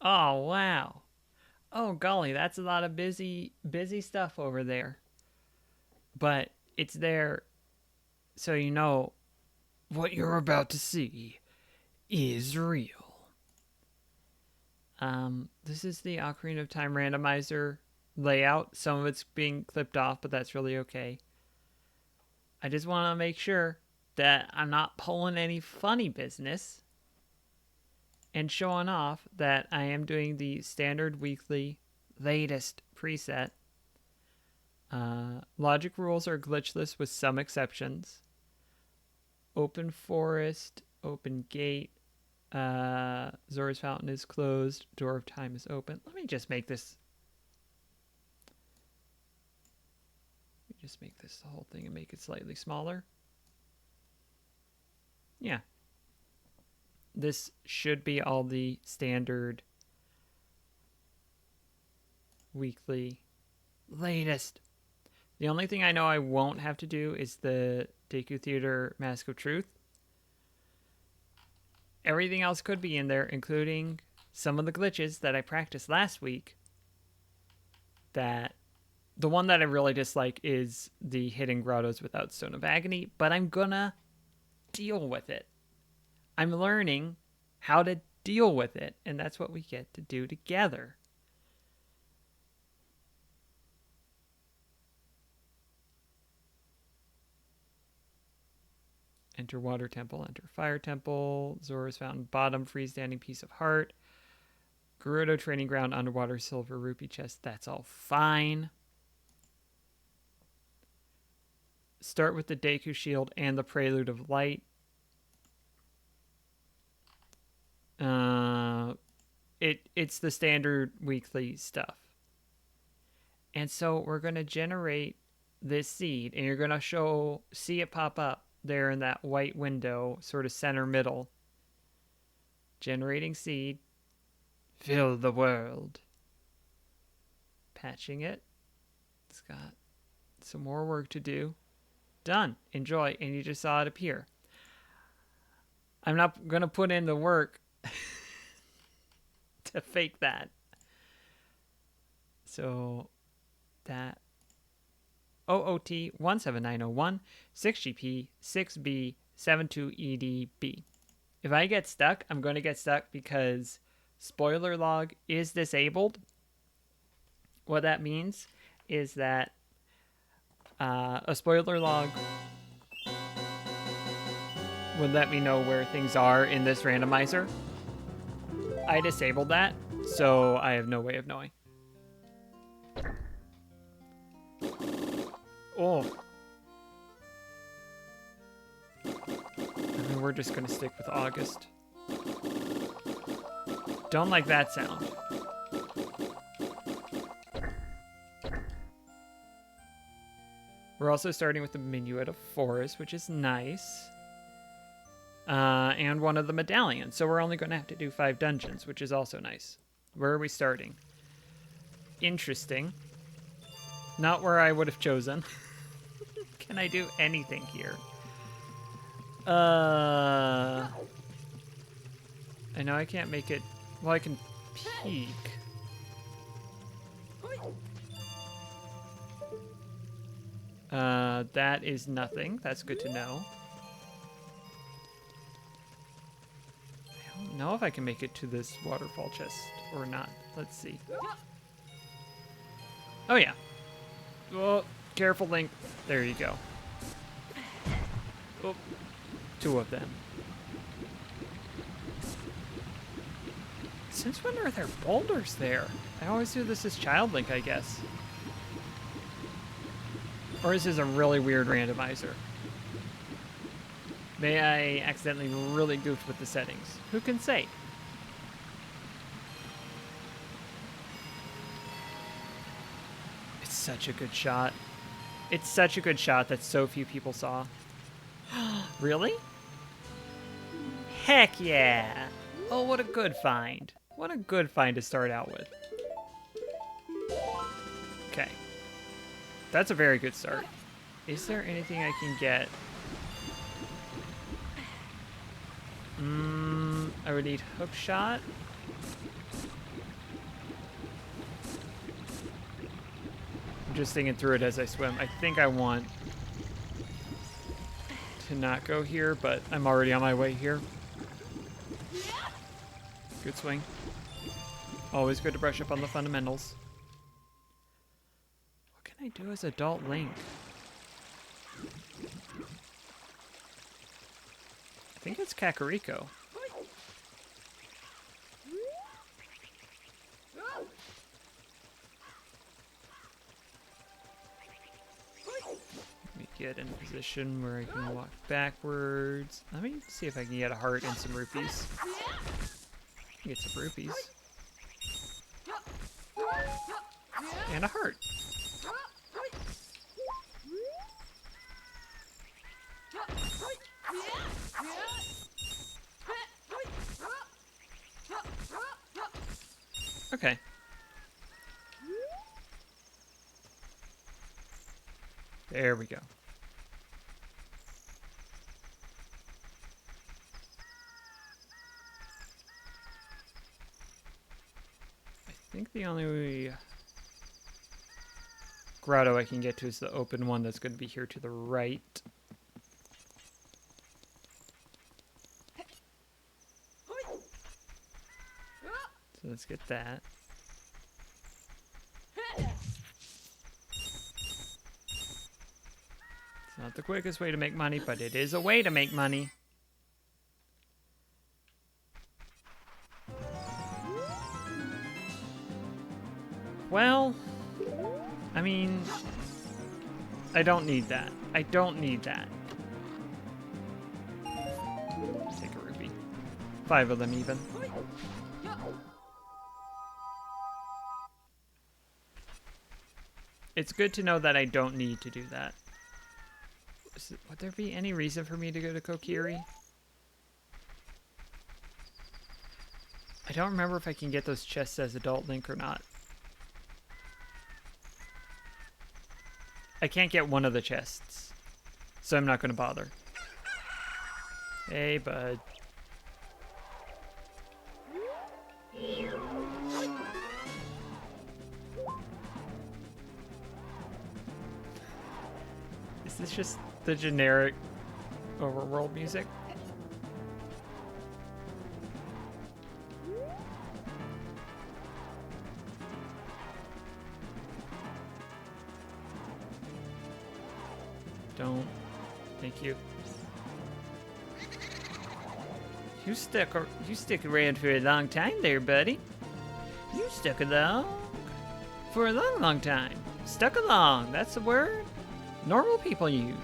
Oh, wow. Oh, golly, that's a lot of busy stuff over there. But it's there so you know what you're about to see is real. This is the Ocarina of Time randomizer layout. Some of it's being clipped off, but that's really okay. I just want to make sure that I'm not pulling any funny business and showing off that I am doing the standard weekly latest preset. Logic rules are glitchless with some exceptions. Open forest, open gate. Zora's fountain is closed. Door of time is open. Let me just make this. Let me just make this the whole thing and make it slightly smaller. Yeah. This should be all the standard weekly latest. The only thing I know I won't have to do is the Deku Theater Mask of Truth. Everything else could be in there, including some of the glitches that I practiced last week. That the one that I really dislike is the hidden grottos without Stone of Agony, but I'm gonna deal with it. I'm learning how to deal with it, and that's what we get to do together. Enter Water Temple, enter Fire Temple, Zora's Fountain, bottom, freestanding piece of heart, Gerudo Training Ground, underwater, silver rupee chest, that's all fine. Start with the Deku Shield and the Prelude of Light. It's the standard weekly stuff. And so we're going to generate this seed, and you're going to see it pop up there in that white window, sort of center middle. Generating seed. Fill the world. Patching it. It's got some more work to do. Done. Enjoy. And you just saw it appear. I'm not going to put in the work to fake that. So that OOT 17901 6GP 6B 72EDB. If I get stuck, I'm going to get stuck because spoiler log is disabled. What that means is that a spoiler log would let me know where things are in this randomizer. I disabled that, so I have no way of knowing. Oh. I mean, we're just going to stick with August. Don't like that sound. We're also starting with the Minuet of Forest, which is nice. And one of the medallions. So we're only going to have to do 5 dungeons, which is also nice. Where are we starting? Interesting. Not where I would have chosen. Can I do anything here? I know I can't make it. Well, I can peek. That is nothing. That's good to know. I don't know if I can make it to this waterfall chest or not. Let's see. Oh, yeah. Oh, careful, Link. There you go. Oh, 2 of them. Since when are there boulders there? I always do this as Child Link, I guess. Or is this a really weird randomizer? May I accidentally really goofed with the settings? Who can say? It's such a good shot. It's such a good shot that so few people saw. Really? Heck yeah! Oh, what a good find. What a good find to start out with. Okay. That's a very good start. Is there anything I can get? I would need hook shot. just thinking through it as I swim. I think I want to not go here, but I'm already on my way here. Good swing. Always good to brush up on the fundamentals. What can I do as adult Link? I think it's Kakariko. Let me get in a position where I can walk backwards. Let me see if I can get a heart and some rupees. Get some rupees. And a heart. Okay. There we go. I think the only grotto I can get to is the open one that's going to be here to the right. So let's get that. It's not the quickest way to make money, but it is a way to make money. Well, I mean, I don't need that. I don't need that. Take a rupee. 5 of them even. It's good to know that I don't need to do that. Would there be any reason for me to go to Kokiri? I don't remember if I can get those chests as adult Link or not. I can't get one of the chests, so I'm not going to bother. Hey, bud. Is this just the generic overworld music? Don't. Thank you. You stick around for a long time there, buddy. You stuck along for a long, long time. Stuck along, that's the word normal people use.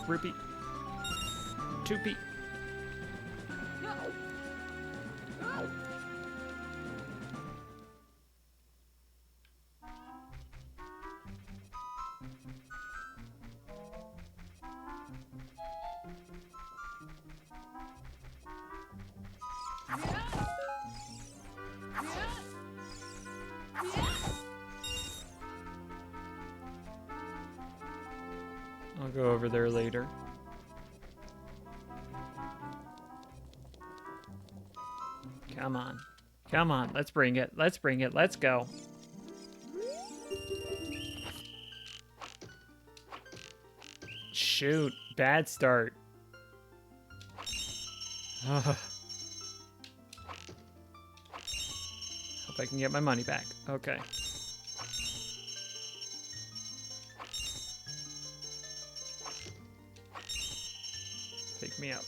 Rupee. 2p. I'll go over there later. Come on. Come on. Let's bring it. Let's bring it. Let's go. Shoot. Bad start. Ugh. Hope I can get my money back. Okay. Take me out.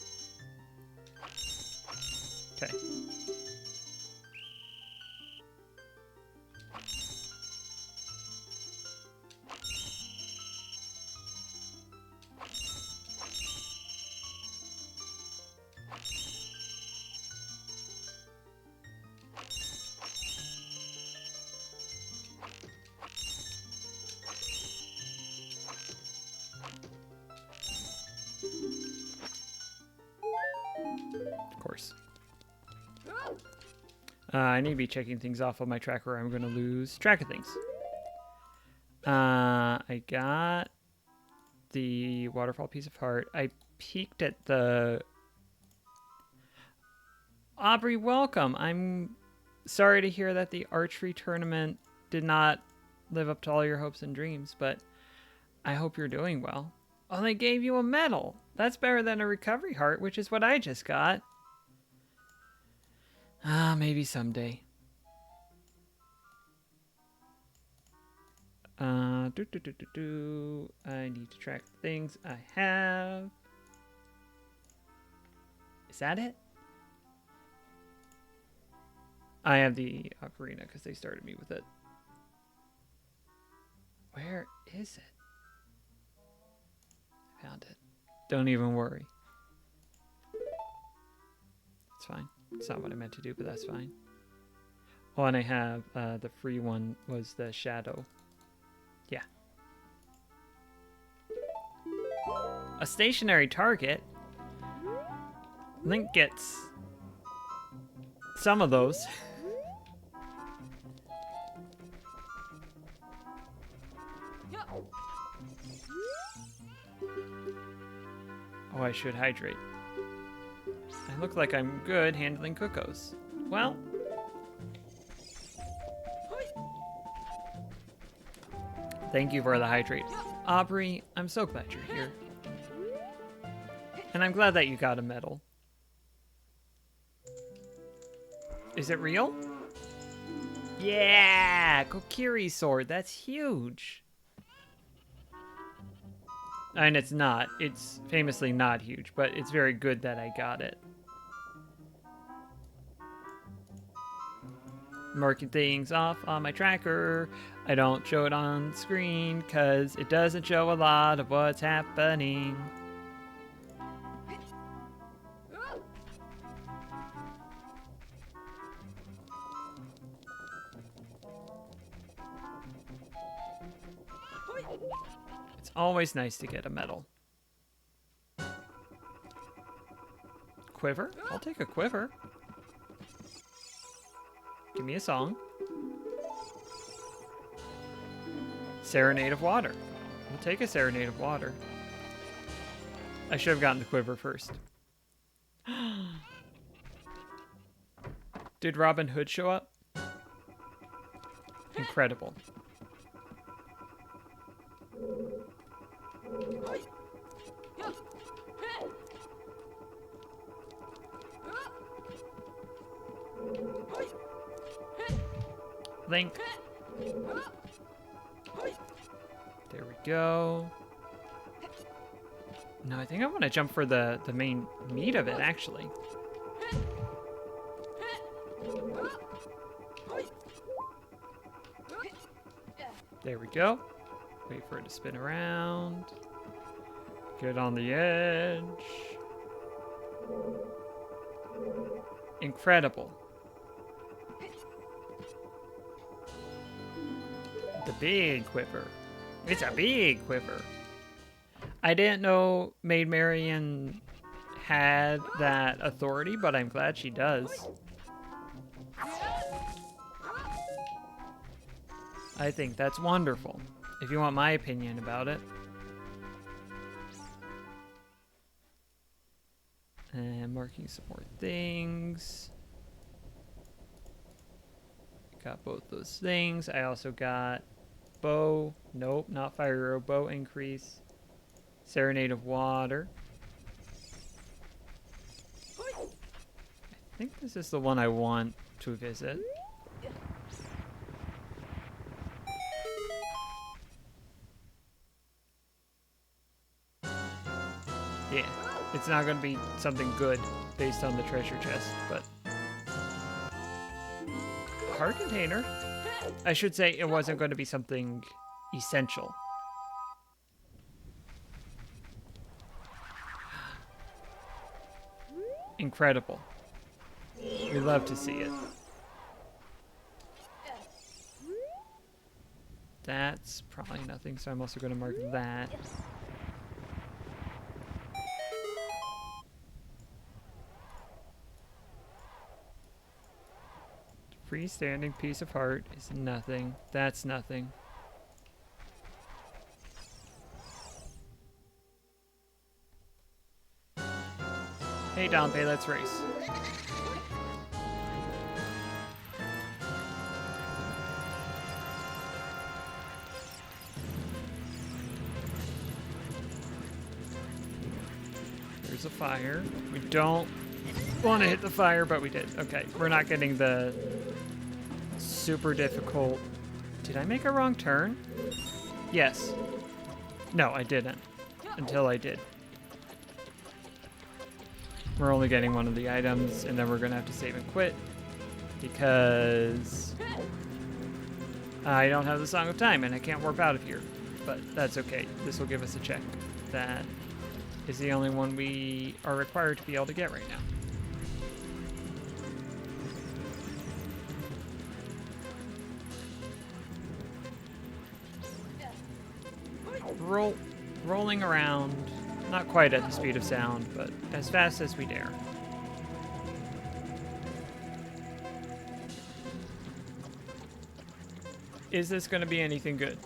Okay. Of course. I need to be checking things off on my tracker or I'm going to lose track of things. I got the waterfall piece of heart. I peeked at the... Aubrey, welcome. I'm sorry to hear that the archery tournament did not live up to all your hopes and dreams, but I hope you're doing well. Oh, they gave you a medal. That's better than a recovery heart, which is what I just got. Ah, maybe someday. I need to track the things I have. Is that it? I have the Ocarina because they started me with it. Where is it? I found it. Don't even worry. It's fine. It's not what I meant to do, but that's fine. Oh, and I have the free one was the shadow. Yeah. A stationary target. Link gets some of those. Oh, I should hydrate. I look like I'm good handling Cuckoos. Well. Thank you for the hydrate. Aubrey, I'm so glad you're here. And I'm glad that you got a medal. Is it real? Yeah! Kokiri's sword, that's huge. And it's not. It's famously not huge, but it's very good that I got it. Marking things off on my tracker. I don't show it on screen because it doesn't show a lot of what's happening. It's always nice to get a medal. Quiver? I'll take a quiver. Give me a song. Serenade of Water. We'll take a Serenade of Water. I should have gotten the quiver first. Did Robin Hood show up? Incredible. Link. There we go. No, I think I want to jump for the main meat of it, actually. There we go. Wait for it to spin around. Get on the edge. Incredible. The big quiver. It's a big quiver. I didn't know Maid Marian had that authority, but I'm glad she does. I think that's wonderful, if you want my opinion about it. And marking some more things. Got both those things. I also got bow. Nope, not fire arrow. Bow increase. Serenade of Water. I think this is the one I want to visit. Yeah, it's not going to be something good based on the treasure chest, but... Heart container? I should say it wasn't going to be something essential. Incredible. We love to see it. That's probably nothing, so I'm also going to mark that. Freestanding piece of heart is nothing. That's nothing. Hey, Dompe, let's race. There's a fire. We don't want to hit the fire, but we did. Okay, we're not getting the super difficult. Did I make a wrong turn? Yes. No, I didn't. Until I did. We're only getting one of the items, and then we're gonna have to save and quit because I don't have the Song of Time and I can't warp out of here. But that's okay. This will give us a check. That is the only one we are required to be able to get right now. Rolling around, not quite at the speed of sound, but as fast as we dare. Is this going to be anything good?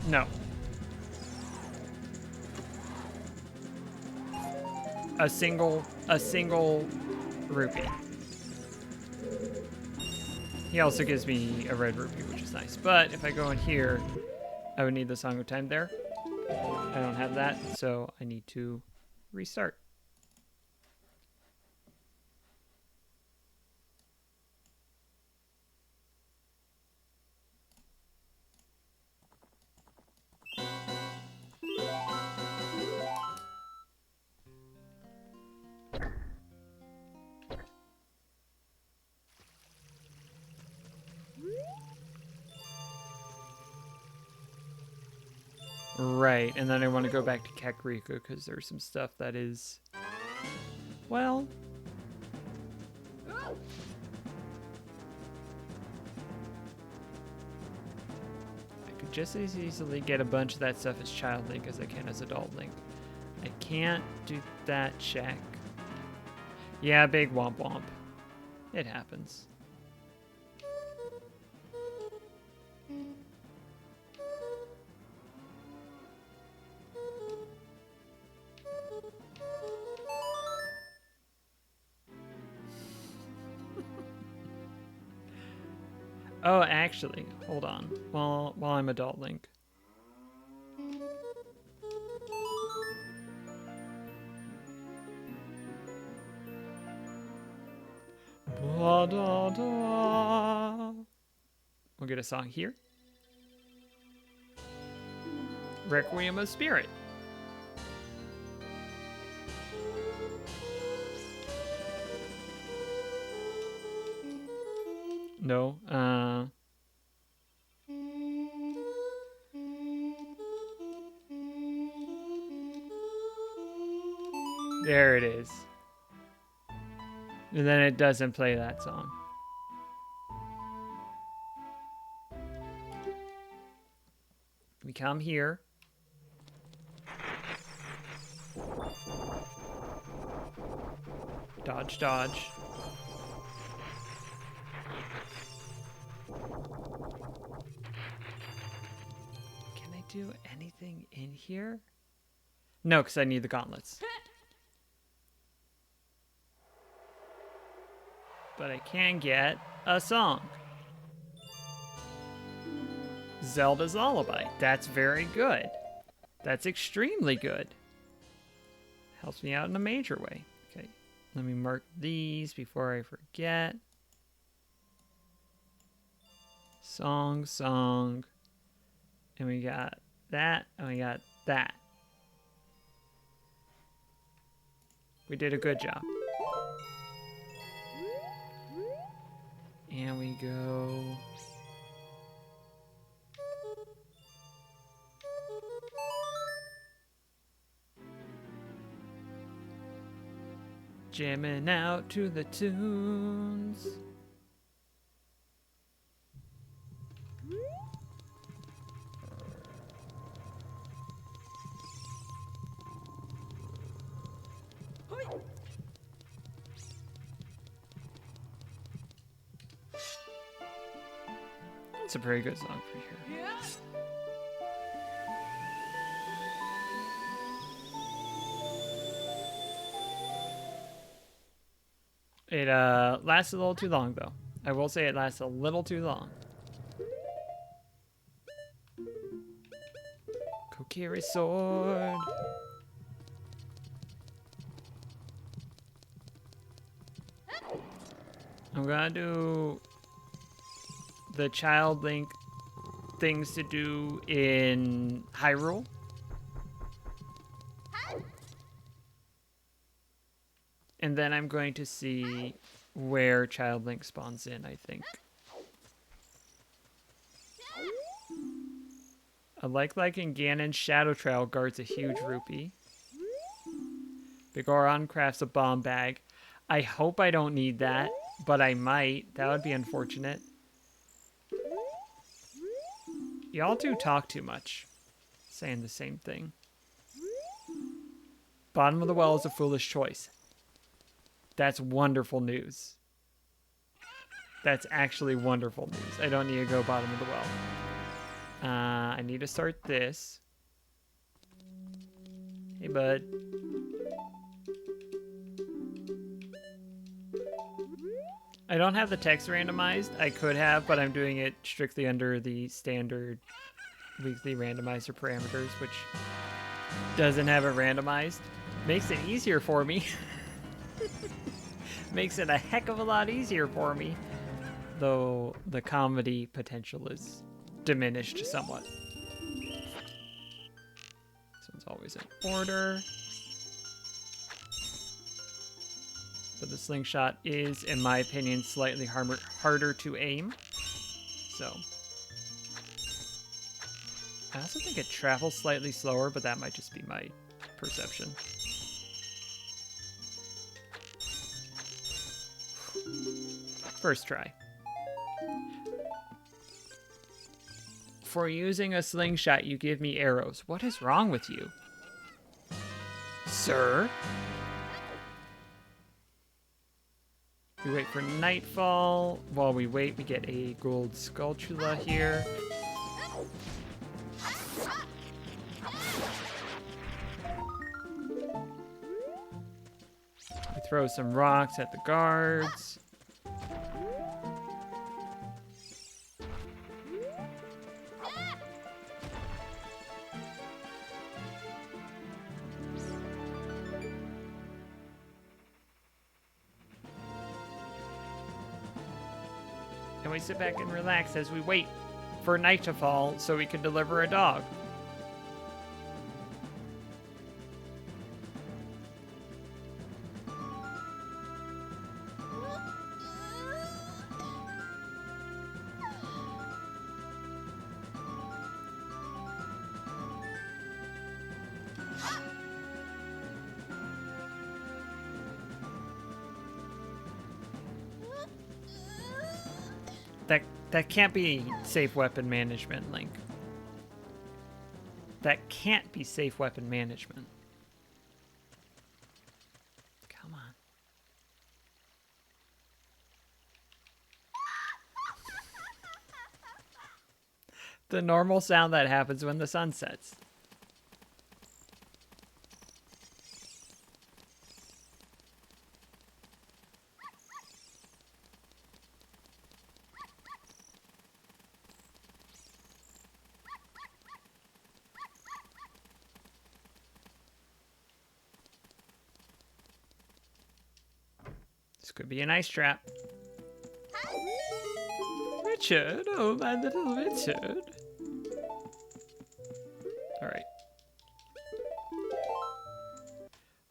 No. A single rupee. He also gives me a red rupee, which is nice. But if I go in here, I would need the Song of Time there. I don't have that, so I need to restart. Right, and then I want to go back to Kakariko because there's some stuff that is, well, I could just as easily get a bunch of that stuff as Child Link as I can as Adult Link. I can't do that check. Yeah, big womp womp. It happens. Oh, actually, hold on. While I'm Adult Link. Ba da da. We'll get a song here. Requiem of Spirit. No. There it is. And then it doesn't play that song. We come here. Dodge, dodge. Can I do anything in here? No, because I need the gauntlets. But I can get a song. Zelda's Lullaby. That's very good. That's extremely good. Helps me out in a major way. Okay, let me mark these before I forget. Song, song. And we got that, and we got that. We did a good job. And we go... jamming out to the tunes. It's a very good song for here. Yeah. It lasts a little too long, though. I will say it lasts a little too long. Kokiri sword. I'm gonna do the Child Link things to do in Hyrule. And then I'm going to see where Child Link spawns in, I think. Like in Ganon's Shadow Trail guards a huge rupee. Bigoron crafts a bomb bag. I hope I don't need that, but I might. That would be unfortunate. Y'all do talk too much. Saying the same thing. Bottom of the well is a foolish choice. That's wonderful news. That's actually wonderful news. I don't need to go bottom of the well. I need to start this. Hey, bud. I don't have the text randomized. I could have, but I'm doing it strictly under the standard weekly randomizer parameters, which doesn't have it randomized. Makes it easier for me. Makes it a heck of a lot easier for me. Though the comedy potential is diminished somewhat. This one's always in order. But the slingshot is, in my opinion, slightly harder to aim. So. I also think it travels slightly slower, but that might just be my perception. First try. For using a slingshot, you give me arrows. What is wrong with you? Sir? We wait for nightfall. While we wait, we get a gold sculptula here. We throw some rocks at the guards. And we sit back and relax as we wait for night to fall so we can deliver a dog. That can't be safe weapon management, Link. That can't be safe weapon management. Come on. The normal sound that happens when the sun sets. This could be an ice trap. Richard, oh my little Richard. All right.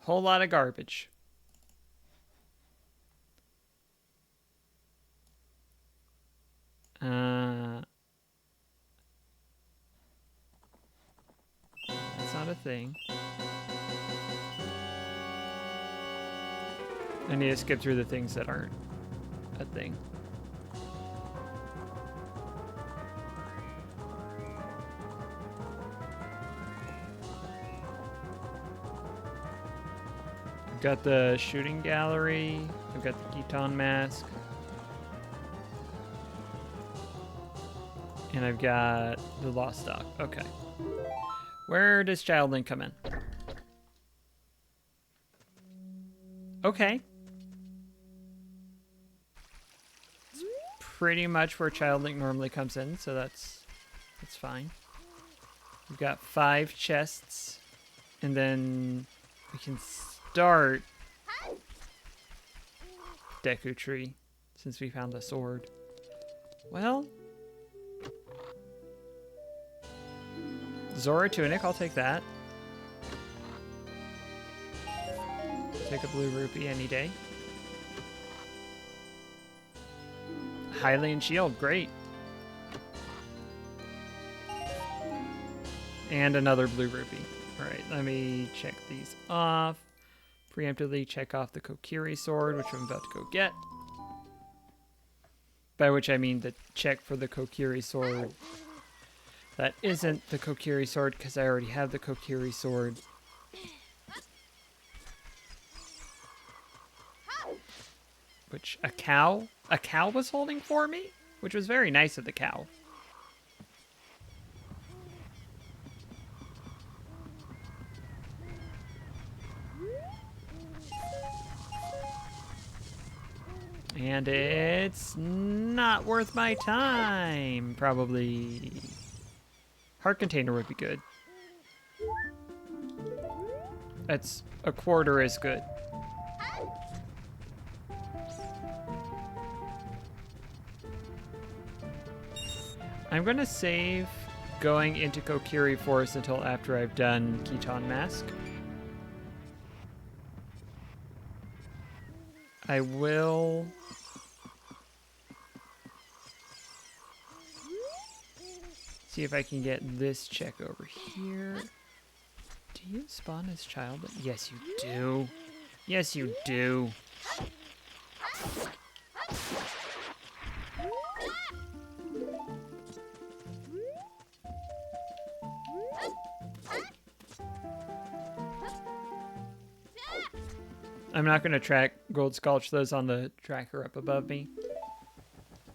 Whole lot of garbage. That's not a thing. I need to skip through the things that aren't a thing. I've got the shooting gallery. I've got the Giton mask. And I've got the lost dog. Okay. Where does Child Link come in? Okay. pretty much where Child Link normally comes in, so that's fine. We've got 5 chests, and then we can start Deku Tree since we found the sword. Well, Zora Tunic, I'll take that. Take a blue rupee any day. Hylian Shield, great. And another blue rupee. Alright, let me check these off. Preemptively check off the Kokiri sword, which I'm about to go get. By which I mean the check for the Kokiri sword. That isn't the Kokiri sword, because I already have the Kokiri sword. Which a cow was holding for me, which was very nice of the cow. And it's not worth my time, probably. Heart container would be good. That's a quarter as good. I'm gonna save going into Kokiri Forest until after I've done Keton Mask. I will see if I can get this check over here. Do you spawn as child? Yes, you do. Yes, you do. I'm not going to track Gold Sculch those on the tracker up above me.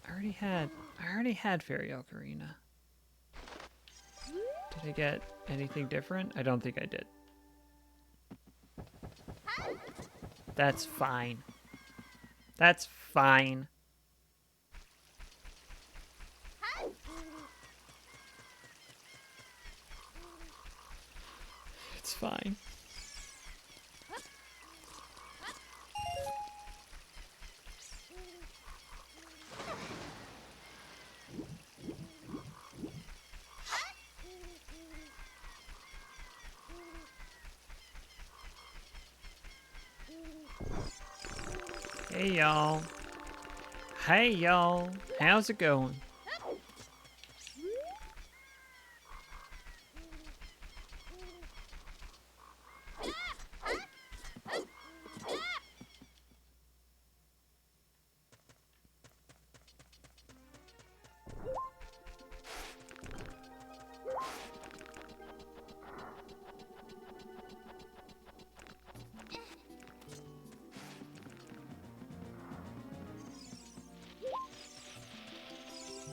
I already had Fairy Ocarina. Did I get anything different? I don't think I did. That's fine. That's fine. It's fine. Hey y'all. Hey y'all. How's it going?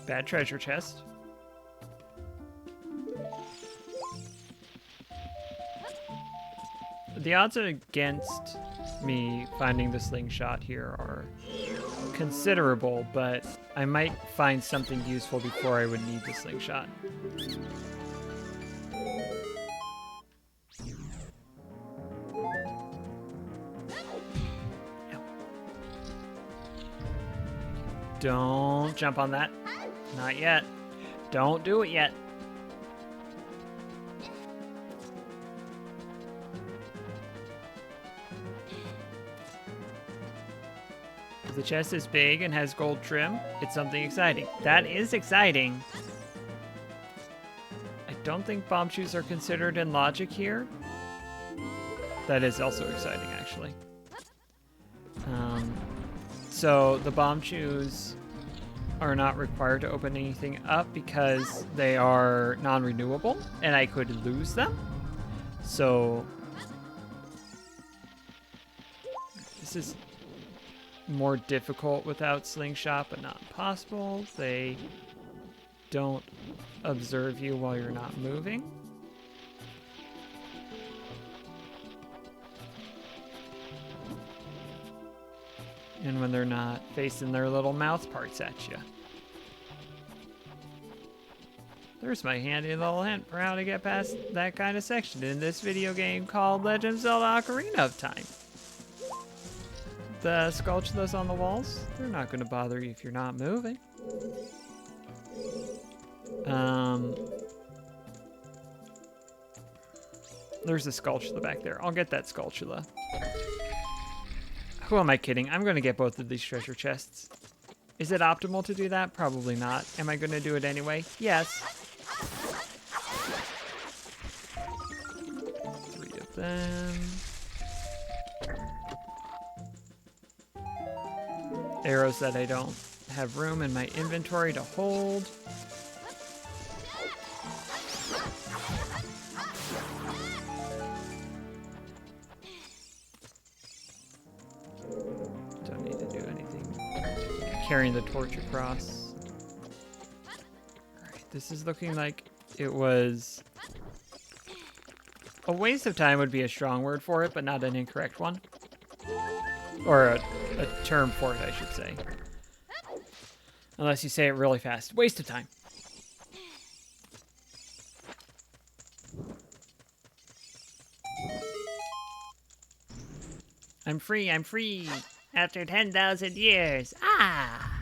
Bad treasure chest. The odds against me finding the slingshot here are considerable, but I might find something useful before I would need the slingshot. Don't jump on that. Not yet. Don't do it yet. If the chest is big and has gold trim, it's something exciting. That is exciting. I don't think bomb shoes are considered in logic here. That is also exciting, actually. So the bomb shoes are not required to open anything up because they are non-renewable and I could lose them. So this is more difficult without slingshot, but not impossible. They don't observe you while you're not moving. And when they're not facing their little mouth parts at you. There's my handy little hint for how to get past that kind of section in this video game called Legend of Zelda Ocarina of Time. The sculptures on the walls, they're not going to bother you if you're not moving. There's a sculpture back there. I'll get that sculpture. Who am I kidding? I'm going to get both of these treasure chests. Is it optimal to do that? Probably not. Am I going to do it anyway? Yes. 3 of them. Arrows that I don't have room in my inventory to hold. Don't need to do anything. Carrying the torch across. Alright, this is looking like it was a waste of time would be a strong word for it, but not an incorrect one. Or a term for it, I should say. Unless you say it really fast. Waste of time. I'm free, I'm free. After 10,000 years. Ah!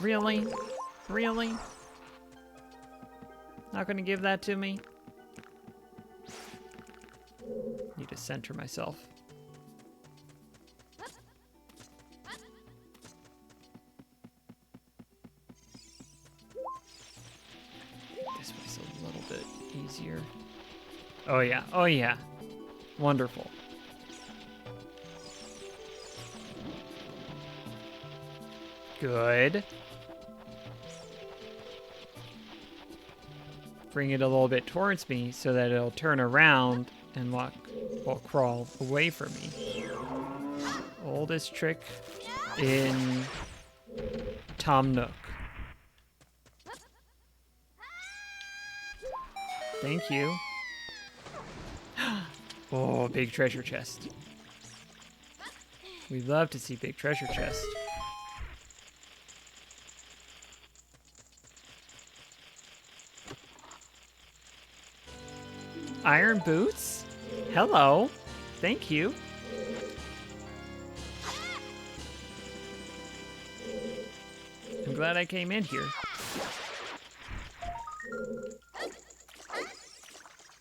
Really? Really? Not gonna give that to me? Need to center myself. This was a little bit easier. Oh yeah, oh yeah. Wonderful. Good. Bring it a little bit towards me so that it'll turn around and crawl away from me. Oldest trick in Tom Nook. Thank you. Oh, big treasure chest. We love to see big treasure chests. Iron boots? Hello. Thank you. I'm glad I came in here.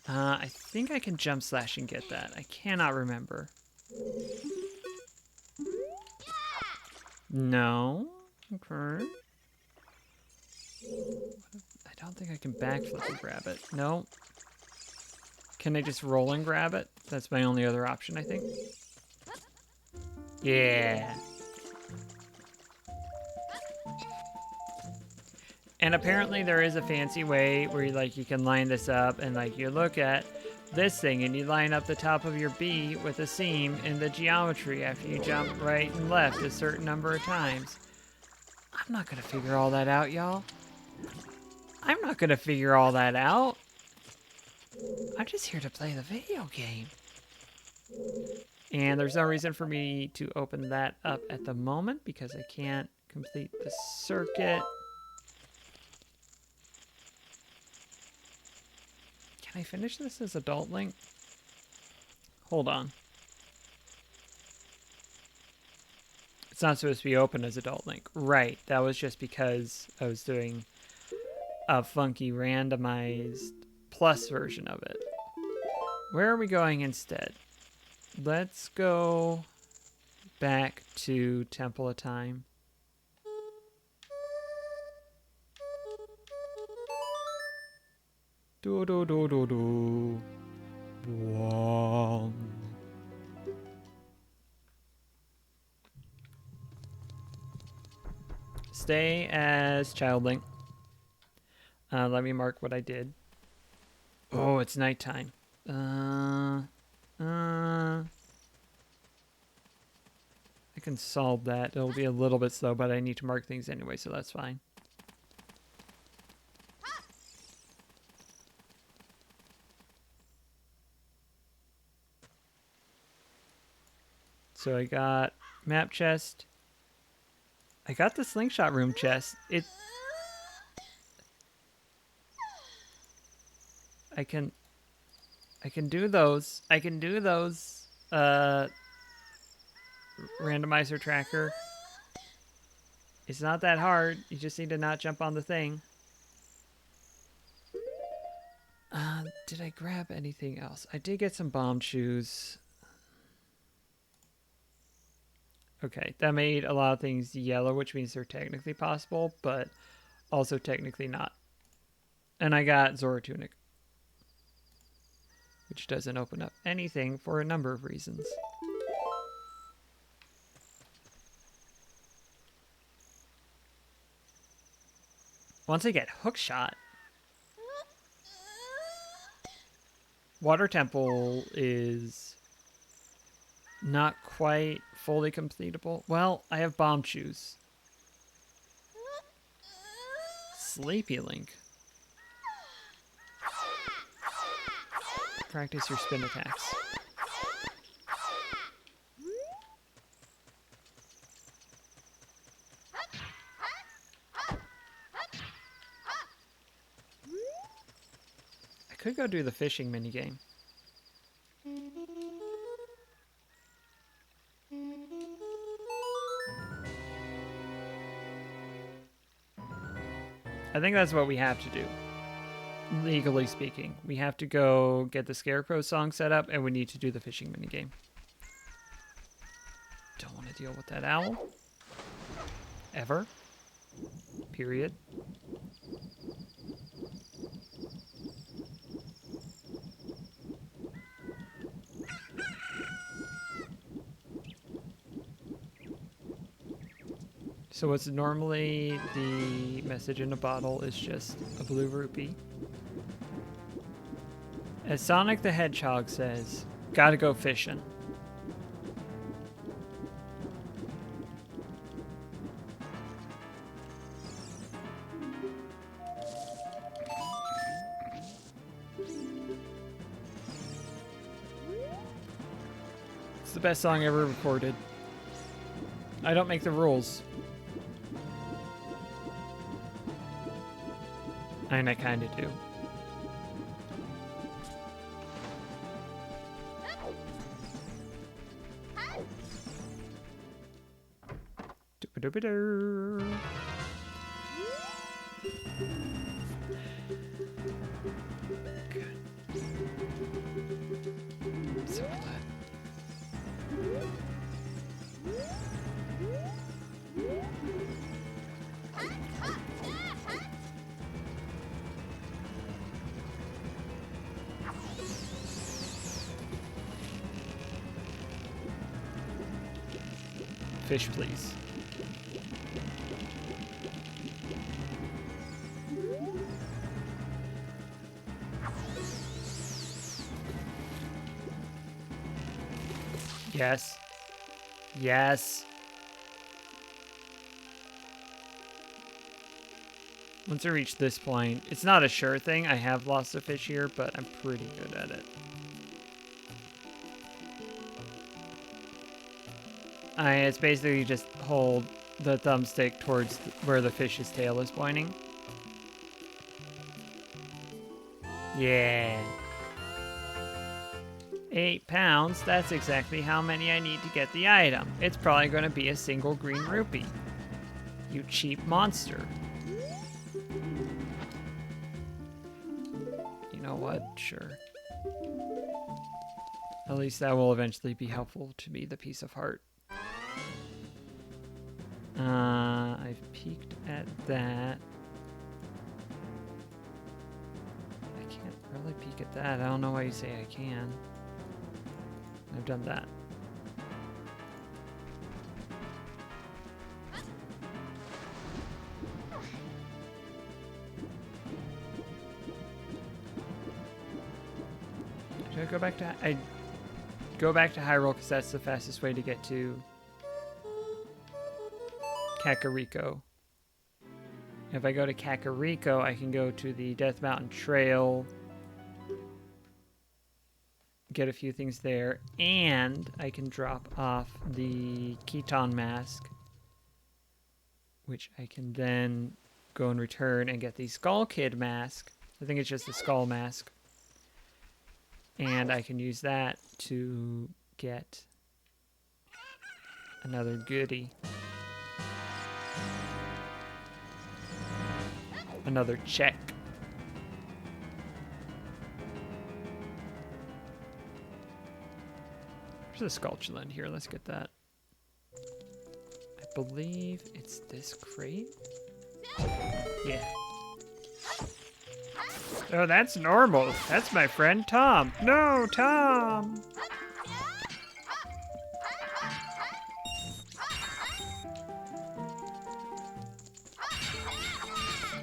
I think I can jump slash and get that. I cannot remember. No. Okay. I don't think I can backflip and grab it. No. Can I just roll and grab it? That's my only other option, I think. Yeah. And apparently there is a fancy way where you can line this up and you look at this thing and you line up the top of your B with a seam in the geometry after you jump right and left a certain number of times. I'm not gonna figure all that out, y'all. I'm not gonna figure all that out. I'm just here to play the video game. And there's no reason for me to open that up at the moment because I can't complete the circuit. Can I finish this as Adult Link? Hold on. It's not supposed to be open as Adult Link. Right, that was just because I was doing a funky randomized plus version of it. Where are we going instead? Let's go back to Temple of Time. Do do do do do. Whoa. Stay as Child Link. Let me mark what I did. Oh, it's nighttime. I can solve that. It'll be a little bit slow, but I need to mark things anyway, so that's fine. So I got map chest. I got the slingshot room chest. I can do those. I can do those. Randomizer tracker. It's not that hard. You just need to not jump on the thing. Did I grab anything else? I did get some bomb shoes. Okay, that made a lot of things yellow, which means they're technically possible, but also technically not. And I got Zora Tunic, which doesn't open up anything for a number of reasons. Once I get Hookshot, Water Temple is not quite fully completable. Well, I have Bomb Shoes. Sleepy Link. Practice your spin attacks. I could go do the fishing minigame. I think that's what we have to do. Legally speaking, we have to go get the Scarecrow song set up, and we need to do the fishing minigame. Don't want to deal with that owl. Ever. Period. So what's normally the message in a bottle is just a blue rupee. As Sonic the Hedgehog says, gotta go fishing. It's the best song ever recorded. I don't make the rules. And I kinda do. Doo-ba-doo-ba-doo. Good. So glad. Fish, please. Yes. Yes. Once I reach this point, it's not a sure thing. I have lost a fish here, but I'm pretty good at it. It's basically just hold the thumbstick towards where the fish's tail is pointing. Yeah. 8 pounds, that's exactly how many I need to get the item. It's probably going to be a single green rupee. You cheap monster. You know what? Sure. At least that will eventually be helpful to me, the piece of heart. I've peeked at that. I can't really peek at that. I don't know why you say I can. I've done that. Should I go back to... I go back to Hyrule because that's the fastest way to get to Kakariko. If I go to Kakariko, I can go to the Death Mountain Trail, get a few things there, and I can drop off the Keton mask, which I can then go and return and get the Skull Kid mask. I think it's just the skull mask. And I can use that to get another goodie. Another check. There's a Skulltulent here. Let's get that. I believe it's this crate. Yeah. Oh, that's normal. That's my friend Tom. No, Tom!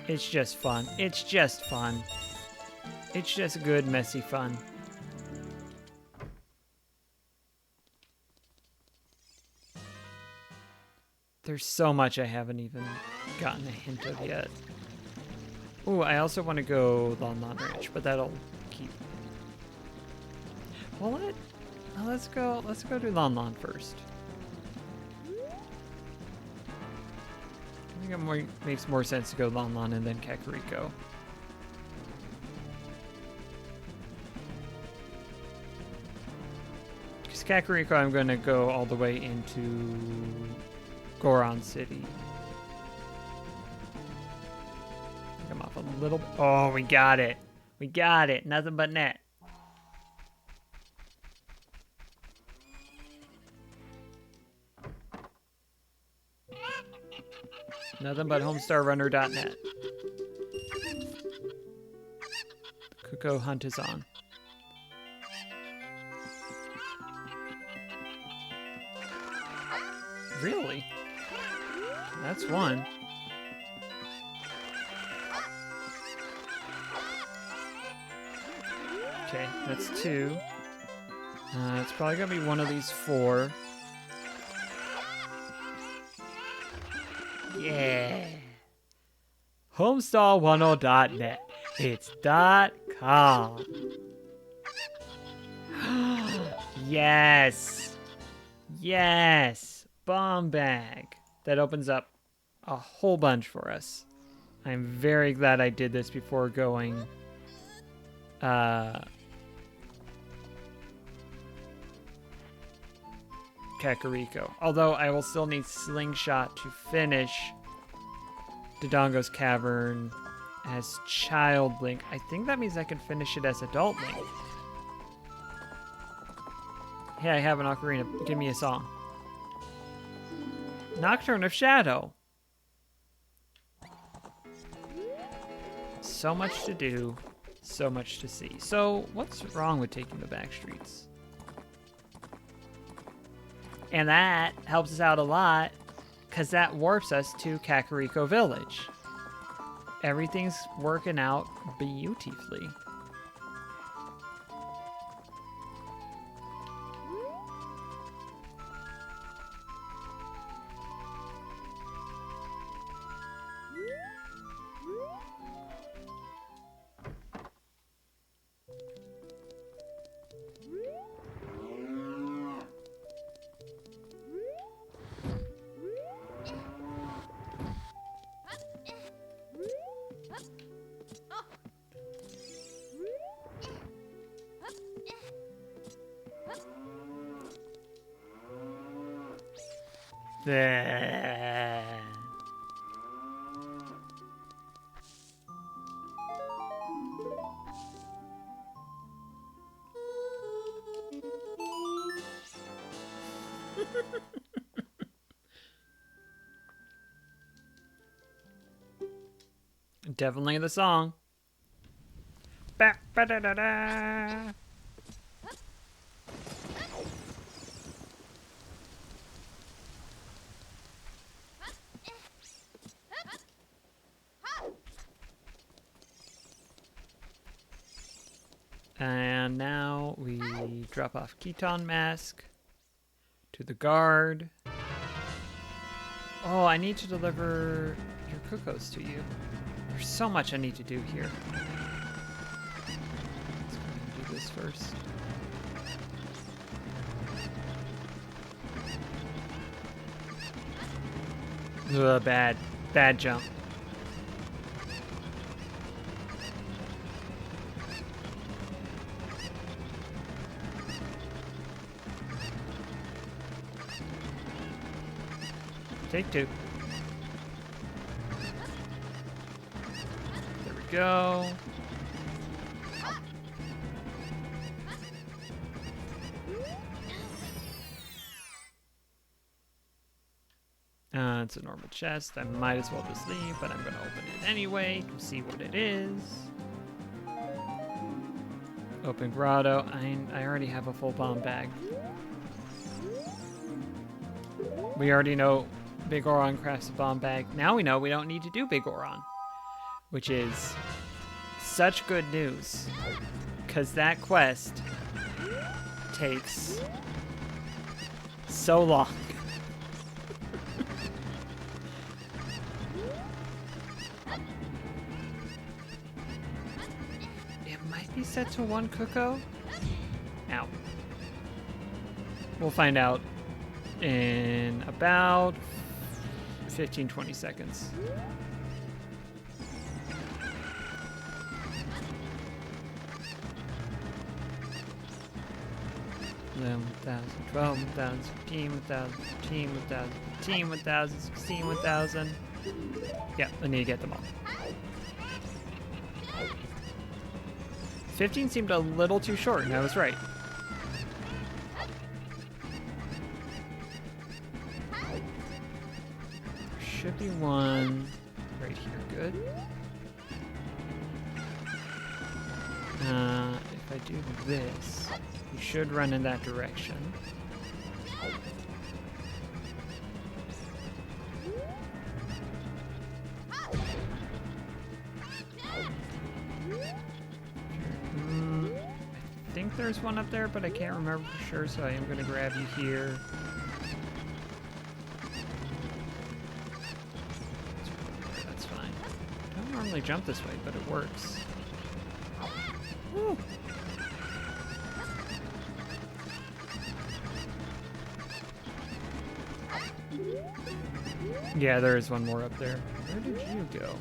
It's just fun. It's just fun. It's just good, messy fun. There's so much I haven't even gotten a hint of yet. Ooh, I also want to go Lon Lon Ranch, but that'll keep. Well, let's go do Lon Lon first. I think it makes more sense to go Lon Lon and then Kakariko. Because Kakariko, I'm going to go all the way into Goron City. Come off a little. Oh, we got it. We got it. Nothing but net. Nothing but homestarrunner.net. The Cuckoo hunt is on. Really? That's one. Okay, that's two. It's probably gonna be one of these four. Yeah. Homestar10.net. It's .com. Yes. Yes. Bomb bag. That opens up a whole bunch for us. I'm very glad I did this before going Kakariko. Although I will still need Slingshot to finish Dodongo's Cavern as Child Link. I think that means I can finish it as Adult Link. Hey, I have an ocarina. Give me a song. Nocturne of Shadow. So much to do. So much to see. So, what's wrong with taking the back streets? And that helps us out a lot, because that warps us to Kakariko Village. Everything's working out beautifully. There. Definitely the song. Ba, ba, da, da, da. And now we drop off Keton Mask to the guard. Oh, I need to deliver your Cuckoos to you. There's so much I need to do here. Let's go ahead and do this first. Ugh, bad. Bad jump. Take two. There we go. It's a normal chest. I might as well just leave, but I'm going to open it anyway to see what it is. Open grotto. I already have a full bomb bag. We already know Big Oron crafts a bomb bag. Now we know we don't need to do Big Oron, which is such good news, because that quest takes so long. It might be set to 1 Cuckoo. Ow. We'll find out in about 15-20 seconds. Then 1,000, 12, 1,000, 15, 1,000, 15, 1,000, 15, 1,000, 16, 1,000. Yeah, I need to get them all. 15 seemed a little too short, and I was right. Should be one right here. Good. If I do this, we should run in that direction. I think there's one up there, but I can't remember for sure, so I am going to grab you here. That's fine. I don't normally jump this way, but it works. Woo. Yeah, there is one more up there. Where did you go?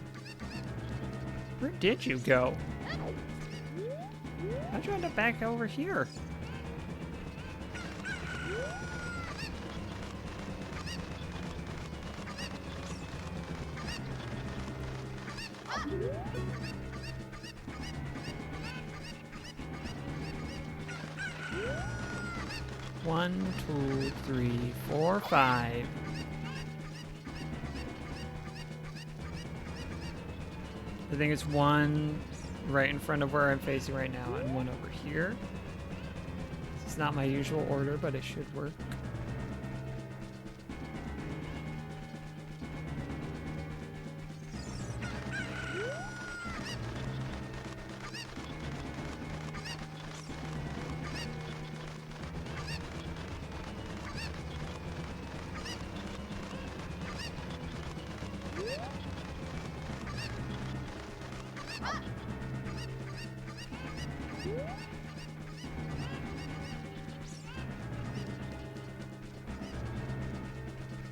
Where did you go? How'd you end up back over here? One, two, three, four, five. I think it's one right in front of where I'm facing right now and one over here. It's not my usual order, but it should work.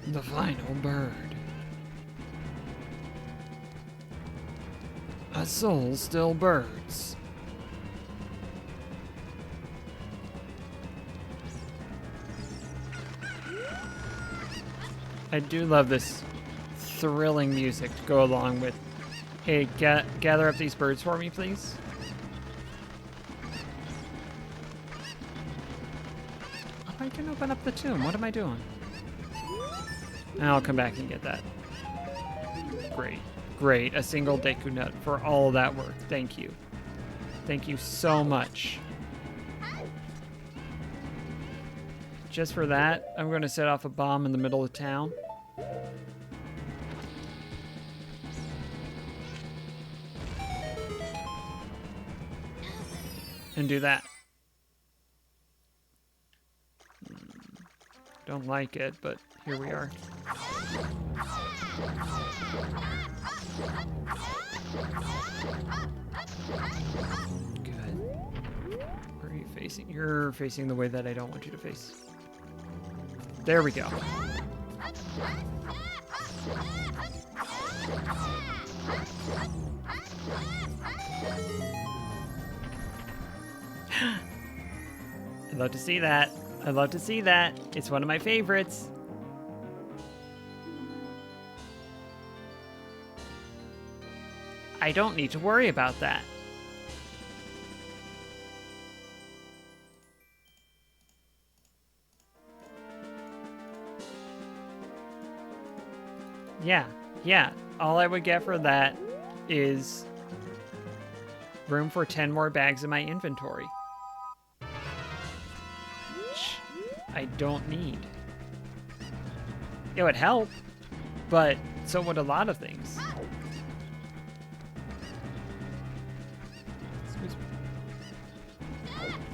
The final bird. A soul still burns. I do love this thrilling music to go along with, hey, gather up these birds for me, please. Oh, I can open up the tomb. What am I doing? I'll come back and get that. Great. Great. A single Deku Nut for all that work. Thank you. Thank you so much. Just for that, I'm going to set off a bomb in the middle of town. And do that. Don't like it, but here we are. Good. Where are you facing? You're facing the way that I don't want you to face. There we go. I'd love to see that. I'd love to see that. It's one of my favorites. I don't need to worry about that. Yeah. All I would get for that is room for 10 more bags in my inventory. Which I don't need. It would help, but so would a lot of things. Excuse me.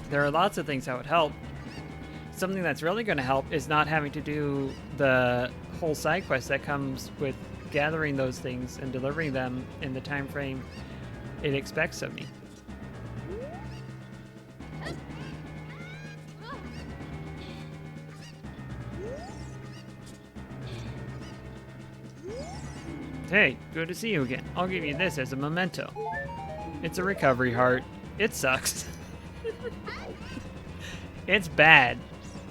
There are lots of things that would help. Something that's really going to help is not having to do the whole side quest that comes with gathering those things and delivering them in the time frame it expects of me. Hey, good to see you again. I'll give you this as a memento. It's a recovery heart. It sucks. It's bad.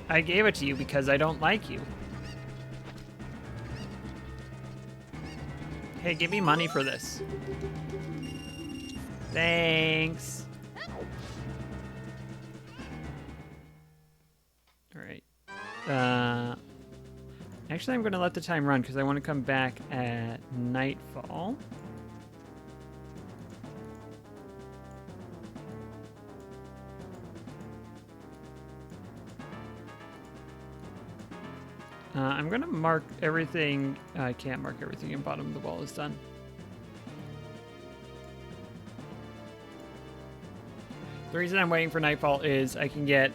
I gave it to you because I don't like you. Hey, give me money for this. Thanks. Alright. Actually, I'm going to let the time run because I want to come back at nightfall. I'm going to mark everything. I can't mark everything in bottom of the wall is done. The reason I'm waiting for nightfall is I can get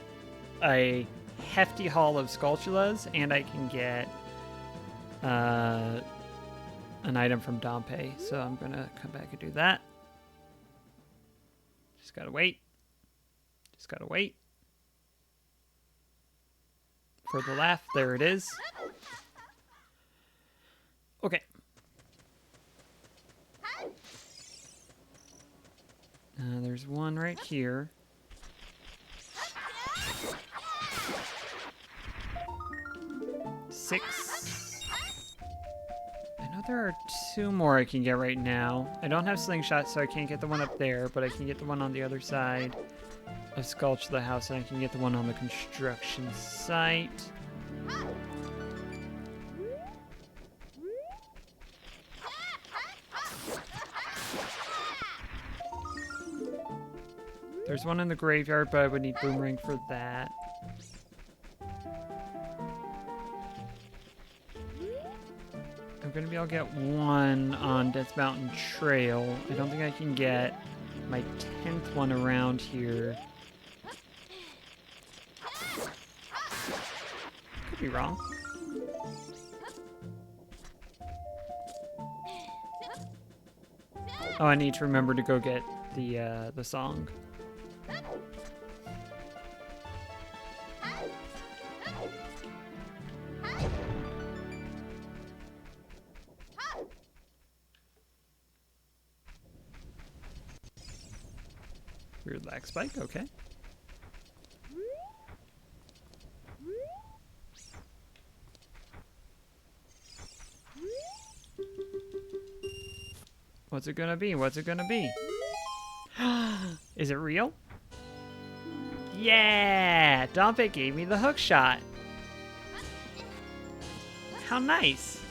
a hefty haul of Skulltulas, and I can get an item from Dompe. So I'm going to come back and do that. Just got to wait. Just got to wait. For the laugh, there it is. Okay. There's one right here. Six. I know there are two more I can get right now. I don't have slingshot, so I can't get the one up there, but I can get the one on the other side of Skulltula House, and I can get the one on the construction site. There's one in the graveyard, but I would need Boomerang for that. I'm gonna be able to get one on Death Mountain Trail. I don't think I can get my 10th one around here. Could be wrong. Oh, I need to remember to go get the song. Weird lag spike, okay. What's it gonna be? What's it gonna be? Is it real? Yeah! Dompe gave me the hook shot. How nice.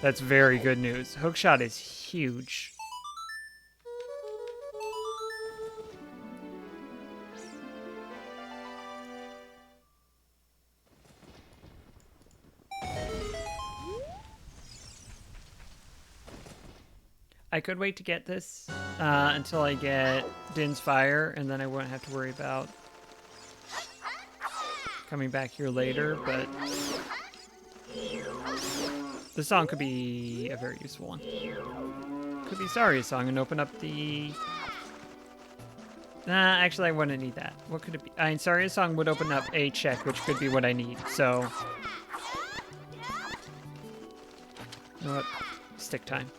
That's very good news. Hookshot is huge. I could wait to get this until I get Din's Fire, and then I wouldn't have to worry about coming back here later, but the song could be a very useful one. Could be Saria's song and open up the... Nah, actually I wouldn't need that. What could it be? I mean, Saria's song would open up a check, which could be what I need, so... You know what? Stick time.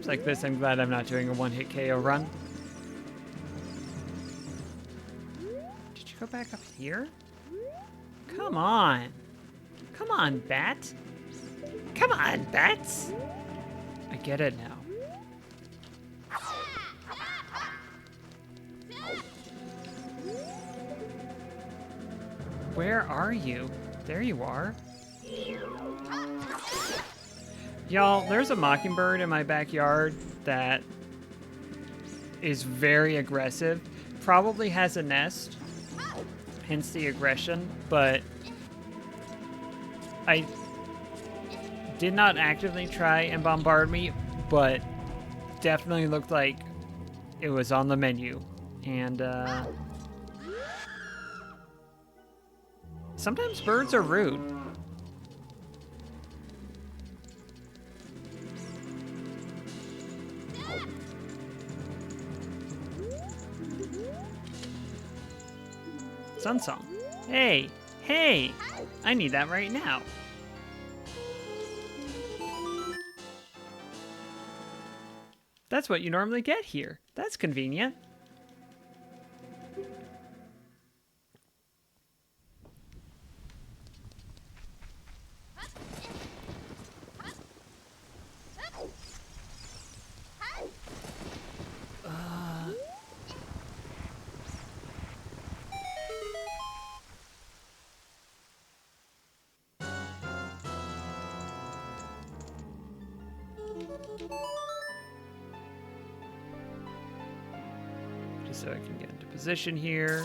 Times like this, I'm glad I'm not doing a one-hit KO run. Did you go back up here? Come on. Come on, bat. Come on, bats. I get it now. Where are you? There you are. Y'all, there's a mockingbird in my backyard that is very aggressive. Probably has a nest, hence the aggression, but I did not actively try and bombard me, but definitely looked like it was on the menu. And sometimes birds are rude. Sun Song. Hey, hey, I need that right now. That's what you normally get here. That's convenient. Just so I can get into position here.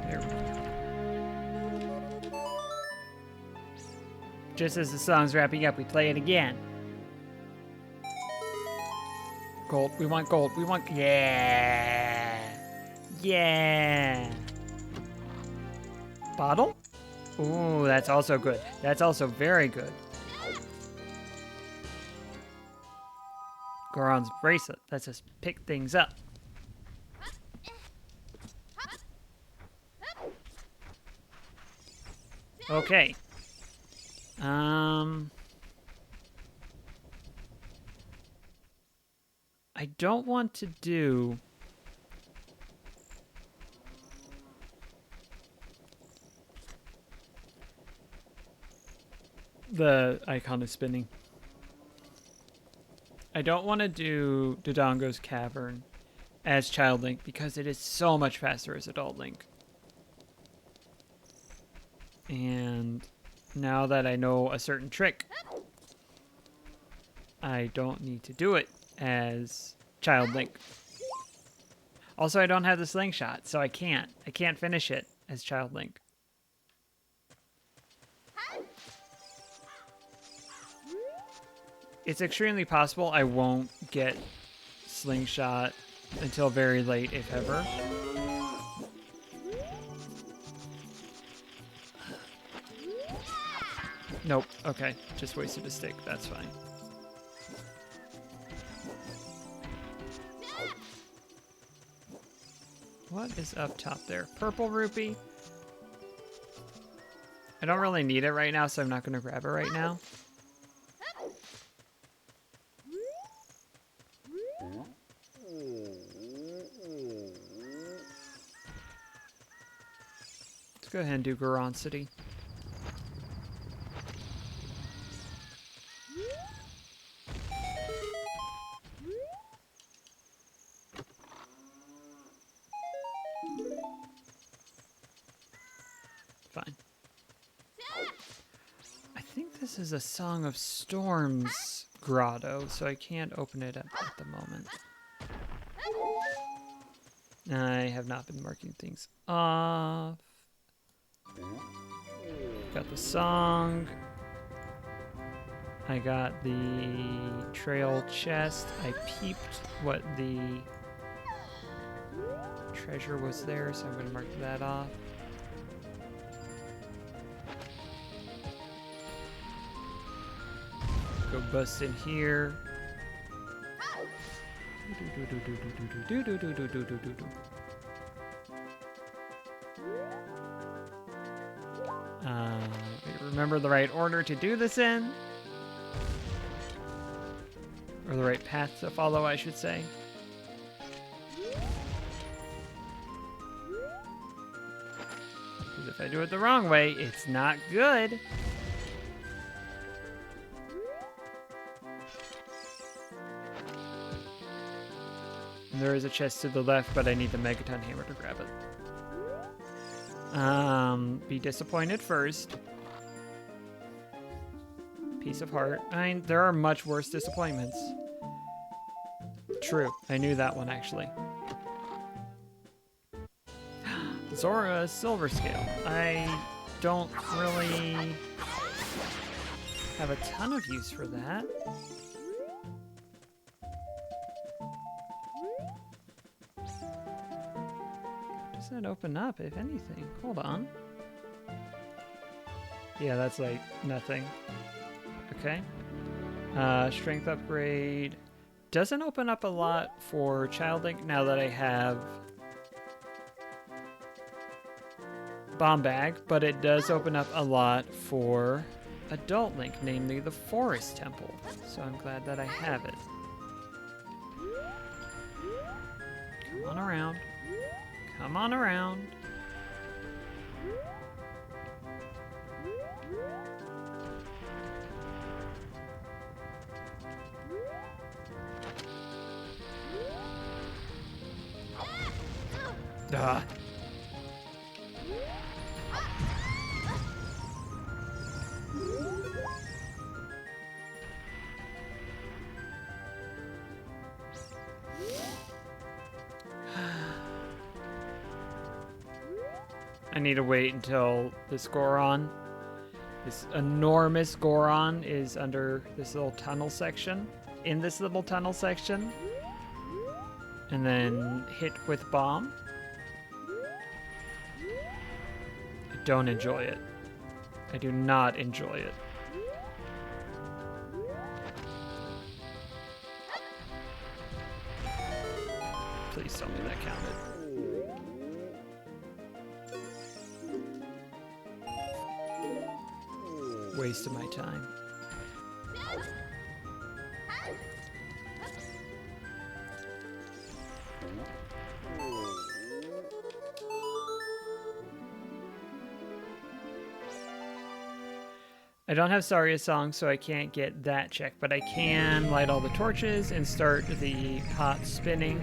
There we go. Just as the song's wrapping up, we play it again. Gold. We want gold. We want... Yeah. Yeah. Bottle? Ooh, that's also good. That's also very good. Goron's bracelet. Let's just pick things up. Okay. I don't want to do... the icon is spinning. I don't want to do Dodongo's Cavern as Child Link because it is so much faster as Adult Link. And now that I know a certain trick, I don't need to do it as Child Link. Also, I don't have the slingshot, so I can't finish it as Child Link. It's extremely possible I won't get slingshot until very late, if ever. Nope. Okay. Just wasted a stick. That's fine. What is up top there? Purple rupee. I don't really need it right now, so I'm not going to grab it right now. Let's go ahead and do Goron City. Fine. I think this is a Song of Storms grotto, so I can't open it up at the moment. I have not been marking things off. Got the song. I got the trail chest. I peeped what the treasure was there, so I'm going to mark that off. Go bust in here. Remember the right order to do this in. Or the right path to follow, I should say. Because if I do it the wrong way, it's not good. And there is a chest to the left, but I need the Megaton Hammer to grab it. Be disappointed first. Piece of heart. I mean, there are much worse disappointments. True. I knew that one, actually. Zora Silver Scale. I don't really have a ton of use for that. Does that open up, if anything? Hold on. Yeah, that's like nothing. Okay. Strength upgrade. Doesn't open up a lot for Child Link now that I have Bomb Bag, but it does open up a lot for Adult Link, namely the Forest Temple. So I'm glad that I have it. Come on around. Come on around. Ah. I need to wait until this Goron, this enormous Goron, is under this little tunnel section, in this little tunnel section, and then hit with bomb. I don't enjoy it. I do not enjoy it. Please tell me that counted. Waste of my time. I don't have Saria's song, so I can't get that check, but I can light all the torches and start the pot spinning.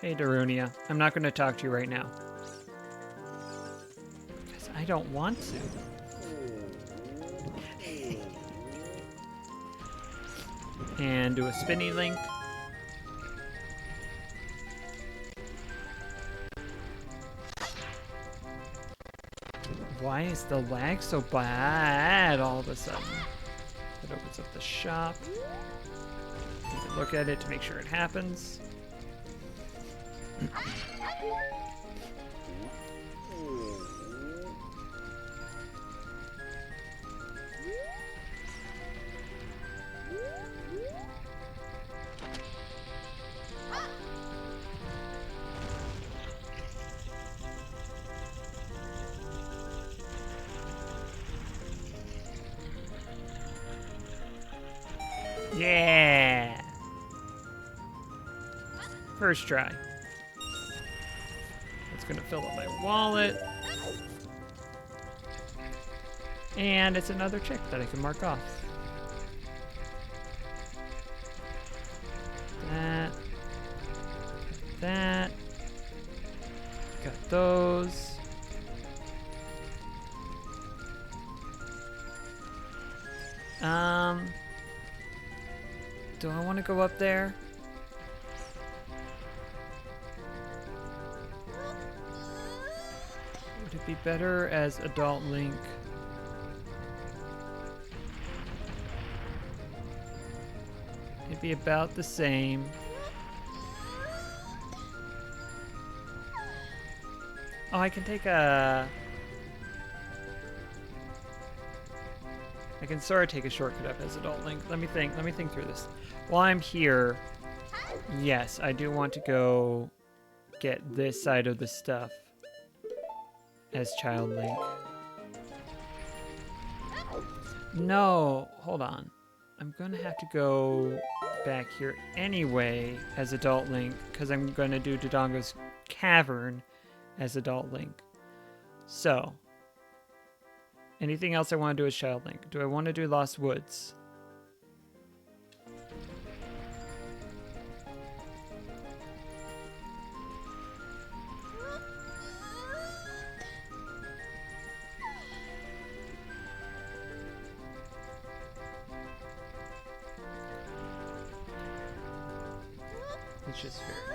Hey, Darunia. I'm not going to talk to you right now. Because I don't want to. And do a spinny link. Why is the lag so bad all of a sudden? It opens up the shop. Need to look at it to make sure it happens. Yeah! First try. That's gonna fill up my wallet. And it's another check that I can mark off. That. Got those. Do I want to go up there? Would it be better as Adult Link? It'd be about the same. Oh, I can take a... I can sort of take a shortcut up as Adult Link. Let me think through this. While I'm here, yes, I do want to go get this side of the stuff as Child Link. No, hold on. I'm gonna have to go back here anyway as Adult Link, because I'm gonna do Dodongo's Cavern as Adult Link. So, anything else I want to do as Child Link? Do I want to do Lost Woods?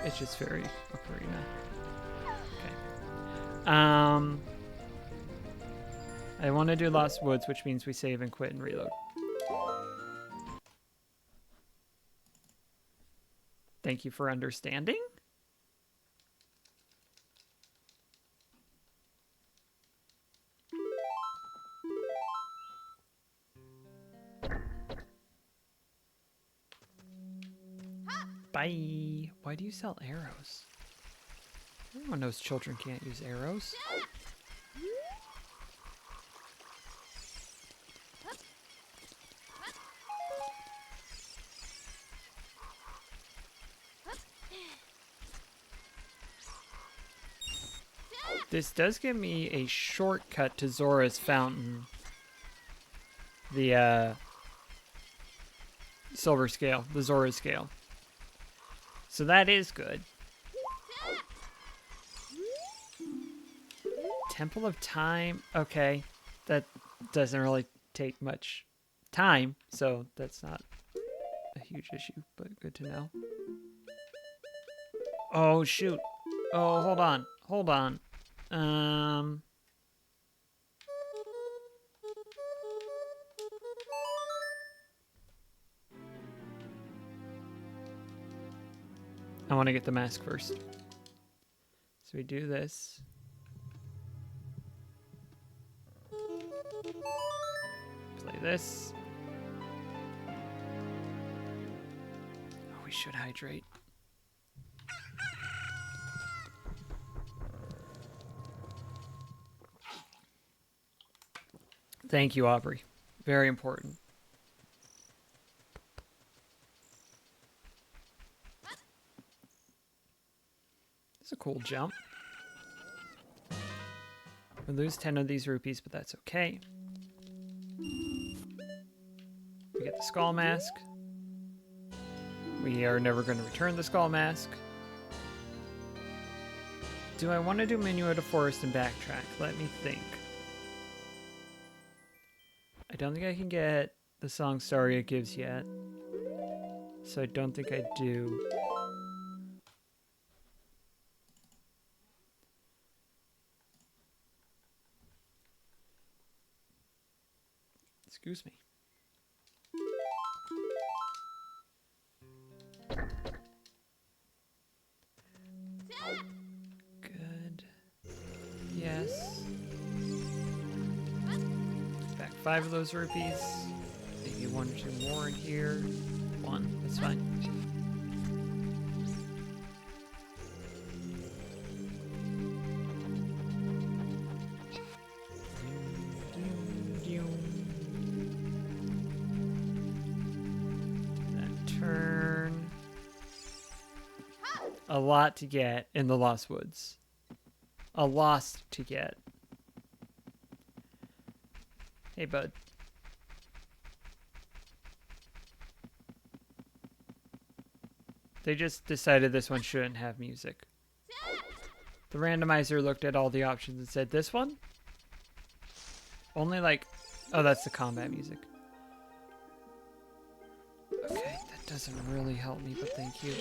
It's just very Ocarina. Okay. I want to do Lost Woods, which means we save and quit and reload. Thank you for understanding. Bye. Why do you sell arrows? Everyone knows children can't use arrows. This does give me a shortcut to Zora's Fountain. The silver scale, the Zora scale. So that is good. Temple of Time. Okay. That doesn't really take much time, so that's not a huge issue, but good to know. Oh, shoot. Oh, hold on. Hold on. I want to get the mask first. So we do this. Play this. Oh, we should hydrate. Thank you, Aubrey. Very important. It's a cool jump. We lose 10 of these rupees, but that's okay. We get the skull mask. We are never going to return the skull mask. Do I want to do Minuet of Forest and backtrack? Let me think. I don't think I can get the song Sorry It Gives yet. So I don't think I do. Excuse me. Good. Yes. Back 5 of those rupees. Maybe 1 or 2 more in here. 1. That's fine. A lot to get in the Lost Woods. A lost to get. Hey, bud. They just decided this one shouldn't have music. The randomizer looked at all the options and said, this one? Only like... Oh, that's the combat music. Okay, that doesn't really help me, but thank you.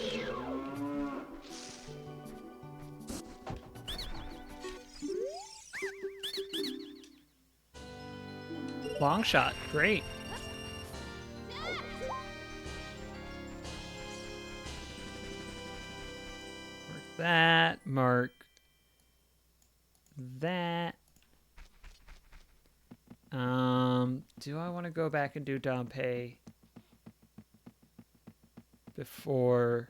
Long shot, great. Mark that, mark that. Do I want to go back and do Dompe before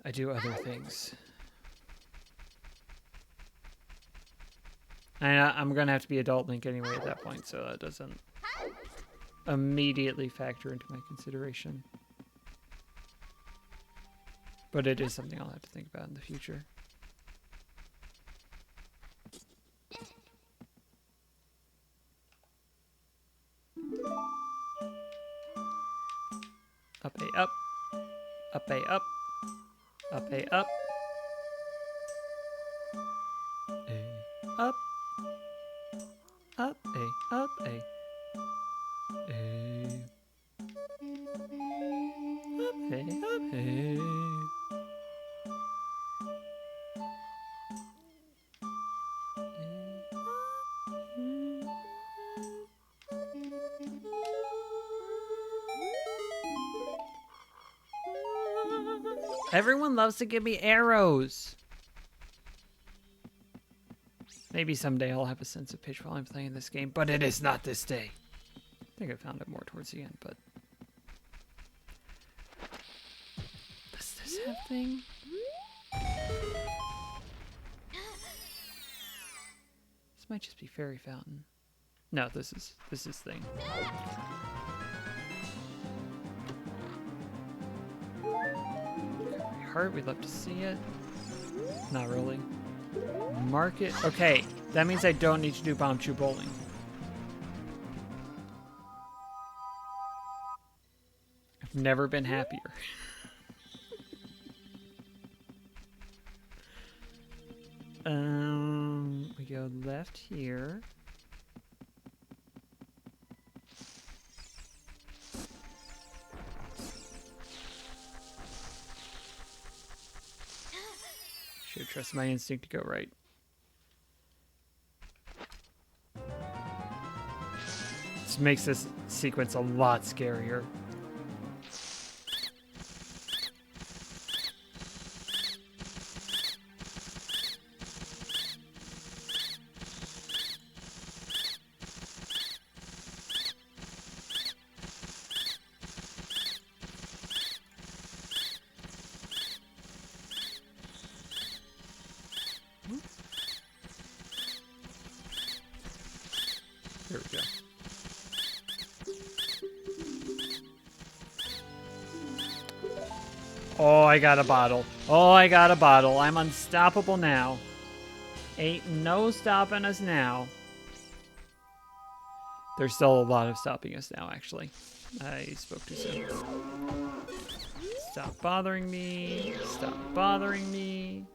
I do other things? I'm going to have to be Adult Link anyway at that point, so that doesn't immediately factor into my consideration. But it is something I'll have to think about in the future. Up, A, up. Up, A, up. Up, A, up. A, up. Up, A, up, A. A. Up, A, up, A. Everyone loves to give me arrows. Maybe someday I'll have a sense of pitch while I'm playing this game, but it is not this day. I think I found it more towards the end, but... Does this have thing? This might just be Fairy Fountain. No, this is thing. Heart, we'd love to see it. Not really. Market. Okay, that means I don't need to do Bomb Chew Bowling. I've never been happier. We go left here. Should trust my instinct to go right. This makes this sequence a lot scarier. There we go. Oh, I got a bottle. Oh, I got a bottle. I'm unstoppable now. Ain't no stopping us now. There's still a lot of stopping us now, actually. I spoke too soon. Stop bothering me. Stop bothering me.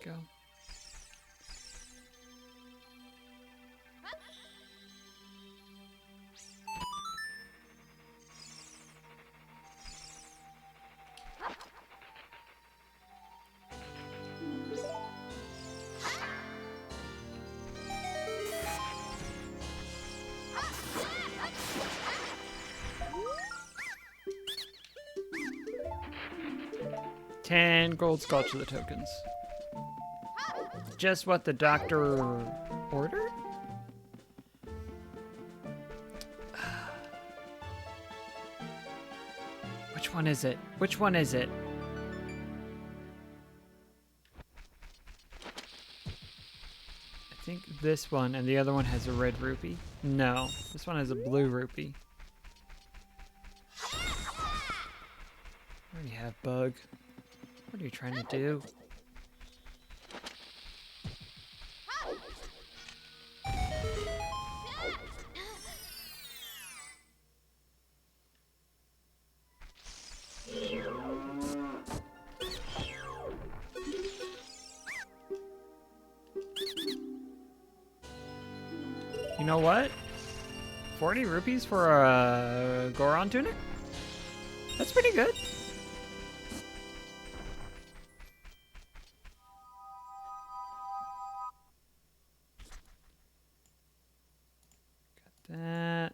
Go. Ten gold sculpture the tokens. Just what the doctor ordered? Which one is it? Which one is it? I think this one, and the other one has a red rupee. No, this one has a blue rupee. What do you have, bug? What are you trying to do? You know what? 40 rupees for a Goron tunic? That's pretty good. Got that.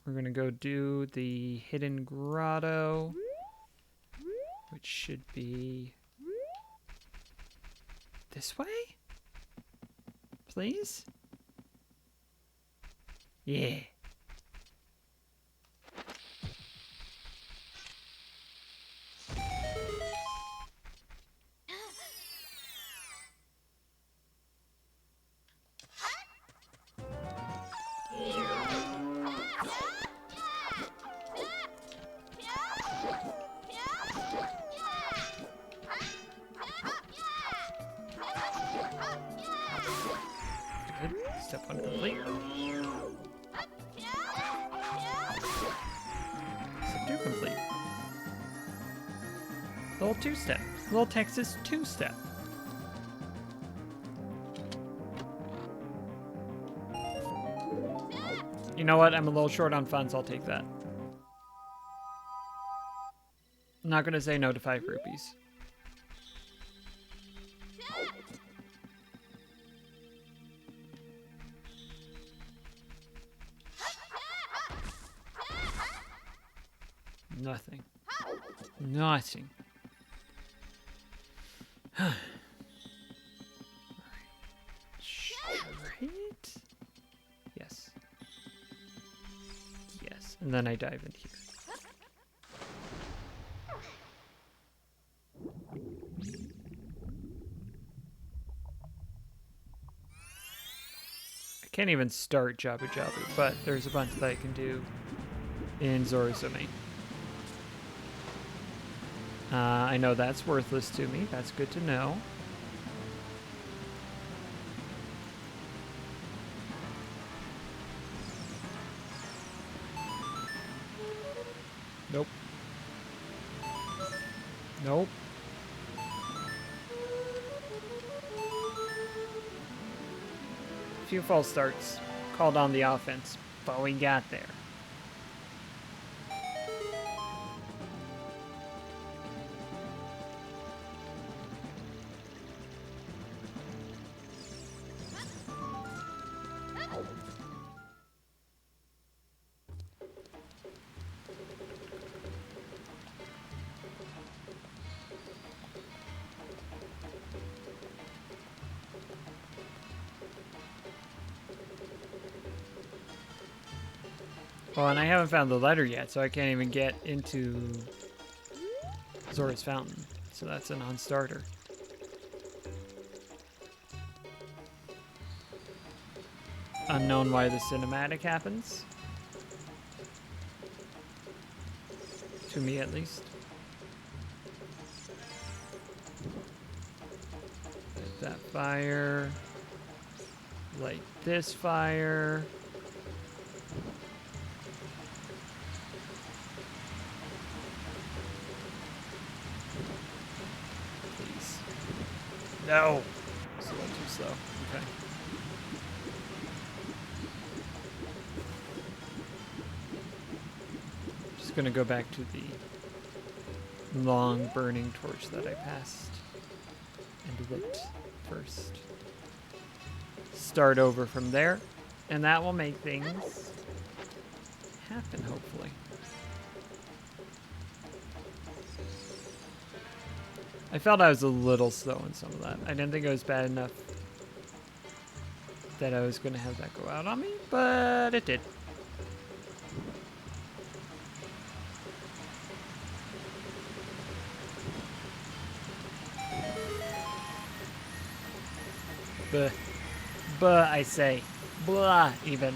We're going to go do the hidden grotto, which should be this way? Please? Yeah. Good. Step 1 complete. Step 2 complete. Little 2-step. Little Texas 2-step. You know what? I'm a little short on funds. I'll take that. I'm not going to say no to 5 rupees. Nothing. Nothing. Straight? Yes. Yes. And then I dive in here. I can't even start Jabu Jabu, but there's a bunch that I can do in Zora's Domain. I know that's worthless to me. That's good to know. Nope. Nope. Few false starts. Called on the offense, but we got there. Oh, and I haven't found the letter yet, so I can't even get into Zora's Fountain. So that's a non-starter. Unknown why the cinematic happens. To me, at least. Light that fire. Light this fire. No! It's a little too slow. Okay. Just gonna go back to the long burning torch that I passed and lit first. Start over from there, and that will make things happen, hopefully. I felt I was a little slow in some of that. I didn't think it was bad enough that I was going to have that go out on me, but it did. Buh, I say. Blah, even.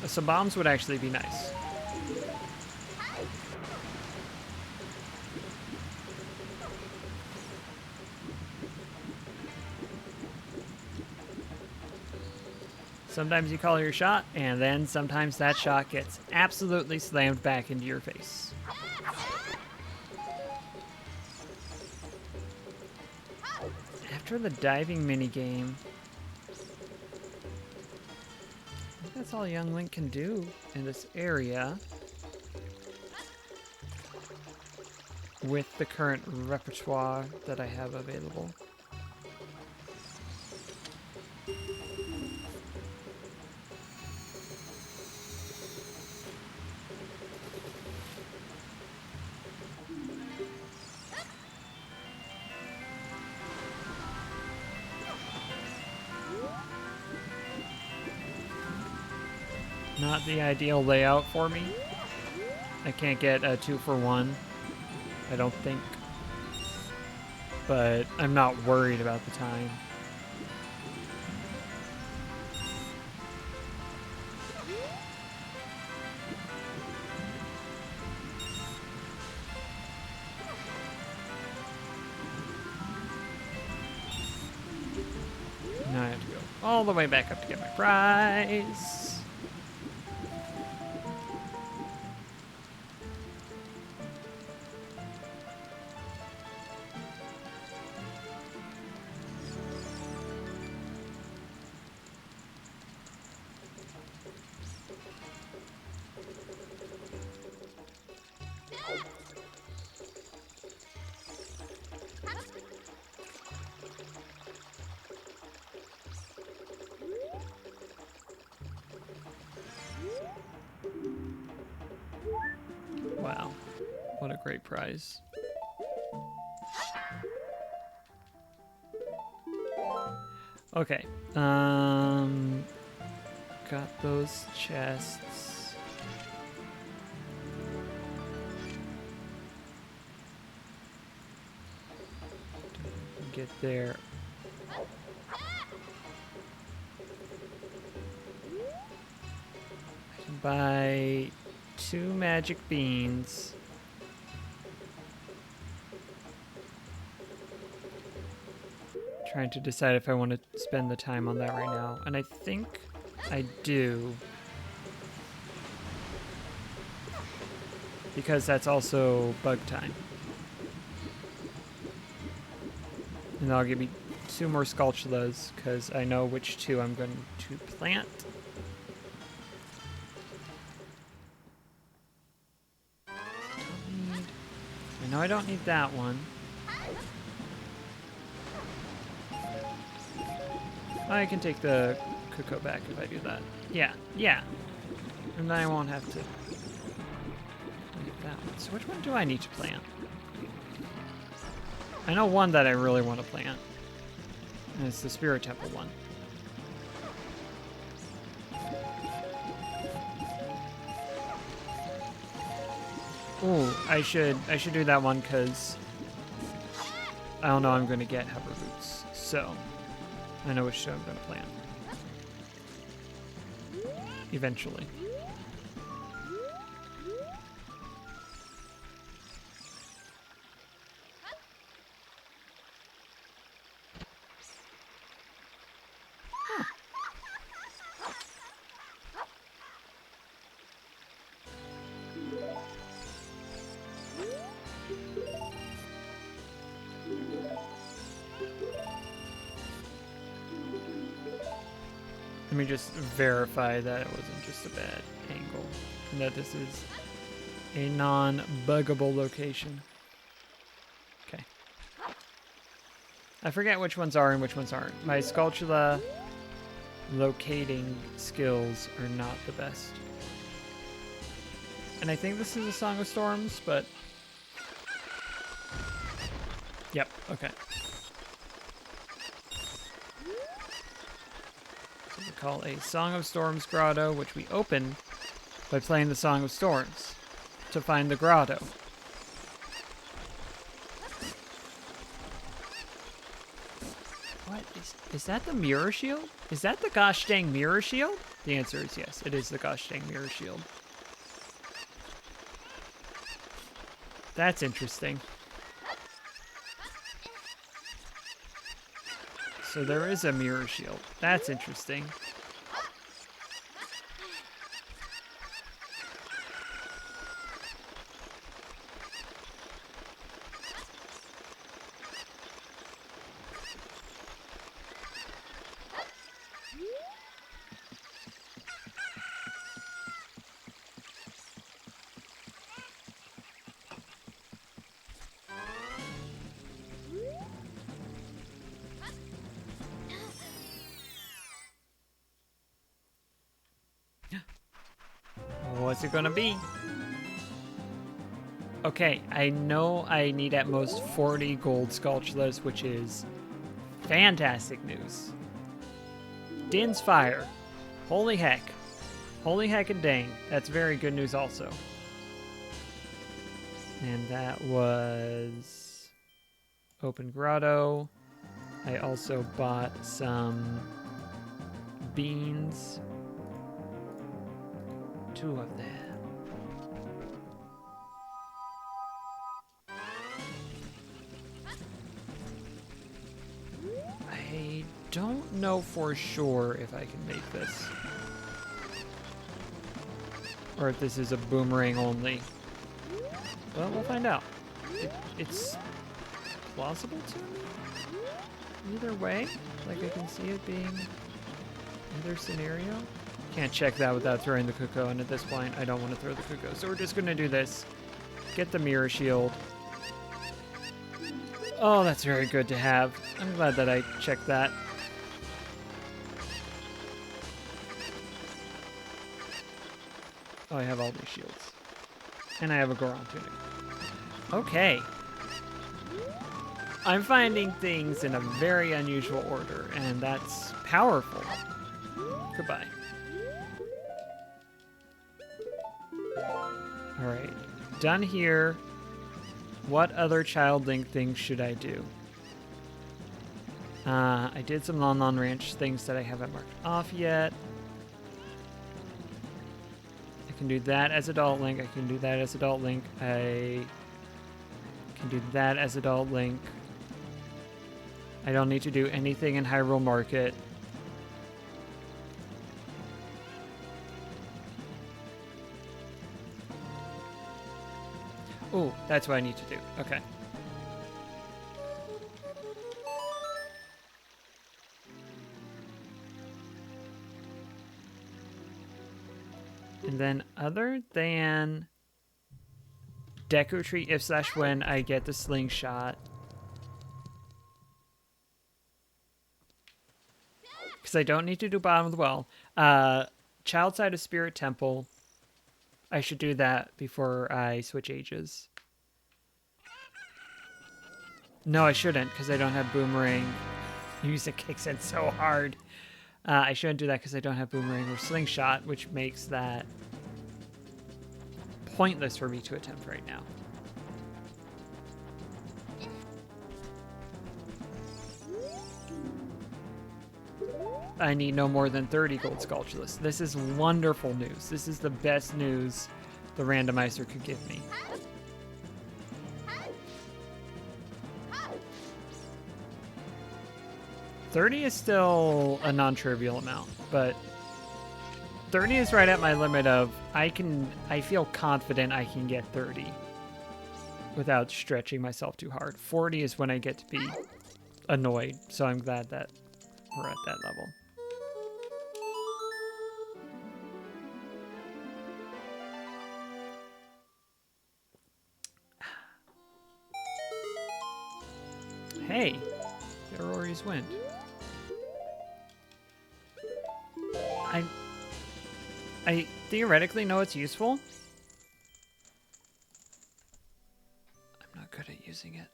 Some bombs would actually be nice. Sometimes you call your shot, and then sometimes that shot gets absolutely slammed back into your face. After the diving minigame, I think that's all young Link can do in this area with the current repertoire that I have available. Not the ideal layout for me. I can't get a 2-for-1, I don't think. But I'm not worried about the time. Now I have to go all the way back up to get my prize. Wow, what a great prize. Okay, got those chests. Get there. I can buy 2 magic beans. Trying to decide if I want to spend the time on that right now. And I think I do. Because that's also bug time. And that'll give me 2 more Sculptulas, because I know which 2 I'm going to plant. I know I don't need that one. I can take the cocoa back if I do that. Yeah, yeah. And then I won't have to plant that one. So which one do I need to plant? I know one that I really want to plant. And it's the Spirit Temple one. Ooh, I should do that one because I don't know I'm going to get Heifer Roots. So I know which two I'm going to plant. Eventually. Let me just verify that it wasn't just a bad angle, and that this is a non-buggable location. Okay. I forget which ones are and which ones aren't. My Sculptula locating skills are not the best. And I think this is a Song of Storms, but... Yep, okay. We call a Song of Storms grotto, which we open by playing the Song of Storms to find the grotto. What is that the mirror shield? Is that the gosh dang mirror shield? The answer is yes, it is the gosh dang mirror shield. That's interesting. So there is a mirror shield. That's interesting. What's it gonna be? Okay, I know I need at most 40 gold Sculptulas, which is fantastic news. Din's Fire. Holy heck. Holy heck and dang. That's very good news also. And that was Open Grotto. I also bought some beans. 2 of them. I don't know for sure if I can make this. Or if this is a boomerang only. Well, we'll find out. It's plausible to me? Either way. Like, I can see it being either scenario. Can't check that without throwing the Cuckoo, and at this point, I don't want to throw the Cuckoo. So we're just going to do this. Get the mirror shield. Oh, that's very good to have. I'm glad that I checked that. Oh, I have all these shields. And I have a Goron tunic. Okay. I'm finding things in a very unusual order, and that's powerful. Goodbye. Alright. Done here. What other Child Link things should I do? I did some Lon Lon Ranch things that I haven't marked off yet. I can do that as Adult Link. I can do that as Adult Link. I can do that as Adult Link. I don't need to do anything in Hyrule Market. Oh, that's what I need to do. Okay. And then other than Deku Tree, if/when I get the slingshot. Because I don't need to do Bottom of the Well. Child Side of Spirit Temple. I should do that before I switch ages. No, I shouldn't, because I don't have Boomerang. Music kicks in so hard. I shouldn't do that because I don't have Boomerang or Slingshot, which makes that pointless for me to attempt right now. I need no more than 30 gold Skulltulus. This is wonderful news. This is the best news the randomizer could give me. $30 is still a non-trivial amount, but 30 is right at my limit of I feel confident I can get 30 without stretching myself too hard. 40 is when I get to be annoyed, so I'm glad that we're at that level. Hey, get Rory's Wind. I theoretically know it's useful. I'm not good at using it.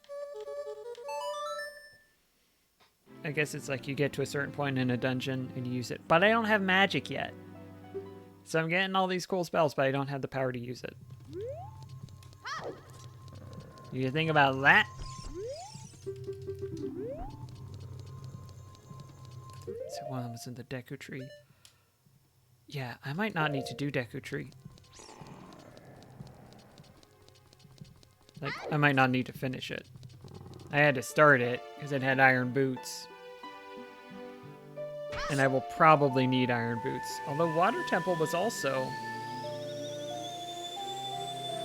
I guess it's like you get to a certain point in a dungeon and you use it. But I don't have magic yet. So I'm getting all these cool spells, but I don't have the power to use it. You think about that? So one of them was in the Deku Tree. Yeah, I might not need to do Deku Tree. Like, I might not need to finish it. I had to start it because it had iron boots. And I will probably need iron boots. Although Water Temple was also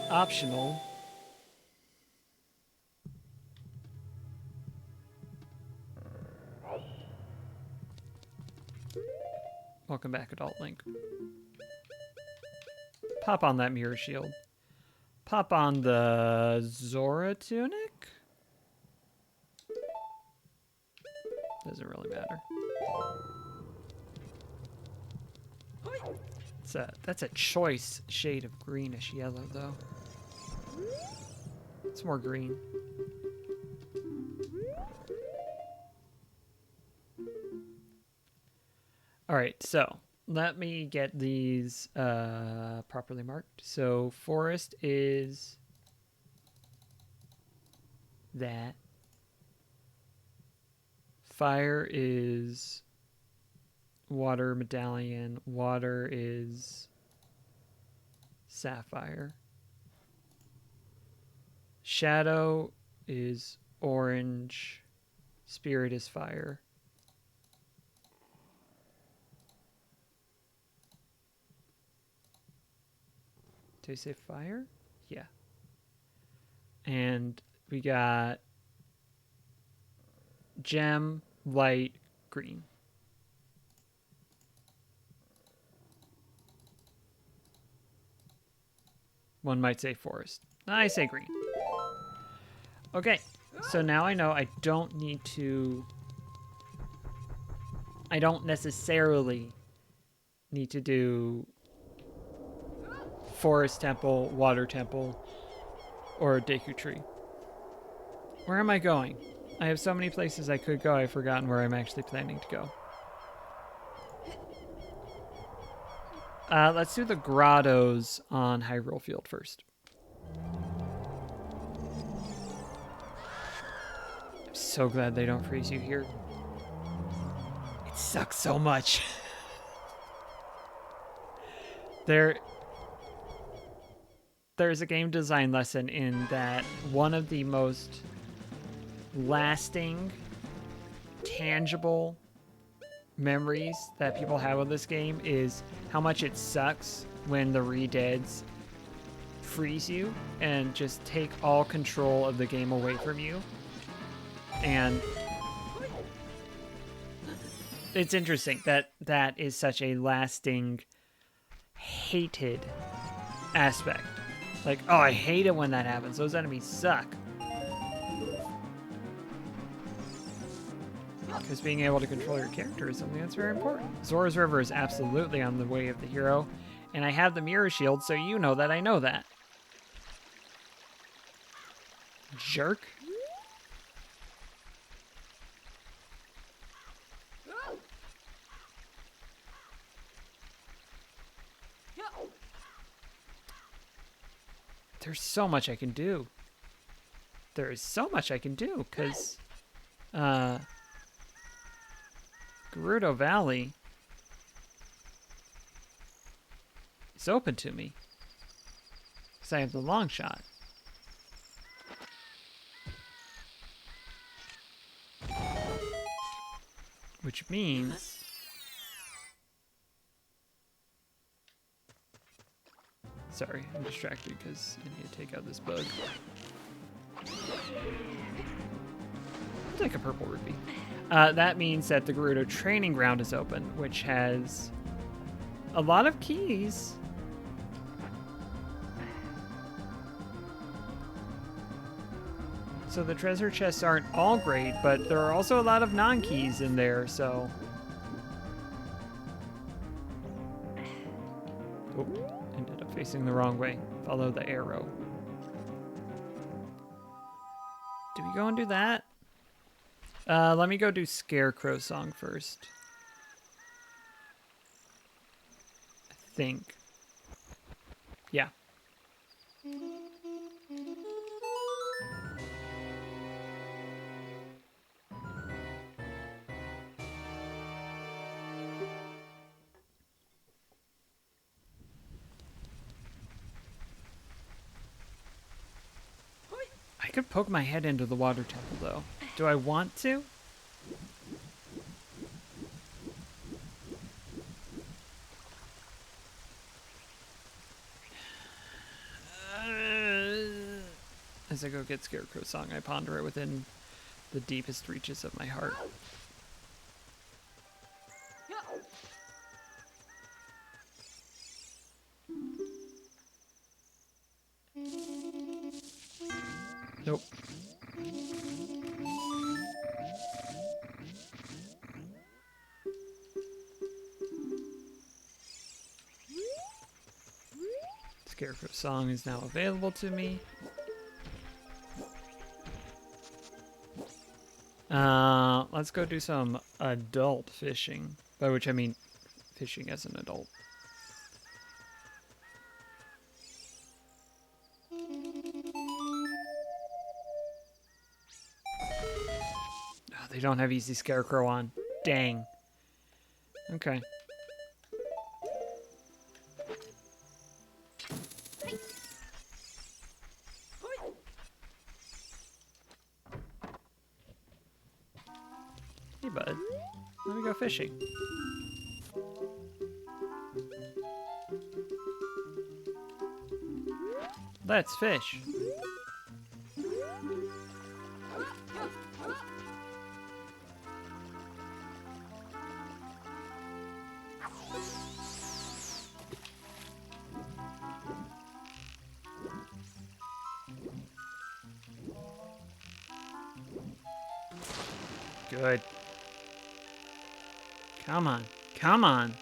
optional. Welcome back, Adult Link. Pop on that mirror shield. Pop on the Zora tunic? Doesn't really matter. That's a choice shade of greenish yellow, though. It's more green. All right, so let me get these properly marked. So forest is that. Fire is water medallion. Water is sapphire. Shadow is orange. Spirit is fire. Did I say fire? Yeah. And we got gem, light, green. One might say forest. I say green. Okay, so now I know I don't need to... I don't necessarily need to do forest temple, water temple, or a Deku tree. Where am I going? I have so many places I could go, I've forgotten where I'm actually planning to go. Let's do the grottos on Hyrule Field first. I'm so glad they don't freeze you here. It sucks so much. There's a game design lesson in that one of the most lasting, tangible memories that people have of this game is how much it sucks when the re-deads freeze you and just take all control of the game away from you. And it's interesting that that is such a lasting, hated aspect. Like, oh, I hate it when that happens. Those enemies suck. Because being able to control your character is something that's very important. Zora's River is absolutely on the way of the hero, and I have the mirror shield, so you know that I know that. Jerk. There's so much I can do. There is so much I can do, because Gerudo Valley is open to me. Because I have the long shot. Which means... Sorry, I'm distracted because I need to take out this bug. I'll take a purple rupee. That means that the Gerudo Training Ground is open, which has a lot of keys. So the treasure chests aren't all great, but there are also a lot of non-keys in there, so... Oh, ended up facing the wrong way. Follow the arrow. Do we go and do that? Let me go do Scarecrow Song first. I think. Yeah. I could poke my head into the water temple, though. Do I want to? As I go get Scarecrow Song, I ponder it within the deepest reaches of my heart. Nope. Scarecrow Song is now available to me. Let's go do some adult fishing, by which I mean fishing as an adult. Oh, they don't have Easy Scarecrow on. Dang. Okay. Hey, bud. Let me go fishing. Let's fish. Good. Come on. Come on.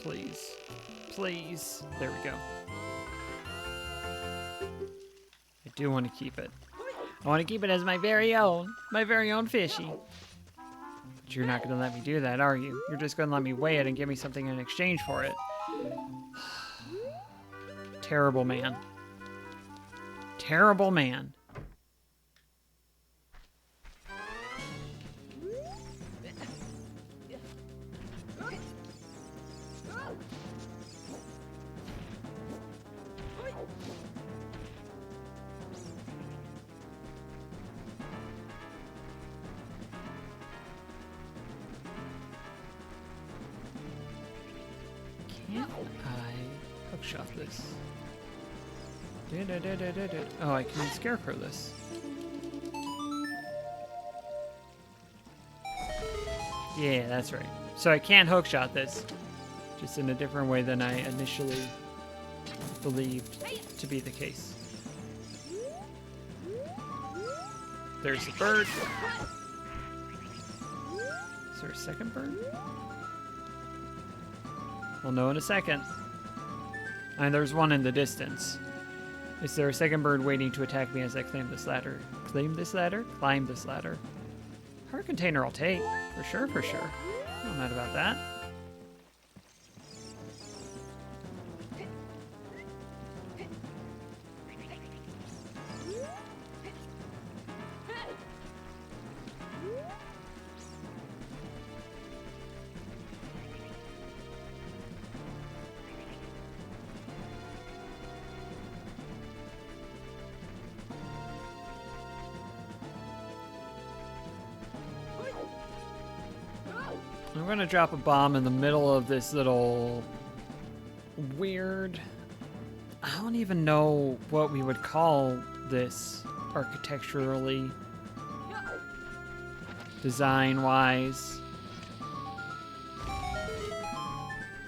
Please. Please. There we go. I do want to keep it. I want to keep it as my very own fishy. But you're not going to let me do that, are you? You're just going to let me weigh it and give me something in exchange for it. Terrible man. Terrible man. Can't I hookshot this? Oh, I can scarecrow this. Yeah, that's right. So I can hookshot this, just in a different way than I initially believed to be the case. There's a bird. Is there a second bird? We'll know in a second. And there's one in the distance. Is there a second bird waiting to attack me as I climb this ladder? Claim this ladder? Climb this ladder. Heart container I'll take. For sure, for sure. I'm not mad about that. I'm gonna drop a bomb in the middle of this little weird... I don't even know what we would call this architecturally, design-wise.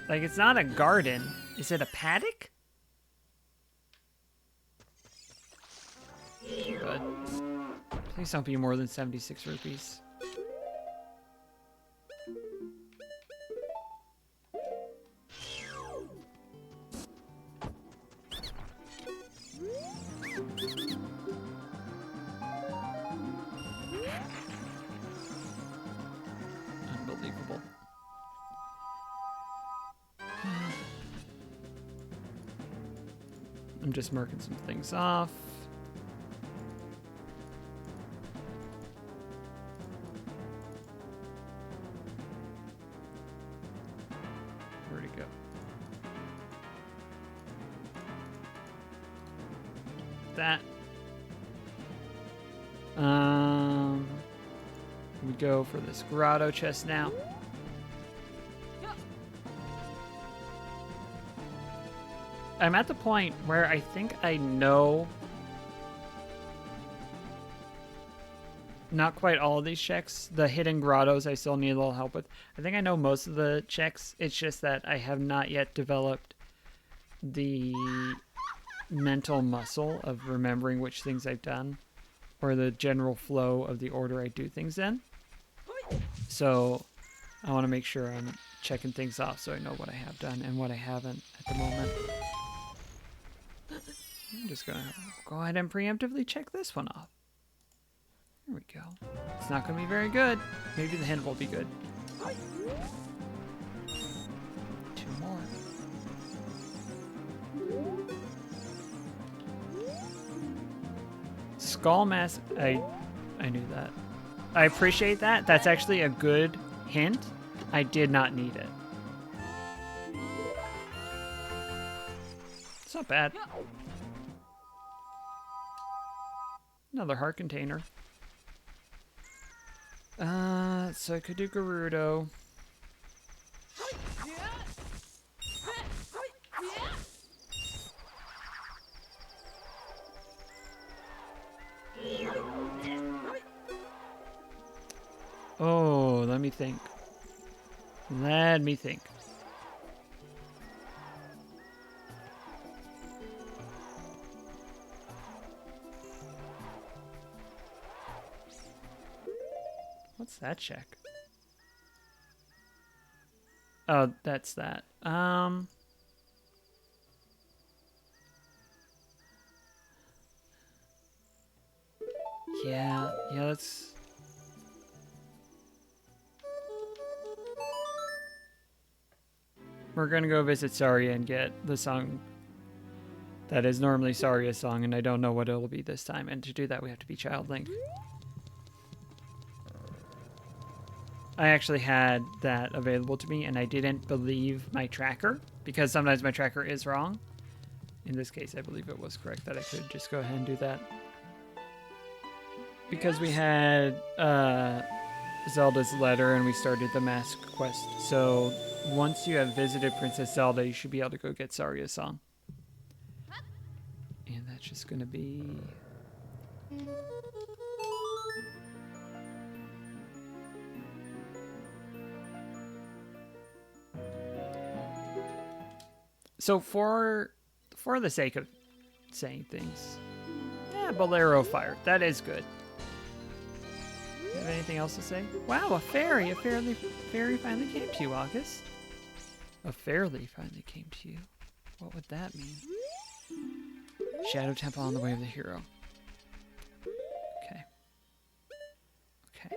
Like, it's not a garden. Is it a paddock? But please don't be more than 76 rupees. Unbelievable. I'm just marking some things off. Where'd it go? That. We go for this grotto chest now. I'm at the point where I think I know not quite all of these checks. The hidden grottos I still need a little help with. I think I know most of the checks. It's just that I have not yet developed the mental muscle of remembering which things I've done. or the general flow of the order I do things in. So I want to make sure I'm checking things off so I know what I have done and what I haven't at the moment. I'm just going to go ahead and preemptively check this one off. There we go. It's not going to be very good. Maybe the hint will be good. 2 more. Skull mask. I knew that. I appreciate that. That's actually a good hint. I did not need it. It's not bad. Another heart container. So I could do Gerudo. Oh, let me think. Let me think. What's that check? Oh, that's that. Yeah, that's... We're gonna go visit Saria and get the song that is normally Saria's song, and I don't know what it'll be this time. And to do that, we have to be Child Link. I actually had that available to me, and I didn't believe my tracker, because sometimes my tracker is wrong. In this case, I believe it was correct that I could just go ahead and do that. Because we had Zelda's letter, and we started the mask quest. So once you have visited Princess Zelda, you should be able to go get Saria's song. And that's just going to be... So for the sake of saying things, yeah, Bolero Fire. That is good. Do you have anything else to say? Wow, a fairy! A fairy finally came to you, August. A fairy finally came to you. What would that mean? Shadow Temple on the way of the hero. Okay. Okay.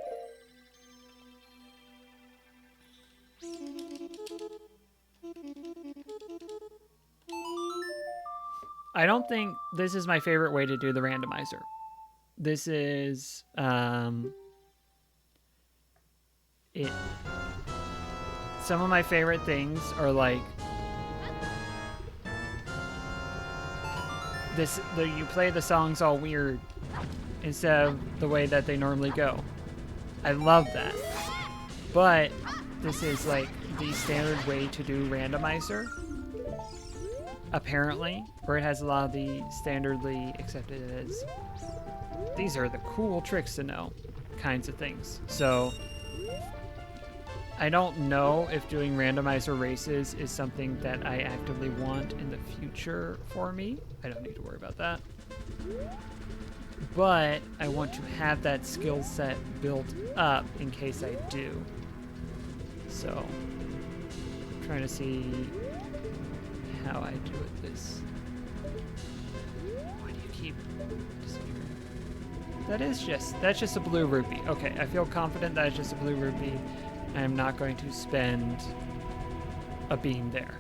I don't think this is my favorite way to do the randomizer. This is it. Some of my favorite things are like this. You play the songs all weird instead of the way that they normally go. I love that, but this is like the standard way to do randomizer. Apparently, or it has a lot of the standardly accepted as these are the cool tricks to know kinds of things. So I don't know if doing randomizer races is something that I actively want in the future for me. I don't need to worry about that. But I want to have that skill set built up in case I do. So I'm trying to see how I do with this. Why do you keep disappearing? That's just a blue rupee. Okay, I feel confident that it's just a blue rupee. I am not going to spend a beam there.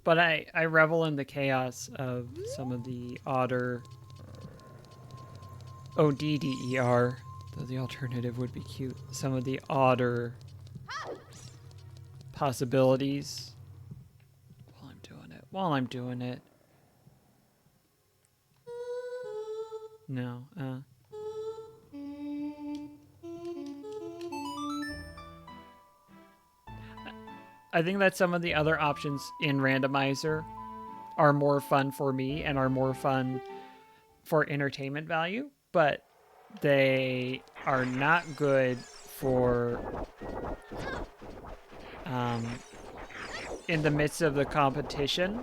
But I revel in the chaos of some of the odder ODDER, though the alternative would be cute. Some of the odder possibilities while I'm doing it. No, I think that some of the other options in Randomizer are more fun for me and are more fun for entertainment value, but they are not good for in the midst of the competition.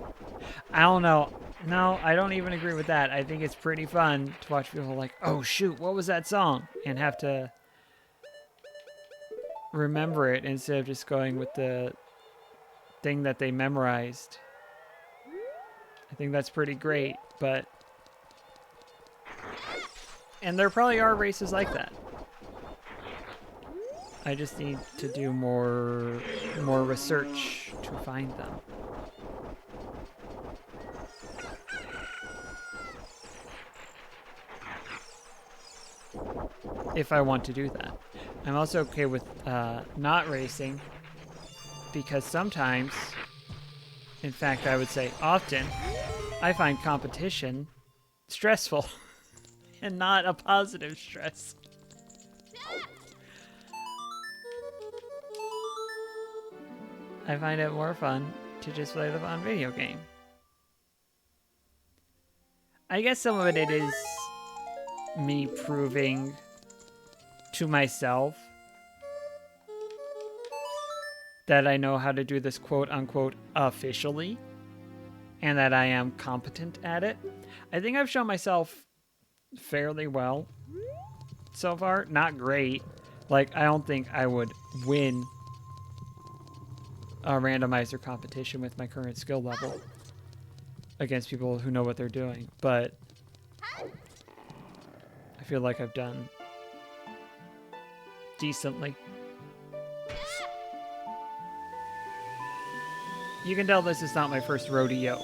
I don't know. No, I don't even agree with that. I think it's pretty fun to watch people like, oh shoot, what was that song? And have to remember it instead of just going with the thing that they memorized. I think that's pretty great, but... And there probably are races like that. I just need to do more research to find them. If I want to do that. I'm also okay with not racing because sometimes, in fact I would say often, I find competition stressful and not a positive stress. I find it more fun to just play the fun video game. I guess some of it is me proving to myself that I know how to do this quote-unquote officially and that I am competent at it. I think I've shown myself fairly well so far. Not great. Like, I don't think I would win a randomizer competition with my current skill level against people who know what they're doing, but I feel like I've done decently. You can tell this is not my first rodeo,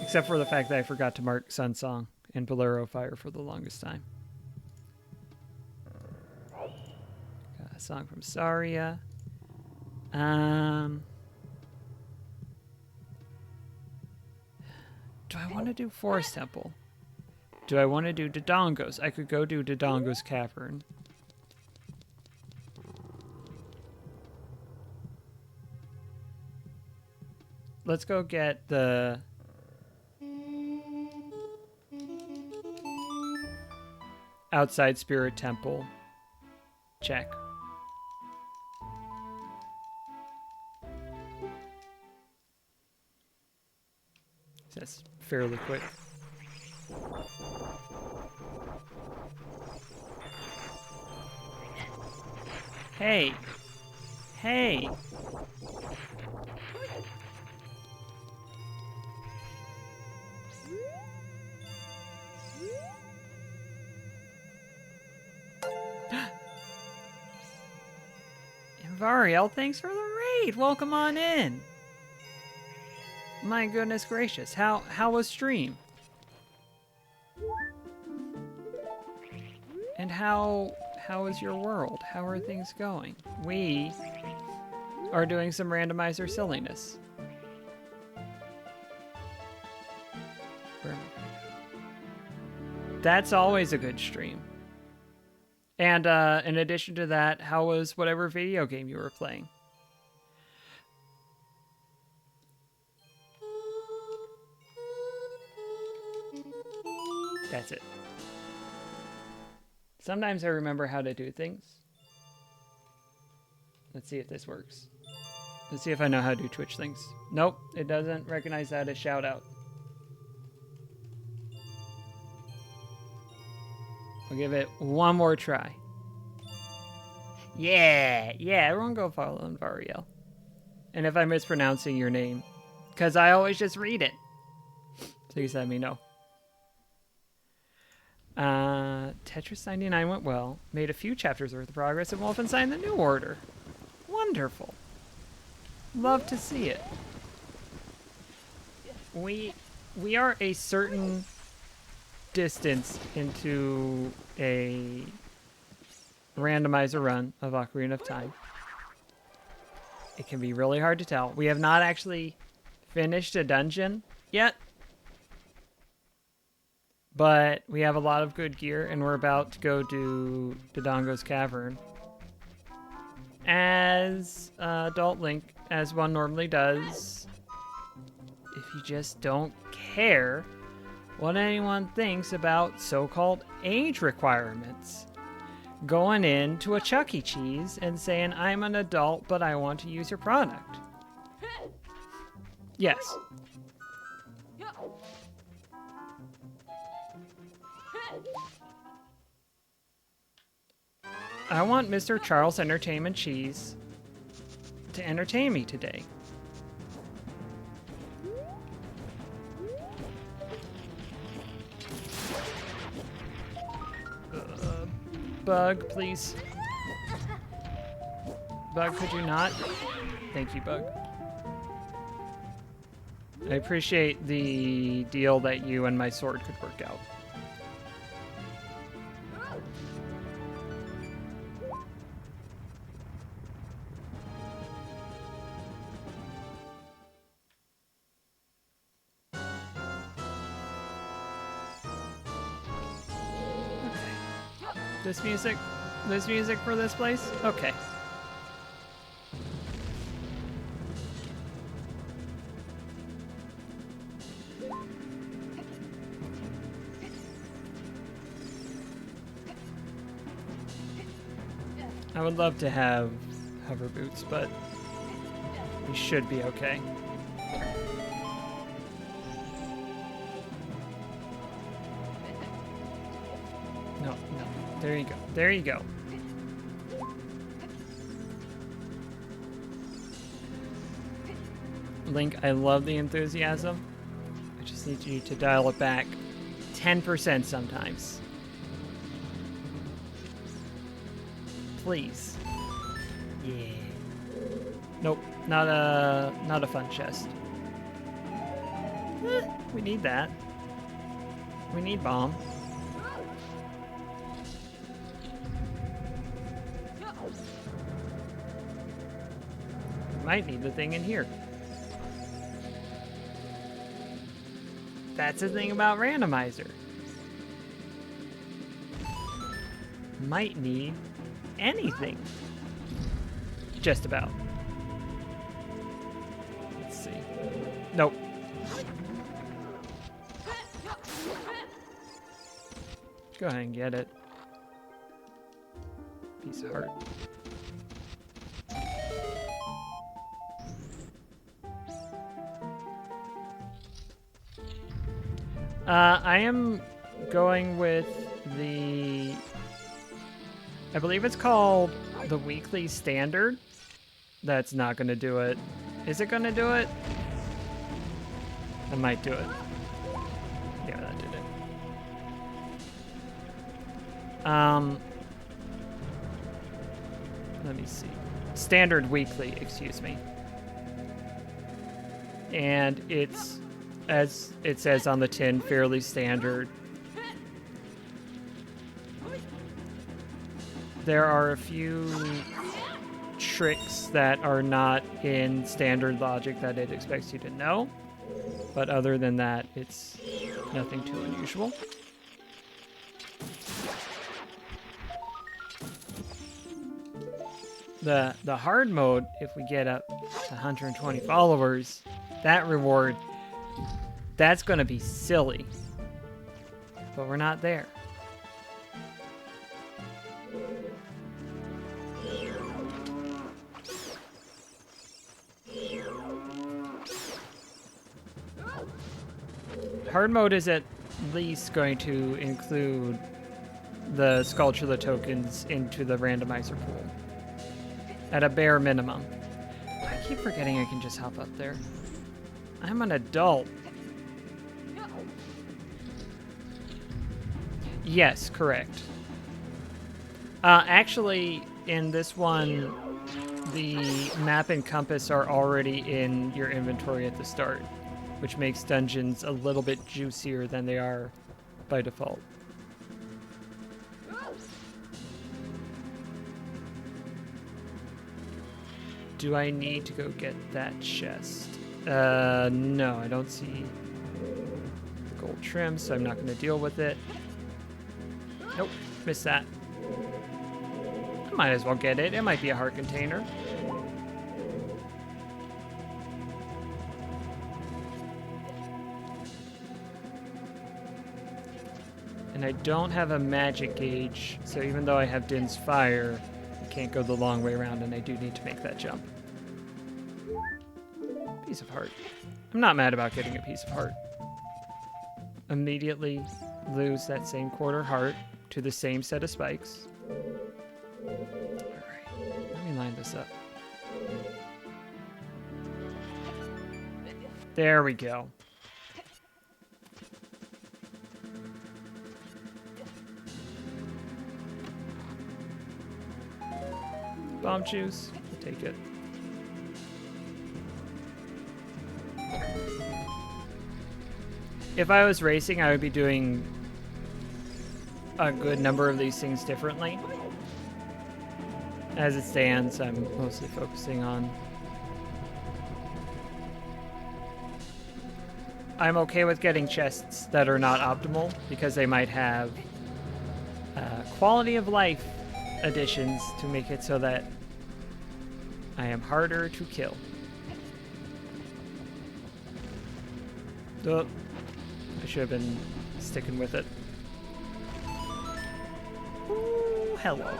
except for the fact that I forgot to mark Sun Song and Bolero Fire for the longest time. Got a song from Saria. Do I want to do Forest Temple? Do I want to do Dodongo's? I could go do Dodongo's Cavern. Let's go get the... Outside Spirit Temple. Check. That's fairly quick. Hey! Hey! Variel, thanks for the raid! Welcome on in! My goodness gracious, how was stream? And how is your world? How are things going? We are doing some randomizer silliness. Where am I gonna go? That's always a good stream. And in addition to that, how was whatever video game you were playing? That's it. Sometimes I remember how to do things. Let's see if this works. Let's see if I know how to do Twitch things. Nope, it doesn't recognize that as shout out. I'll give it one more try. Yeah, everyone go follow Variel. And if I'm mispronouncing your name, because I always just read it. Please let me know. Tetris 99 went well. Made a few chapters worth of progress in Wolfenstein the New Order. Wonderful. Love to see it. We are a certain distance into a randomizer run of Ocarina of Time. It can be really hard to tell. We have not actually finished a dungeon yet. But we have a lot of good gear, and we're about to go do Dodongo's Cavern. As Adult Link, as one normally does, if you just don't care what anyone thinks about so-called age requirements. going into a Chuck E. Cheese and saying, I'm an adult, but I want to use your product. Yes. I want Mr. Charles Entertainment Cheese to entertain me today. Bug, please. Bug, could you not? Thank you, Bug. I appreciate the deal that you and my sword could work out. This music for this place? Okay. I would love to have hover boots, but we should be okay. No. There you go. There you go. Link, I love the enthusiasm. I just need you to dial it back 10% sometimes. Please. Yeah. Nope, not a fun chest. We need that. We need bomb. Might need the thing in here. That's the thing about Randomizer. Might need anything. Just about. Let's see. Nope. Go ahead and get it. Piece of heart. I am going with the, I believe it's called the weekly standard. That's not going to do it. Is it going to do it? I might do it. Yeah, that did it. Let me see. Standard weekly, excuse me. And it's, as it says on the tin, fairly standard. There are a few tricks that are not in standard logic that it expects you to know, but other than that, it's nothing too unusual. The hard mode, if we get up to 120 followers, that reward, that's going to be silly. But we're not there. Hard mode is at least going to include the sculpture the tokens into the randomizer pool. At a bare minimum. I keep forgetting I can just hop up there. I'm an adult. Yes, correct. Actually, in this one, the map and compass are already in your inventory at the start, which makes dungeons a little bit juicier than they are by default. Do I need to go get that chest? No, I don't see the gold trim, so I'm not going to deal with it. Nope, missed that. I might as well get it. It might be a heart container. And I don't have a magic gauge, so even though I have Din's Fire, I can't go the long way around, and I do need to make that jump. Piece of heart. I'm not mad about getting a piece of heart. Immediately lose that same quarter heart to the same set of spikes. Alright, let me line this up. There we go. Bomb juice, I'll take it. If I was racing, I would be doing a good number of these things differently. As it stands, I'm mostly focusing on... I'm okay with getting chests that are not optimal because they might have quality of life additions to make it so that I am harder to kill. Oh, I should have been sticking with it. Ooh, hello.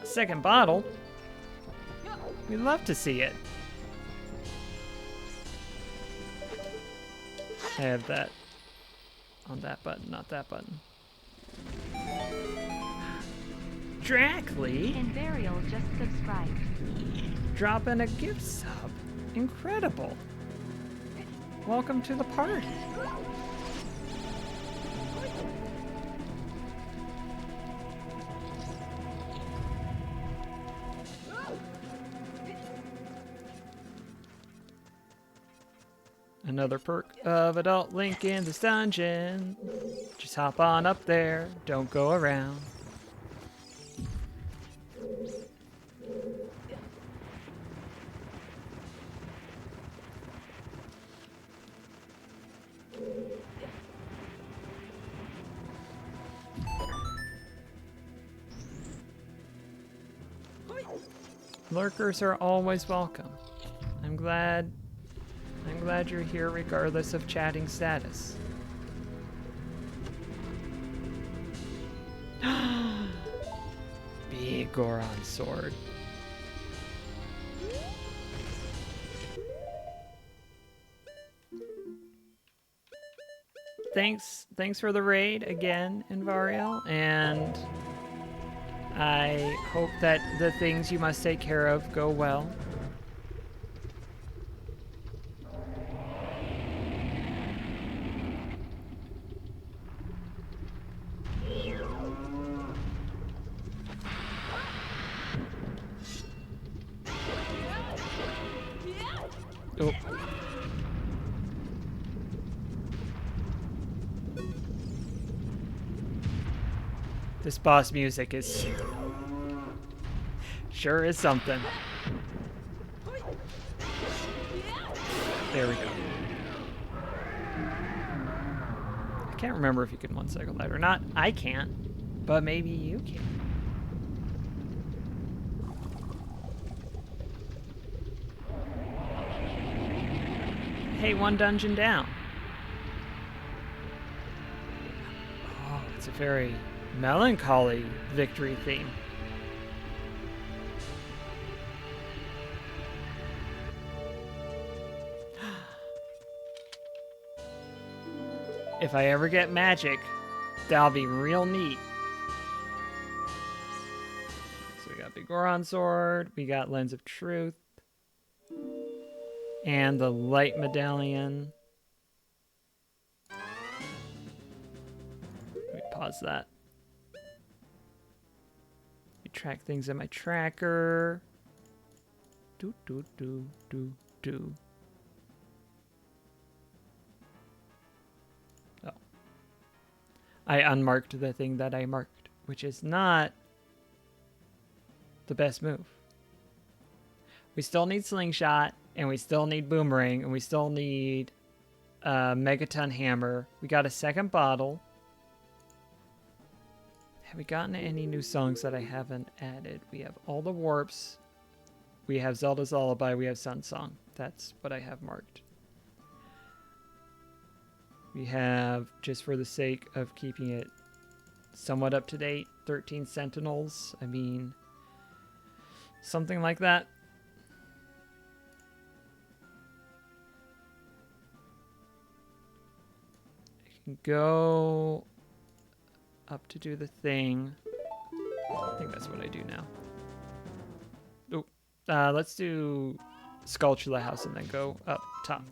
Second bottle. We'd love to see it. I have that on that button, not that button. Drackley! And Burial just subscribed. Dropping a gift sub. Incredible. Welcome to the party. Another perk of Adult Link in this dungeon. Just hop on up there, don't go around. Lurkers are always welcome. I'm glad you're here regardless of chatting status. Big Goron sword. Thanks for the raid again, Invariel, and I hope that the things you must take care of go well. Oh. This boss music is sure is something. There we go. I can't remember if you can one-cycle that or not. I can't, but maybe you can. Hey, one dungeon down. Oh, it's a very melancholy victory theme. If I ever get magic, that'll be real neat. So we got Big Goron Sword, we got Lens of Truth, and the Light Medallion. Let me pause that. Let me track things in my tracker. Do. Oh. I unmarked the thing that I marked, which is not the best move. We still need Slingshot, and we still need Boomerang, and we still need Megaton Hammer. We got a second bottle. Have we gotten any new songs that I haven't added? We have all the warps. We have Zelda's Lullaby. We have Sun Song. That's what I have marked. We have, just for the sake of keeping it somewhat up to date, 13 sentinels. I mean, something like that. I can go up to do the thing. I think that's what I do now. Oh, let's do Sculpture the House and then go up top.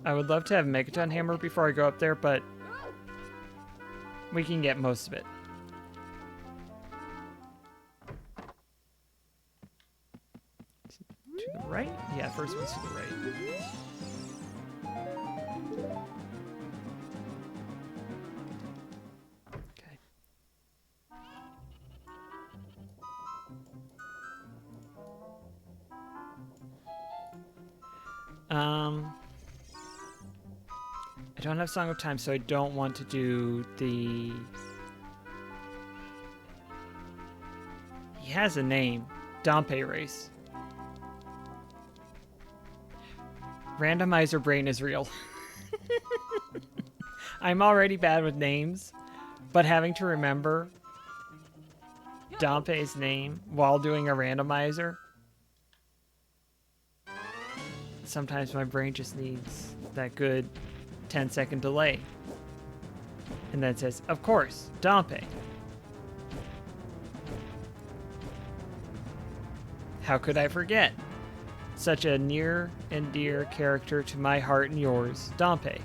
I would love to have Megaton Hammer before I go up there, but we can get most of it. To the right? Yeah, first one's to the right. Okay. I don't have Song of Time, so I don't want to do the... He has a name. Dompe Race. Randomizer brain is real. I'm already bad with names, but having to remember Dompe's name while doing a randomizer, sometimes my brain just needs that good 10-second delay. And then it says, of course, Dompe. How could I forget? Such a near and dear character to my heart and yours, Dompe.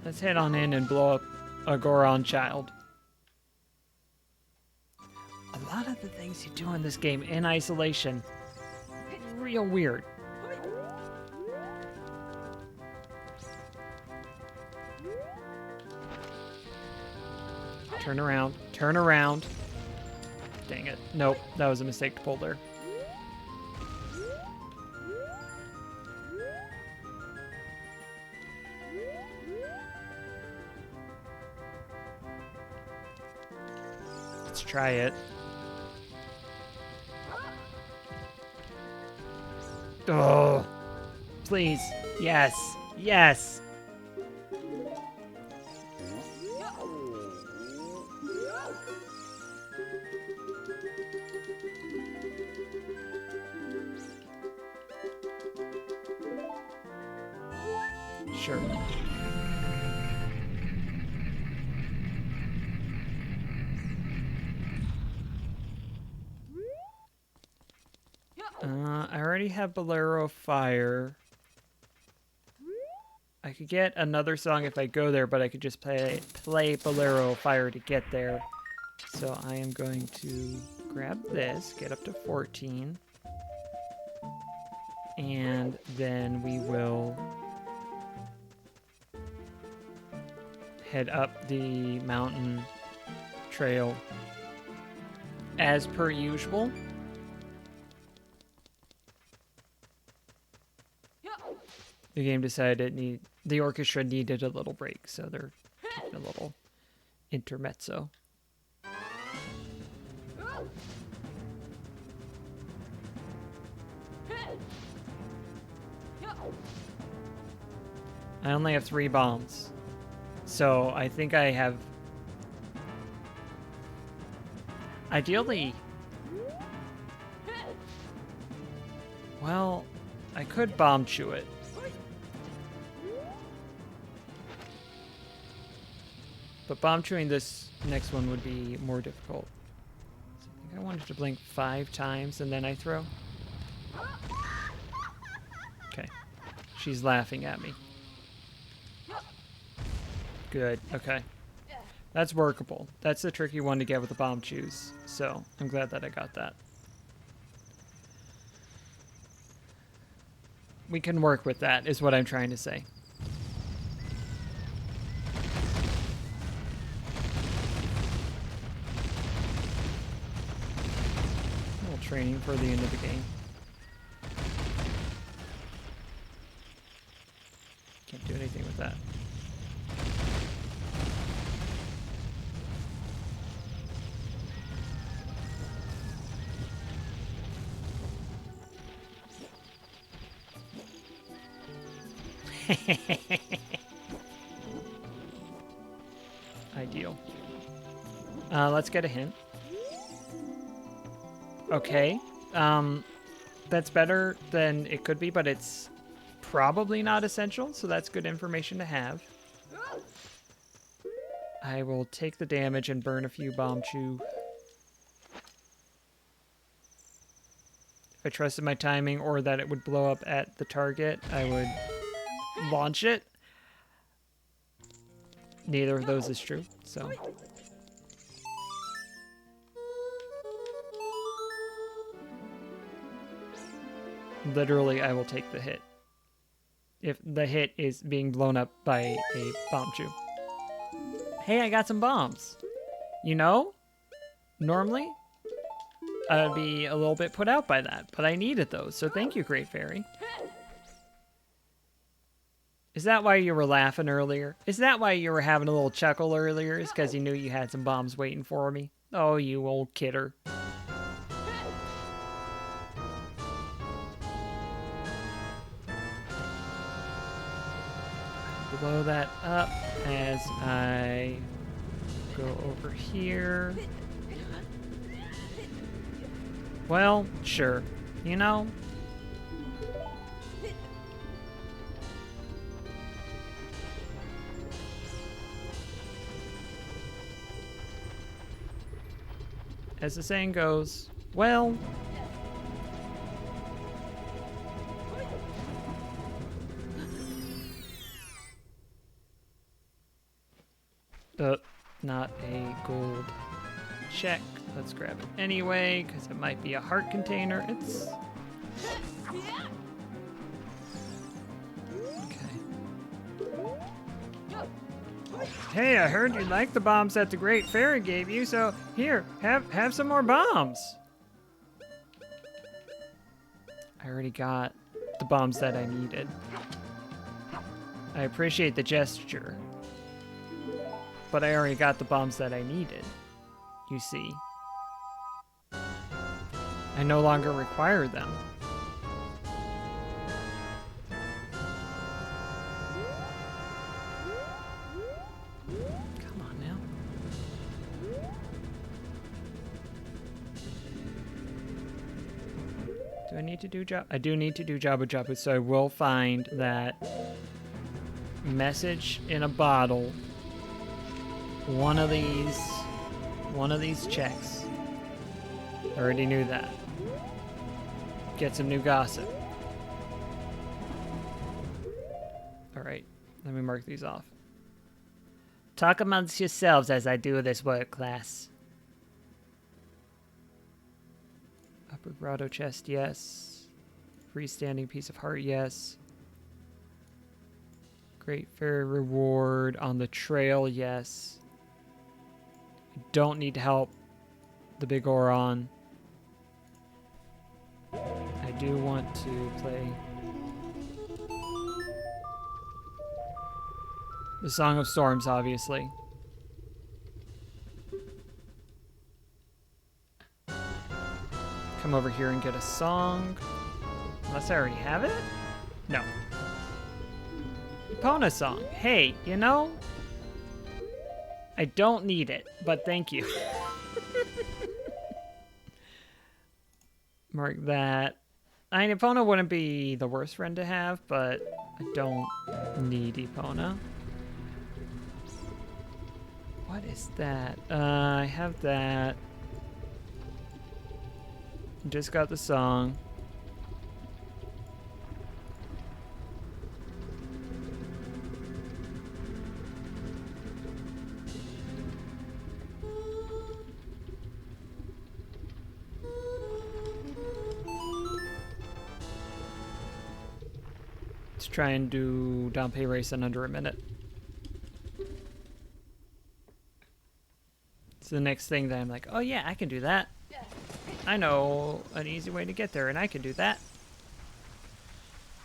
Let's head on in and blow up a Goron child. A lot of the things you do in this game in isolation, real weird. Turn around, turn around. Dang it. Nope, that was a mistake to pull there. Let's try it. Oh, please. Yes. Yes. Sure. I already have Bolero Fire. I could get another song if I go there, but I could just play Bolero Fire to get there. So I am going to grab this, get up to 14. And then we will head up the mountain trail as per usual. The game decided the orchestra needed a little break, so they're taking a little intermezzo. I only have 3 bombs, so I think I have... Ideally... Well, I could bomb chew it. But bomb chewing this next one would be more difficult. So I think I wanted to blink 5 times and then I throw. Okay. She's laughing at me. Good. Okay. That's workable. That's the tricky one to get with the bomb chews. So I'm glad that I got that. We can work with that, is what I'm trying to say. training for the end of the game. Can't do anything with that. Ideal. Let's get a hint. Okay. That's better than it could be, but it's probably not essential, so that's good information to have. I will take the damage and burn a few bomb chew. If I trusted my timing or that it would blow up at the target, I would launch it. Neither of those is true, so. Literally, I will take the hit. If the hit is being blown up by a bomb chew. Hey, I got some bombs. You know, normally, I'd be a little bit put out by that, but I needed those, so thank you, Great Fairy. Is that why you were laughing earlier? Is that why you were having a little chuckle earlier? Is because you knew you had some bombs waiting for me? Oh, you old kidder. Blow that up as I go over here. Well, sure. You know? As the saying goes, well... not a gold check. Let's grab it anyway, because it might be a heart container. It's... Okay. Hey, I heard you liked the bombs that the Great Fairy gave you, so here, have some more bombs. I already got the bombs that I needed. I appreciate the gesture. But I already got the bombs that I needed, you see. I no longer require them. Come on now. Do I need to do job? I do need to do Jabu Jabu, so I will find that message in a bottle. One of these checks. I already knew that. Get some new gossip. Alright, let me mark these off. Talk amongst yourselves as I do this work, class. Upper grotto chest, yes. Freestanding piece of heart, yes. Great Fairy reward on the trail, yes. Don't need to help the big Oron. I do want to play the Song of Storms, obviously. Come over here and get a song. Unless I already have it? No. Epona song. Hey, you know? I don't need it, but thank you. Mark that. I mean, Epona wouldn't be the worst friend to have, but I don't need Epona. What is that? I have that. Just got the song. Let's try and do Dompe Race in under a minute. It's the next thing that I'm like, oh yeah, I can do that. I know an easy way to get there, and I can do that.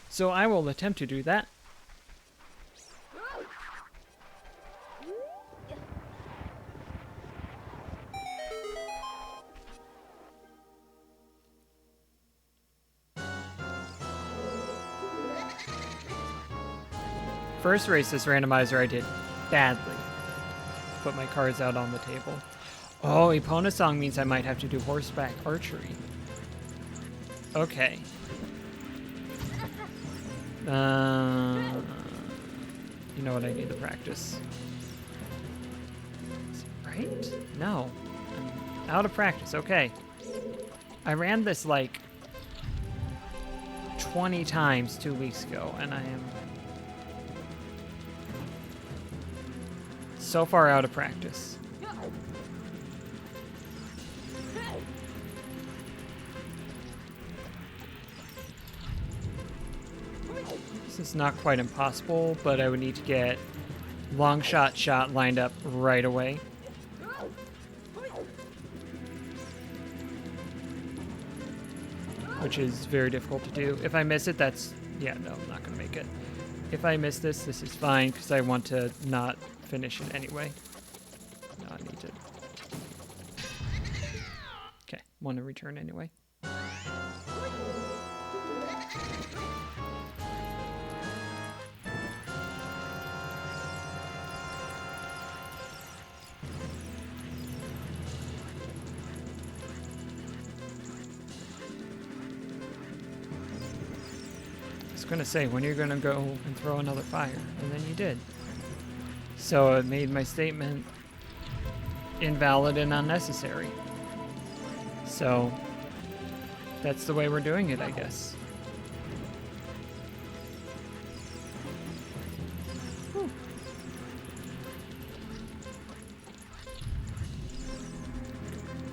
So I will attempt to do that. First race this randomizer I did badly. Put my cards out on the table. Oh, Epona song means I might have to do horseback archery. Okay. You know what I need to practice. Right? No. I'm out of practice. Okay. I ran this like 20 times 2 weeks ago, and I am so far out of practice. This is not quite impossible, but I would need to get long shot lined up right away. Which is very difficult to do. If I miss it, that's... yeah, no, I'm not going to make it. If I miss this, this is fine, because I want to not finish it anyway. No, I need to... okay, want to return anyway. I was going to say, when you're going to go and throw another fire, and then you did. So it made my statement invalid and unnecessary. So that's the way we're doing it, I guess. Whew.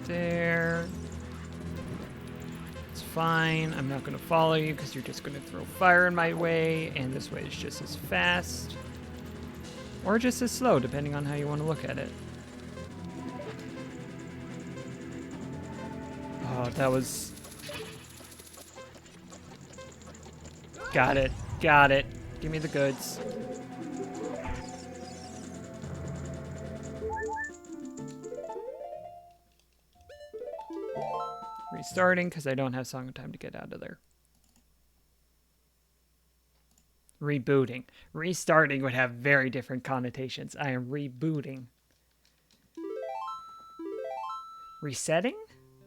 There. Fine, I'm not going to follow you because you're just going to throw fire in my way, and this way is just as fast. Or just as slow, depending on how you want to look at it. Oh, that was... got it. Got it. Give me the goods. Restarting, because I don't have Song of Time to get out of there. Rebooting. Restarting would have very different connotations. I am rebooting. Resetting?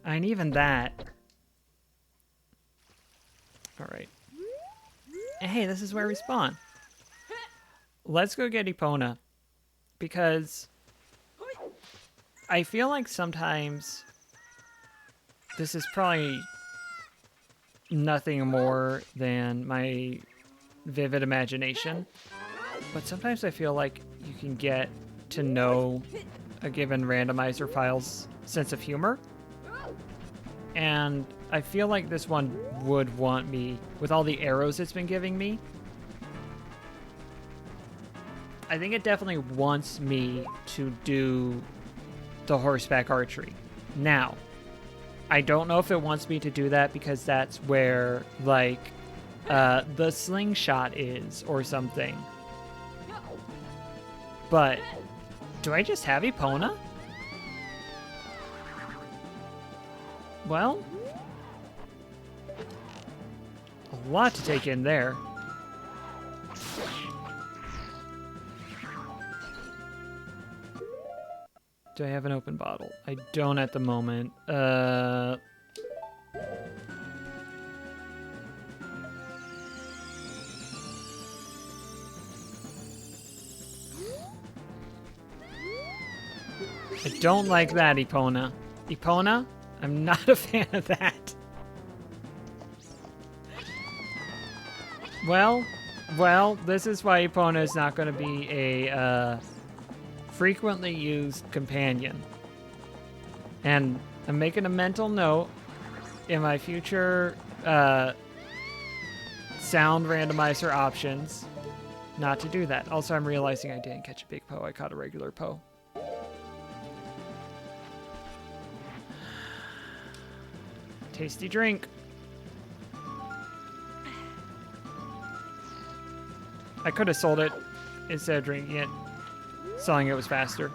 And even that. Alright. Hey, this is where we spawn. Let's go get Epona. Because I feel like sometimes this is probably nothing more than my vivid imagination. But sometimes I feel like you can get to know a given randomizer file's sense of humor. And I feel like this one would want me, with all the arrows it's been giving me, I think it definitely wants me to do the horseback archery. Now, I don't know if it wants me to do that because that's where, like, the slingshot is or something. But, do I just have Epona? Well, a lot to take in there. Do I have an open bottle? I don't at the moment. I don't like that, Epona. Epona? I'm not a fan of that. Well, this is why Epona is not going to be a frequently used companion. And I'm making a mental note in my future sound randomizer options not to do that. Also, I'm realizing I didn't catch a big Poe. I caught a regular Poe. Tasty drink. I could have sold it instead of drinking it. Selling it was faster.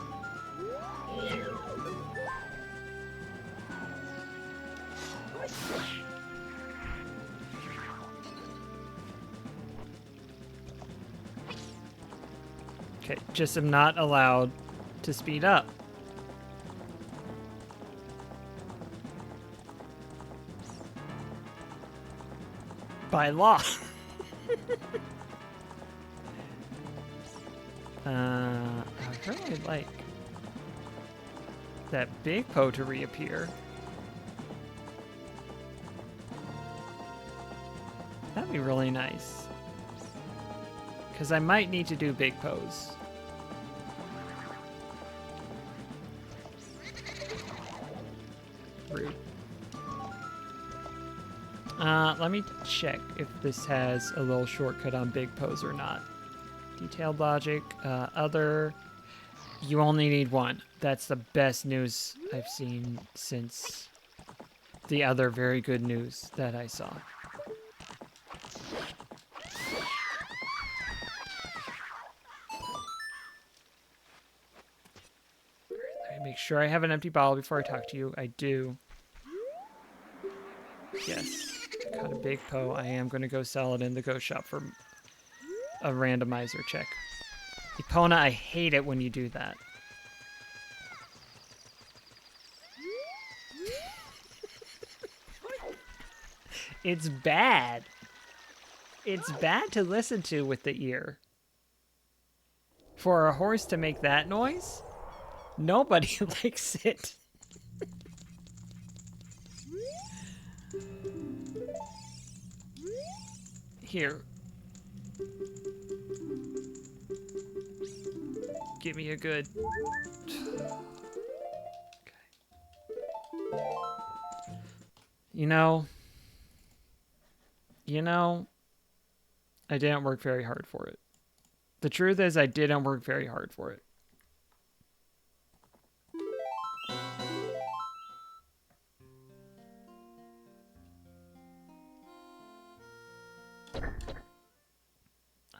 Okay, just am not allowed to speed up. By law. I'd really like that big Poe to reappear. That'd be really nice. Because I might need to do big Poes. Rude. Let me check if this has a little shortcut on big Poes or not. Detailed logic, other. You only need one. That's the best news I've seen since the other very good news that I saw. Let me make sure I have an empty bottle before I talk to you. I do. Yes. I caught a big Poe. I am going to go sell it in the ghost shop for a randomizer check. Epona, I hate it when you do that. It's bad. It's bad to listen to with the ear. For a horse to make that noise, nobody likes it. Here. Give me a good... Okay. You know, I didn't work very hard for it. The truth is I didn't work very hard for it.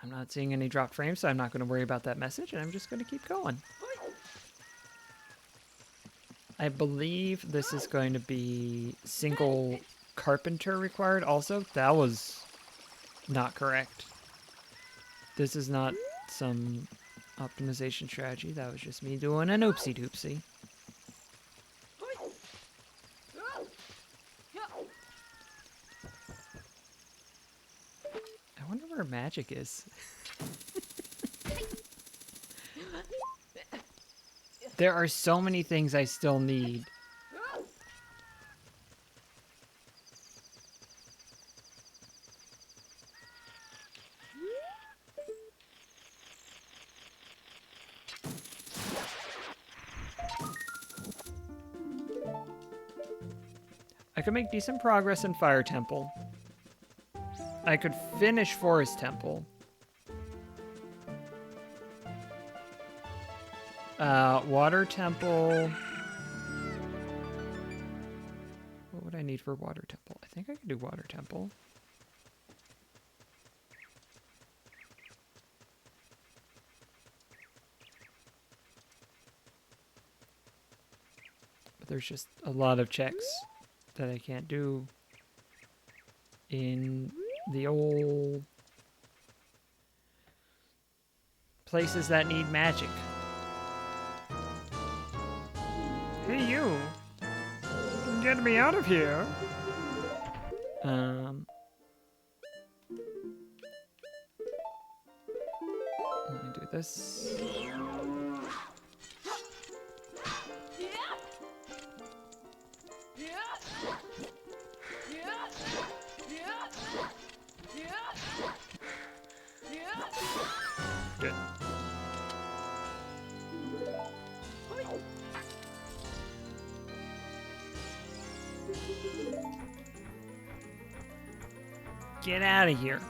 I'm not seeing any dropped frames, so I'm not going to worry about that message, and I'm just going to keep going. I believe this is going to be single carpenter required also. That was not correct. This is not some optimization strategy. That was just me doing an oopsie doopsie. I wonder where magic is. There are so many things I still need. I could make decent progress in Fire Temple. I could finish Forest Temple. Water Temple. What would I need for Water Temple? I think I could do Water Temple. But there's just a lot of checks that I can't do in the old places that need magic. Hey, you! Get me out of here! Let me do this. Good. Get out of here.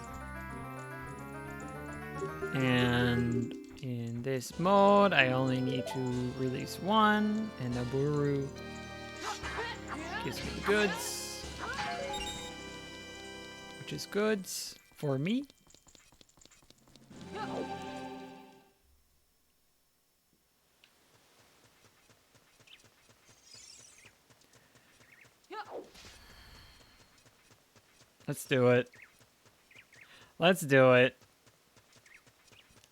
And in this mode, I only need to release one, and Naburu gives me the goods. which is good for me. Let's do it. Let's do it.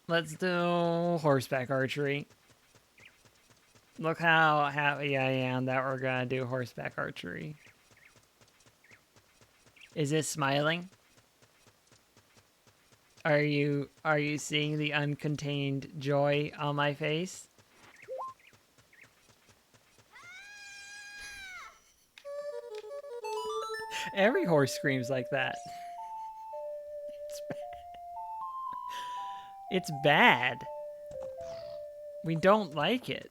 Let's do horseback archery. Look how happy I am that we're gonna do horseback archery. Is it smiling? Are you seeing the uncontained joy on my face? Every horse screams like that. It's bad. We don't like it.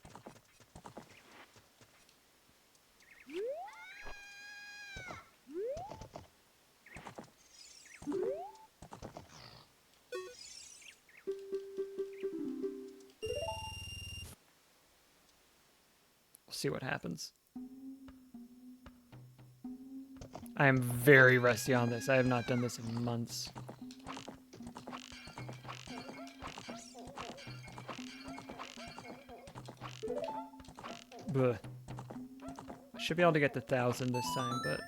We'll see what happens. I am very rusty on this. I have not done this in months. Bleh. Should be able to get the 1,000 this time, but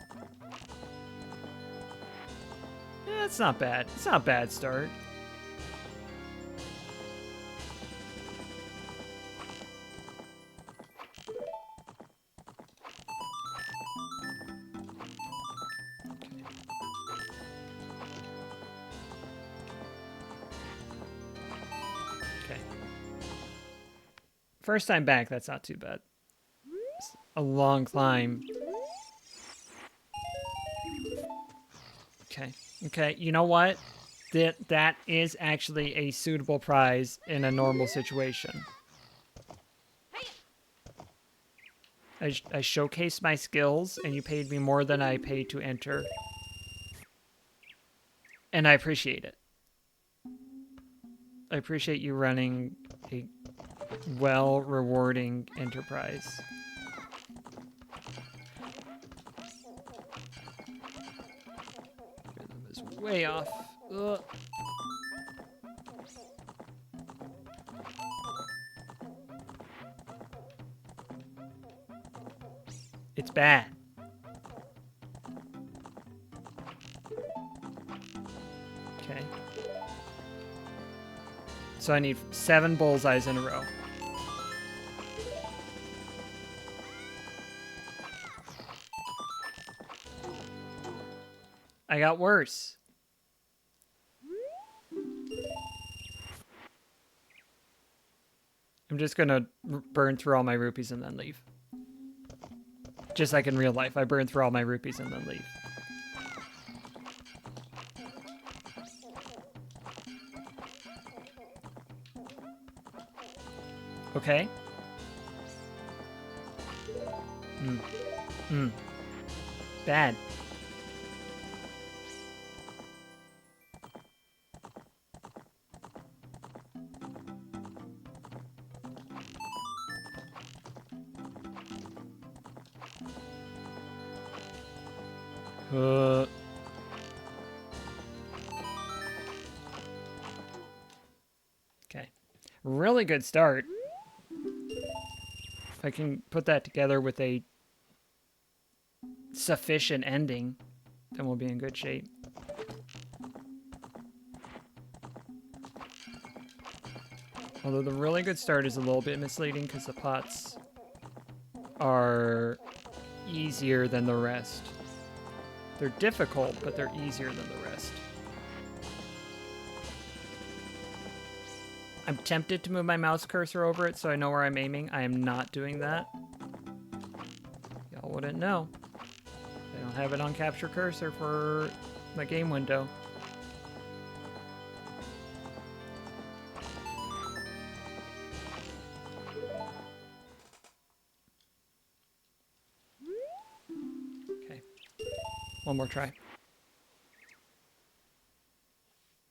yeah, it's not bad. It's not a bad start. Okay. First time back, that's not too bad. It's a long climb. Okay. Okay, you know what? That is actually a suitable prize in a normal situation. I showcased my skills, and you paid me more than I paid to enter. And I appreciate it. I appreciate you running a well-rewarding enterprise. Rhythm is way off. Ugh. It's bad. Okay. So I need 7 bullseyes in a row. I got worse. I'm just gonna burn through all my rupees and then leave. Just like in real life, I burn through all my rupees and then leave. Okay. Bad. Okay. Really good start. If I can put that together with a sufficient ending, then we'll be in good shape. Although the really good start is a little bit misleading because the pots are easier than the rest. They're difficult, but they're easier than the rest. I'm tempted to move my mouse cursor over it so I know where I'm aiming. I am not doing that. Y'all wouldn't know. I don't have it on capture cursor for my game window. Okay. One more try.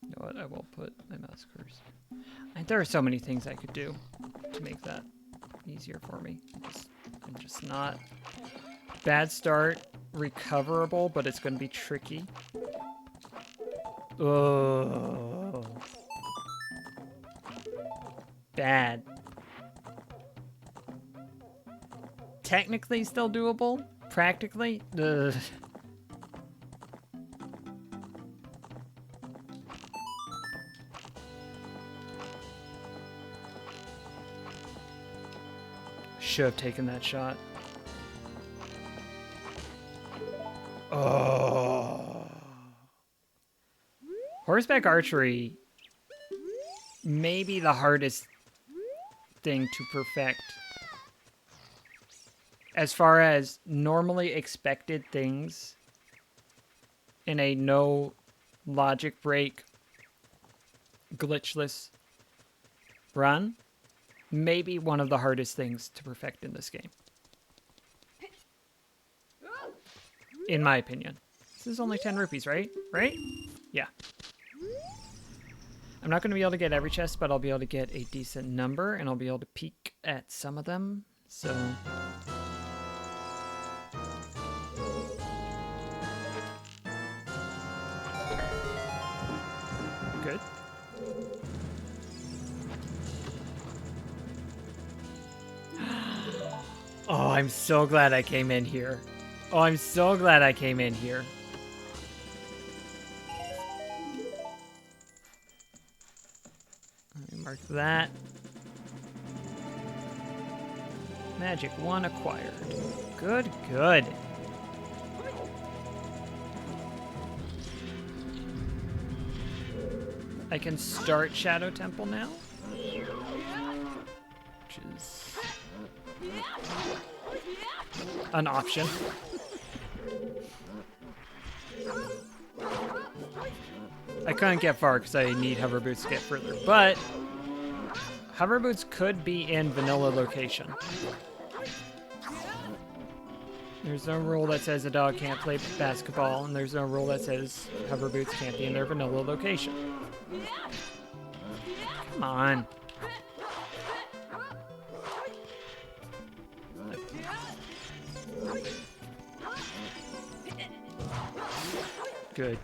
You know what? I will put my mouse cursor. There are so many things I could do to make that easier for me. I'm just not. Bad start, recoverable, but it's going to be tricky. Oh. Bad. Technically still doable. Practically, ugh. Should have taken that shot. Oh. Horseback archery may be the hardest thing to perfect. As far as normally expected things in a no logic break, glitchless run, maybe one of the hardest things to perfect in this game. In my opinion. This is only 10 rupees, right? Right? Yeah. I'm not going to be able to get every chest, but I'll be able to get a decent number, and I'll be able to peek at some of them. So... good. Oh, I'm so glad I came in here. Oh, I'm so glad I came in here. Let me mark that. Magic 1 acquired. Good, good. I can start Shadow Temple now. Which is an option. I couldn't get far because I need hover boots to get further, but hover boots could be in vanilla location. There's no rule that says a dog can't play basketball, and there's no rule that says hover boots can't be in their vanilla location. Come on. Good.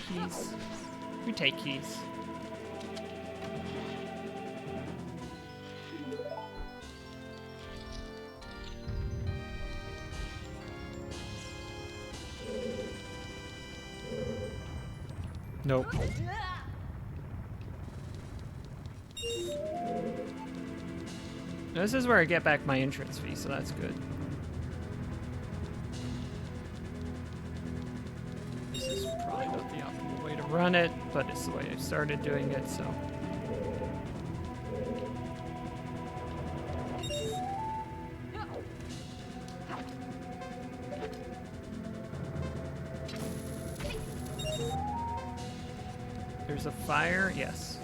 Keys. We take keys. Nope. This is where I get back my entrance fee, so that's good. This is probably not the optimal way to run it, but it's the way I started doing it, so. There's a fire, yes.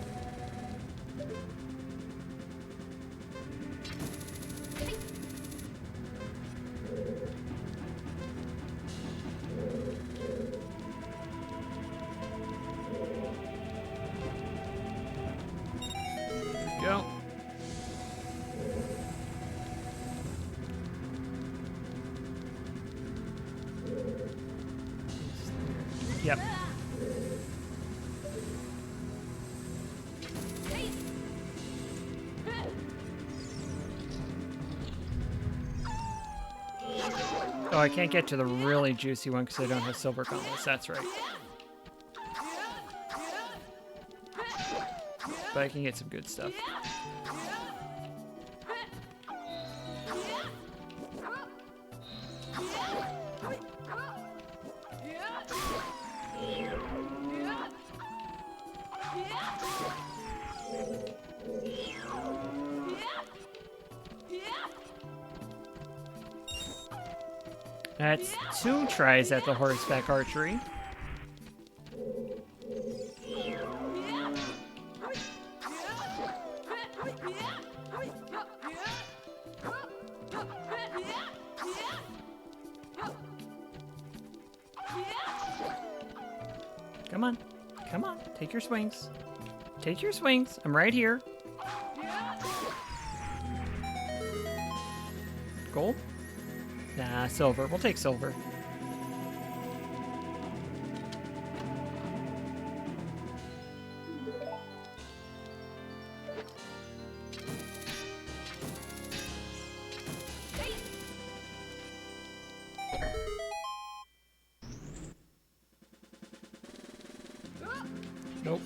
Go. Yep. Oh, I can't get to the really juicy one because I don't have silver gauntlets. That's right. But I can get some good stuff. That's 2 tries at the horseback archery. Come on. Come on. Take your swings. Take your swings. I'm right here. Gold? Nah, silver. We'll take silver. Nope.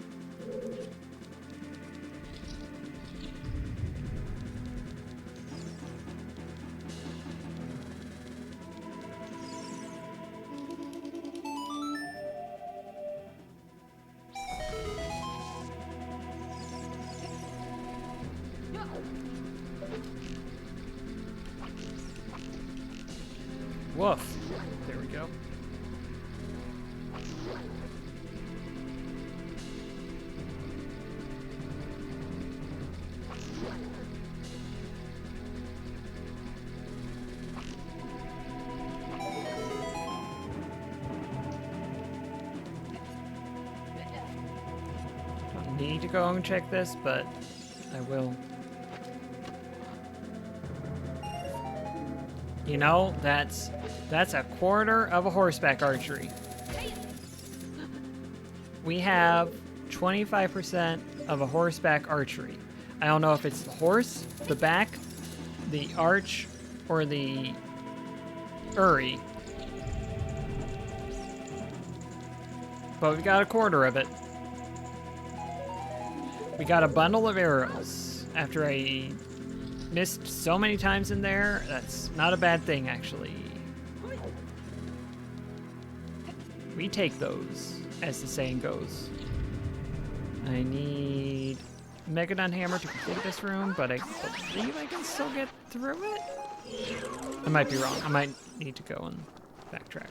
Woof. There we go. Don't need to go and check this, but I will. You know, that's a quarter of a horseback archery. We have 25% of a horseback archery. I don't know if it's the horse, the back, the arch, or the Uri. But we got a quarter of it. We got a bundle of arrows. After I missed so many times in there, that's not a bad thing, actually. We take those, as the saying goes. I need Megadon Hammer to complete this room, but I believe I can still get through it? I might be wrong. I might need to go and backtrack.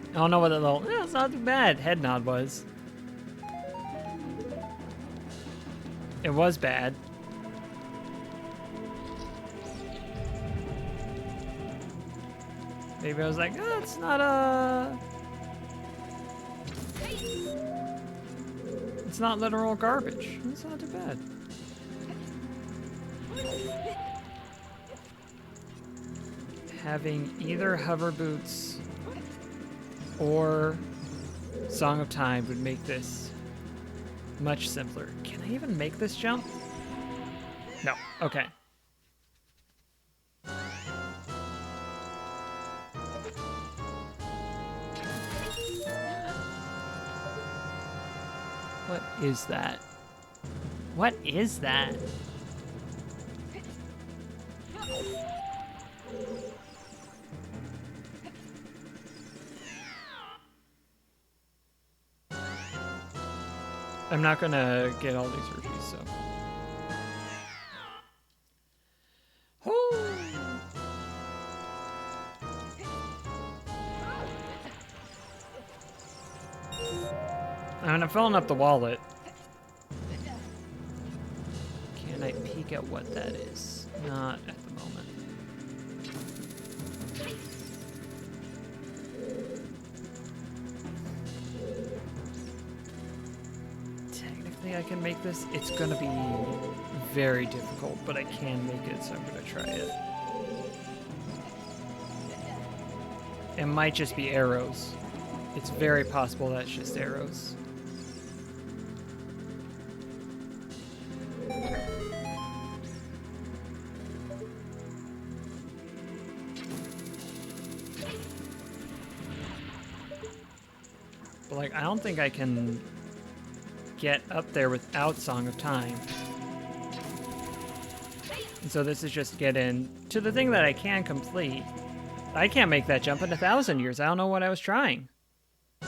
I don't know what that little, it's not too bad head nod was. It was bad. Maybe I was like, oh, it's not it's not literal garbage. It's not too bad. Having either hover boots or Song of Time would make this much simpler. Can I even make this jump? No. Okay. What is that? What is that? I'm not gonna get all these rupees, so. Oh. I'm filling up the wallet. Can I peek at what that is? Not at the moment. Technically, I can make this. It's gonna be very difficult, but I can make it, so I'm gonna try it. It might just be arrows. It's very possible that's just arrows. But like, I don't think I can get up there without Song of Time. And so this is just get in to the thing that I can complete. I can't make that jump in 1,000 years. I don't know what I was trying. I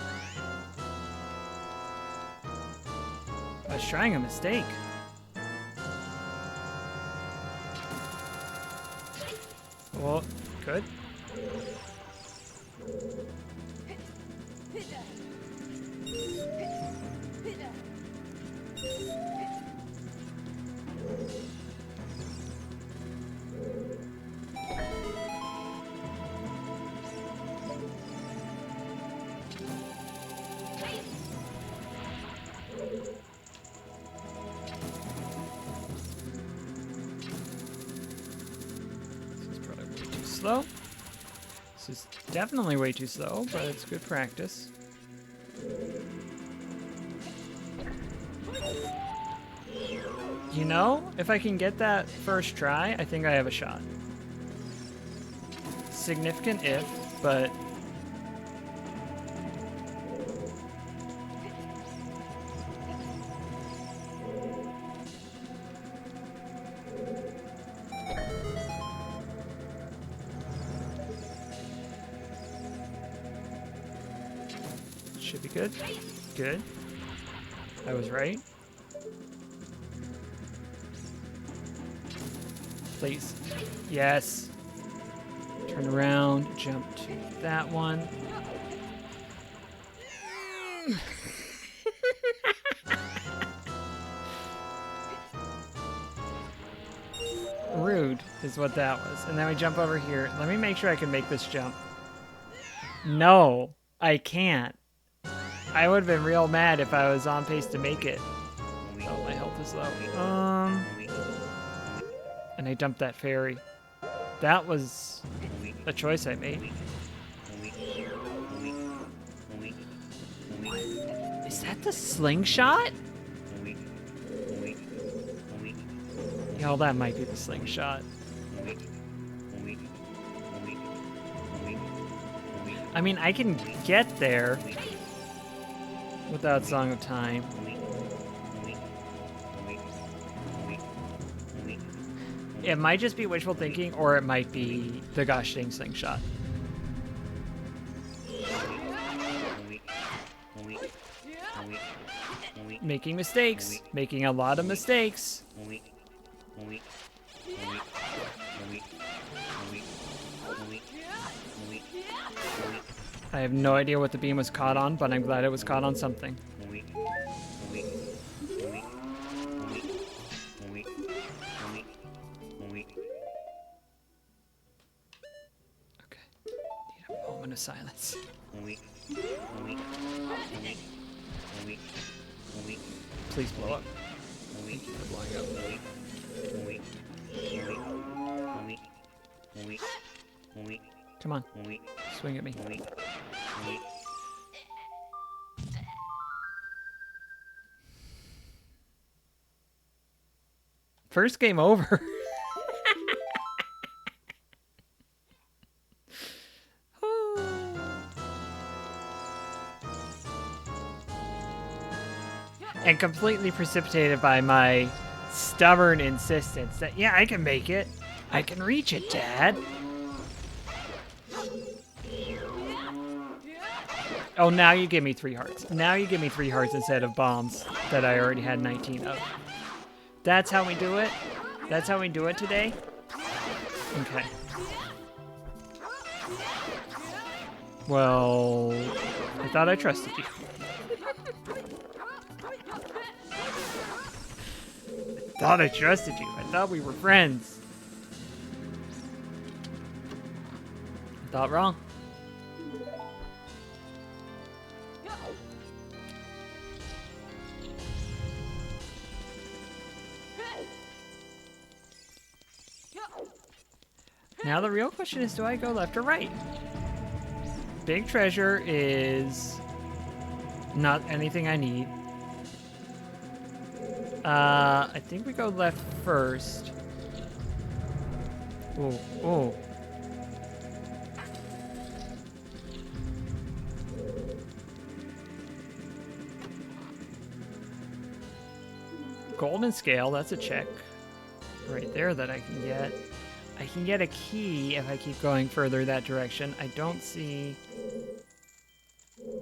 was trying a mistake. Well, good. This is probably slow. This is definitely way too slow, but it's good practice. You know, if I can get that first try, I think I have a shot. Significant if, but... Should be good. Good. I was right. Please. Yes. Turn around, jump to that one. Rude is what that was. And then we jump over here. Let me make sure I can make this jump. No, I can't. I would have been real mad if I was on pace to make it. Oh, my health is low. And I dumped that fairy. That was a choice I made. Is that the slingshot? Yo, that might be the slingshot. I mean, I can get there without Song of Time. It might just be wishful thinking, or it might be the gosh dang slingshot. Making mistakes. Making a lot of mistakes. I have no idea what the beam was caught on, but I'm glad it was caught on something. Okay. Need a moment of silence. Please blow up. Thank you for blowing up. Come on. Swing at me. First game over. And completely precipitated by my stubborn insistence that, yeah, I can make it. I can reach it, Dad. Oh, now you give me 3 hearts. Now you give me 3 hearts instead of bombs that I already had 19 of. That's how we do it? That's how we do it today? Okay. Well, I thought I trusted you. I thought I trusted you. I thought we were friends. I thought wrong. Now the real question is, do I go left or right? Big treasure is not anything I need. I think we go left first. Oh, oh. Golden scale, that's a check. Right there that I can get. I can get a key if I keep going further that direction. I don't see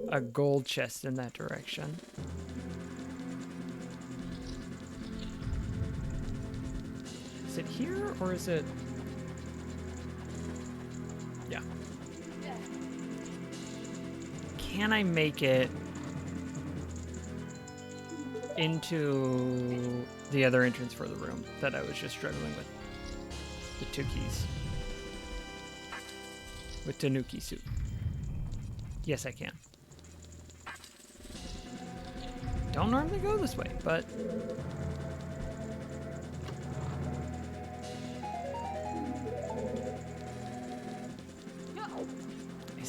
a gold chest in that direction. Is it here or is it... Yeah. Can I make it into the other entrance for the room that I was just struggling with? The 2 keys. With Tanuki soup. Yes, I can. Don't normally go this way, but...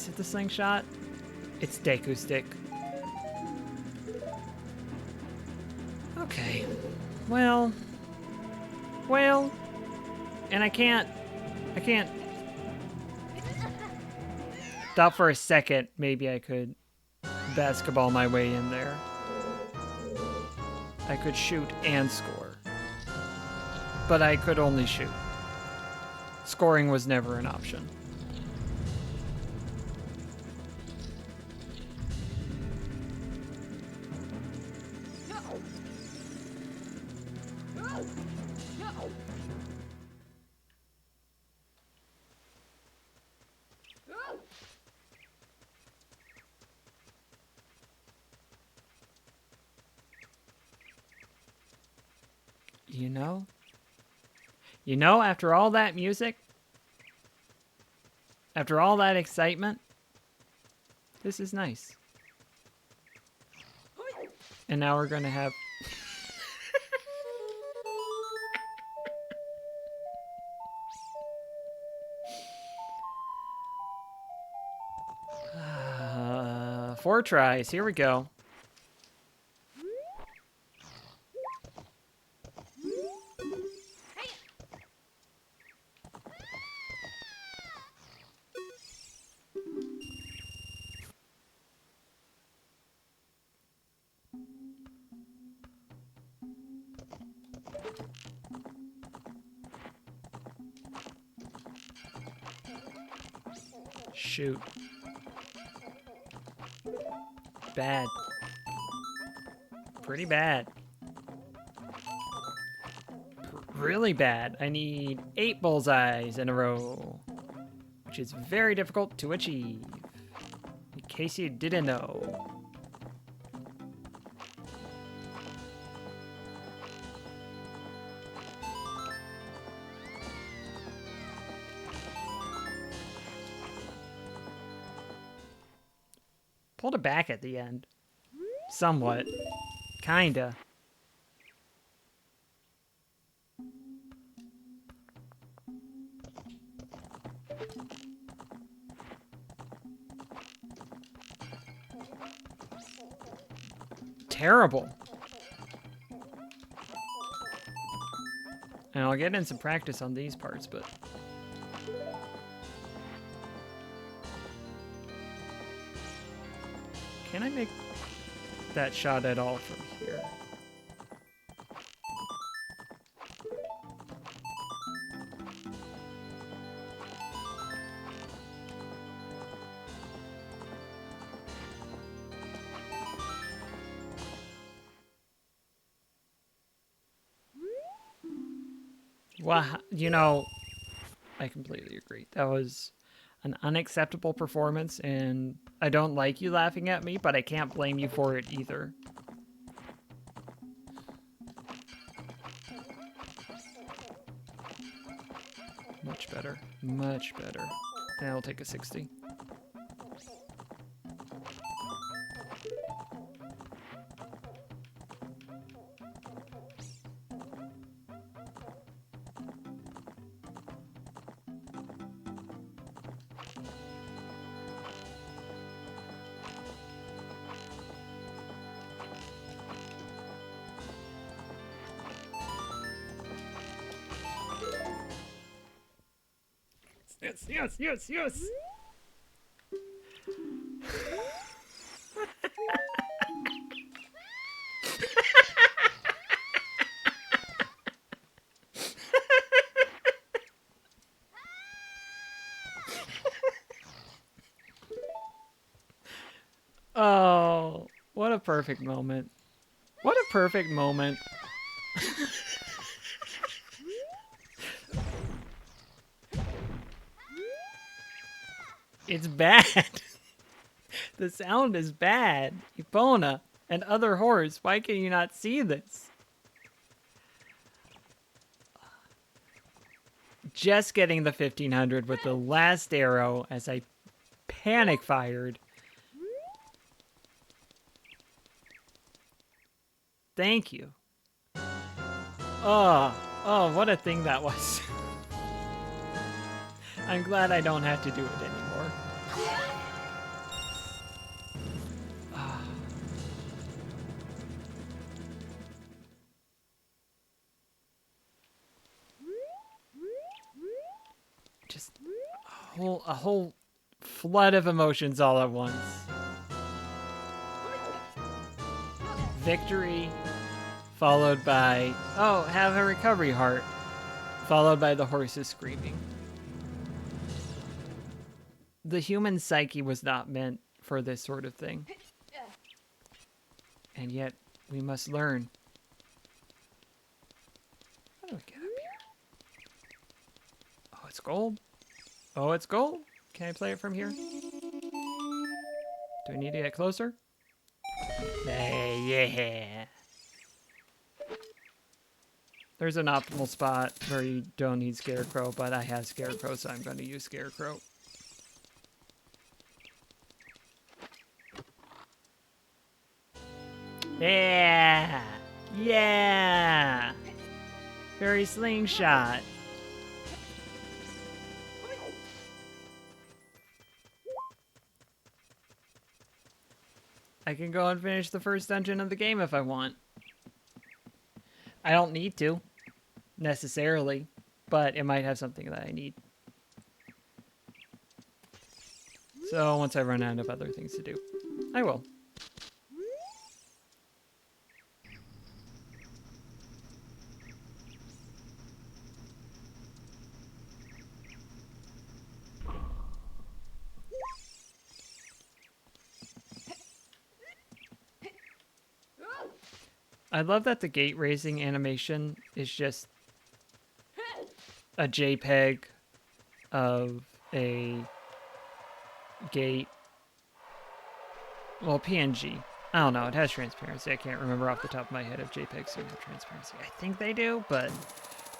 Is it the slingshot? It's Deku Stick. Okay. Well. And I can't. Thought for a second maybe I could basketball my way in there. I could shoot and score. But I could only shoot. Scoring was never an option. You know, after all that music, after all that excitement, this is nice. And now we're going to have... four tries. Here we go. Shoot. Bad. Pretty bad. Really bad. I need 8 bullseyes in a row, which is very difficult to achieve, in case you didn't know. Pulled it back at the end. Somewhat. Kinda. Terrible. And I'll get in some practice on these parts, but... Can I make that shot at all from here? Well, you know, I completely agree. That was an unacceptable performance, and I don't like you laughing at me, but I can't blame you for it either. Much better. Much better. And I'll take a 60. Yes, yes, yes, yes! Oh, what a perfect moment. What a perfect moment. It's bad. The sound is bad. Epona and other horrors, why can you not see this? Just getting the 1500 with the last arrow as I panic fired. Thank you. Oh, what a thing that was. I'm glad I don't have to do it anymore. A whole flood of emotions all at once. Victory, followed by, oh, have a recovery heart, followed by the horses screaming. The human psyche was not meant for this sort of thing. And yet, we must learn. How do I get up here? Oh, it's gold. Oh, it's gold. Can I play it from here? Do I need to get closer? Yeah. There's an optimal spot where you don't need Scarecrow, but I have Scarecrow, so I'm going to use Scarecrow. Yeah! Yeah! Fairy slingshot. I can go and finish the first dungeon of the game if I want. I don't need to, necessarily, but it might have something that I need. So once I run out of other things to do, I will. I love that the gate raising animation is just a JPEG of a gate. Well, PNG. I don't know. It has transparency. I can't remember off the top of my head if JPEGs do have transparency. I think they do, but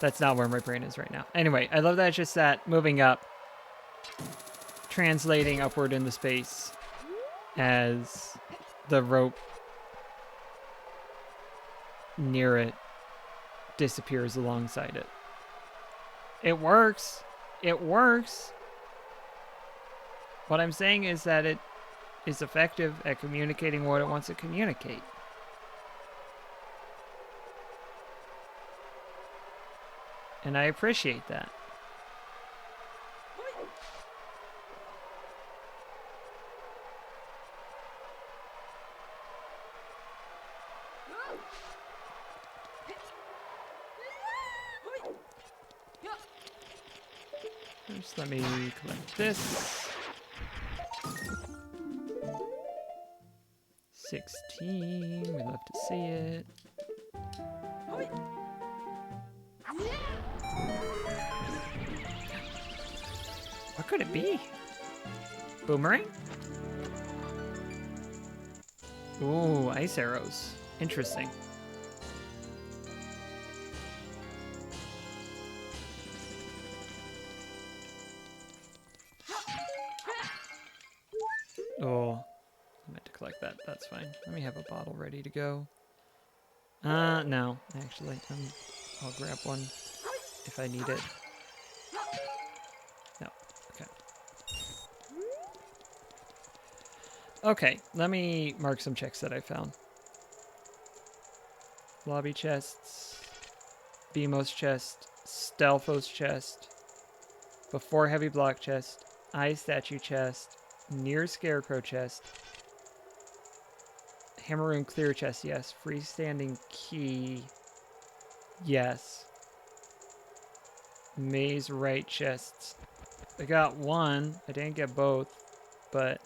that's not where my brain is right now. Anyway, I love that it's just that moving up, translating upward into space as the rope near it disappears alongside it. It works. It works. What I'm saying is that it is effective at communicating what it wants to communicate. And I appreciate that. First, let me collect this. 16. We love to see it. What could it be? Boomerang? Ooh, ice arrows. Interesting. Oh, I meant to collect that. That's fine. Let me have a bottle ready to go. No, actually. I'll grab one if I need it. No, okay. Okay, let me mark some checks that I found. Lobby chests, Beamos chest, Stelphos chest, Before Heavy Block chest, Eye Statue chest, Near Scarecrow chest, Hammer Room Clear chest, yes. Freestanding key, yes. Maze right chests. I got one. I didn't get both, but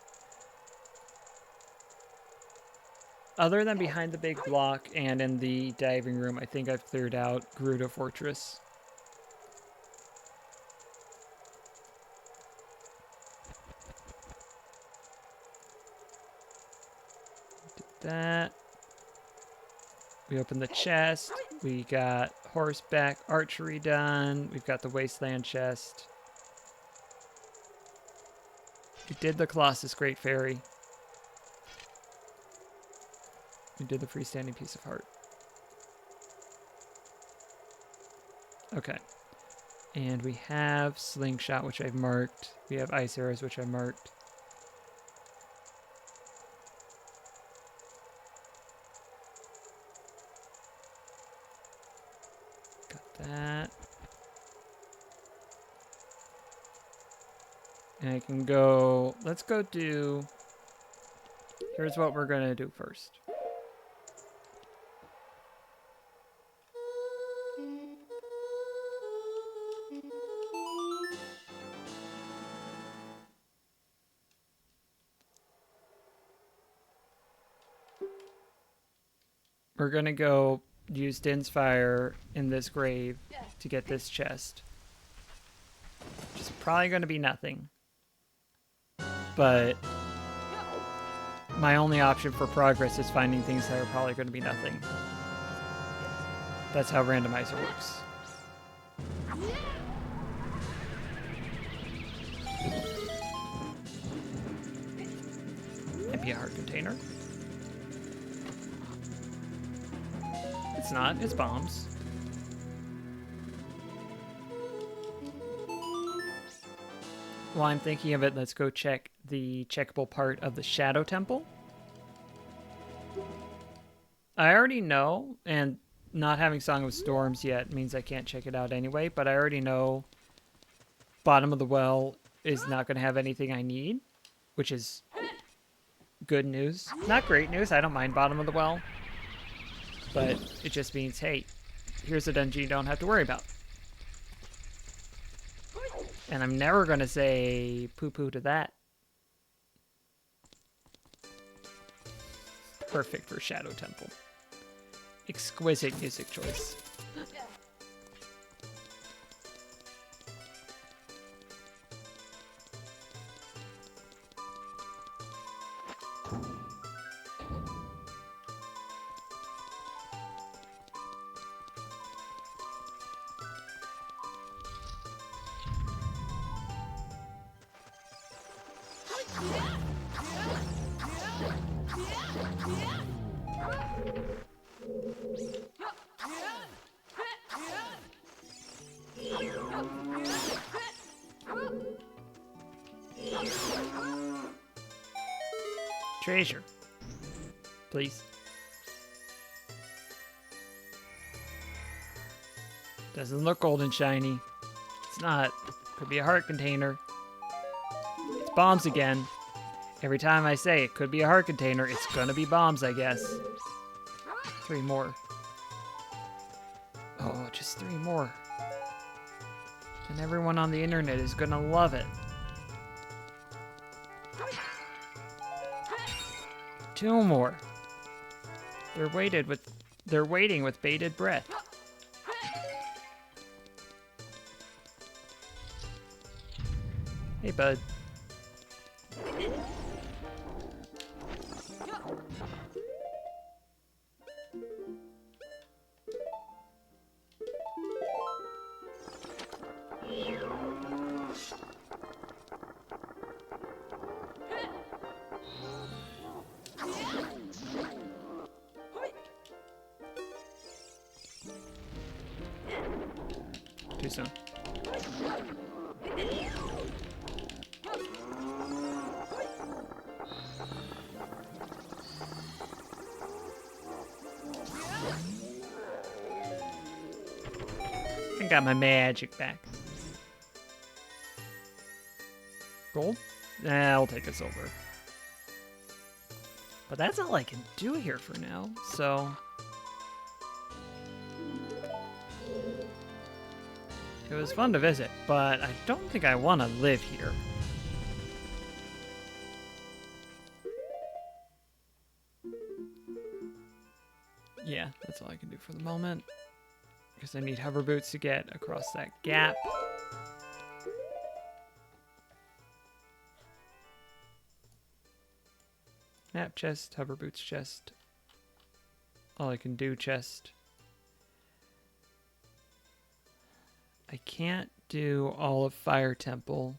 other than behind the big block and in the diving room, I think I've cleared out Gerudo Fortress. Did that. We opened the chest. We got horseback archery done. We've got the wasteland chest. We did the Colossus Great Fairy. We did the freestanding piece of heart. Okay. And we have slingshot, which I've marked. We have ice arrows, which I marked. Got that. And I can go... Let's go do... Here's what we're going to do first. We're going to go use Din's Fire in this grave to get this chest. Which is probably going to be nothing. But my only option for progress is finding things that are probably going to be nothing. That's how Randomizer works. Might be a heart container. It's not, it's bombs. While I'm thinking of it, let's go check the checkable part of the Shadow Temple. I already know, and not having Song of Storms yet means I can't check it out anyway, but I already know bottom of the well is not going to have anything I need, which is good news. Not great news, I don't mind bottom of the well, but it just means, hey, here's a dungeon you don't have to worry about. And I'm never going to say poo-poo to that. Perfect for Shadow Temple. Exquisite music choice. Treasure. Please. Doesn't look old and shiny. It's not. Could be a heart container. It's bombs again. Every time I say it could be a heart container, it's gonna be bombs, I guess. 3 more. Oh, just 3 more. And everyone on the internet is gonna love it. 2 more. They're waiting with bated breath. Hey, bud. Too soon. I got my magic back. Gold? I'll take a silver. But that's all I can do here for now, so... It was fun to visit, but I don't think I want to live here. Yeah, that's all I can do for the moment. Because I need hover boots to get across that gap. Map chest, hover boots chest. All I can do chest. I can't do all of Fire Temple.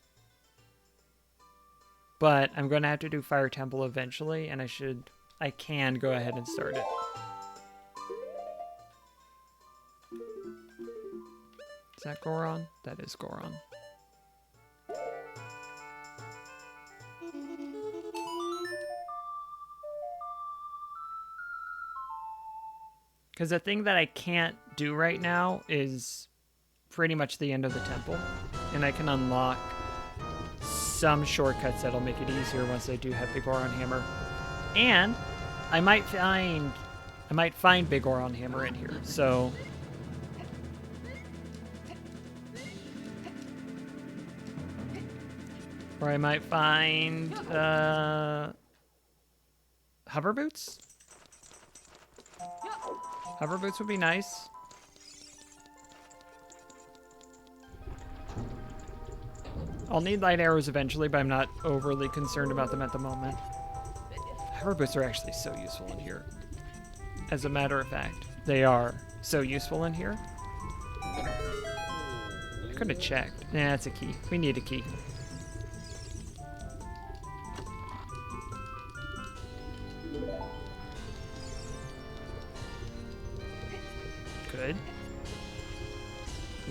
But I'm going to have to do Fire Temple eventually, and I can go ahead and start it. Is that Goron? That is Goron. Because the thing that I can't do right now is pretty much the end of the temple. And I can unlock some shortcuts that'll make it easier once I do have Big Oron Hammer. And I might find Big Oron Hammer in here. So or I might find hover boots. Hover boots would be nice. I'll need light arrows eventually, but I'm not overly concerned about them at the moment. Hover boots are actually so useful in here. As a matter of fact, they are so useful in here. I could have checked. Yeah, it's a key. We need a key. Good.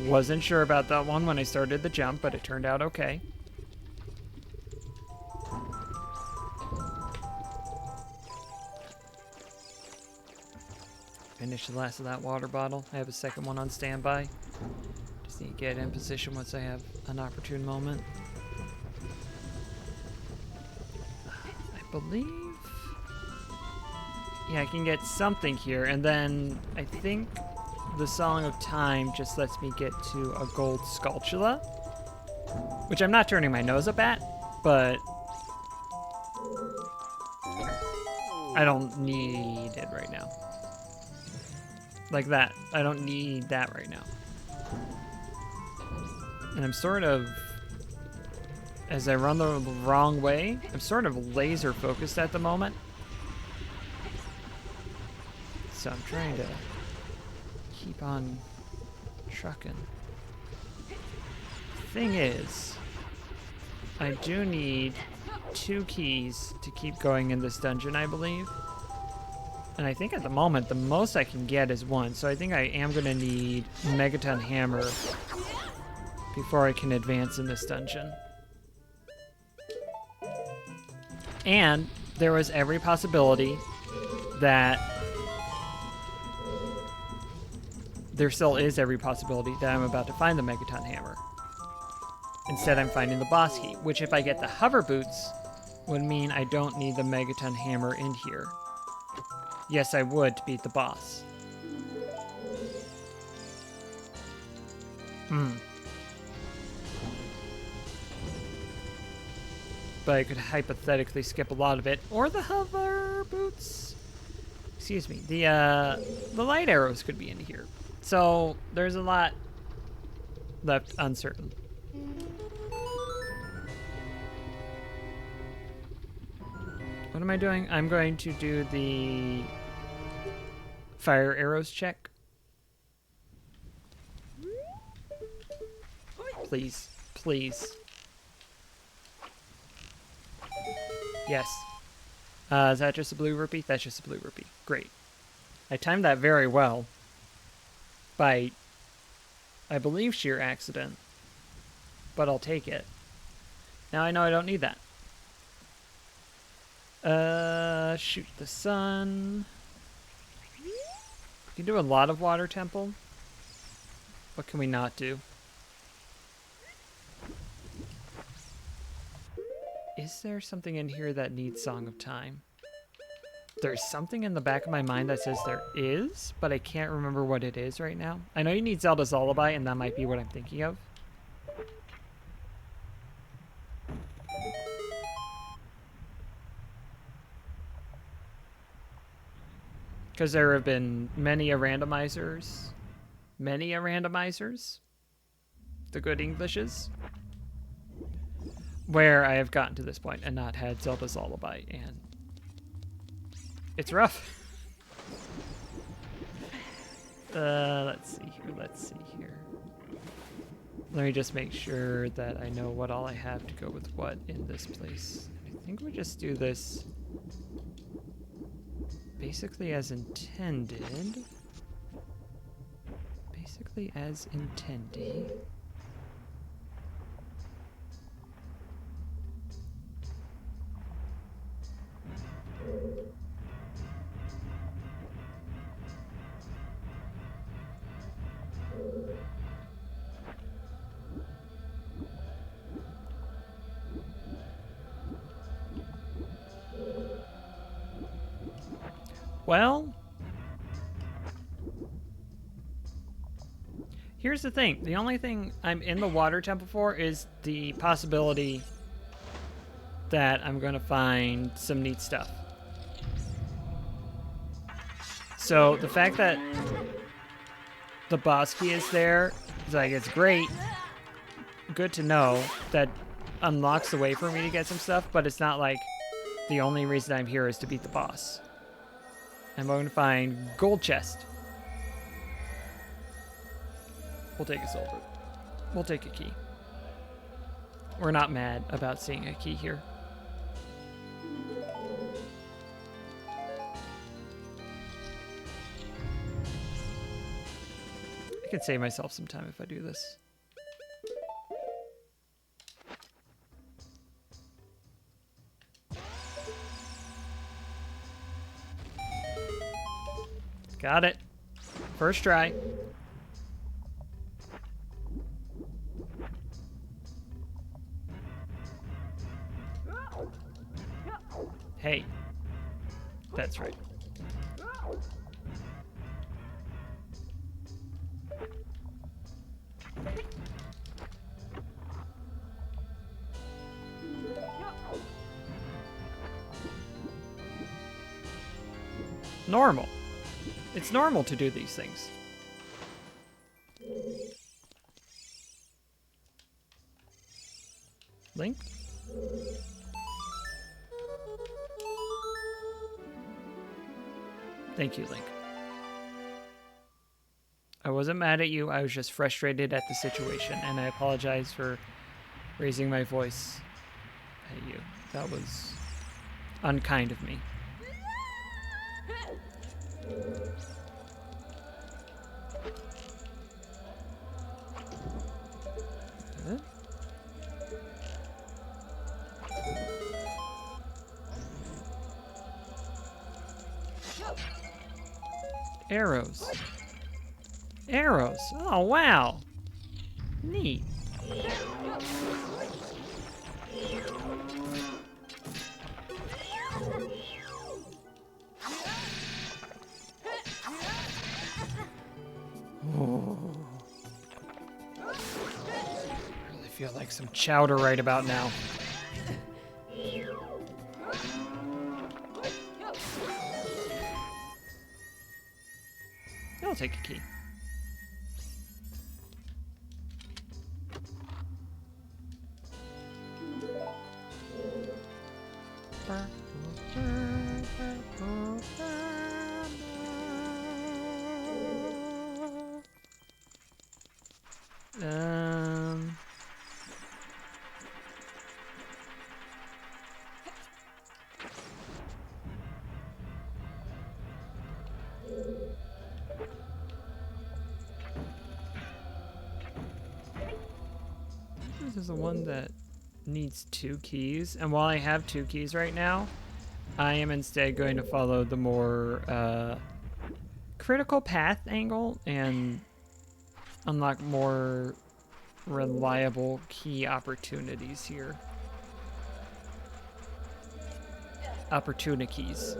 Wasn't sure about that one when I started the jump, but it turned out okay. Finish the last of that water bottle. I have a second one on standby. Just need to get in position once I have an opportune moment. I believe... yeah, I can get something here, and then I think the Song of Time just lets me get to a gold Skulltula, which I'm not turning my nose up at, but I don't need it right now. Like that. I don't need that right now. And I'm sort of, as I run the wrong way, I'm sort of laser focused at the moment. So I'm trying to keep on trucking. Thing is, I do need 2 keys to keep going in this dungeon, I believe. And I think at the moment, the most I can get is 1. So I think I am going to need Megaton Hammer before I can advance in this dungeon. And there was every possibility that there still is every possibility that I'm about to find the Megaton Hammer. Instead, I'm finding the boss key, which if I get the hover boots, would mean I don't need the Megaton Hammer in here. Yes, I would to beat the boss. But I could hypothetically skip a lot of it. Or the hover boots. Excuse me. The light arrows could be in here. So there's a lot left uncertain. What am I doing? I'm going to do the fire arrows check. Please. Please. Yes. Is that just a blue rupee? That's just a blue rupee. Great. I timed that very well. By, I believe, sheer accident. But I'll take it. Now I know I don't need that. Shoot the sun. We can do a lot of water temple. What can we not do? Is there something in here that needs Song of Time? There's something in the back of my mind that says there is, but I can't remember what it is right now. I know you need Zelda's Lullaby, and that might be what I'm thinking of. Because there have been many a randomizers. Many a randomizers. The good Englishes. Where I have gotten to this point and not had Zelda's Lullaby, and it's rough. Let's see here. Let me just make sure that I know what all I have to go with what in this place. I think we just do this basically as intended. Basically as intended. Well, here's the thing. The only thing I'm in the water temple for is the possibility that I'm going to find some neat stuff. So the fact that the boss key is there, is like, it's great. Good to know that unlocks the way for me to get some stuff, but it's not like the only reason I'm here is to beat the boss. I'm going to find gold chest. We'll take a silver. We'll take a key. We're not mad about seeing a key here. I can save myself some time if I do this. Got it. First try. Hey. That's right. Normal. It's normal to do these things. Link? Thank you, Link. I wasn't mad at you, I was just frustrated at the situation, and I apologize for raising my voice at you. That was unkind of me. Huh? Arrows. Arrows. Oh, wow. Neat. Oh. I really feel like some chowder right about now. I'll take a key. This is the one that needs 2 keys, and while I have 2 keys right now, I am instead going to follow the more critical path angle and unlock more reliable key opportunities here. Opportunities.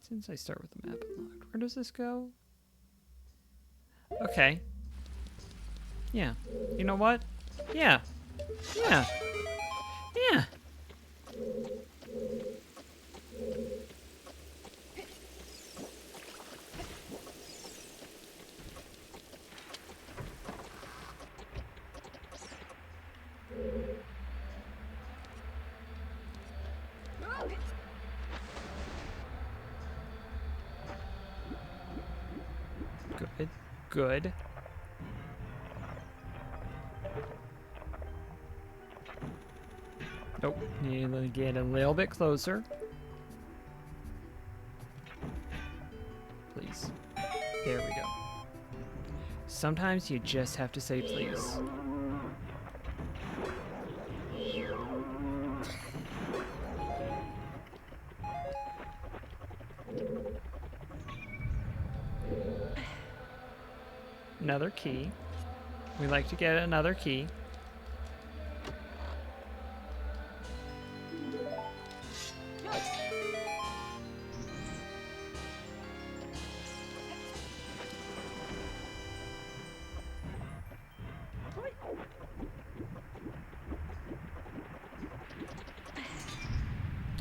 Since I start with the map unlocked, where does this go? Okay. Yeah. You know what? Yeah. Yeah. Yeah. Good. Good. Nope. Need to get a little bit closer. Please. There we go. Sometimes you just have to say please. another key. We like to get another key.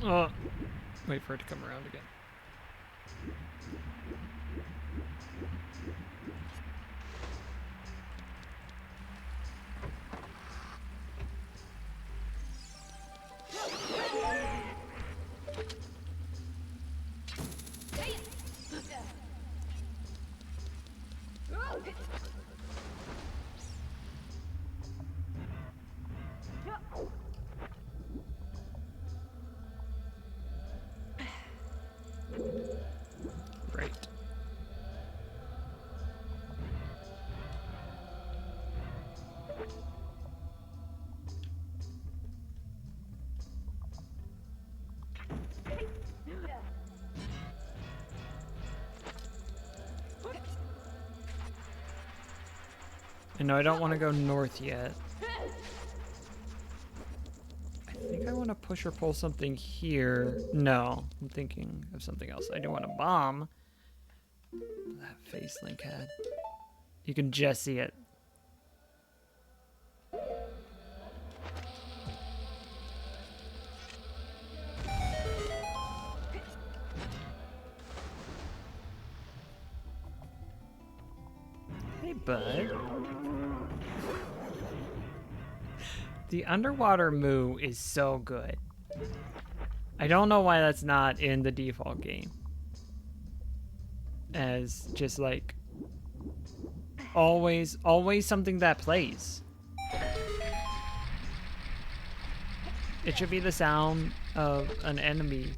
Oh, wait for it to come around again. Right. And no, I don't want to go north yet. I think I want to push or pull something here. No, I'm thinking of something else. I do want a bomb. That face Link had. You can just see it. Hey, bud. The underwater moo is so good. I don't know why that's not in the default game. As just like always something that plays. It should be the sound of an enemy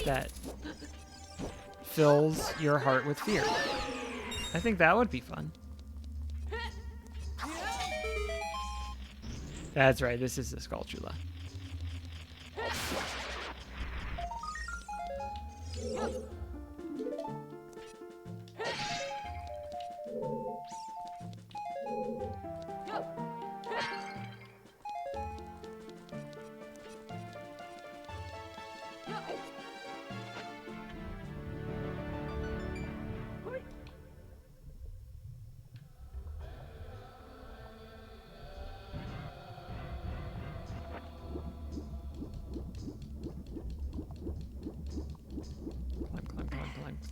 that fills your heart with fear. I think that would be fun. That's right, this is the Skulltula.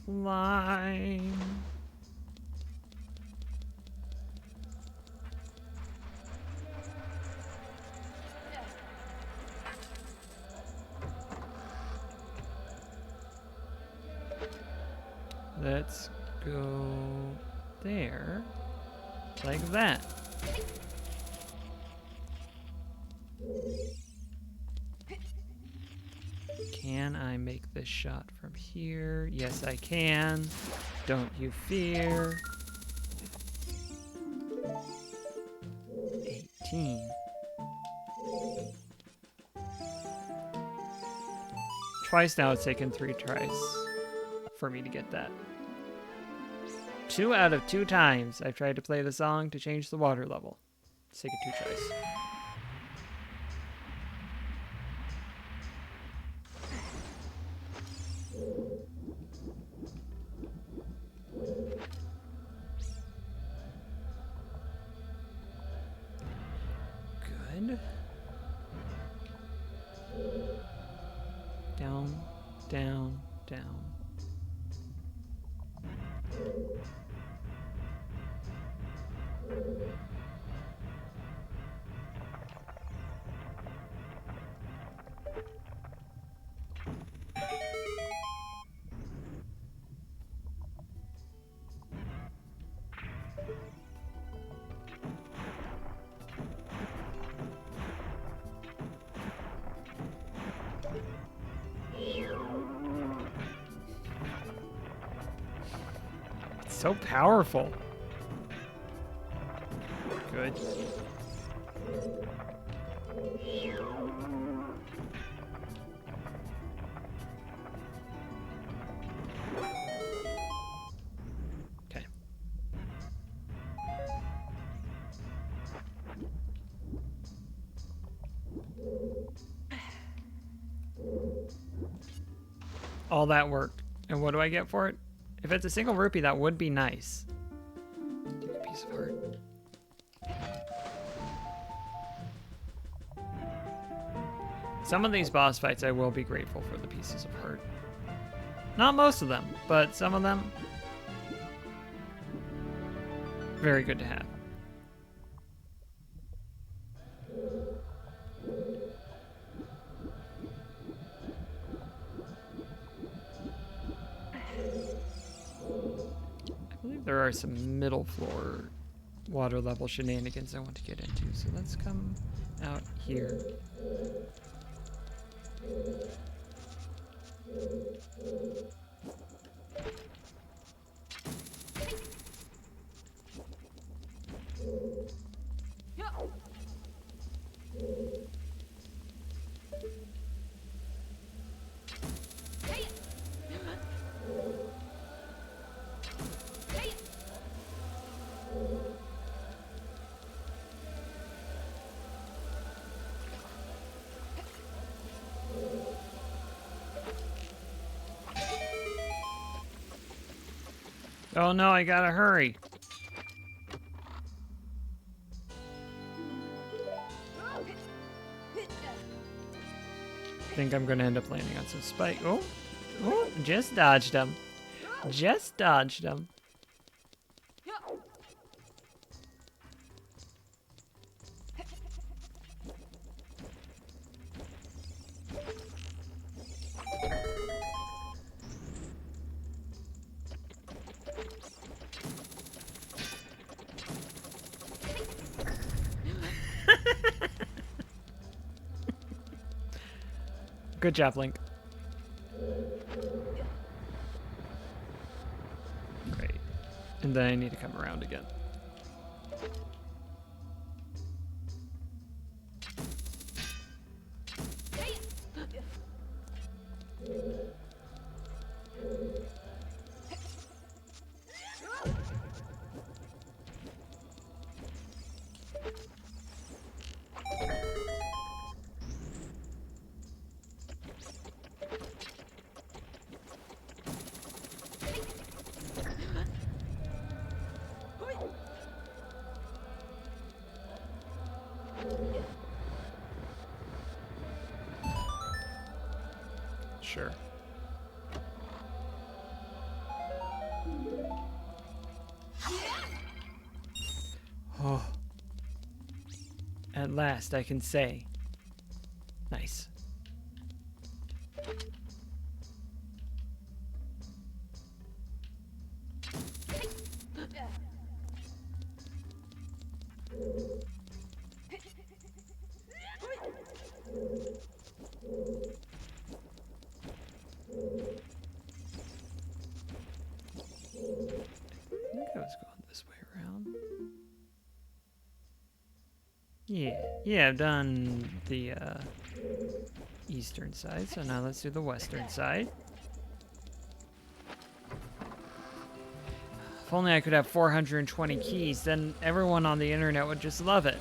Climb. Let's go there, like that. Can I make this shot from here? Yes, I can. Don't you fear. 18. Twice now, it's taken 3 tries for me to get that. 2 out of 2 times I've tried to play the song to change the water level. It's taken 2 tries. Good. Down, down, down. So powerful. Good. Okay. all that work. And what do I get for it? If it's a single rupee, that would be nice. Take a piece of heart. Some of these boss fights, I will be grateful for the pieces of heart. Not most of them, but some of them, very good to have. I believe there are some middle floor water level shenanigans I want to get into, so let's come out here. Oh no, I gotta hurry. I think I'm gonna end up landing on some spike. Oh, oh, just dodged him. Just dodged him. Good job, Link. Great. And then I need to come around again. Sure. Oh. At last I can say. Nice. I think I was going this way around. Yeah, I've done the eastern side, so now let's do the western side. If only I could have 420 keys, then everyone on the internet would just love it.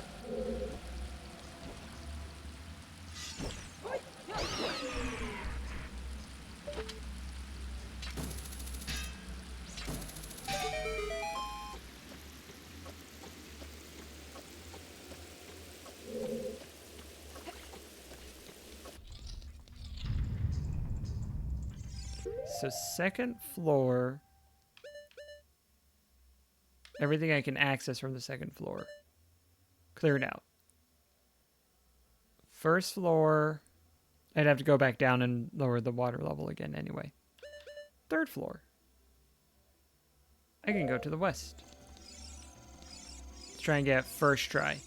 So second floor, everything I can access from the second floor, cleared out. First floor, I'd have to go back down and lower the water level again anyway. Third floor, I can go to the west. Let's try and get first try.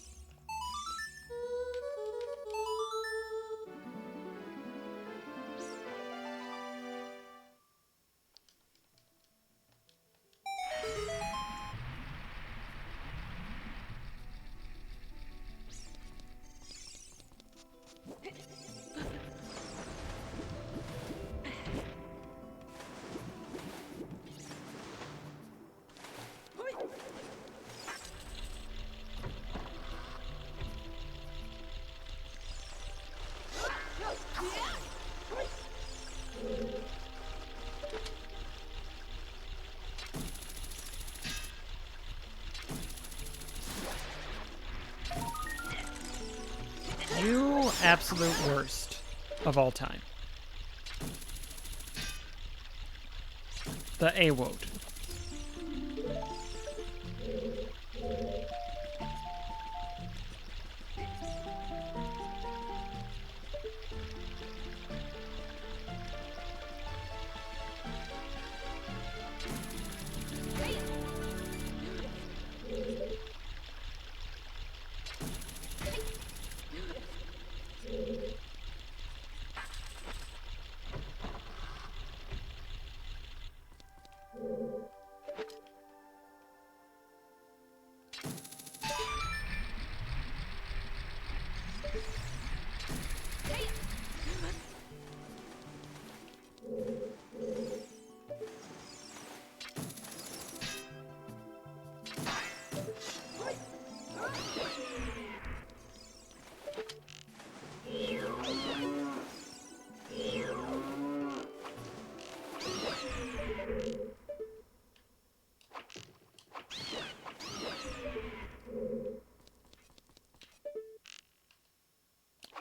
absolute worst of all time. The AWOT.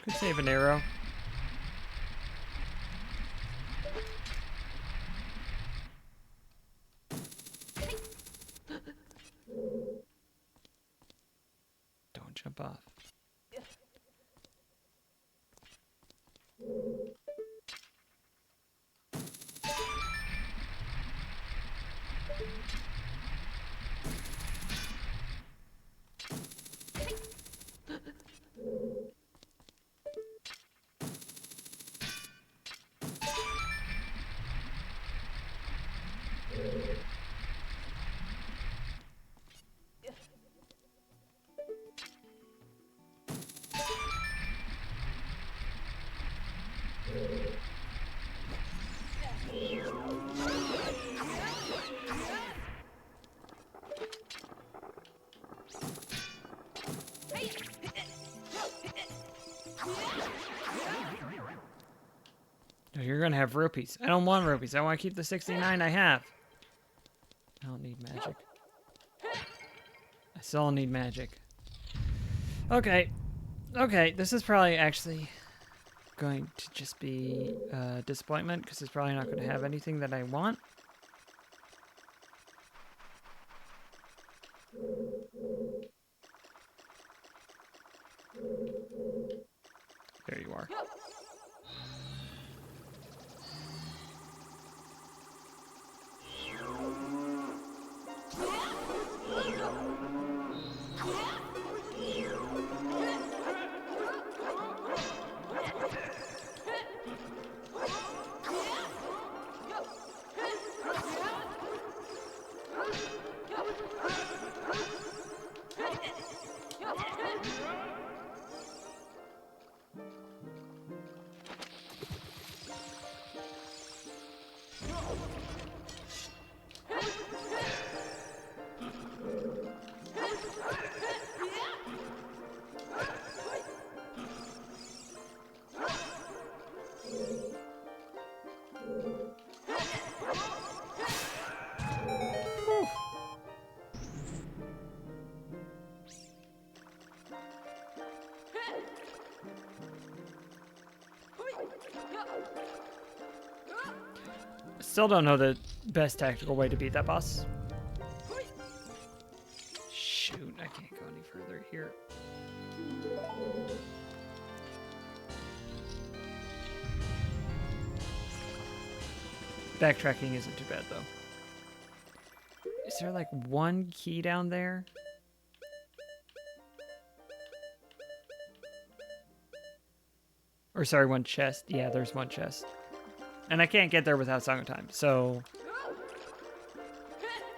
Could save an arrow. Don't jump off. No, you're gonna have rupees. I don't want rupees. I want to keep the 69 I have. I don't need magic. I still need magic. Okay. Okay, this is probably actually going to just be a disappointment because it's probably not going to have anything that I want. There you are. Still don't know the best tactical way to beat that boss. Shoot, I can't go any further here. Backtracking isn't too bad, though. Is there like one key down there? Or sorry, one chest. Yeah, there's one chest. And I can't get there without Song of Time, so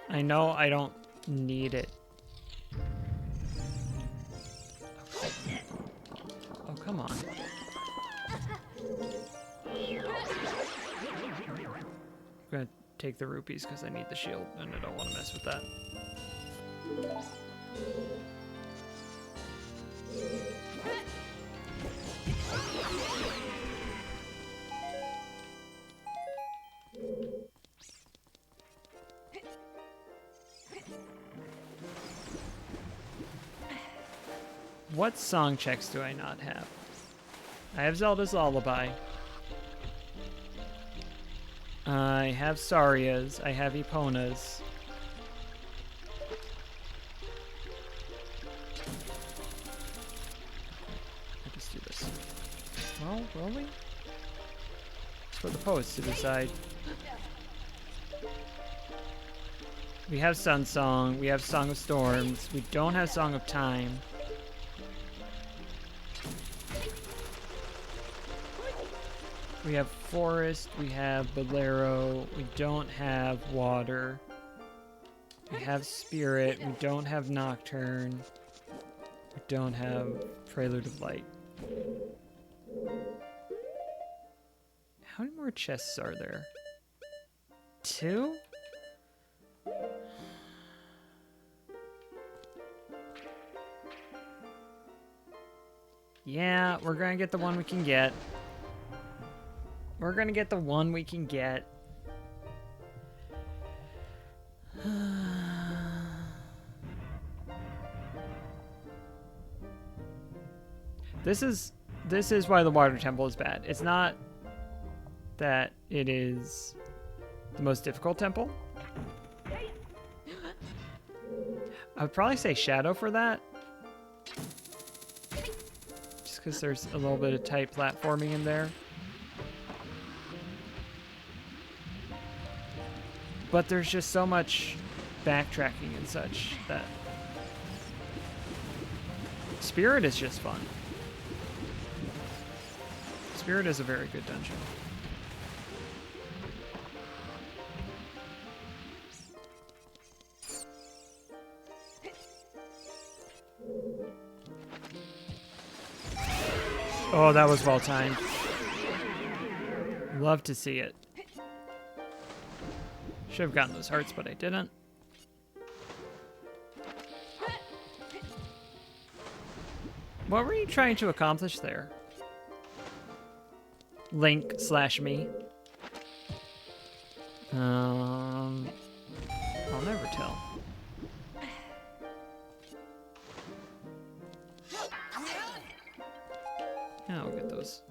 I know I don't need it. Oh, come on. I'm gonna take the rupees because I need the shield and I don't want to mess with that. What song checks do I not have? I have Zelda's Lullaby. I have Saria's. I have Epona's. I'll just do this. Well, will we? It's for the poets to decide. We have Sun Song. We have Song of Storms. We don't have Song of Time. We have Forest. We have Bolero. We don't have Water. We have Spirit. We don't have Nocturne. We don't have Prelude of Light. How many more chests are there? 2? Yeah, we're gonna get the one we can get. We're gonna get the one we can get. This is why the water temple is bad. It's not that it is the most difficult temple. I would probably say Shadow for that. Just because there's a little bit of tight platforming in there. But there's just so much backtracking and such that Spirit is just fun. Spirit is a very good dungeon. Oh, that was well timed. Love to see it. Should have gotten those hearts, but I didn't. What were you trying to accomplish there? Link/me. I'll never tell. Yeah, I'll get those.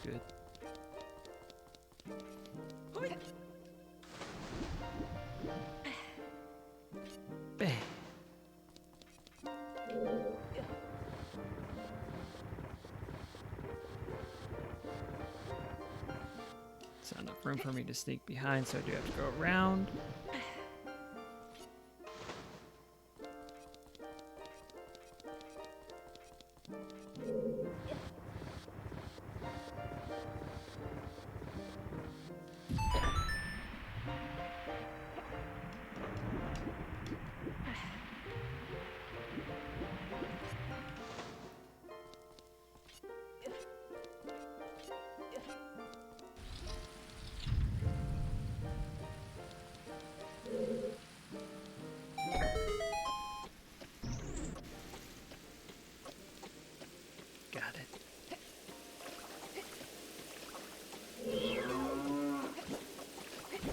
Good. Bang. It's not enough room for me to sneak behind, so I do have to go around. Got it.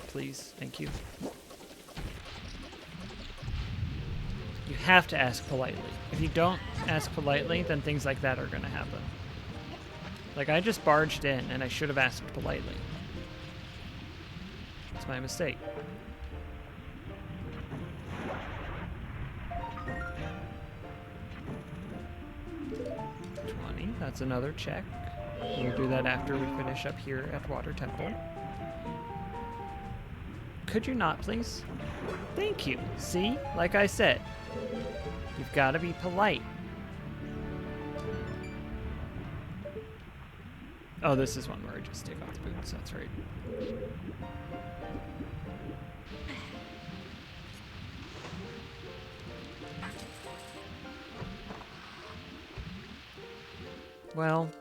Please, thank you. You have to ask politely. If you don't ask politely, then things like that are going to happen. Like, I just barged in, and I should have asked politely. It's my mistake. 20, that's another check. We'll do that after we finish up here at Water Temple. Could you not, please? Thank you. See? Like I said, you've got to be polite. Oh, this is one where I just take off the boots. That's right. Well.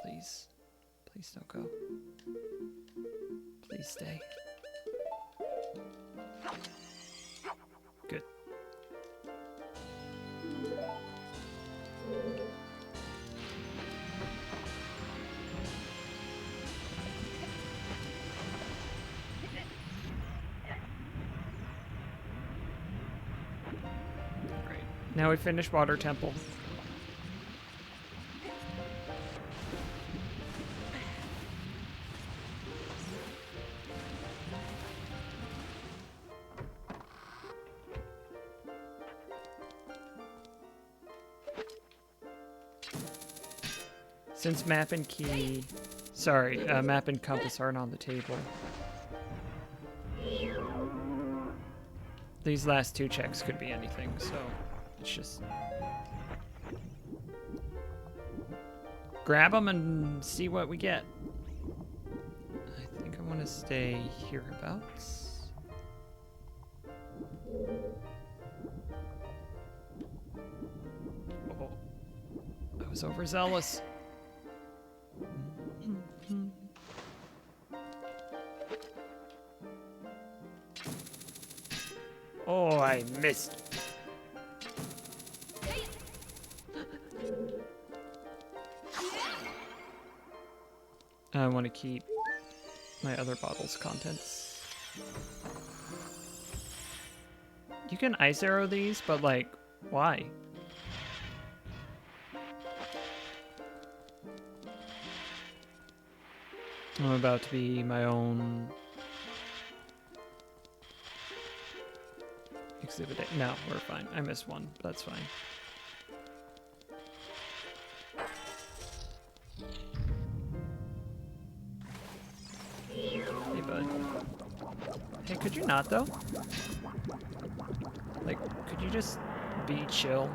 Please. Please don't go. Please stay. Now we finish Water Temple. Since map and key... Sorry, map and compass aren't on the table. These last two checks could be anything, so it's just... grab them and see what we get. I think I want to stay hereabouts. Oh, I was overzealous. Oh, I missed. I want to keep my other bottle's contents. You can ice arrow these, but like, why? I'm about to be my own exhibit A. No, we're fine. I missed one. That's fine. Hey, bud. Hey, could you not, though? Like, could you just be chill?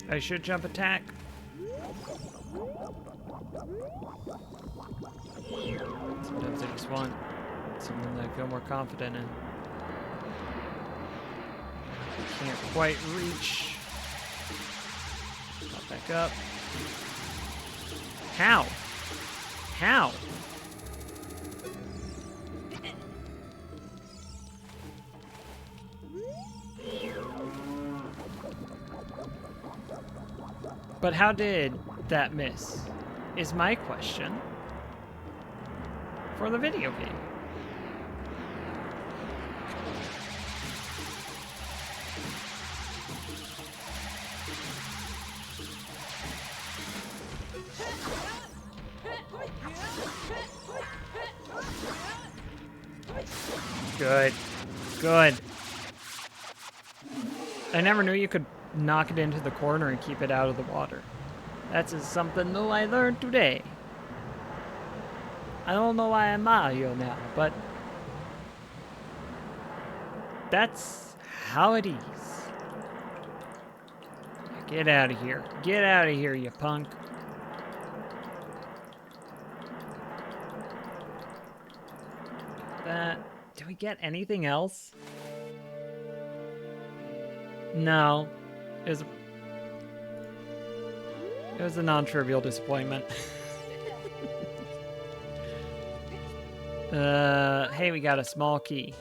I should jump attack. Sometimes I just want something that I feel more confident in. Can't quite reach. Pop back up. How? How? But how did that miss? Is my question for the video game. Good. Good. I never knew you could knock it into the corner and keep it out of the water. That's just something new I learned today. I don't know why I'm Mario now, but that's how it is. Get out of here. Get out of here, you punk. Do we get anything else? No. It was a non-trivial disappointment. Hey, we got a small key.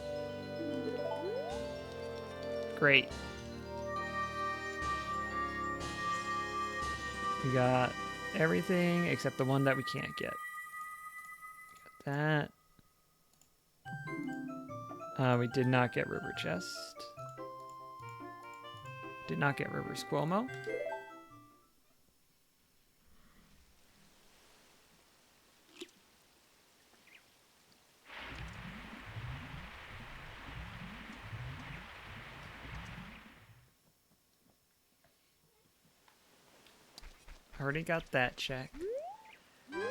Great. We got everything except the one that we can't get. Got that. We did not get River Chest. Did not get River Squilmo. Already got that check.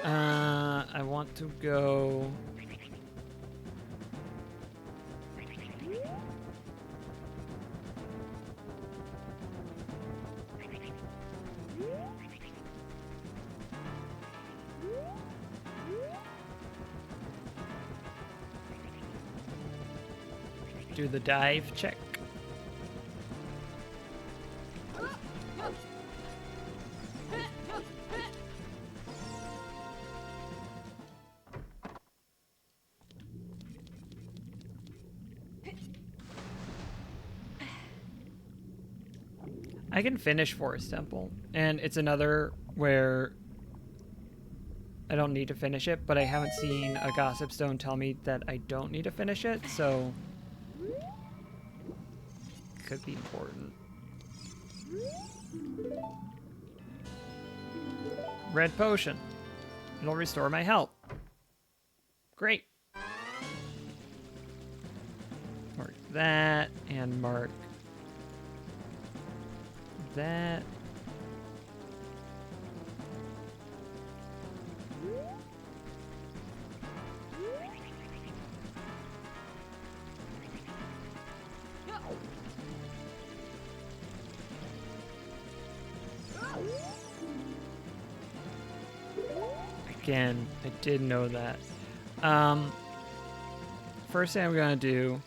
I want to go... do the dive check. I can finish Forest Temple, and it's another where I don't need to finish it, but I haven't seen a Gossip Stone tell me that I don't need to finish it, so could be important. Red potion. It'll restore my health. Great. Mark that and mark that. Again, I did know that. First thing I'm gonna do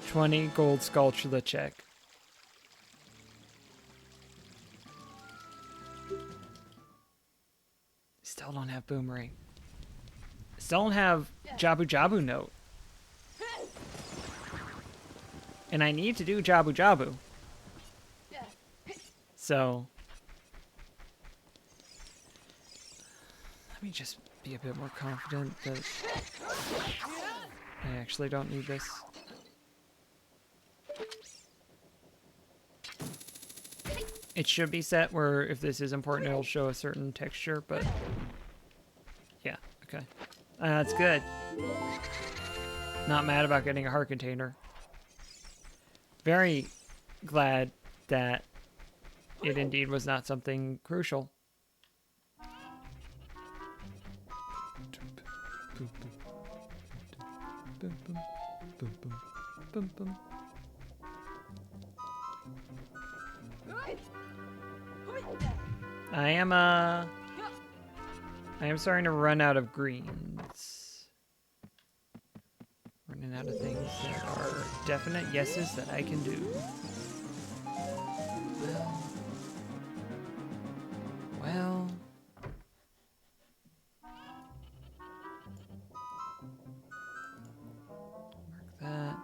$20 gold sculpture the check. Still don't have boomerang. Still don't have Jabu Jabu note. And I need to do Jabu Jabu. So let me just be a bit more confident that I actually don't need this. It should be set where if this is important, it'll show a certain texture, but yeah, okay. That's good. Not mad about getting a heart container. Very glad that it indeed was not something crucial. I am starting to run out of greens. Running out of things that are definite yeses that I can do. Well. Mark that.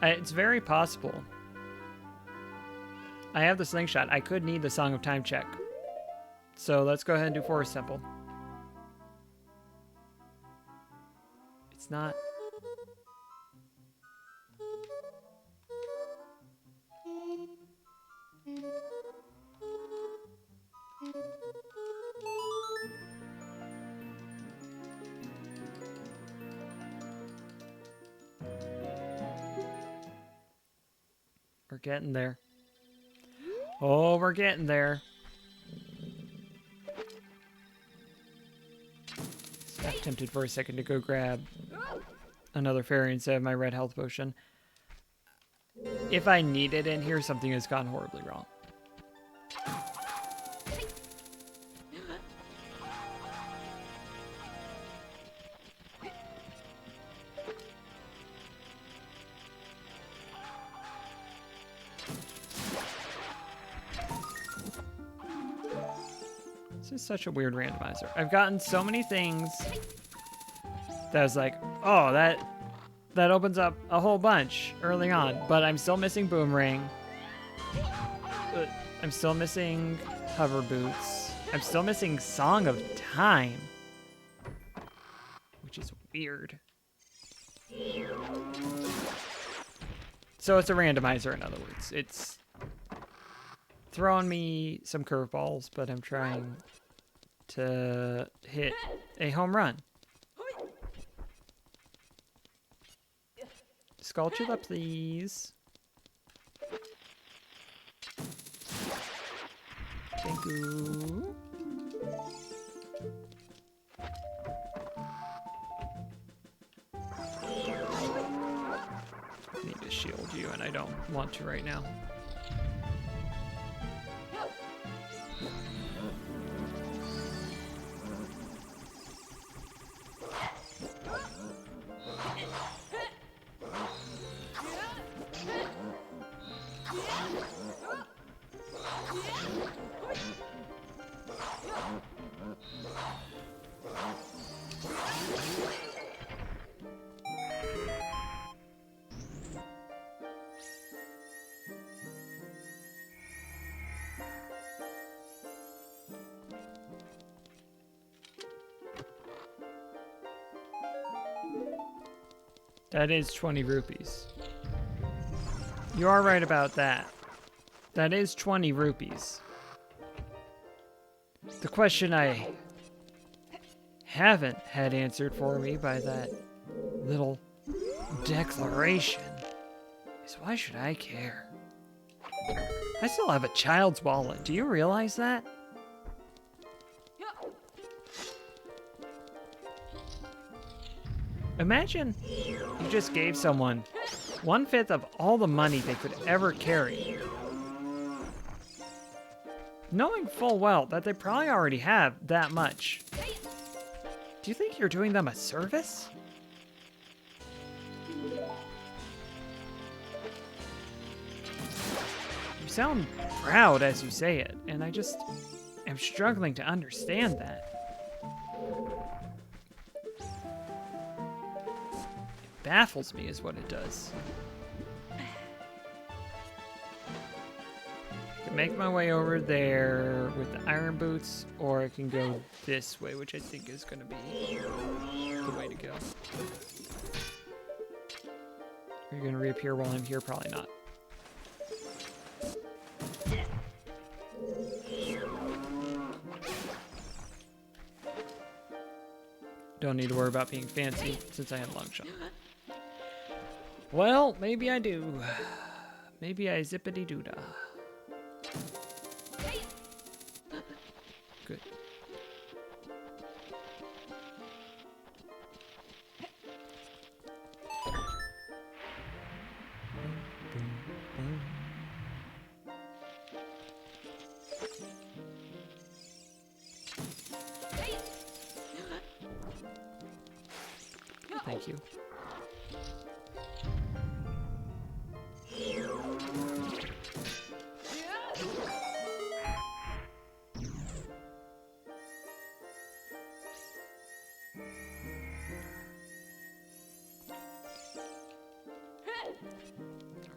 It's very possible. I have the slingshot. I could need the Song of Time check. So let's go ahead and do Forest Temple. It's not... We're getting there. Oh, we're getting there. I got tempted for a second to go grab another fairy instead of my red health potion. If I need it in here, something has gone horribly wrong. This is such a weird randomizer. I've gotten so many things that I was like, oh, that opens up a whole bunch early on, but I'm still missing boomerang. I'm still missing hover boots. I'm still missing Song of Time, which is weird. So it's a randomizer, in other words. It's throwing me some curveballs, but I'm trying to hit a home run. Sculpture, please. Thank you. I need to shield you, and I don't want to right now. That is 20 rupees. You are right about that. That is 20 rupees. The question I haven't had answered for me by that little declaration is why should I care? I still have a child's wallet. Do you realize that? Imagine you just gave someone 1/5 of all the money they could ever carry, knowing full well that they probably already have that much. Do you think you're doing them a service? You sound proud as you say it, and I just am struggling to understand that. It baffles me is what it does. I can make my way over there with the iron boots, or I can go this way, which I think is going to be the way to go. Are you going to reappear while I'm here? Probably not. Don't need to worry about being fancy since I have a long shot. Well, maybe I do. Maybe I zippity-doo-dah. Good. Thank you.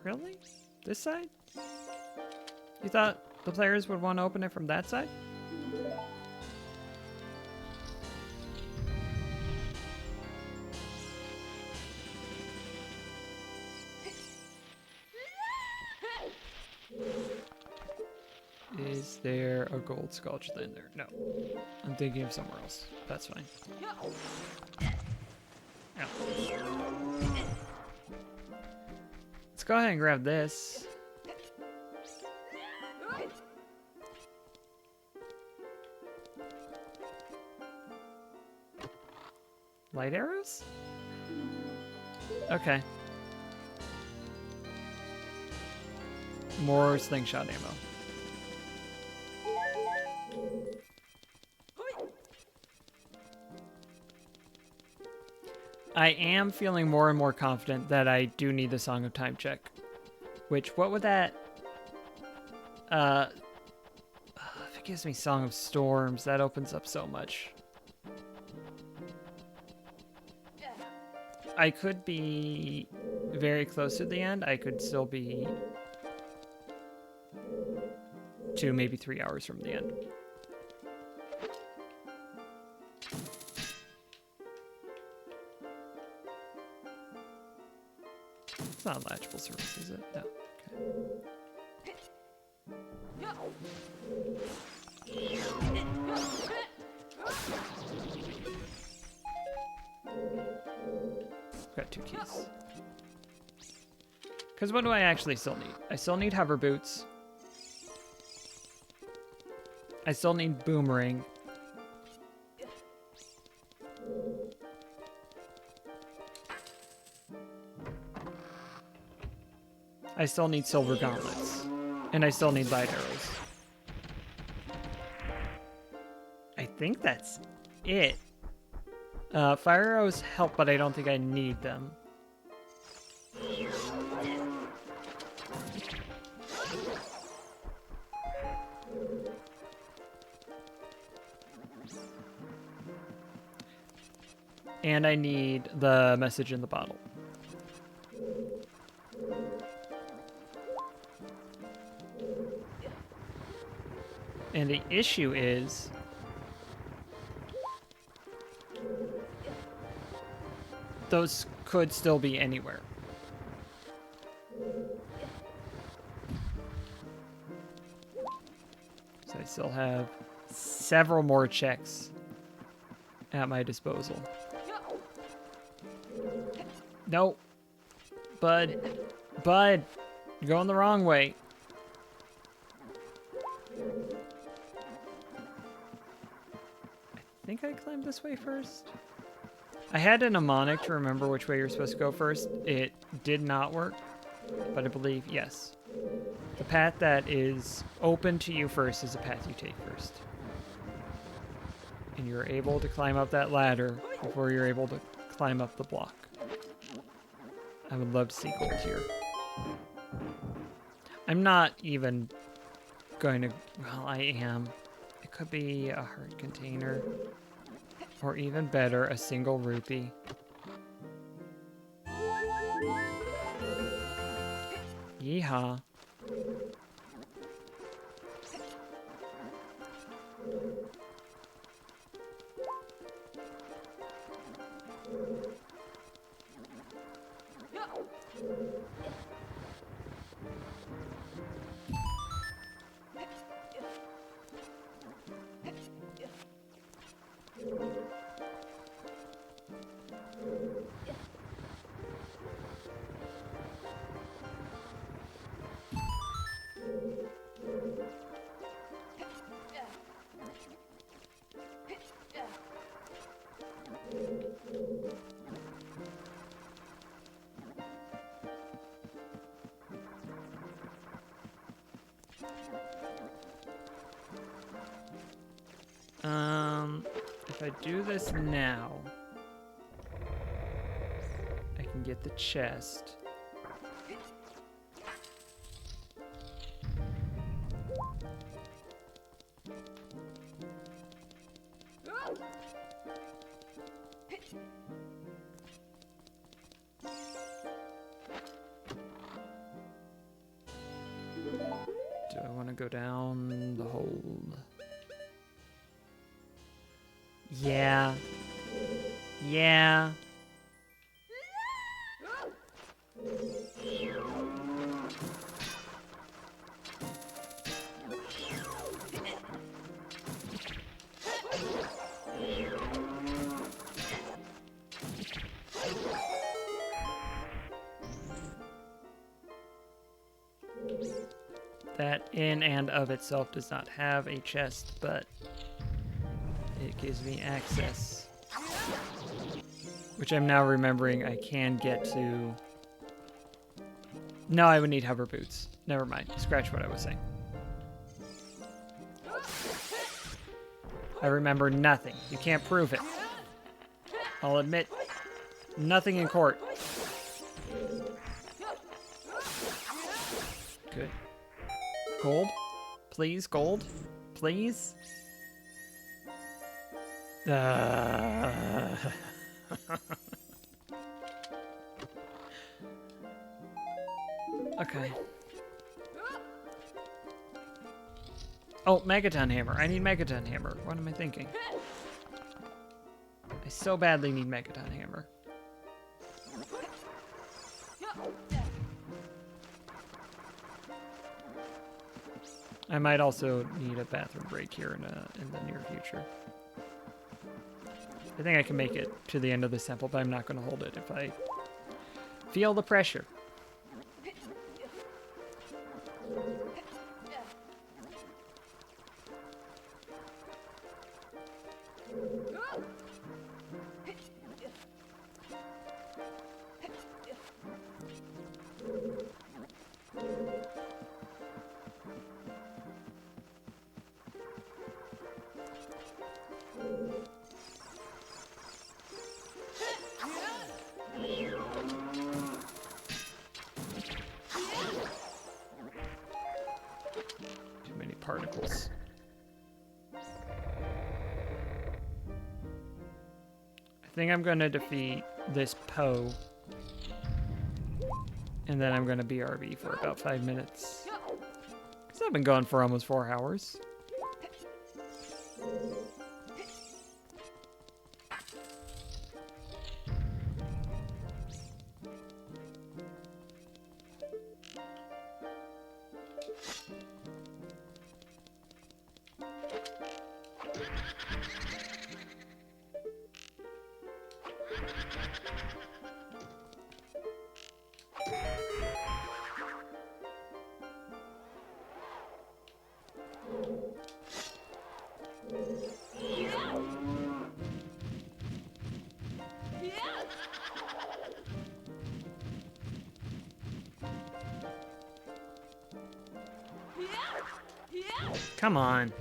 Really? This side? You thought the players would want to open it from that side? Is there a gold sculpture in there? No. I'm thinking of somewhere else. That's fine. Yeah. Let's go ahead and grab this. Light arrows? Okay. More slingshot ammo. I am feeling more and more confident that I do need the Song of Time check. Which, what would that... if it gives me Song of Storms, that opens up so much. I could be very close to the end. I could still be 2, maybe 3 hours from the end. It's not a latchable surface, is it? No. Okay. Got 2 keys. Because what do I actually still need? I still need hover boots. I still need boomerang. I still need silver gauntlets. And I still need light arrows. I think that's it. Fire arrows help, but I don't think I need them. And I need the message in the bottle. And the issue is... those could still be anywhere. So I still have several more checks at my disposal. No. Bud. Bud. You're going the wrong way. I think I climbed this way first. I had a mnemonic to remember which way you're supposed to go first. It did not work, but I believe, yes. The path that is open to you first is the path you take first. And you're able to climb up that ladder before you're able to climb up the block. I would love to see gold here. I'm not even going to... Well, I am. It could be a heart container. Or even better, a single rupee. Yeehaw. If I do this now, I can get the chest. Do I want to go down the hole? Yeah. Yeah. That in and of itself does not have a chest, but it gives me access. Which I'm now remembering I can get to... No, I would need hover boots. Never mind. Scratch what I was saying. I remember nothing. You can't prove it. I'll admit nothing in court. Good. Gold? Please, gold? Please? Okay. Oh, Megaton Hammer. I need Megaton Hammer. What am I thinking? I so badly need Megaton Hammer. I might also need a bathroom break here in the near future. I think I can make it to the end of this temple, but I'm not going to hold it if I feel the pressure. Particles. I think I'm going to defeat this Poe. And then I'm going to BRB for about 5 minutes. Because I've been gone for almost 4 hours. Come on.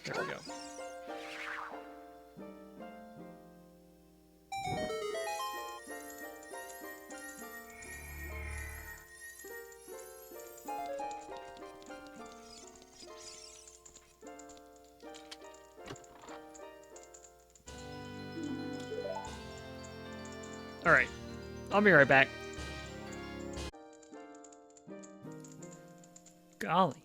There we go. All right. I'll be right back. Golly.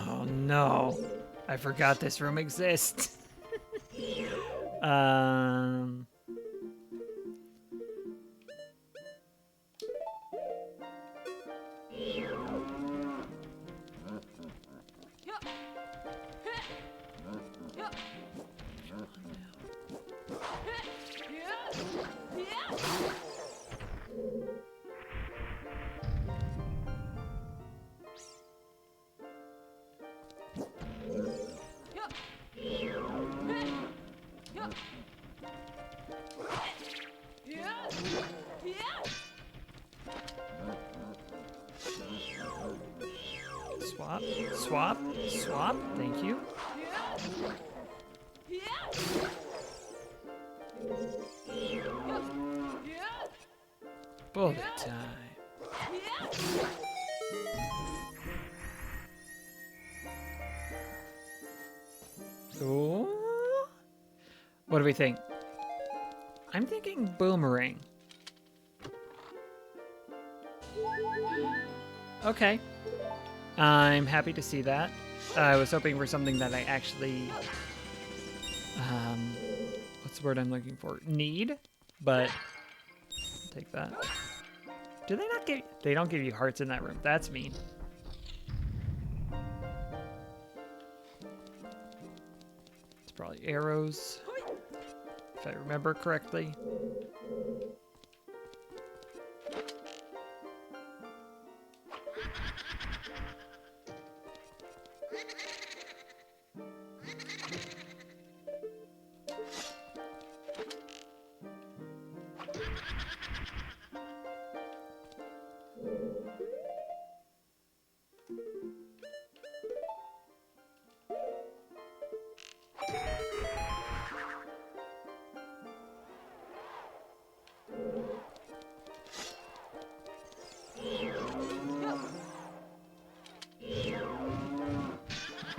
Oh no. I forgot this room exists. um Swap, swap, swap. Thank you. Bullet time. Ooh. What do we think? I'm thinking boomerang. Okay. I'm happy to see that. I was hoping for something that I actually, what's the word I'm looking for? Need, but I'll take that. Do they not give, they don't give you hearts in that room. That's mean. It's probably arrows, if I remember correctly.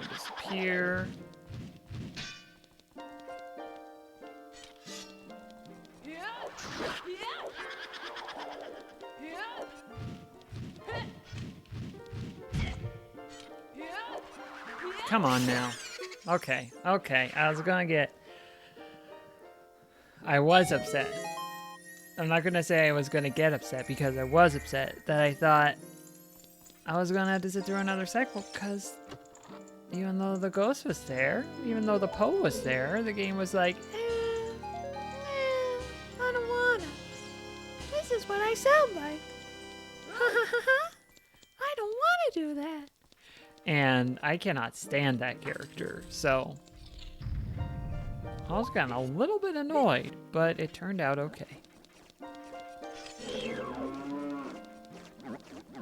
Disappear. Come on now. Okay, okay. I was upset. I'm not gonna say I was gonna get upset because I was upset that I thought I was gonna have to sit through another cycle because even though the ghost was there, even though the Poe was there, the game was like, I don't wanna. This is what I sound like. I don't wanna do that. And I cannot stand that character, so I was kind of a little bit annoyed, but it turned out okay.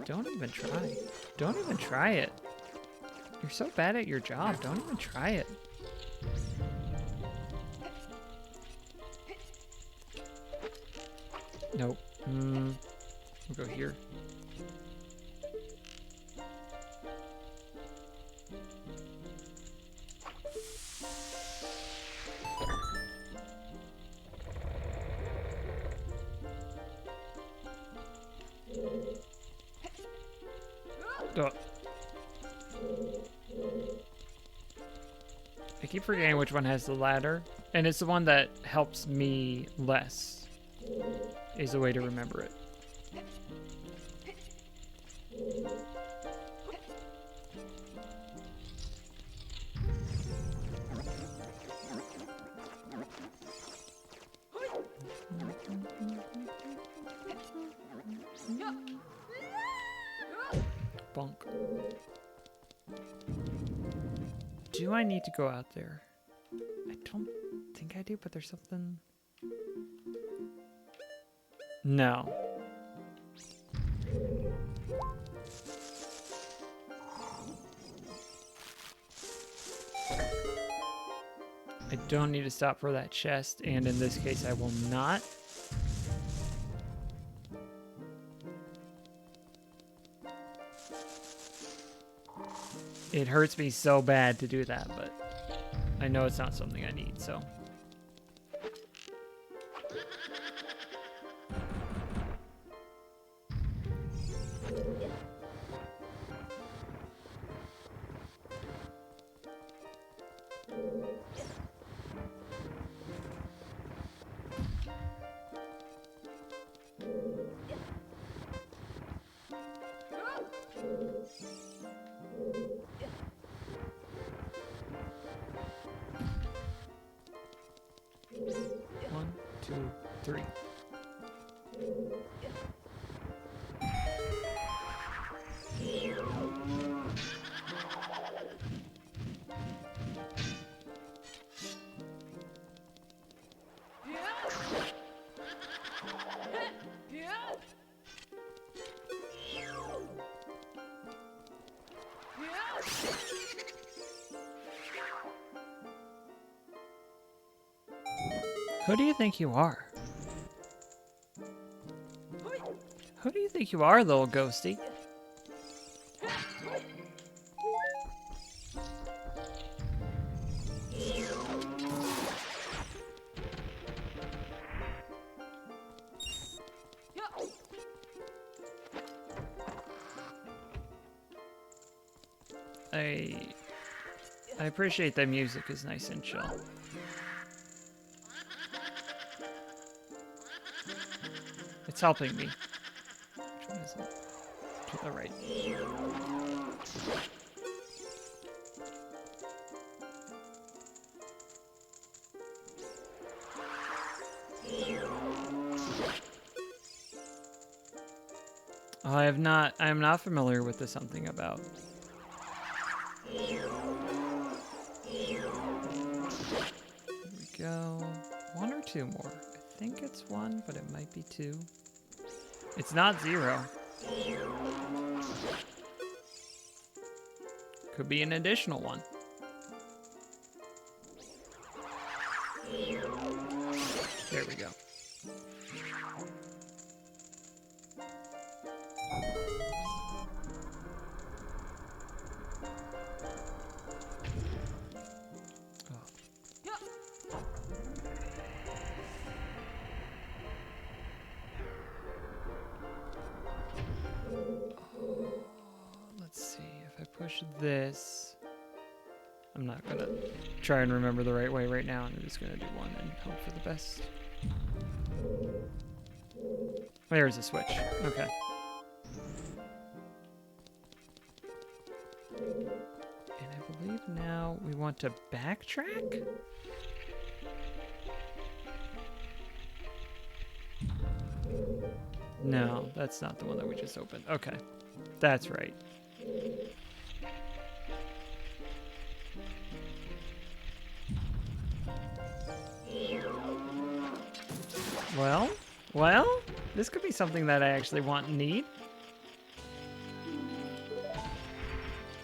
Don't even try. Don't even try it. You're so bad at your job. Don't even try it. Nope. We'll go here. Oh. I keep forgetting which one has the ladder, and it's the one that helps me less, is a way to remember it. Bonk. Do I need to go out there? I don't think I do, but there's something... No. I don't need to stop for that chest, and in this case I will not. It hurts me so bad to do that, but I know it's not something I need, so. One, two, three. Who do you think you are? Who do you think you are, little ghosty? I appreciate that music is nice and chill. It's helping me. Which one is it? To the right. Oh, I am not familiar with the something about. Here we go. One or two more. I think it's one, but it might be two. It's not 0. Could be an additional one. There we go. Push this. I'm not gonna try and remember the right way right now. I'm just gonna do one and hope for the best. There's a switch. Okay. And I believe now we want to backtrack? No, that's not the one that we just opened. Okay. That's right. Well, this could be something that I actually want and need.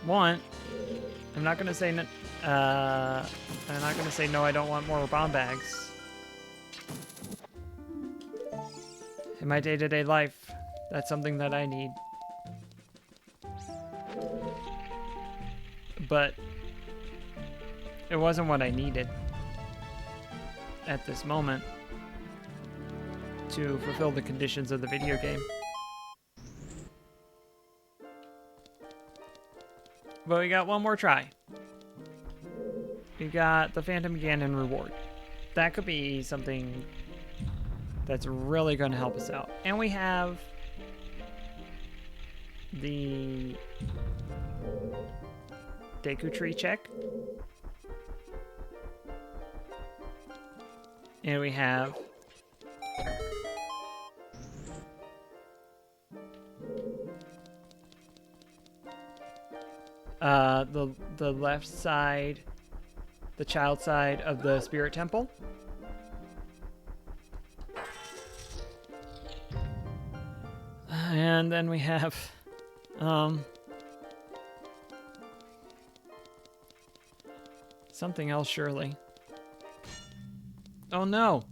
Want. I'm not gonna say no. I'm not gonna say no. I don't want more bomb bags. In my day-to-day life, that's something that I need. But it wasn't what I needed at this moment to fulfill the conditions of the video game. But we got one more try. We got the Phantom Ganon reward. That could be something that's really going to help us out. And we have the Deku Tree check. And we have the left side, the child side of the Spirit Temple. And then we have something else, surely. Oh no!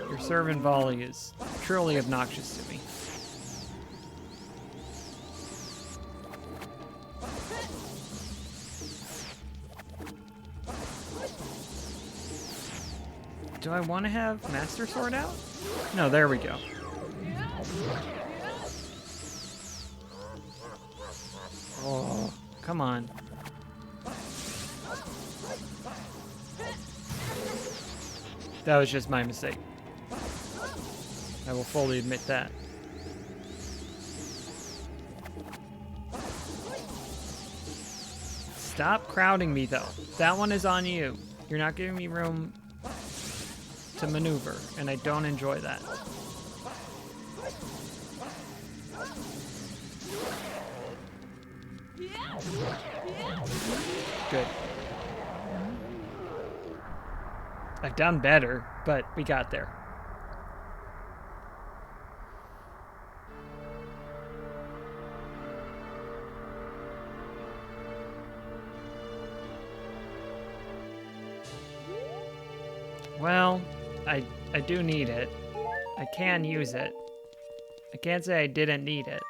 Your servant volley is truly obnoxious to me. Do I want to have Master Sword out? No, there we go. Oh, come on. That was just my mistake. I will fully admit that. Stop crowding me, though. That one is on you. You're not giving me room to maneuver, and I don't enjoy that. Good. I've done better, but we got there. Well, I do need it. I can use it. I can't say I didn't need it.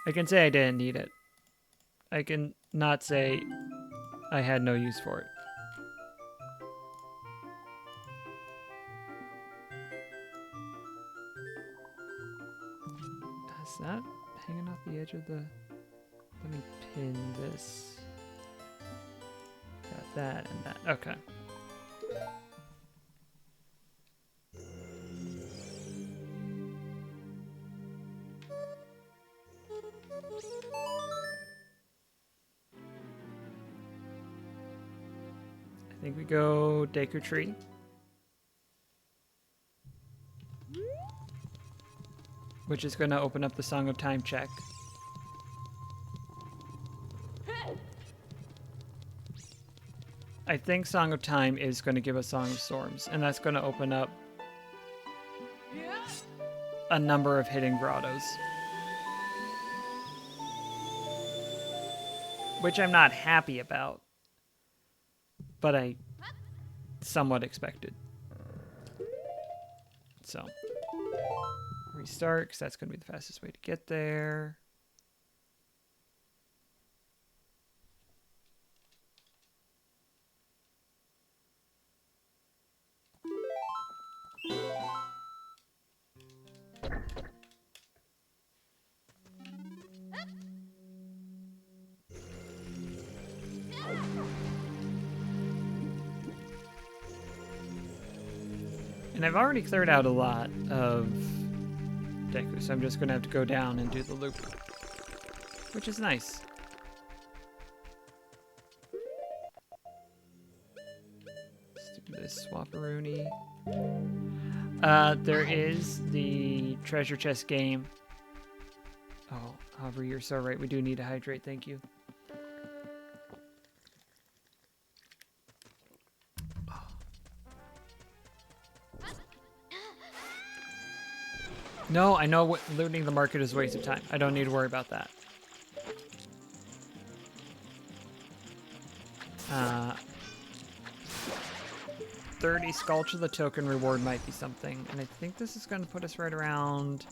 I can say I didn't need it. I can not say I had no use for it. Is that hanging off the edge of the... Let me pin this. Got that and that. Okay. I think we go Deku Tree. Which is going to open up the Song of Time check. I think Song of Time is going to give us Song of Storms, and that's going to open up a number of hidden grottos. Which I'm not happy about, but I somewhat expected. So, restart, because that's going to be the fastest way to get there. And I've already cleared out a lot of Deku, so I'm just going to have to go down and do the loop, which is nice. Stupid this Swapperoonie. There is the treasure chest game. Oh, Aubrey, you're so right. We do need to hydrate. Thank you. No, I know looting the market is a waste of time. I don't need to worry about that. 30 Sculpture the token reward might be something. And I think this is going to put us right around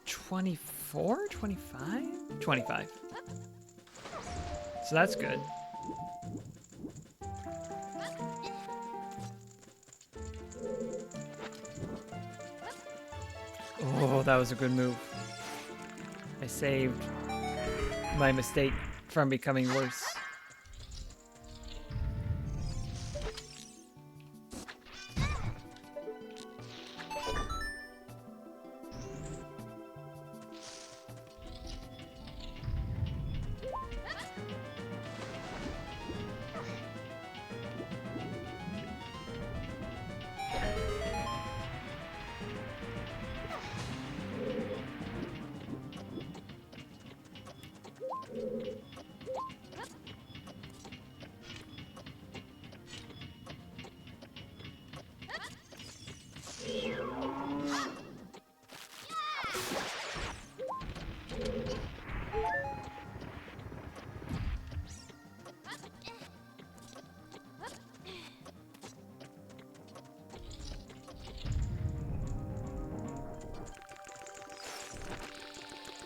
24, 25? 25. So that's good. Oh, that was a good move. I saved my mistake from becoming worse.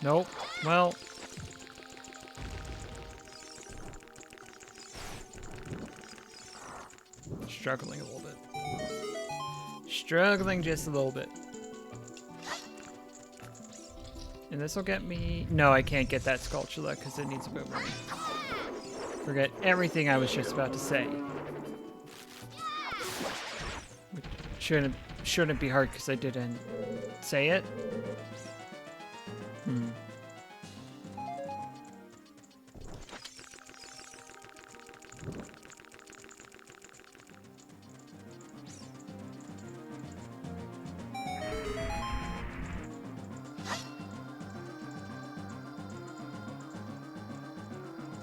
Nope. Well. Struggling a little bit. Struggling just a little bit. And this will get me... No, I can't get that sculpture because it needs a boomerang. Forget everything I was just about to say. Which shouldn't be hard because I didn't say it.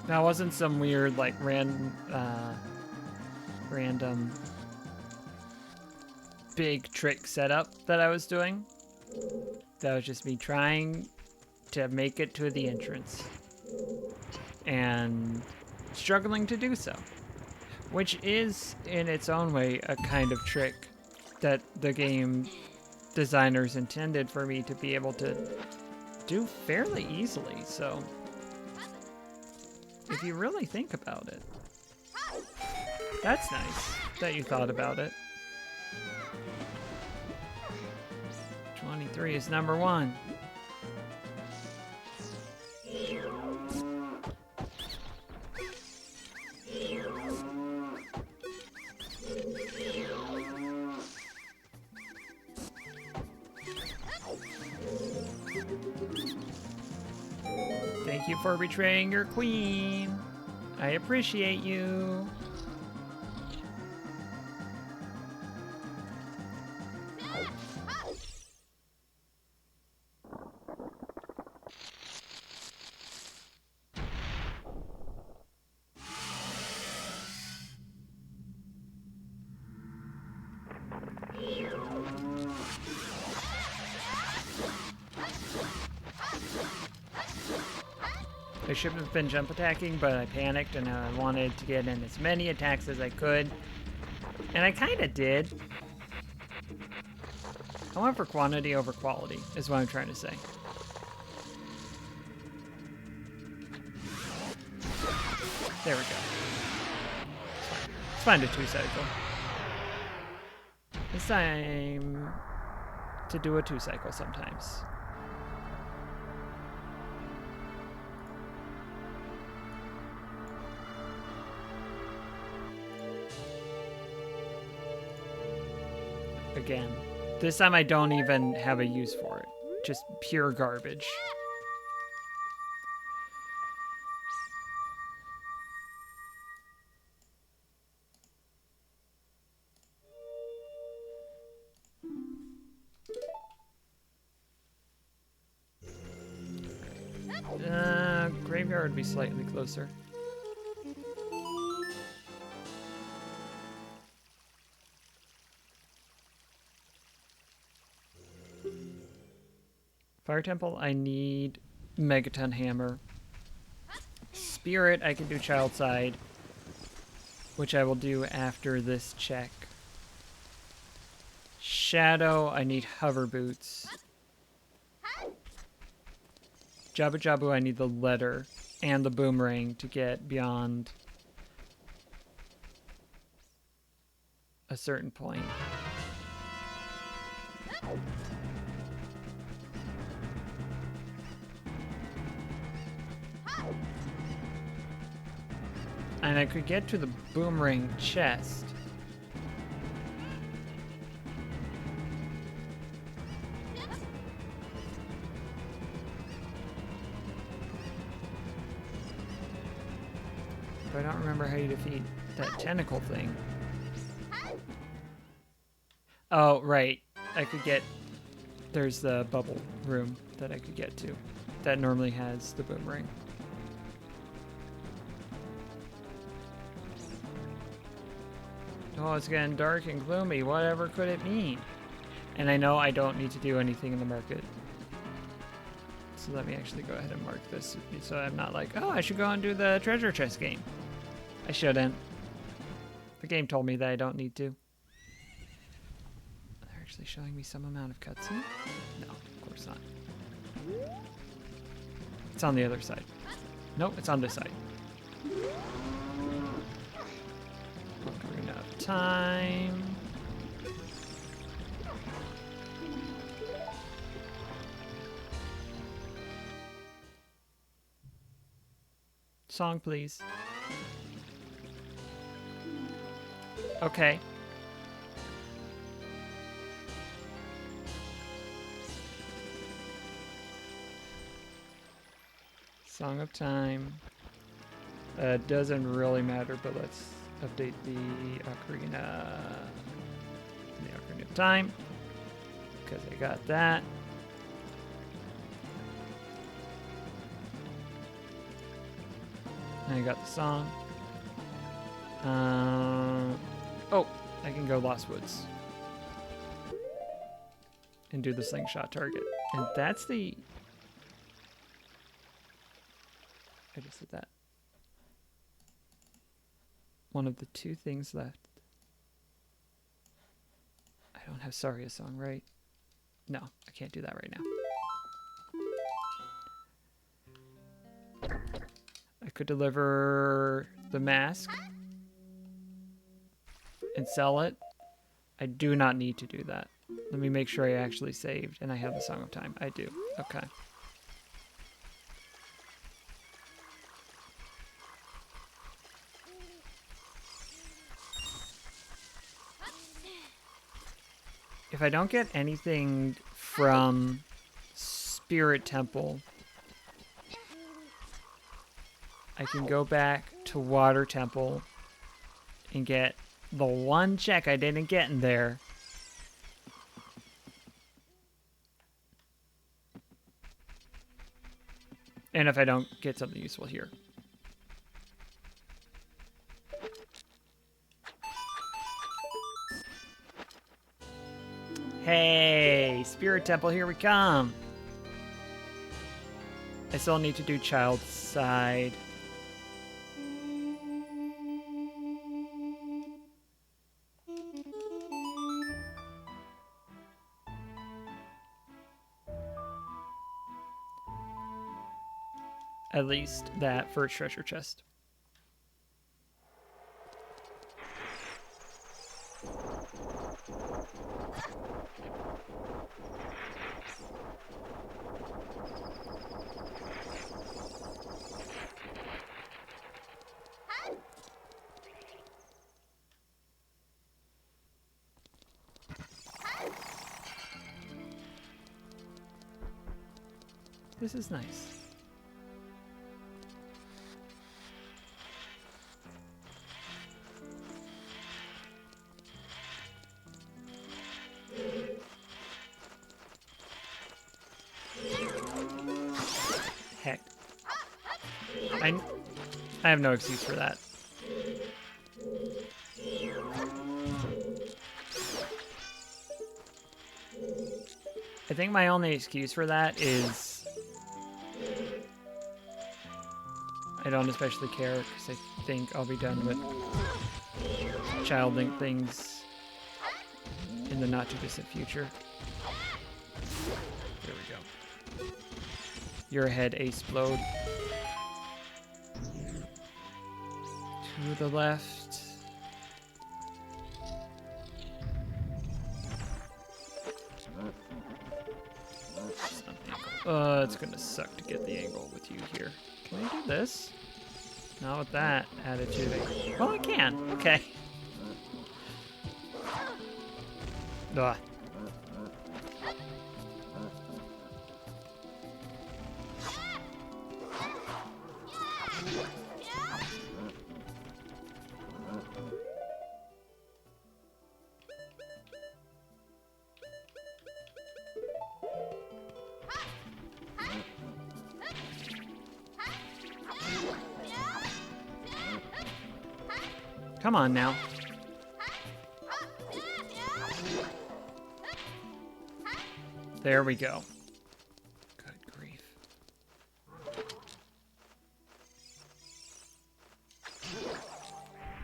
That wasn't some weird, like, random big trick setup that I was doing. That was just me trying to make it to the entrance. And struggling to do so. Which is, in its own way, a kind of trick that the game designers intended for me to be able to do fairly easily, so... If you really think about it. That's nice that you thought about it. 23 is number 1. Thank you for betraying your queen. I appreciate you. I shouldn't have been jump attacking, but I panicked and I wanted to get in as many attacks as I could. And I kind of did. However, quantity over quality is what I'm trying to say. There we go. It's fine to 2-cycle. It's time to do a 2-cycle sometimes. Again, this time I don't even have a use for it. Just pure garbage. Graveyard would be slightly closer. Fire Temple, I need Megaton Hammer. Spirit, I can do Child Side, which I will do after this check. Shadow, I need Hover Boots. Jabu Jabu, I need the letter and the boomerang to get beyond a certain point. And I could get to the boomerang chest. But I don't remember how you defeat that tentacle thing. Oh, right. I could get... There's the bubble room that I could get to. That normally has the boomerang. Oh, it's getting dark and gloomy. Whatever could it mean? And I know I don't need to do anything in the market. So let me actually go ahead and mark this so I'm not like, oh, I should go and do the treasure chest game. I shouldn't. The game told me that I don't need to. They're actually showing me some amount of cutscene? No, of course not. It's on the other side. Nope, it's on this side. Ocarina of Time. Song, please. Okay. Song of Time. Doesn't really matter, but let's update the Ocarina. The Ocarina of Time. Because I got that. And I got the song. Oh, I can go Lost Woods. And do the slingshot target. And that's the... I just did that. One of the two things left. I don't have Saria's song, right? No, I can't do that right now. I could deliver the mask and sell it. I do not need to do that. Let me make sure I actually saved and I have the Song of Time. I do. Okay. If I don't get anything from Spirit Temple, I can go back to Water Temple and get the one check I didn't get in there. And if I don't get something useful here. Hey, Spirit Temple, here we come. I still need to do Child Side. At least that first treasure chest. This is nice. Heck, I have no excuse for that. I think my only excuse for that is I don't especially care because I think I'll be done with Child Link things in the not too distant future. There we go. You're ahead, Ace-Blode. To the left. It's gonna suck to get the angle with you here. Can I do this? Not with that attitude. Well, I can. Okay. Ugh. Come on now. There we go. Good grief.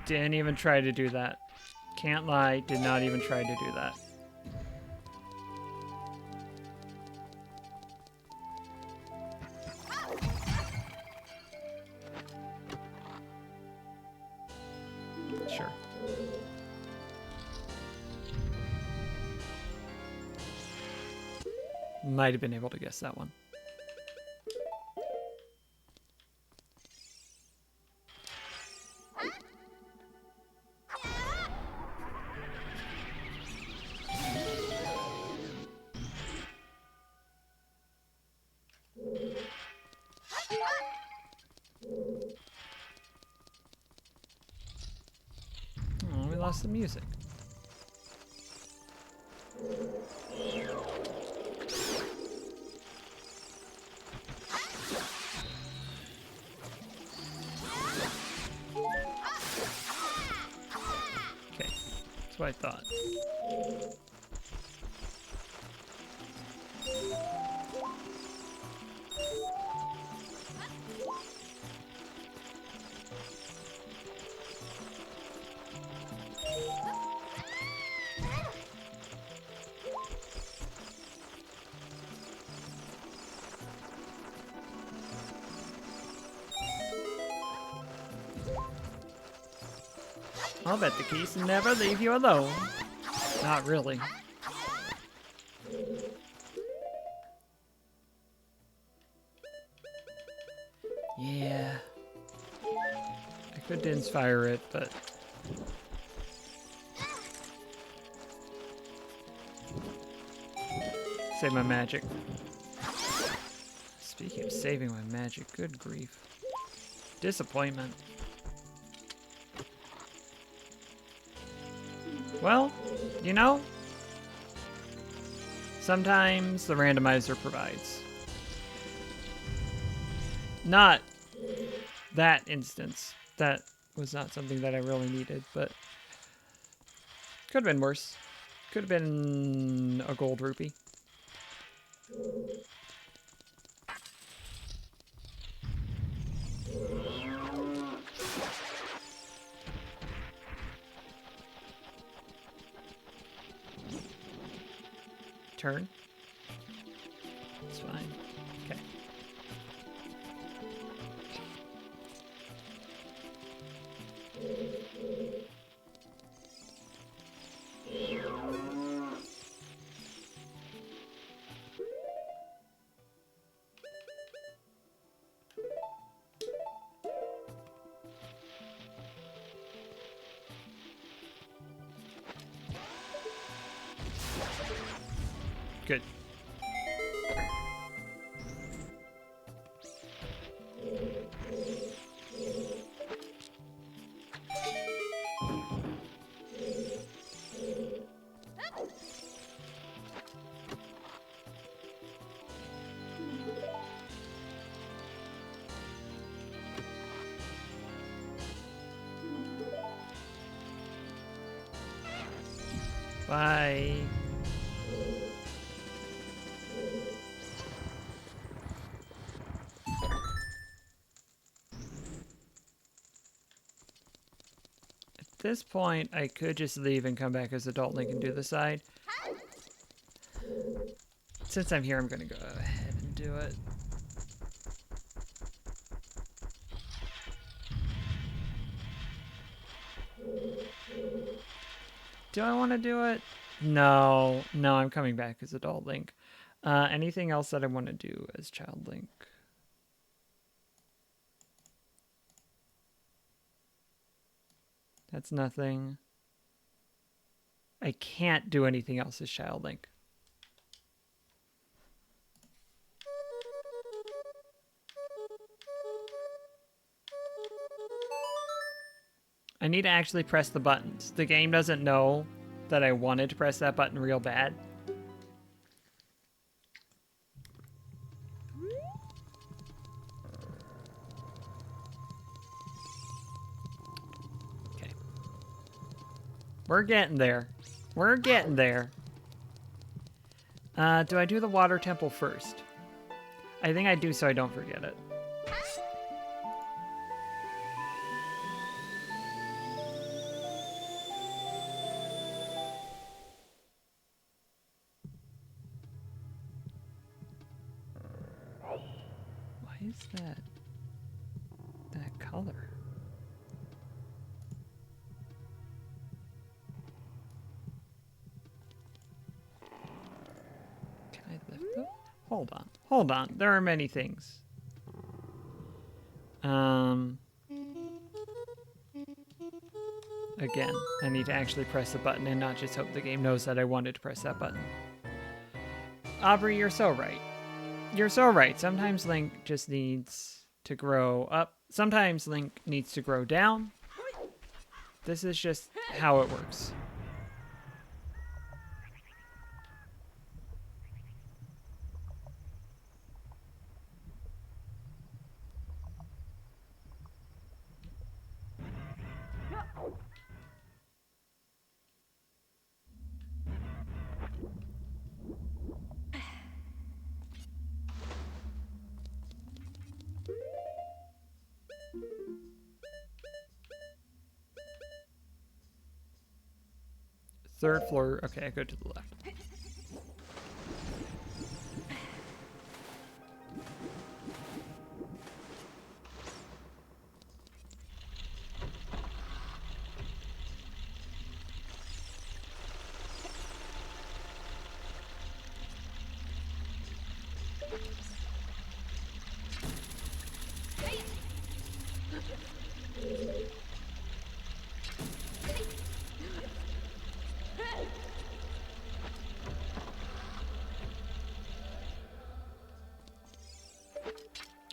Didn't even try to do that. Can't lie, did not even try to do that. Sure. Might have been able to guess that one. Oh, we lost the music. Okay, that's what I thought. I'll bet the keys never leave you alone. Not really. Yeah. I could inspire it, but... Save my magic. Speaking of saving my magic, good grief. Disappointment. Well, you know, sometimes the randomizer provides. Not that instance. That was not something that I really needed, but could have been worse. Could have been a gold rupee. Turn. It's fine. Okay. Good. Bye. At this point, I could just leave and come back as Adult Link and do the side. Since I'm here, I'm gonna go ahead and do it. Do I want to do it? No, I'm coming back as Adult Link. Anything else that I want to do as Child Link? That's nothing. I can't do anything else as Child Link. I need to actually press the buttons. The game doesn't know that I wanted to press that button real bad. Okay. We're getting there. We're getting there. Do I do the water temple first? I think I do so I don't forget it. Why is that color? Can I lift it? Hold on. There are many things. Again, I need to actually press the button and not just hope the game knows that I wanted to press that button. Aubrey, you're so right. You're so right. Sometimes Link just needs to grow up. Sometimes Link needs to grow down. This is just how it works. Third floor. Okay, I go to the left.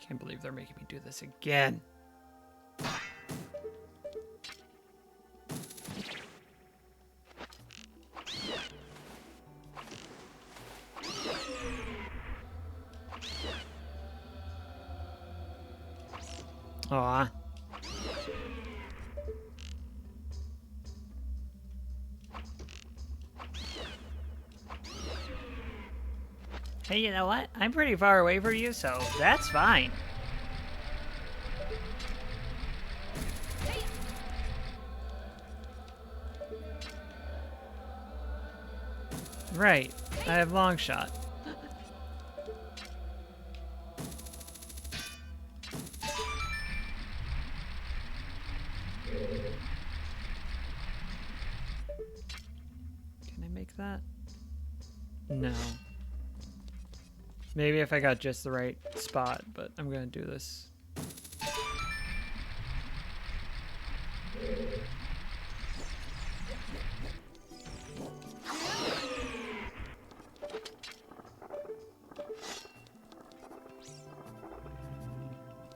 Can't believe they're making me do this again. Aw. Hey, you know what? I'm pretty far away from you, so that's fine. Right. I have long shot. Can I make that? No. Maybe if I got just the right spot, but I'm gonna do this.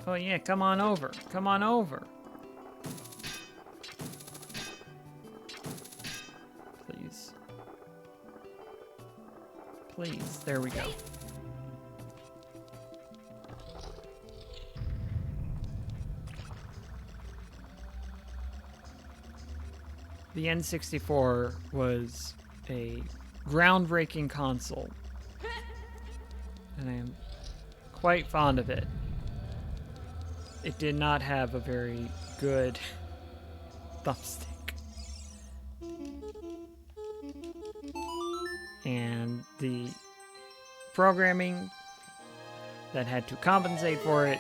Oh yeah, come on over. Come on over. Please. Please. There we go. The N64 was a groundbreaking console, and I am quite fond of it. It did not have a very good thumbstick. And the programming that had to compensate for it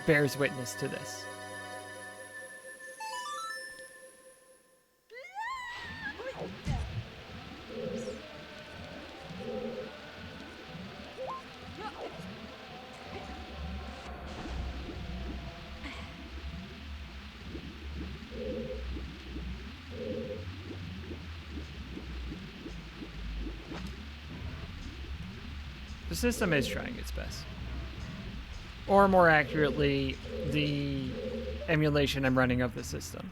bears witness to this. The system is trying its best. Or more accurately, the emulation I'm running of the system.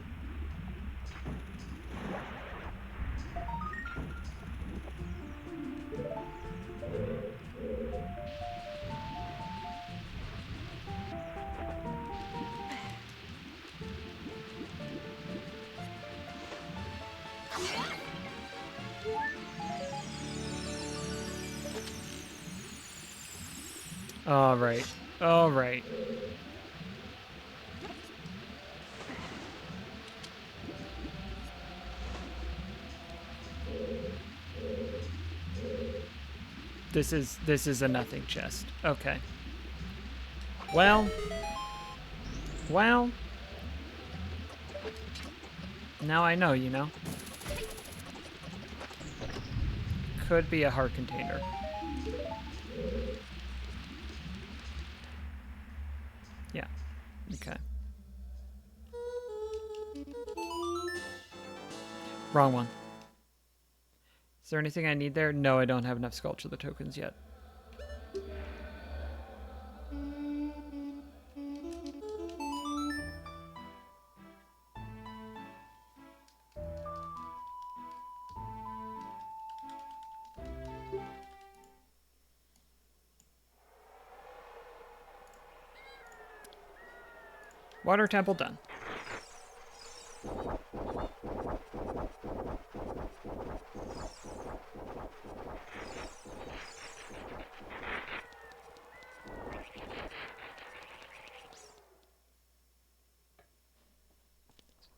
All right. All right. This is a nothing chest. Okay. Well. Now I know, you know. Could be a heart container. Yeah. Okay. Wrong one. Is there anything I need there? No, I don't have enough sculpture tokens yet. Water temple done.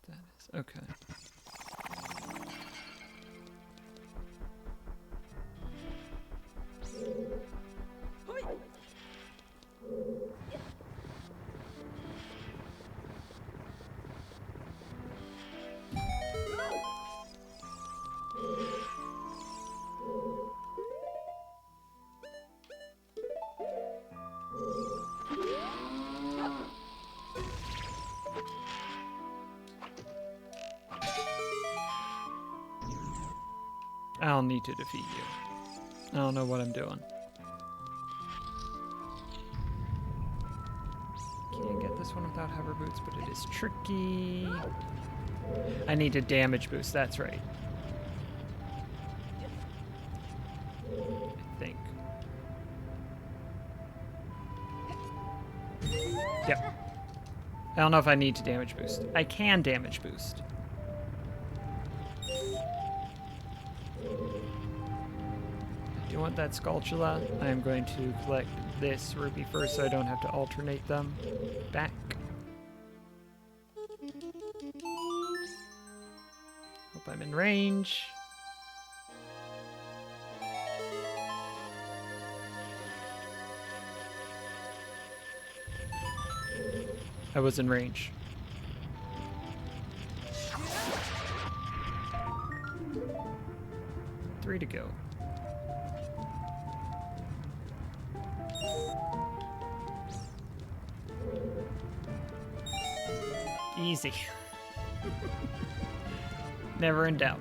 That is okay. I'll need to defeat you. I don't know what I'm doing. Can't get this one without hover boots, but it is tricky. I need a damage boost, that's right. I think. Yep. I don't know if I need to damage boost. I can damage boost. I do want that Skulltula. I am going to collect this rupee first so I don't have to alternate them back. Hope I'm in range. I was in range. Three to go. Easy. Never in doubt.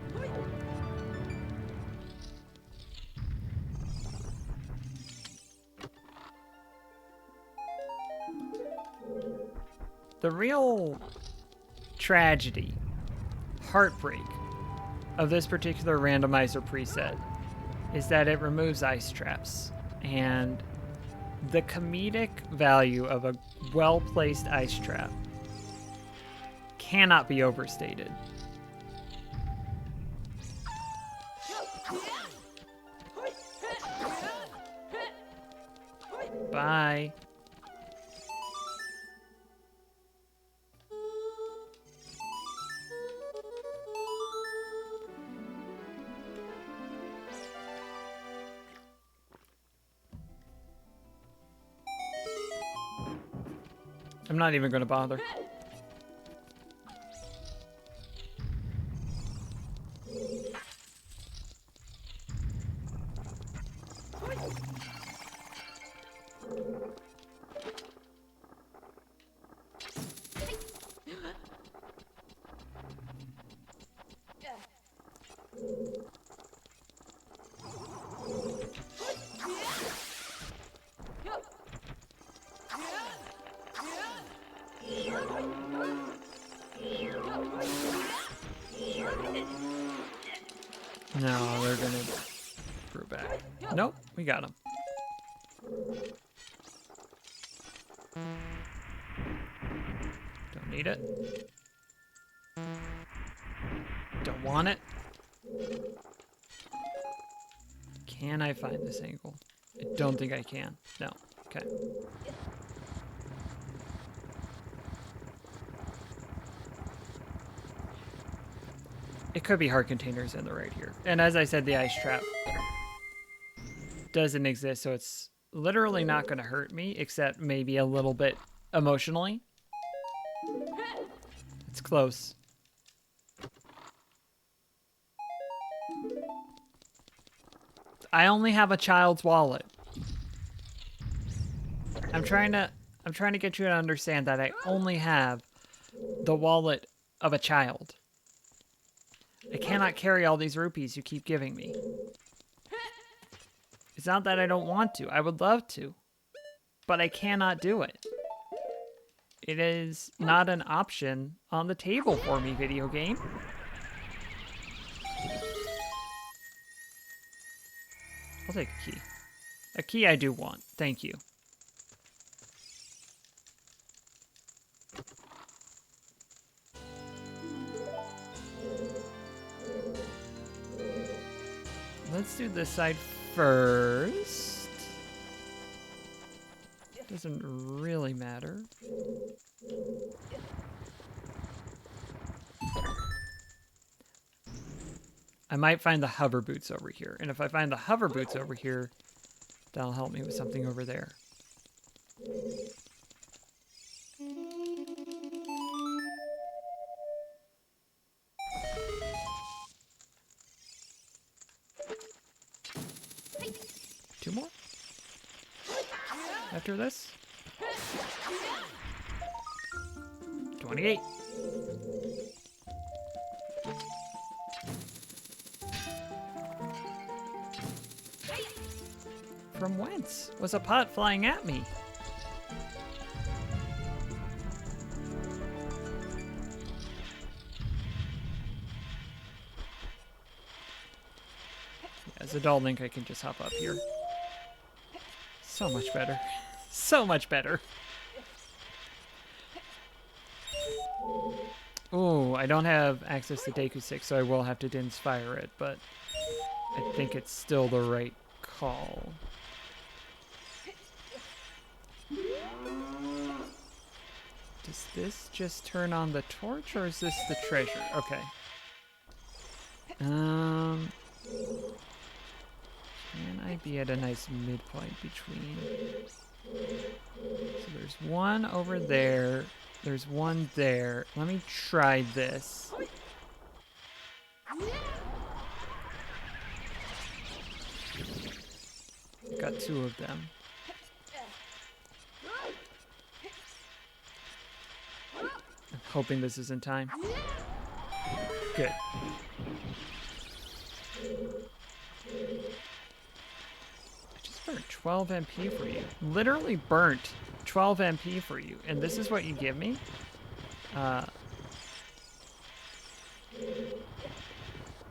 The real tragedy, heartbreak of this particular randomizer preset is that it removes ice traps, and the comedic value of a well-placed ice trap cannot be overstated. Bye. I'm not even going to bother. No, they're gonna brew back. Nope, we got him. Don't need it. Don't want it. Can I find this angle? I don't think I can. No. Okay. It could be heart containers in the right here. And as I said, the ice trap doesn't exist, so it's literally not going to hurt me, except maybe a little bit emotionally. It's close. I only have a child's wallet. I'm trying to get you to understand that I only have the wallet of a child. I cannot carry all these rupees you keep giving me. It's not that I don't want to. I would love to. But I cannot do it. It is not an option on the table for me, video game. I'll take a key. A key I do want. Thank you. Let's do this side first. Doesn't really matter. I might find the hover boots over here. And if I find the hover boots over here, that'll help me with something over there. Two more? After this? 28. From whence was a pot flying at me? As Adult Link, I can just hop up here. So much better. So much better. Ooh, I don't have access to Deku 6, so I will have to inspire it, but I think it's still the right call. Does this just turn on the torch, or is this the treasure? Okay. Can I be at a nice midpoint between? So there's one over there. There's one there. Let me try this. Got two of them. I'm hoping this is in time. Good. I just burnt 12 MP for you. Literally burnt 12 MP for you. And this is what you give me?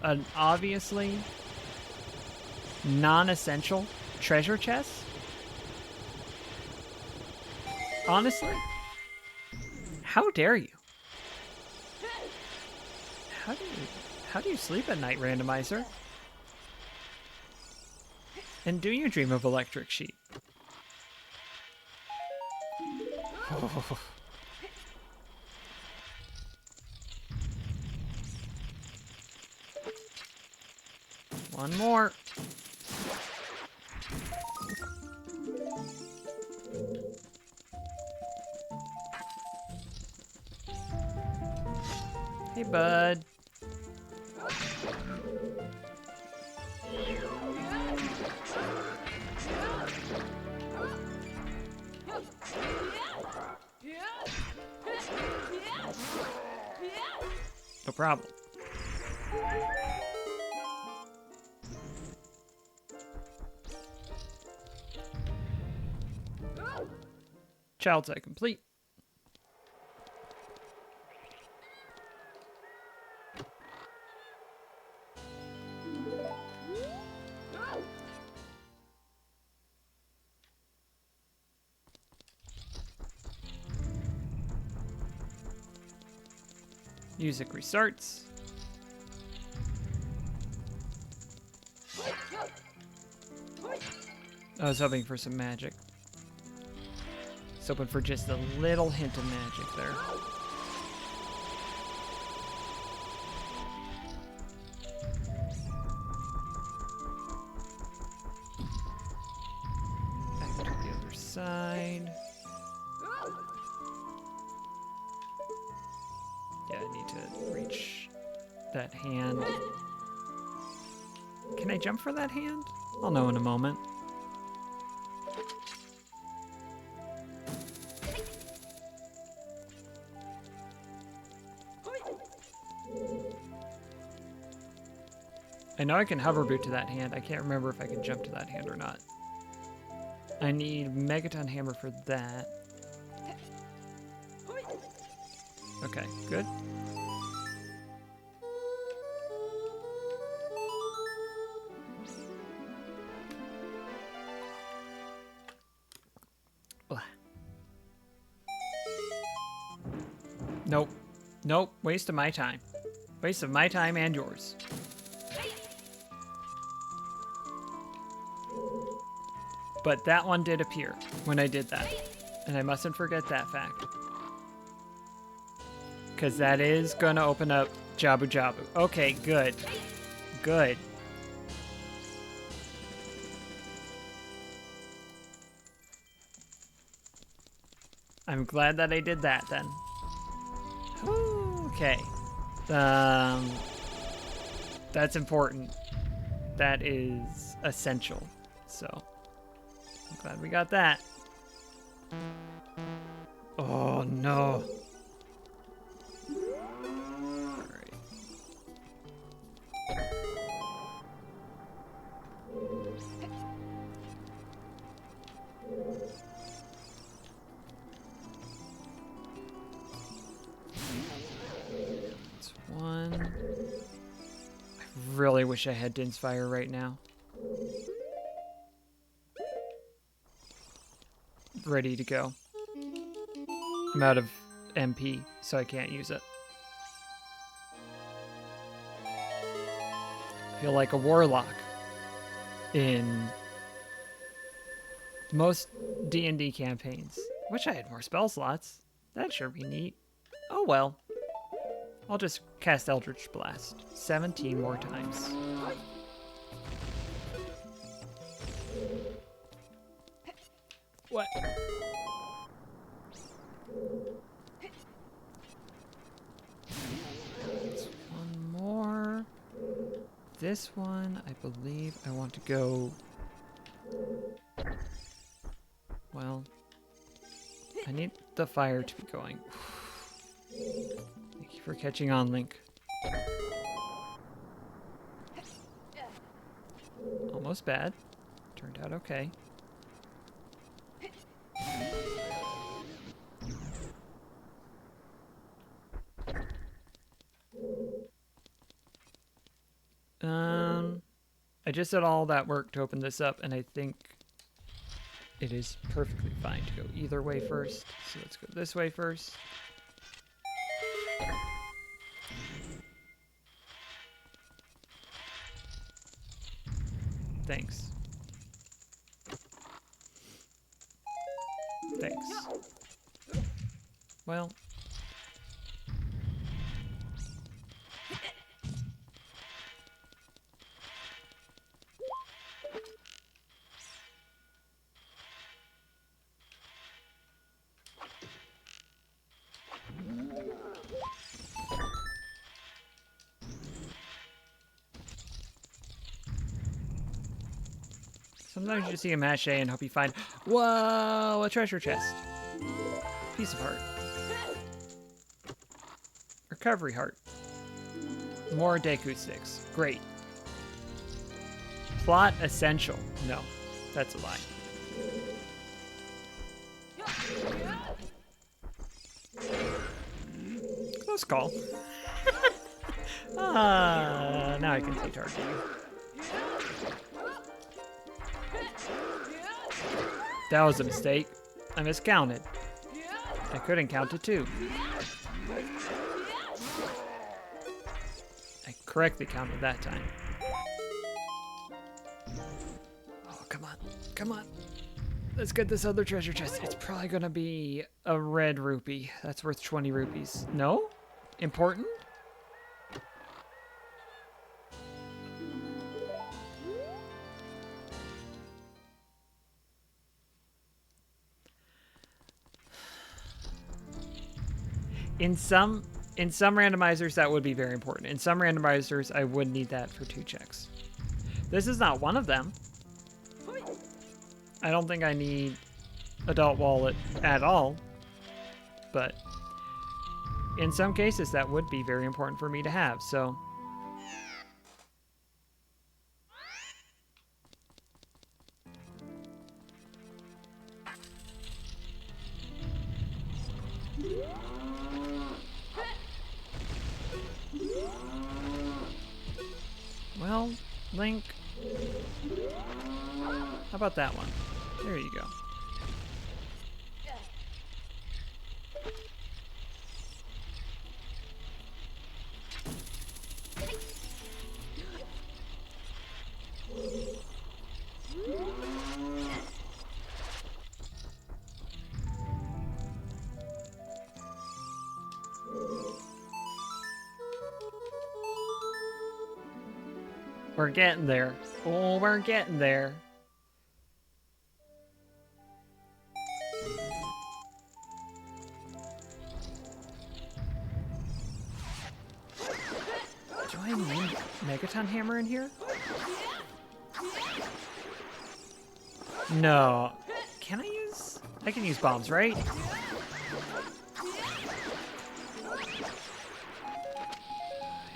An obviously non-essential treasure chest? Honestly? How dare you? How do you sleep at night, Randomizer? And do you dream of electric sheep? One more. Hey, bud. No problem. Child's eye complete. Music restarts. I was hoping for some magic. I was hoping for just a little hint of magic there. Back to the other side. Yeah, I need to reach that hand. Can I jump for that hand? I'll know in a moment. I know I can hover boot to that hand. I can't remember if I can jump to that hand or not. I need Megaton Hammer for that. Okay, good. Blah. Nope. Nope. Waste of my time. Waste of my time and yours. But that one did appear when I did that. And I mustn't forget that fact. Because that is going to open up Jabu Jabu. Okay, good. Good. I'm glad that I did that then. Okay. That's important. That is essential. So, I'm glad we got that. Oh, no. Alright. That's one. I really wish I had Din's Fire right now. Ready to go. I'm out of MP, so I can't use it. I feel like a warlock in most D&D campaigns. Wish I had more spell slots. That'd sure be neat. Oh well. I'll just cast Eldritch Blast 17 more times. What? That's one more. This one, I believe I want to go... Well, I need the fire to be going. Thank you for catching on, Link. Almost bad. Turned out okay. I just did all that work to open this up, and I think it is perfectly fine to go either way first. So let's go this way first. Thanks. Thanks. Well. Sometimes you see a mache and hope you find, whoa, a treasure chest. Piece of heart. Recovery heart. More Deku sticks. Great. Plot essential. No, that's a lie. Close call. Now I can see target. That was a mistake. I miscounted. I couldn't count to 2. I correctly counted that time. Oh, come on. Come on. Let's get this other treasure chest. It's probably gonna be a red rupee. That's worth 20 rupees. No? Important? In some randomizers, that would be very important. In some randomizers, I would need that for 2 checks. This is not one of them. I don't think I need adult wallet at all, but in some cases, that would be very important for me to have, so. Well, Link, how about that one? There you go. We're getting there. Oh, we're getting there. Do I need Megaton Hammer in here? No. Can I use... I can use bombs, right? I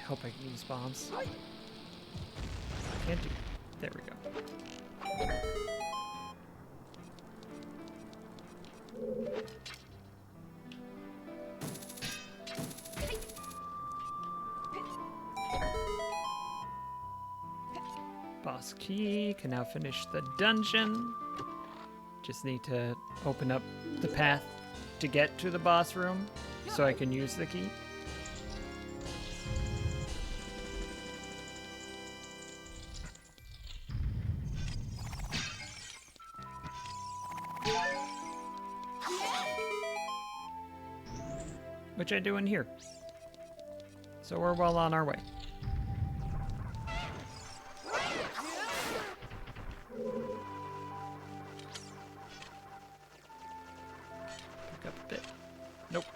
hope I can use bombs. Can't do... There we go. Boss key. Can now finish the dungeon. Just need to open up the path to get to the boss room so I can use the key. Which I do in here. So we're well on our way. Pick up a bit. Nope.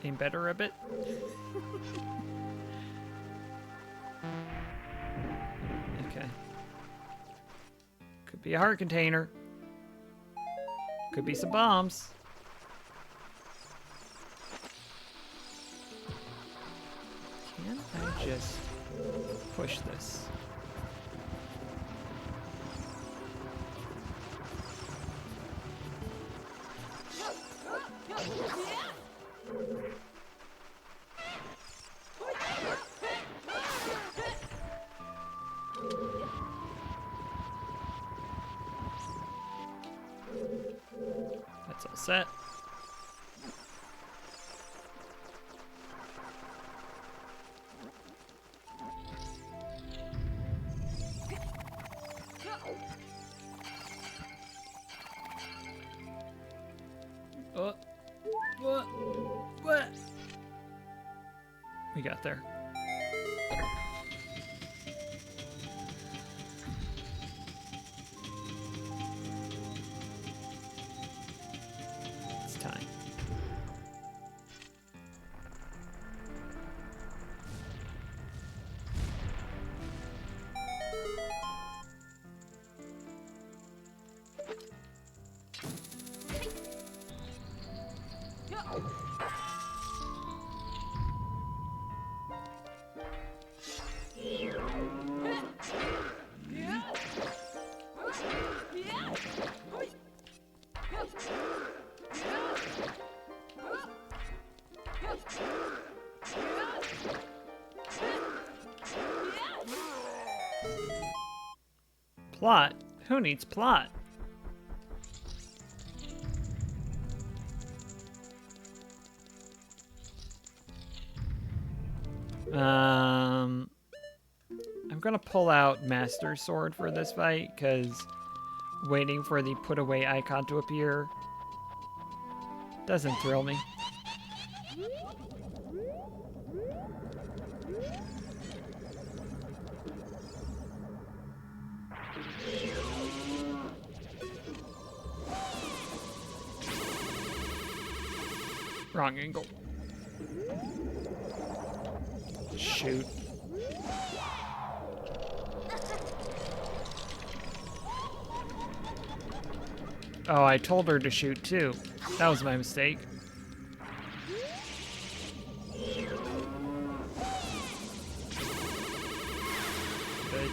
Aim better a bit. Okay. Could be a heart container. Could be some bombs. Can I just push this? That's all set. What? What? We got there. It's time. Plot? Who needs plot? I'm gonna pull out Master Sword for this fight, because waiting for the put away icon to appear doesn't thrill me. Wrong angle. Shoot. Oh, I told her to shoot too. That was my mistake. Good.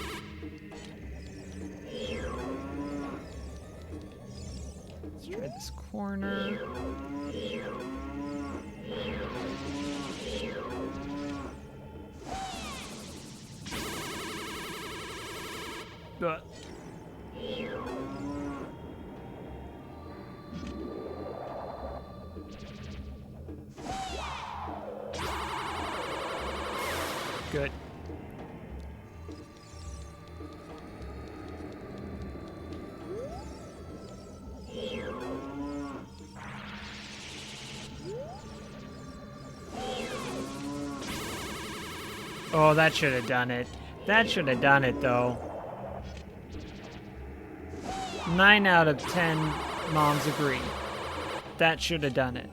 Let's try this corner. Ugh. Good. Oh, that should have done it. That should have done it, though. 9 out of 10 moms agree. That should have done it.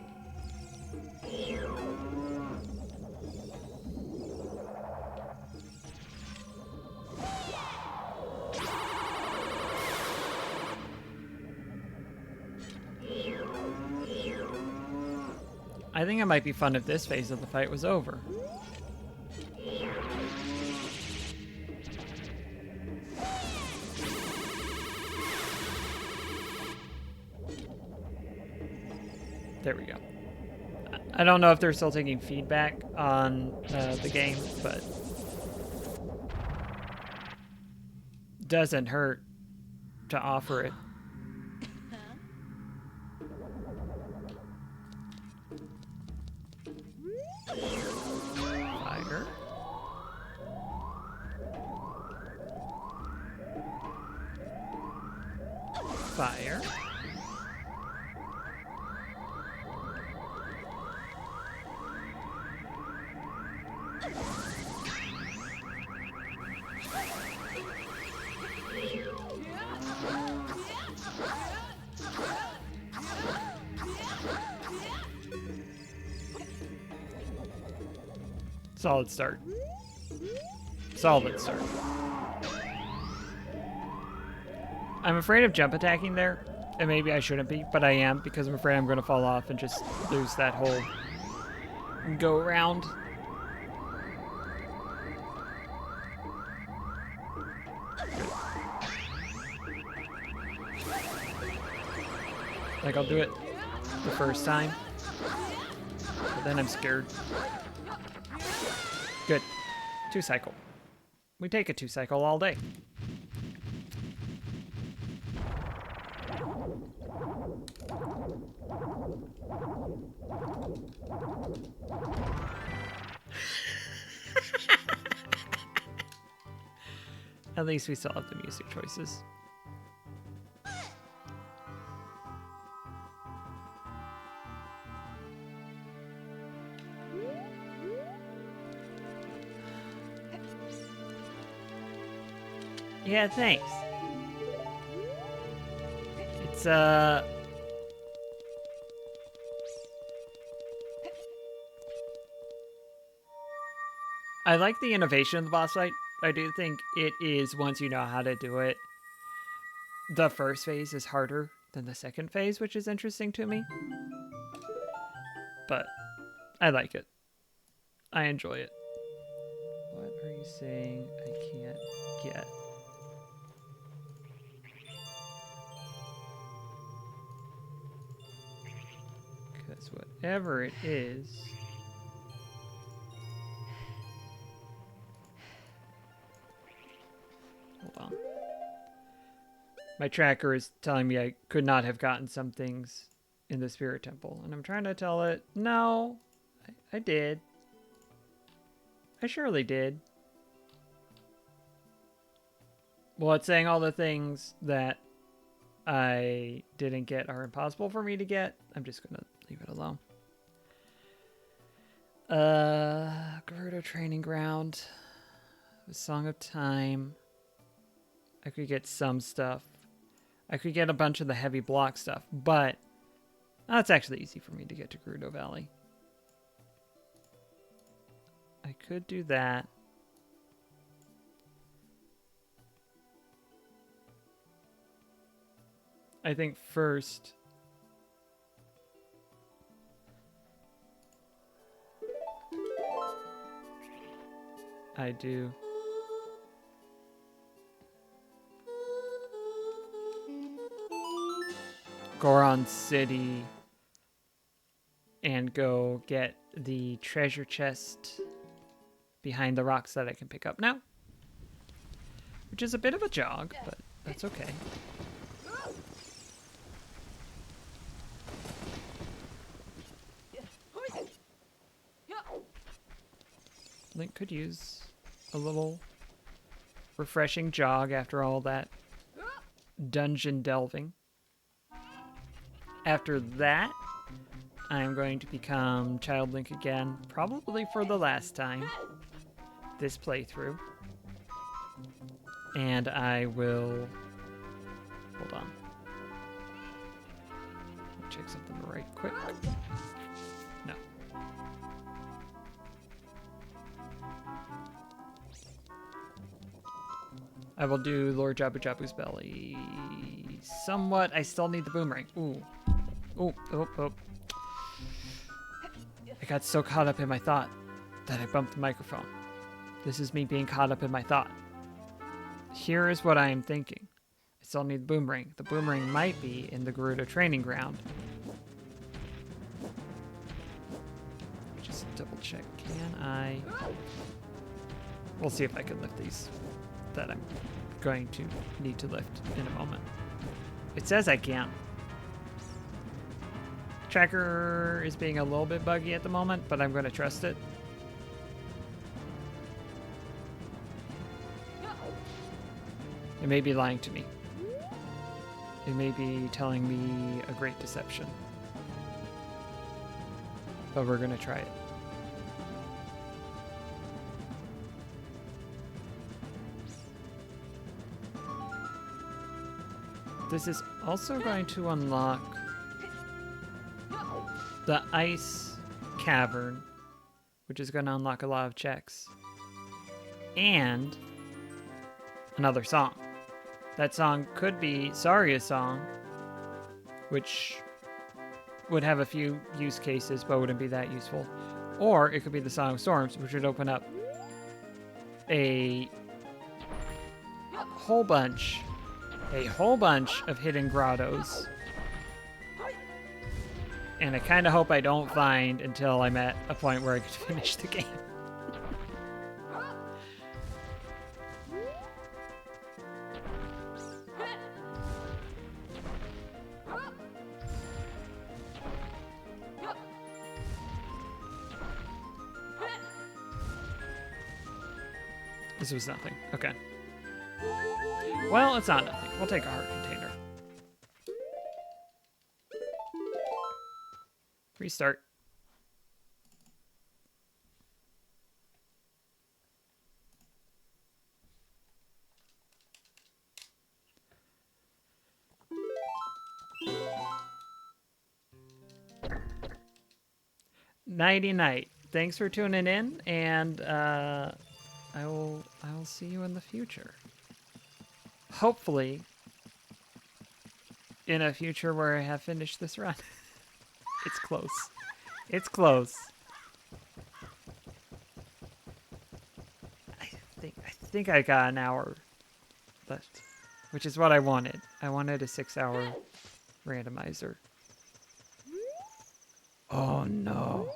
I think it might be fun if this phase of the fight was over. There we go. I don't know if they're still taking feedback on the game, but doesn't hurt to offer it. Fire. Fire. Solid start. Solid start. I'm afraid of jump attacking there, and maybe I shouldn't be, but I am, because I'm afraid I'm going to fall off and just lose that whole go around. Like, I'll do it the first time, but then I'm scared. Good. 2 cycle. We take a 2 cycle all day. At least we still have the music choices. Yeah, thanks. It's, I like the innovation of the boss fight. I do think it is, once you know how to do it, the first phase is harder than the second phase, which is interesting to me. But I like it. I enjoy it. What are you saying I can't get? Because whatever it is... Hold on. My tracker is telling me I could not have gotten some things in the Spirit Temple. And I'm trying to tell it, no, I did. I surely did. Well, it's saying all the things that I didn't get are impossible for me to get. I'm just going to leave it alone. Gerudo Training Ground. The Song of Time. I could get some stuff. I could get a bunch of the heavy block stuff, but it's actually easy for me to get to Gerudo Valley. I could do that. I think first... I do... Goron City and go get the treasure chest behind the rocks that I can pick up now. Which is a bit of a jog, but that's okay. Link could use a little refreshing jog after all that dungeon delving. After that, I'm going to become Child Link again, probably for the last time this playthrough. And I will... Hold on. Check something right quick. No. I will do Lord Jabu Jabu's belly somewhat. I still need the boomerang. Ooh. Oh, oh, oh. I got so caught up in my thought that I bumped the microphone. This is me being caught up in my thought. Here is what I am thinking. I still need the boomerang. The boomerang might be in the Gerudo Training Ground. Just double check. Can I... We'll see if I can lift these that I'm going to need to lift in a moment. It says I can. Tracker is being a little bit buggy at the moment, but I'm going to trust it. It may be lying to me. It may be telling me a great deception. But we're going to try it. This is also going to unlock the ice cavern, which is going to unlock a lot of checks. And another song. That song could be Saria's song, which would have a few use cases, but wouldn't be that useful. Or it could be the Song of Storms, which would open up a whole bunch of hidden grottos. And I kind of hope I don't find until I'm at a point where I could finish the game. This was nothing. Okay. Well, it's not nothing. We'll take a heart container. Restart. Nighty night. Thanks for tuning in, and I will see you in the future. Hopefully, in a future where I have finished this run. It's close. It's close. I think I got an hour left, which is what I wanted. I wanted a 6-hour randomizer. Oh no.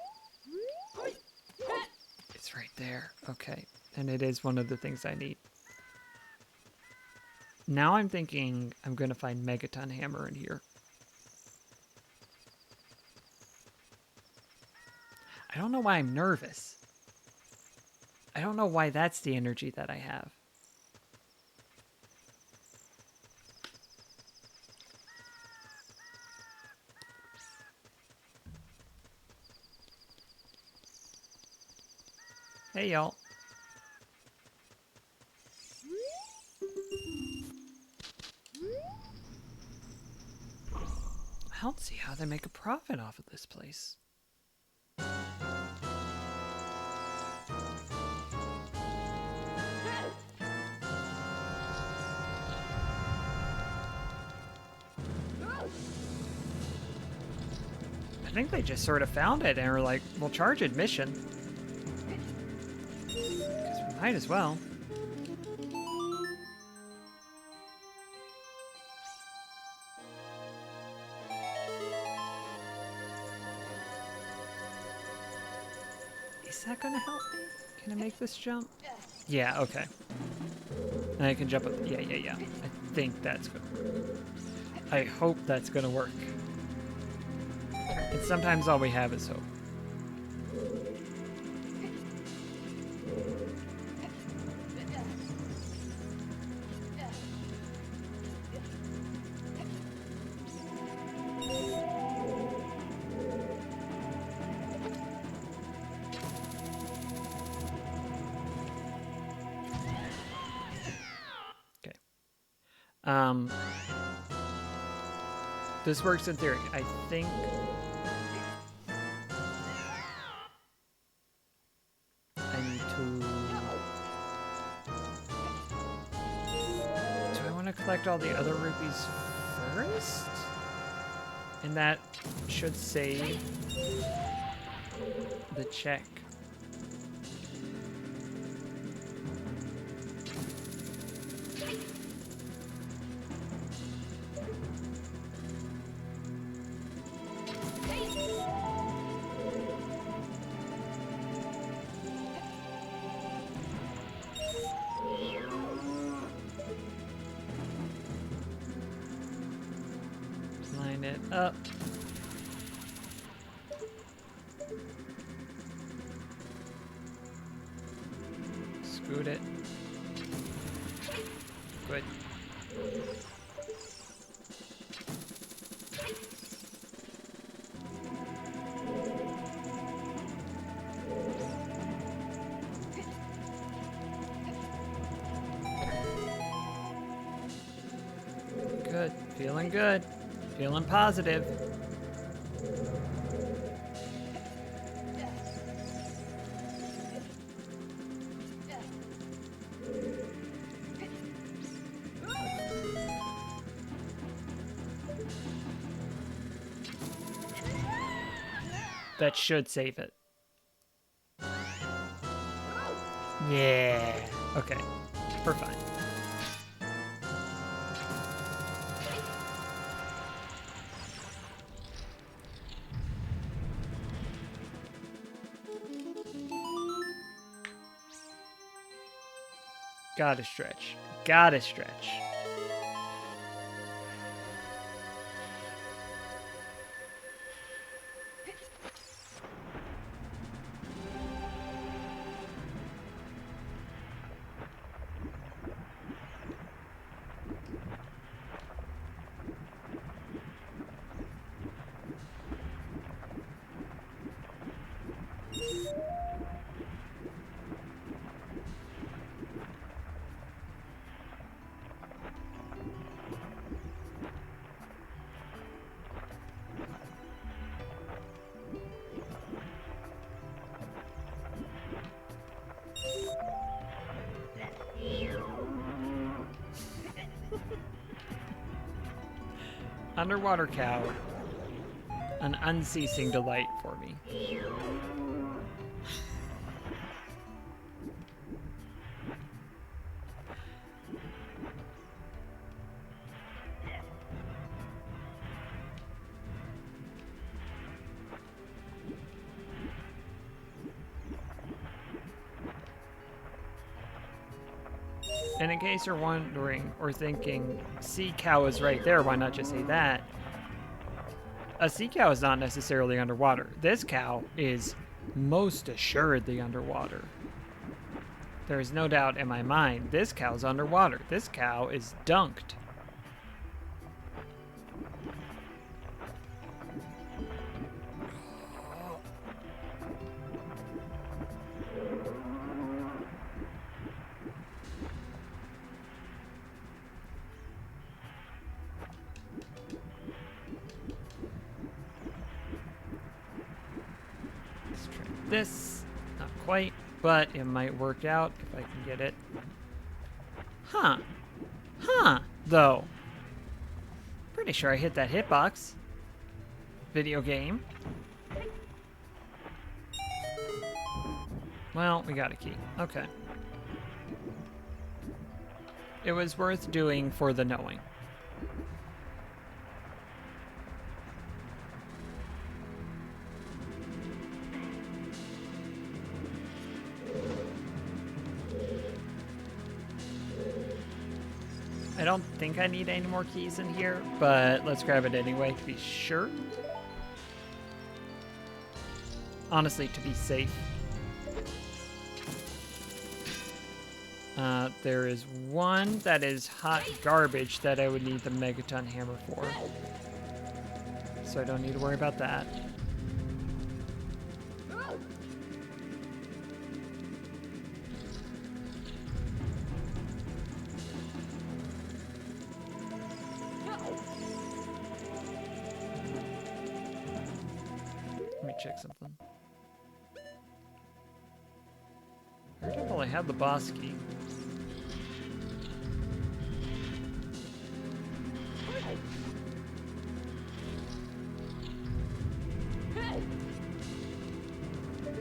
It's right there. Okay. And it is one of the things I need. Now I'm thinking I'm going to find Megaton Hammer in here. I don't know why I'm nervous. I don't know why that's the energy that I have. Hey, y'all. I don't see how they make a profit off of this place. I think they just sort of found it and were like, we'll charge admission. Because we might as well. Is that gonna help me? Can I make this jump? Yeah, okay. And I can jump up. Yeah. I think that's gonna work. I hope that's gonna work. And sometimes all we have is hope. This works in theory. I think I need to... Do I want to collect all the other rupees first? And that should save the check. Line it up. Scoot it. Good. Good. Feeling good. Feeling positive. That should save it. Yeah. Okay. We're fine. Gotta stretch. Gotta stretch. Underwater cow. An unceasing delight for me. And in case you're wondering or thinking, sea cow is right there, why not just say that? A sea cow is not necessarily underwater. This cow is most assuredly underwater. There is no doubt in my mind, this cow's underwater. This cow is dunked. This, not quite, but it might work out if I can get it. Though. Pretty sure I hit that hitbox. Video game. Well, we got a key. Okay. It was worth doing for the knowing. I don't think I need any more keys in here, but let's grab it anyway to be sure. Honestly, to be safe. There is one that is hot garbage that I would need the megaton hammer for. So I don't need to worry about that. Let me check something. I definitely have the boss key.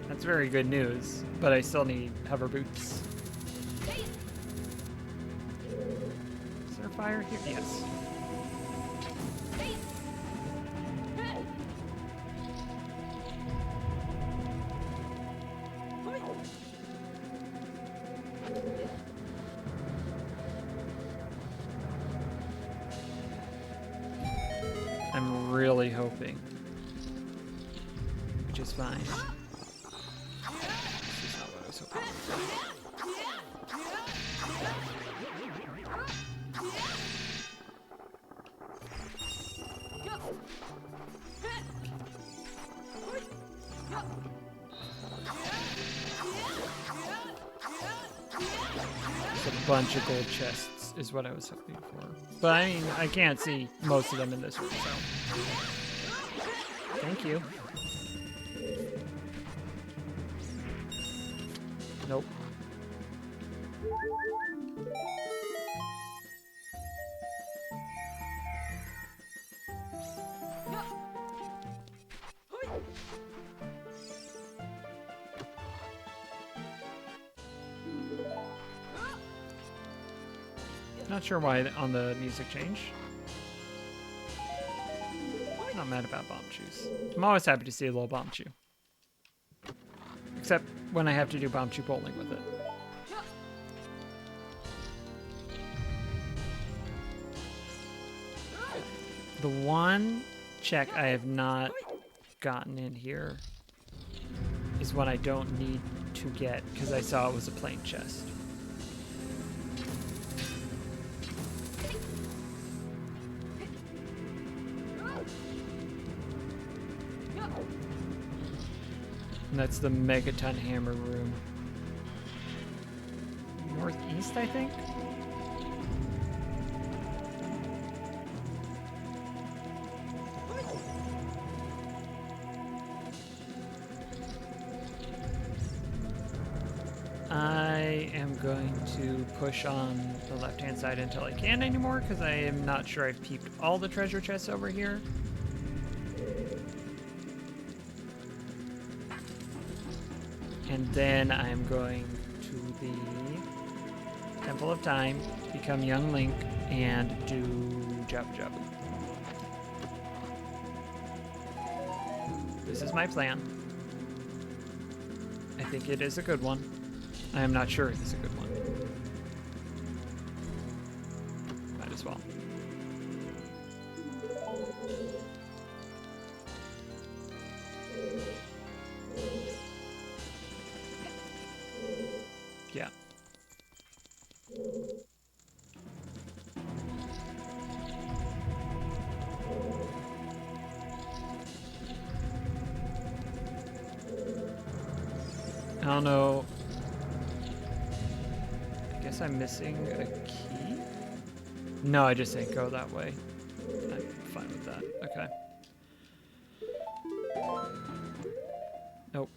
That's very good news, but I still need hover boots. Is there fire here? Yes. I'm really hoping. Which is fine. This is not what I was hoping for. It's a bunch of gold chests is what I was hoping for. But I mean, I can't see most of them in this room, so. Thank you. Nope. Not sure why on the music change. Not mad about bomb shoes. I'm always happy to see a little bomb shoe. Except when I have to do bomb shoe bowling with it. The one check I have not gotten in here is one I don't need to get because I saw it was a plain chest. And that's the megaton hammer room. Northeast, I think? I I am going to push on the left-hand side until I can't anymore, because I am not sure I've peeped all the treasure chests over here. And then I'm going to the Temple of Time, become young Link, and do Jabu Jabu. This is my plan. I think it is a good one. I am not sure it is a good one. Might as well. Yeah. I don't know. I guess I'm missing a key? No, I just didn't go that way. I'm fine with that. Okay. Nope.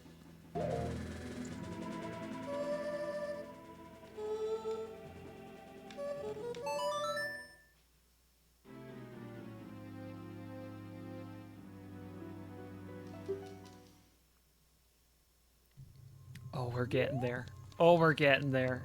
Oh, we're getting there. Oh, we're getting there.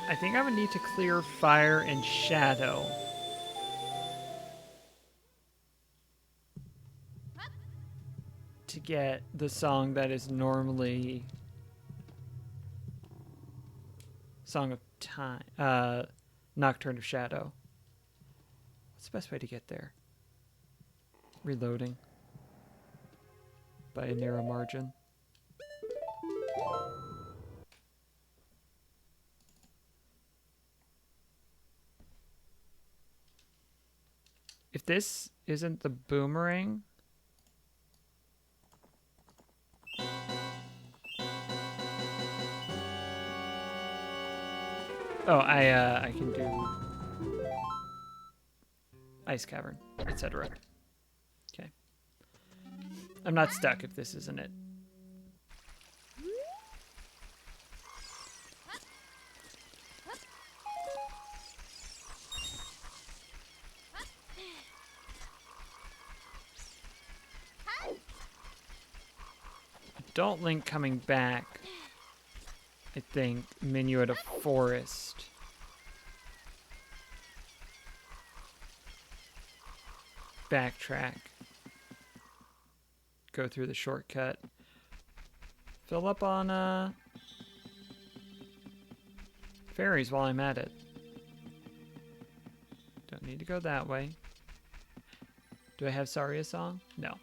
I think I would need to clear fire and shadow. To get the song that is normally Song of Time, Nocturne of Shadow. What's the best way to get there? Reloading by a narrow margin. If this isn't the boomerang, oh, I can do Ice Cavern, etc. Okay. I'm not stuck if this isn't it. Don't Link coming back. I think menu at a forest. Backtrack. Go through the shortcut. Fill up on fairies while I'm at it. Don't need to go that way. Do I have Saria Song? No.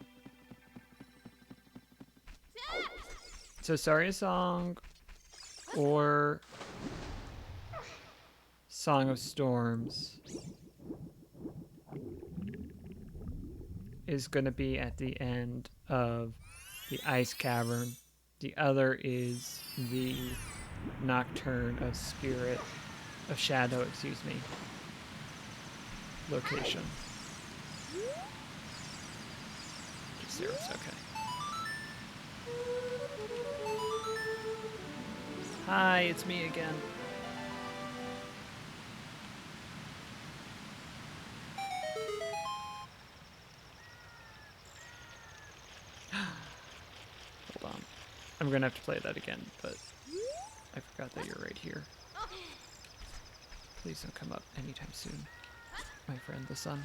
So Saria Song or Song of Storms is going to be at the end of the Ice Cavern. The other is the Nocturne of Spirit, of Shadow, excuse me, location. Just zeros, okay. Hi, it's me again. Hold on. I'm gonna have to play that again, but I forgot that you're right here. Please don't come up anytime soon, my friend the sun.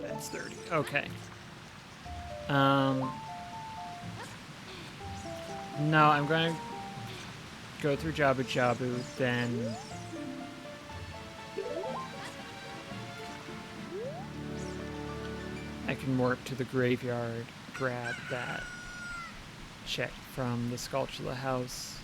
That's 30. Okay. No, I'm going to go through Jabu Jabu, then I can warp to the graveyard, grab that check from the Skulltula house.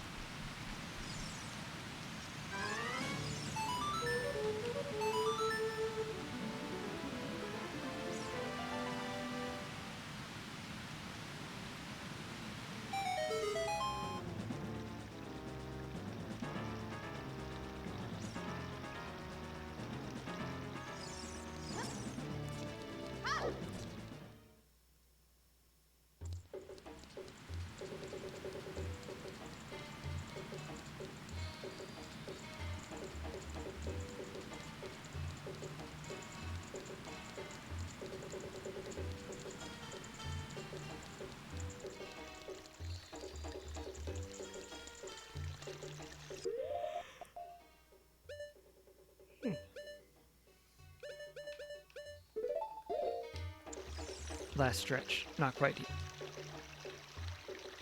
last stretch. Not quite.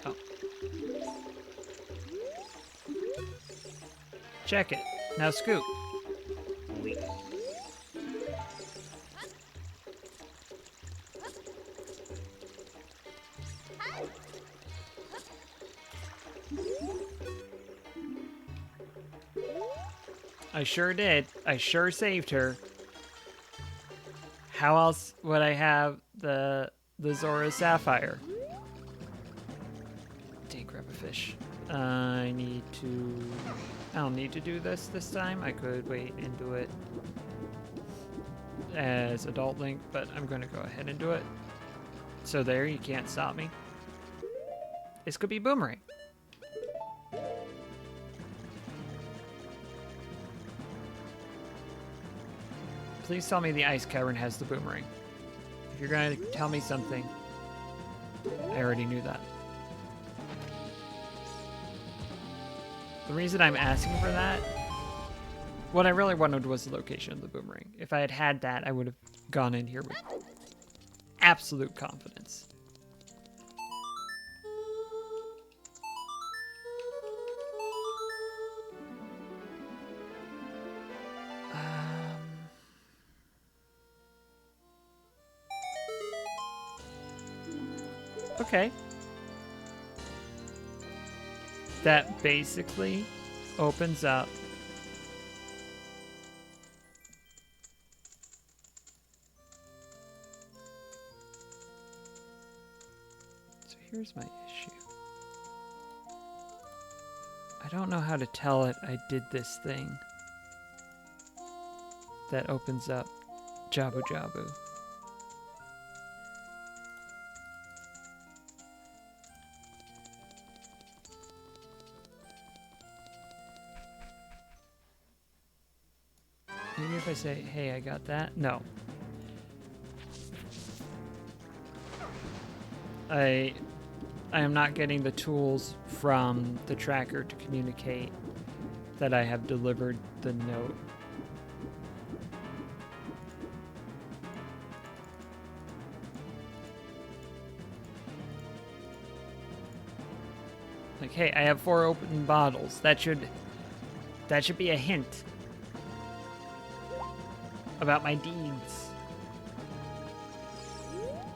Oh. Check it. Now scoot. I sure did. I sure saved her. How else would I have the Zora Sapphire? Dang, grab a fish. I don't need to do this time. I could wait and do it as Adult Link, but I'm going to go ahead and do it. So there, you can't stop me. This could be Boomerang. Please tell me the Ice Cavern has the Boomerang. If you're going to tell me something, I already knew that. The reason I'm asking for that, what I really wanted was the location of the Boomerang. If I had had that, I would have gone in here with absolute confidence. Okay. That basically opens up so here's my issue. I don't know how to tell it I did this thing that opens up Jabu Jabu. Maybe if I say, hey, I got that? No. I am not getting the tools from the tracker to communicate that I have delivered the note. Like, hey, I have 4 open bottles. That should be a hint about my deeds.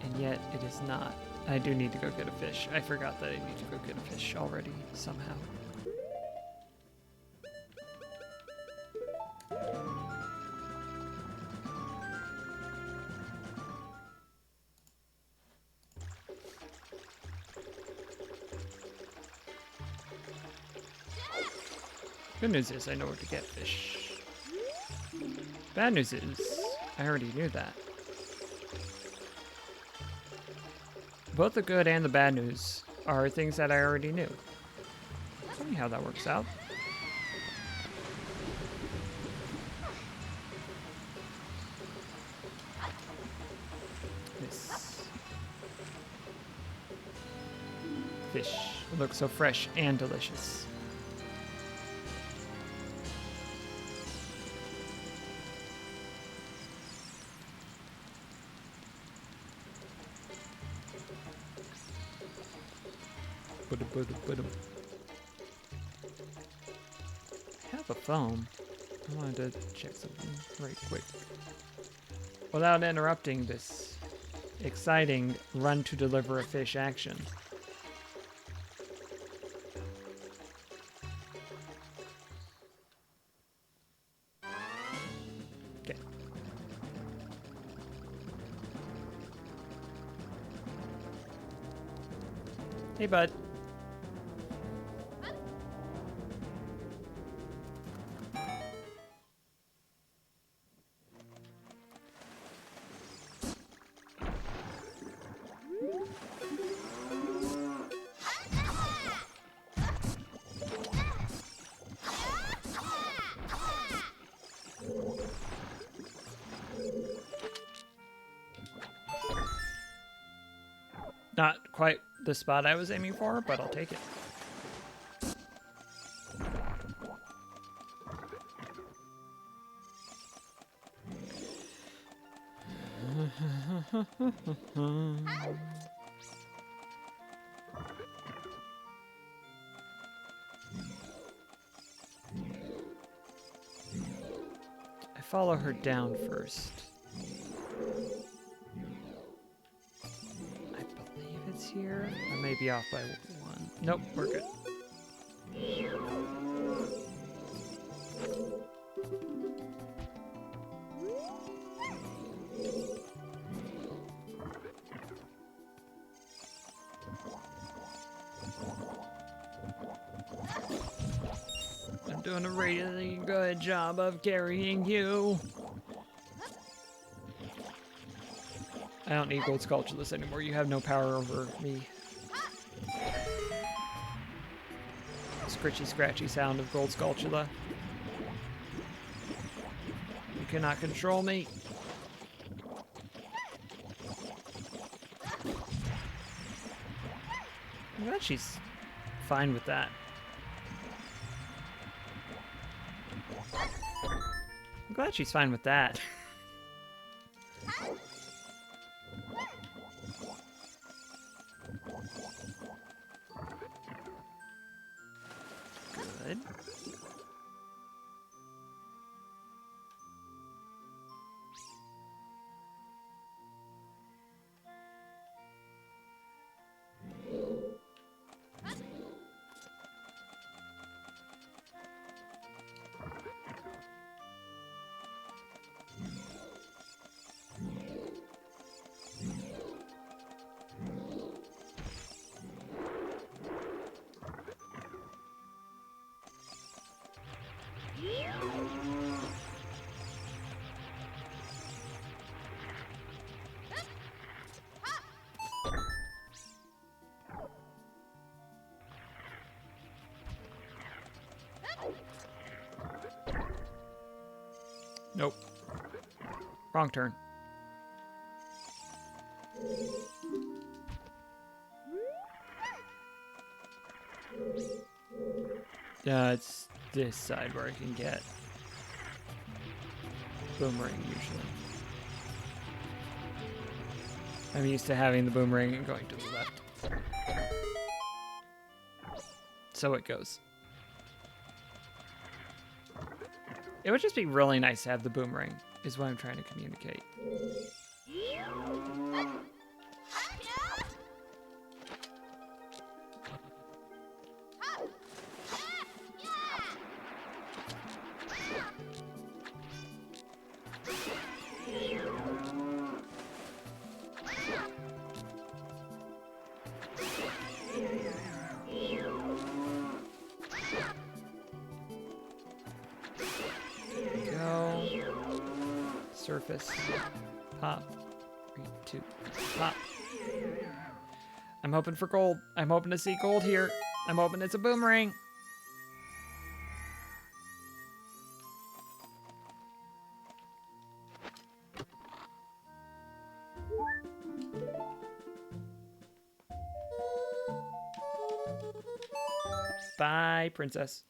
And yet it is not. I do need to go get a fish. I forgot that I need to go get a fish already somehow. Good news is I know where to get fish. Bad news is I already knew that. Both the good and the bad news are things that I already knew. Tell me how that works out. This fish looks so fresh and delicious. I have a phone. I wanted to check something right quick. Without interrupting this exciting run to deliver a fish action. Okay. Hey, bud. Not quite the spot I was aiming for, but I'll take it. I follow her down first. I believe it's here. I may be off by one. Nope, we're good. I'm doing a really good job of carrying you. I don't need gold sculptureless anymore. You have no power over me. Scritchy scratchy sound of gold sculptula. You cannot control me. I'm glad she's fine with that. I'm glad she's fine with that. Good. Nope. Wrong turn. It's this side where I can get boomerang usually. I'm used to having the boomerang and going to the left. So it goes. It would just be really nice to have the boomerang, is what I'm trying to communicate. Surface. Pop. 3, 2, pop. I'm hoping for gold. I'm hoping to see gold here. I'm hoping it's a boomerang. Bye, princess.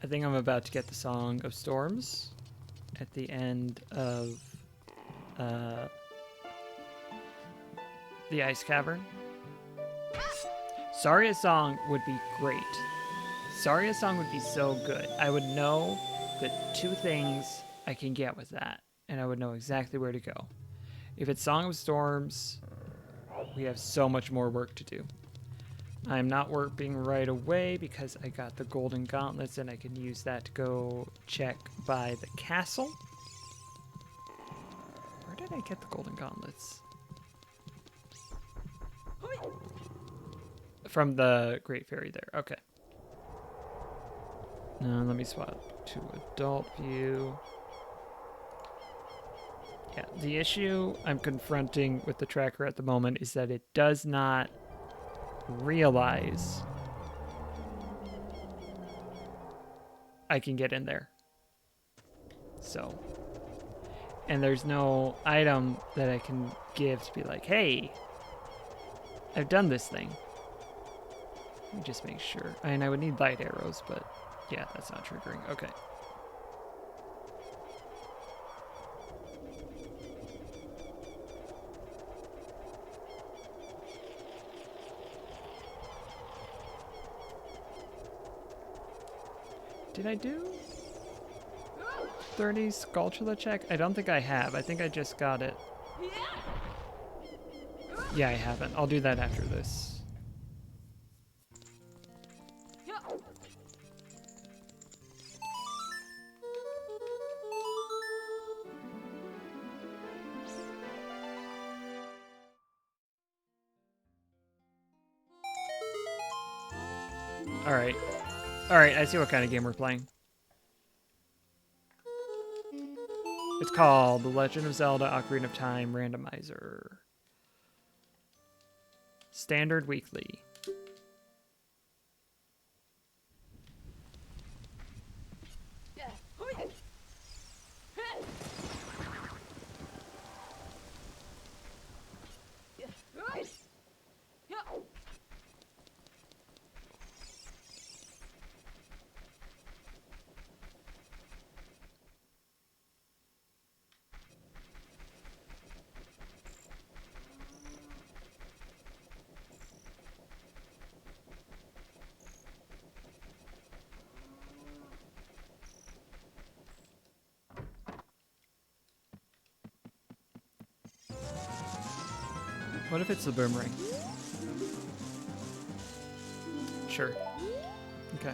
I think I'm about to get the Song of Storms at the end of the Ice Cavern. Saria's song would be great. Saria's song would be so good. I would know the 2 things I can get with that, and I would know exactly where to go. If it's Song of Storms, we have so much more work to do. I'm not warping right away because I got the golden gauntlets and I can use that to go check by the castle. Where did I get the golden gauntlets? From the Great Fairy there. Okay. Now let me swap to adult view. Yeah, the issue I'm confronting with the tracker at the moment is that it does not realize I can get in there. So and there's no item that I can give to be like, hey, I've done this thing. Let me just make sure. And I would need light arrows, but yeah, that's not triggering. Okay. Did I do 30 Skulltula check? I don't think I have. I think I just got it. Yeah, I haven't. I'll do that after this. Alright. Alright, I see what kind of game we're playing. It's called The Legend of Zelda Ocarina of Time Randomizer. Standard weekly. What if it's the boomerang? Sure. Okay.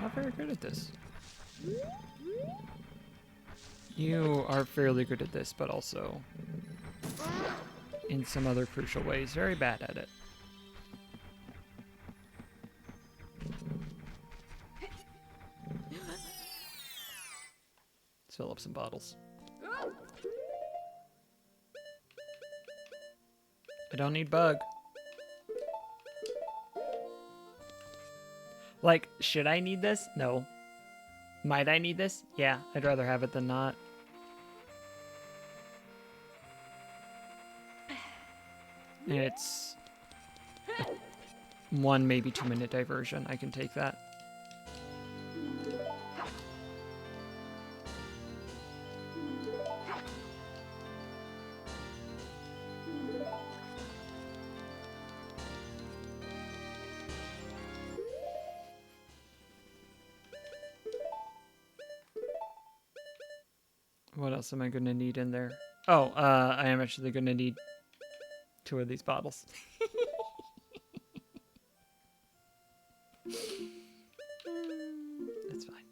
Not very good at this. You are fairly good at this, but also in some other crucial ways, very bad at it. Let's fill up some bottles. I don't need bug. Like, should I need this? No. Might I need this? Yeah, I'd rather have it than not. And it's a 1, maybe 2-minute diversion. I can take that. What else am I going to need in there? Oh, I am actually going to need 2 of these bottles. That's fine.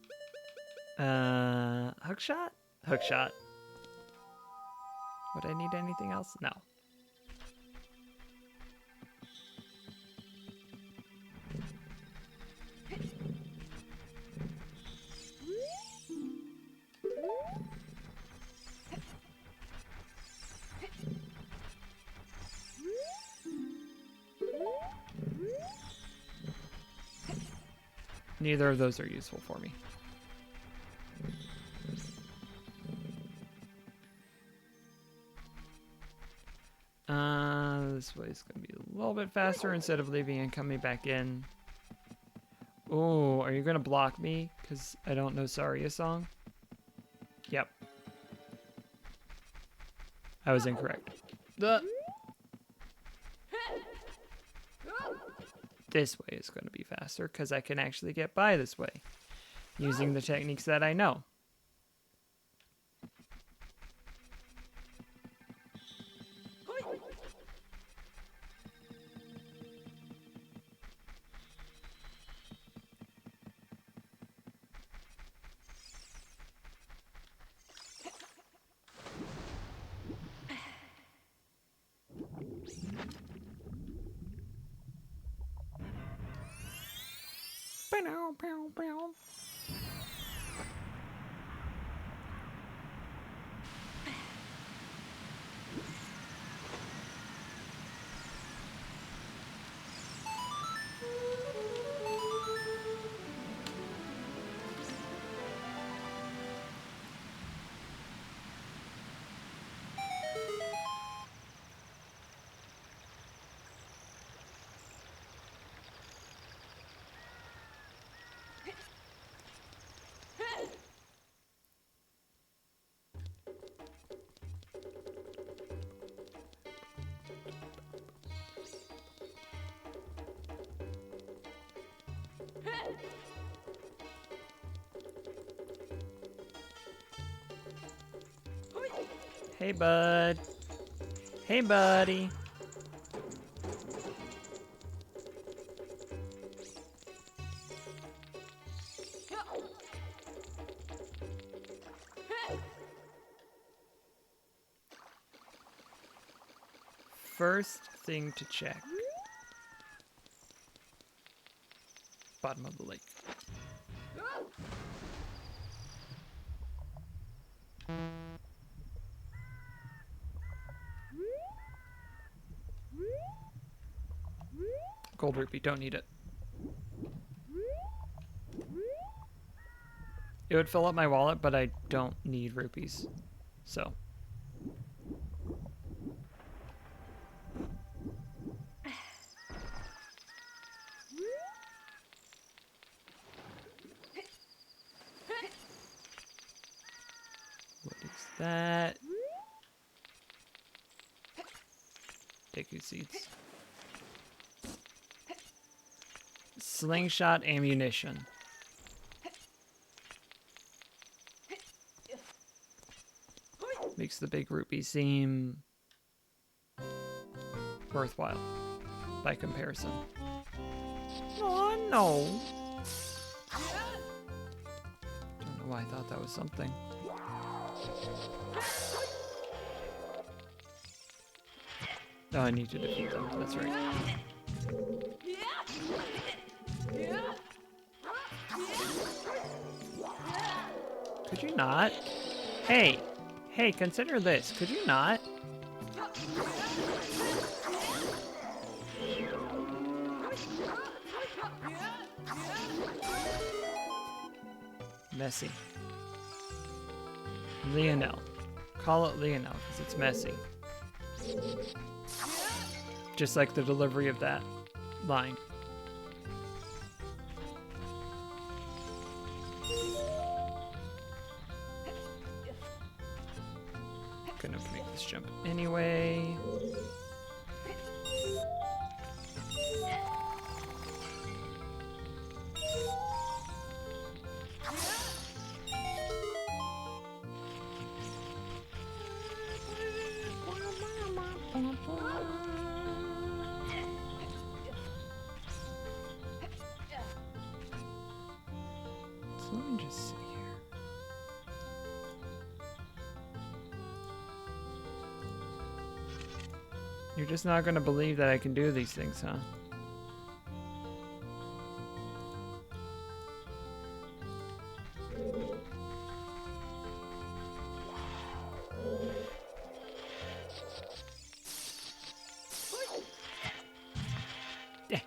Hookshot? Hookshot. Would I need anything else? No. Neither of those are useful for me. This way is going to be a little bit faster instead of leaving and coming back in. Oh, are you going to block me? Because I don't know Saria's song? Yep. I was incorrect. This way is going to be faster because I can actually get by this way using the techniques that I know. Hey, bud. Hey, buddy. First thing to check. Bottom of the lake. Gold rupee, don't need it. It would fill up my wallet, but I don't need rupees. So. What is that? Deku seeds. Slingshot ammunition. Makes the big rupee seem worthwhile by comparison. Oh no! Don't know why I thought that was something. Oh, I need to defeat them. That's right. Could you not? Hey! Hey, consider this. Could you not? Messy. Lionel. Call it Lionel because it's messy. Just like the delivery of that line. Gonna make this jump anyway. So let me just see here. You're just not gonna believe that I can do these things, huh? Yeah.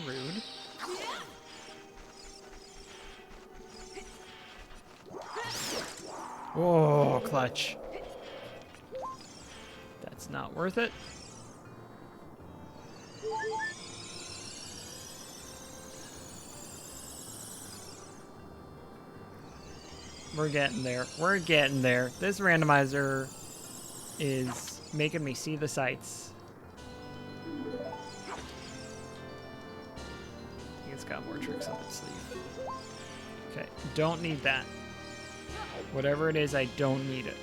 Rude. Oh, clutch. That's not worth it. We're getting there. We're getting there. This randomizer is making me see the sights. I think it's got more tricks up its sleeve. Okay, don't need that. Whatever it is, I don't need it.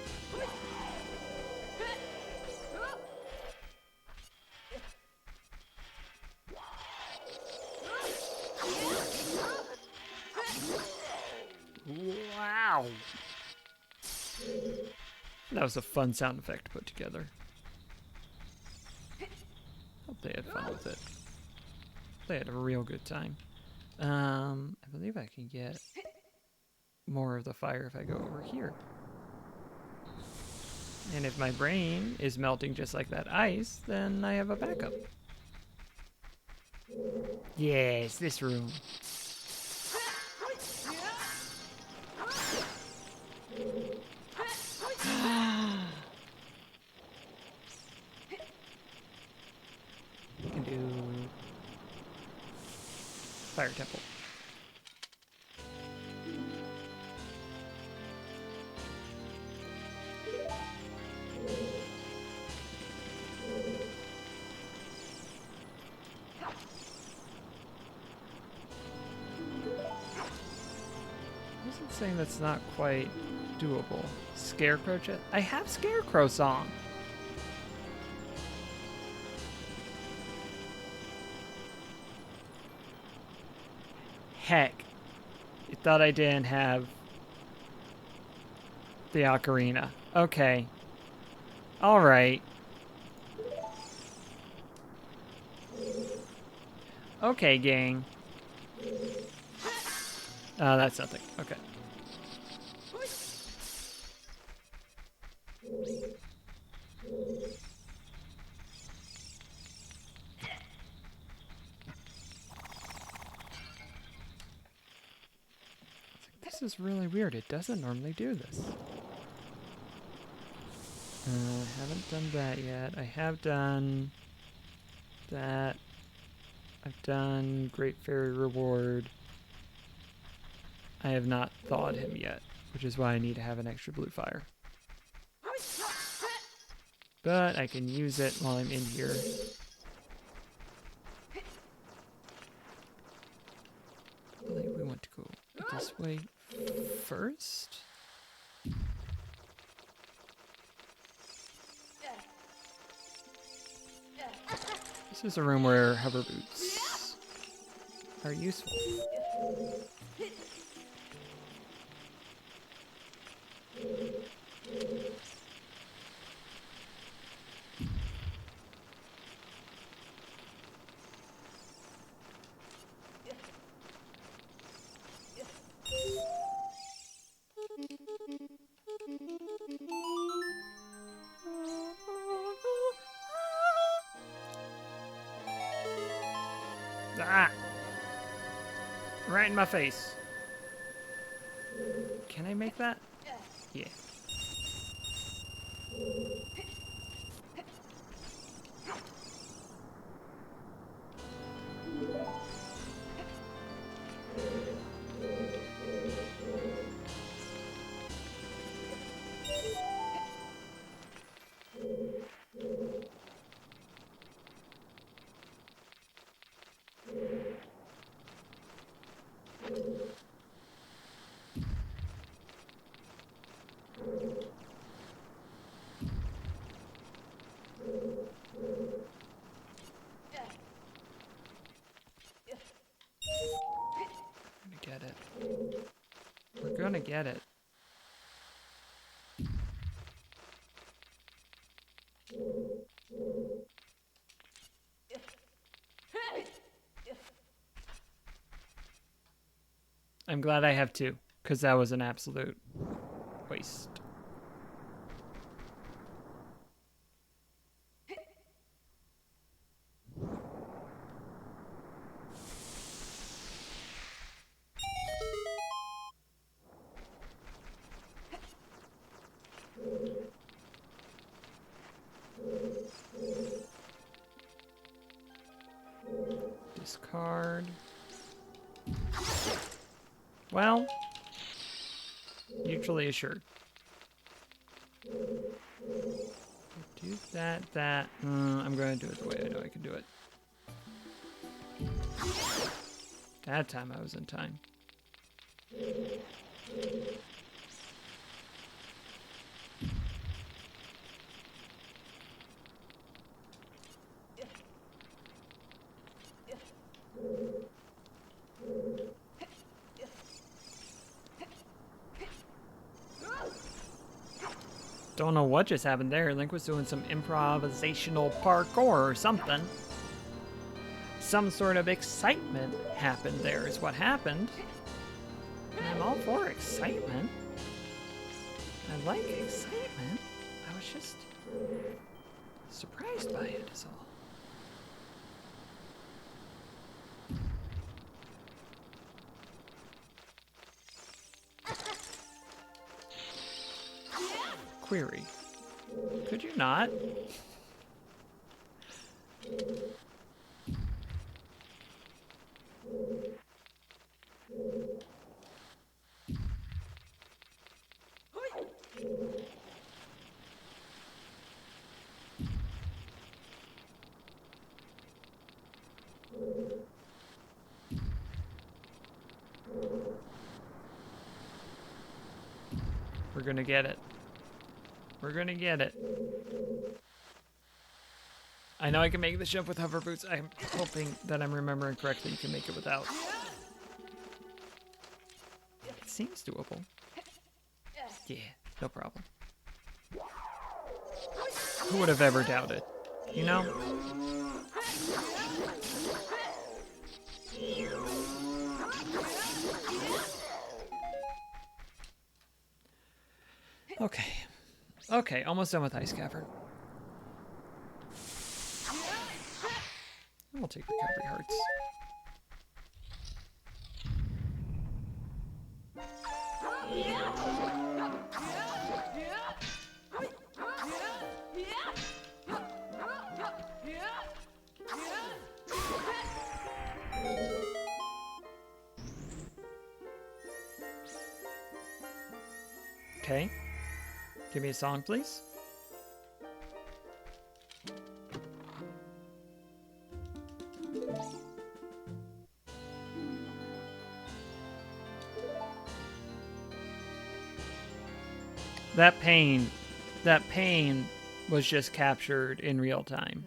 Wow. That was a fun sound effect to put together. Hope they had fun with it. They had a real good time. I believe I can get more of the fire if I go over here. And if my brain is melting just like that ice, then I have a backup. Yes, this room. We can do Fire Temple. Saying that's not quite doable. Scarecrow chest? I have Scarecrow song. Heck. You thought I didn't have the Ocarina. Okay. Alright. Okay, gang. That's nothing. Okay. This is really weird. It doesn't normally do this. I haven't done that yet. I have done that. I've done Great Fairy Reward. I have not thawed him yet, which is why I need to have an extra blue fire. But I can use it while I'm in here. I believe we want to go this way first. This is a room where hover boots are useful. Ah! Right in my face. Can I make that? Yeah. Get it. We're gonna get it. I'm glad I have two, because that was an absolute waste. Discard. Well, mutually assured. Do that. I'm going to do it the way I know I can do it. That time I was in time. Don't know what just happened there. Link was doing some improvisational parkour or something. Some sort of excitement happened there is what happened. And I'm all for excitement. I like excitement. I was just surprised by it is all. Query. Could you not? We're gonna get it. We're gonna get it. I know I can make this jump with hover boots. I'm hoping that I'm remembering correctly. You can make it without. It seems doable. Yeah, no problem. Who would have ever doubted? You know? Okay. Okay, almost done with Ice Cavern. We'll take recovery hearts. Okay. Give me a song, please. That pain was just captured in real time.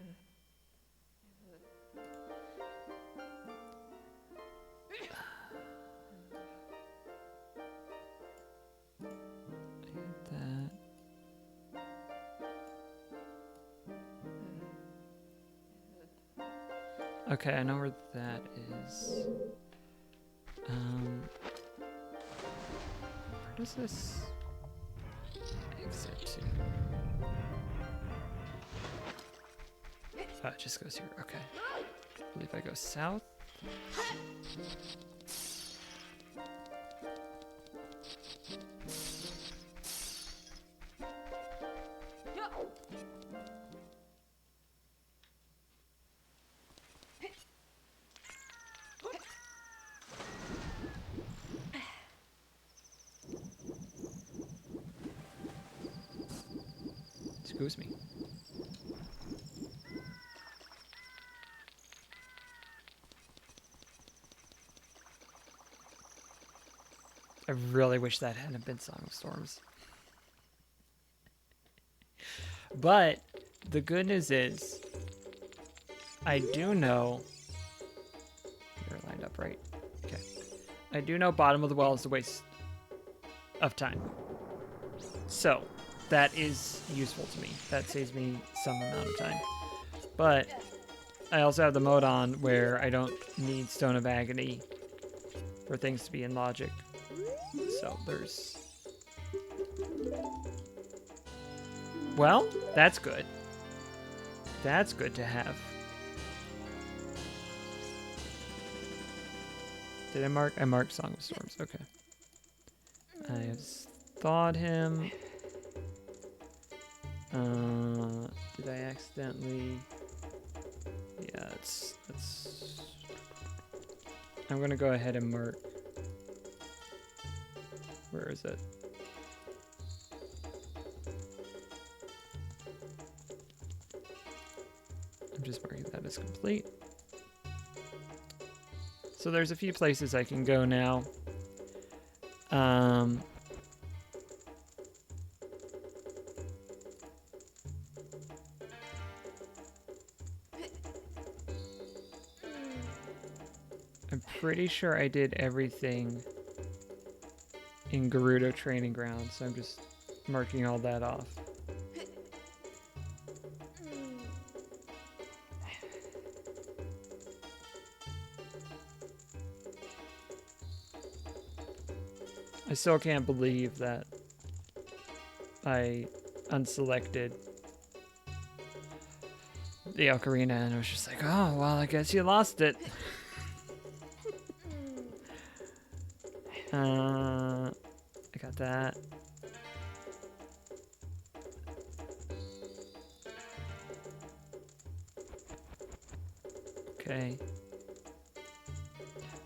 Okay, I know where that is. Where does this exit to? Oh, it just goes here. Okay. I believe I go south. Excuse me. I really wish that hadn't been Song of Storms. But the good news is, I do know. You're lined up right. Okay. I do know bottom of the well is a waste of time. So, that is useful to me. That saves me some amount of time. But I also have the mode on where I don't need Stone of Agony for things to be in logic. So there's... Well, that's good. That's good to have. Did I mark? I marked Song of Storms. Okay. I have thawed him. Did I accidentally? Yeah, that's. I'm gonna go ahead and mark. Where is it? I'm just marking that as complete. So there's a few places I can go now. I'm pretty sure I did everything in Gerudo Training Ground, so I'm just marking all that off. I still can't believe that I unselected the Ocarina and I was just like, oh, well, I guess you lost it. I got that. Okay.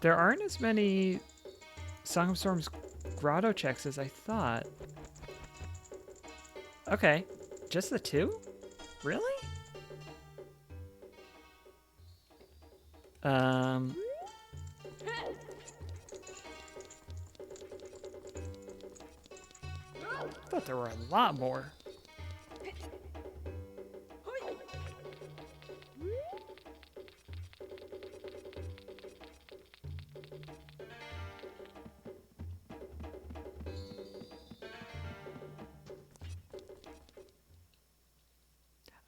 There aren't as many Song of Storms grotto checks as I thought. Okay. Just the 2? Really? I thought there were a lot more.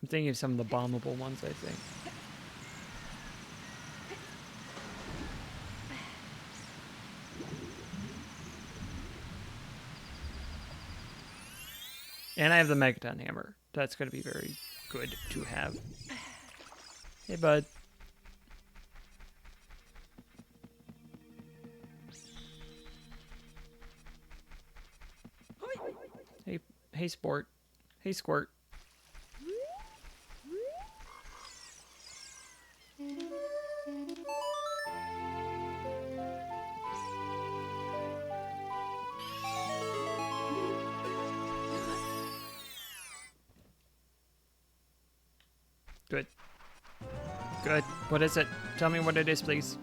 I'm thinking of some of the bombable ones, I think. And I have the Megaton Hammer. That's going to be very good to have. Hey, bud. Hey, sport. Hey, squirt. Good. Good. What is it? Tell me what it is, please.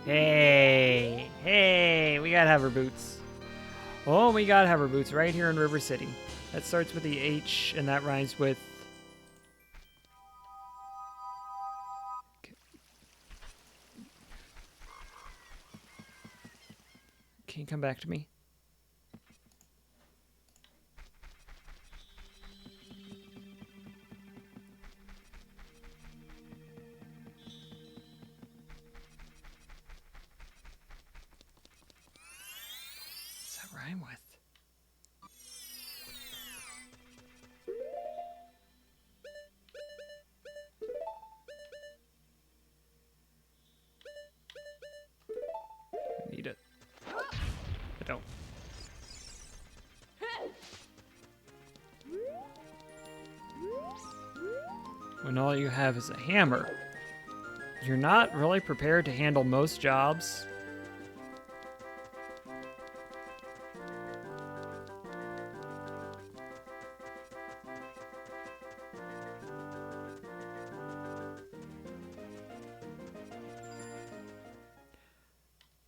Hey. Hey, we got hover boots. Oh, we got hover boots right here in River City. That starts with the H, and that rhymes with... Can you come back to me? What's that rhyme with? I need it. I don't. When all you have is a hammer, you're not really prepared to handle most jobs.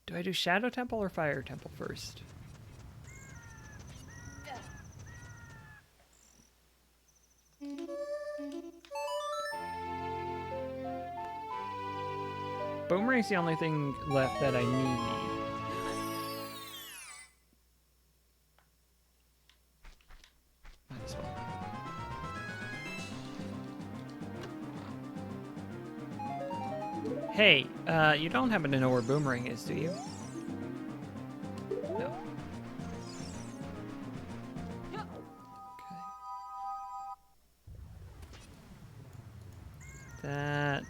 Do I do Shadow Temple or Fire Temple first? Boomerang's the only thing left that I need. Might as well. Hey, you don't happen to know where Boomerang is, do you? No. Okay. That.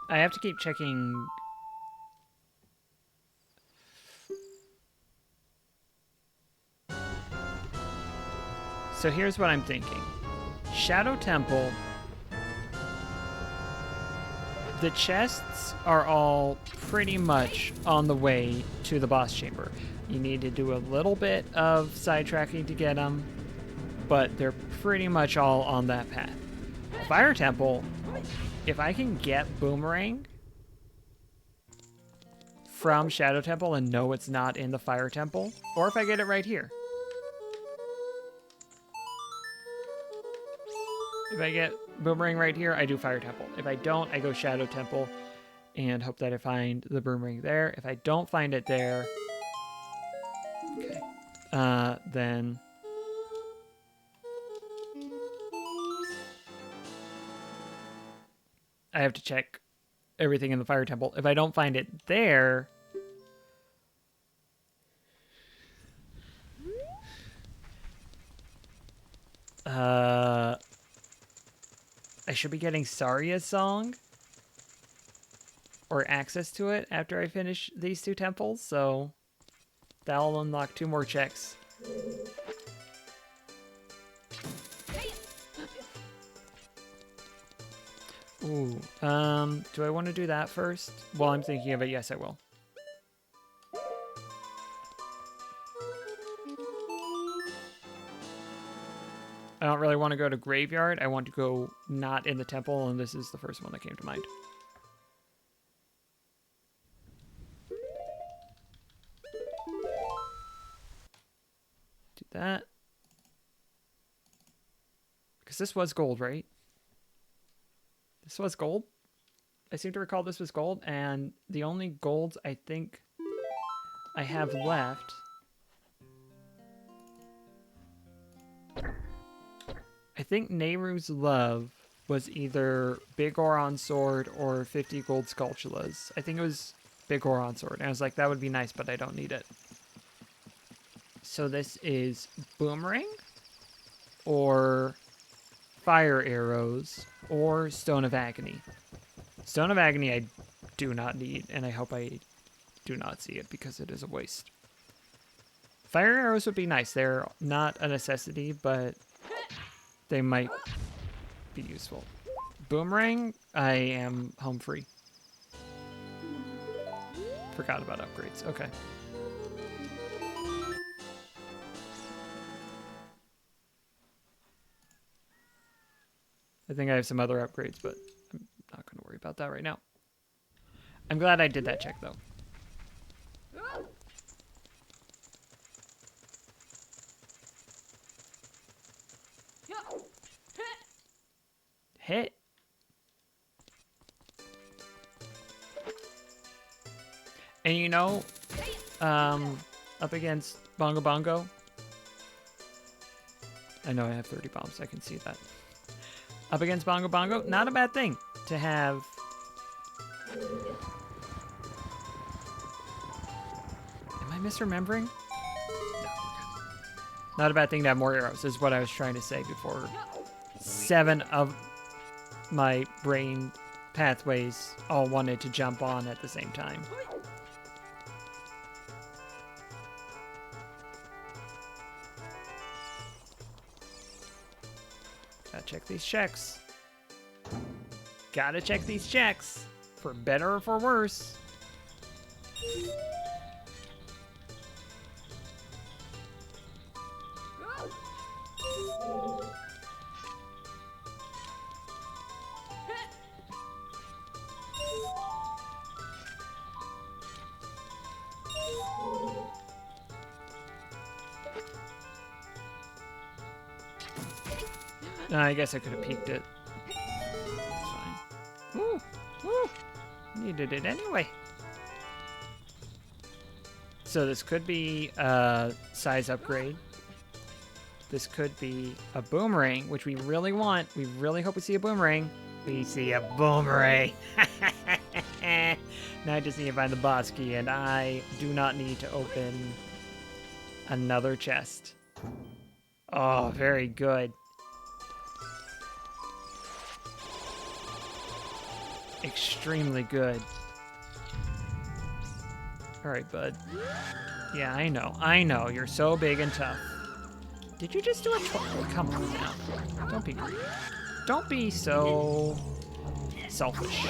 I have to keep checking. So here's what I'm thinking. Shadow Temple. The chests are all pretty much on the way to the boss chamber. You need to do a little bit of sidetracking to get them, but they're pretty much all on that path. Fire Temple, if I can get Boomerang from Shadow Temple and know it's not in the Fire Temple, or if I get it right here. If I get Boomerang right here, I do Fire Temple. If I don't, I go Shadow Temple and hope that I find the Boomerang there. If I don't find it there... then I have to check everything in the fire temple. If I don't find it there, I should be getting Saria's song or access to it after I finish these 2 temples, so that'll unlock 2 more checks. Ooh, do I want to do that first? While I'm thinking of it, yes, I will. I don't really want to go to Graveyard. I want to go not in the temple, and this is the first one that came to mind. Do that. Because this was gold, right? This was gold? I seem to recall this was gold, and the only golds I think I have left... I think Nehru's Love was either Big Oron Sword or 50 gold Sculptulas. I think it was Big Oron Sword. And I was like, that would be nice, but I don't need it. So this is Boomerang, or Fire Arrows, or Stone of Agony. Stone of Agony I do not need, and I hope I do not see it because it is a waste. Fire Arrows would be nice. They're not a necessity, but they might be useful. Boomerang, I am home free. Forgot about upgrades. Okay. I think I have some other upgrades, but I'm not going to worry about that right now. I'm glad I did that check, though. Hit. And you know, up against Bongo Bongo, I know I have 30 bombs, I can see that. Up against Bongo Bongo, not a bad thing to have. Am I misremembering? No, we're good. Not a bad thing to have more arrows, is what I was trying to say before. 7 of my brain pathways all wanted to jump on at the same time. Gotta check these checks. Gotta check these checks. For better or for worse. I guess I could have peeked it. It's fine. Woo! Woo! Needed it anyway. So this could be a size upgrade. This could be a boomerang, which we really want. We really hope we see a boomerang. We see a boomerang. Now I just need to find the boss key, and I do not need to open another chest. Oh, very good. Extremely good. Alright, bud. Yeah, I know. You're so big and tough. Did you just do a come on now. Don't be greedy. Don't be so selfish.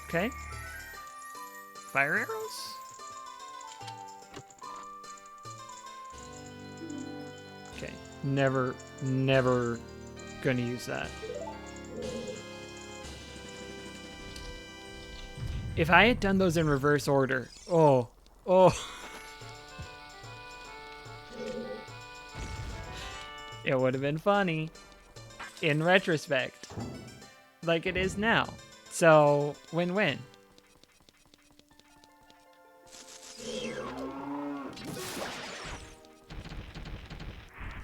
Okay. Fire arrows? Okay. Never gonna use that. If I had done those in reverse order, oh. It would have been funny in retrospect, like it is now. So, win-win. A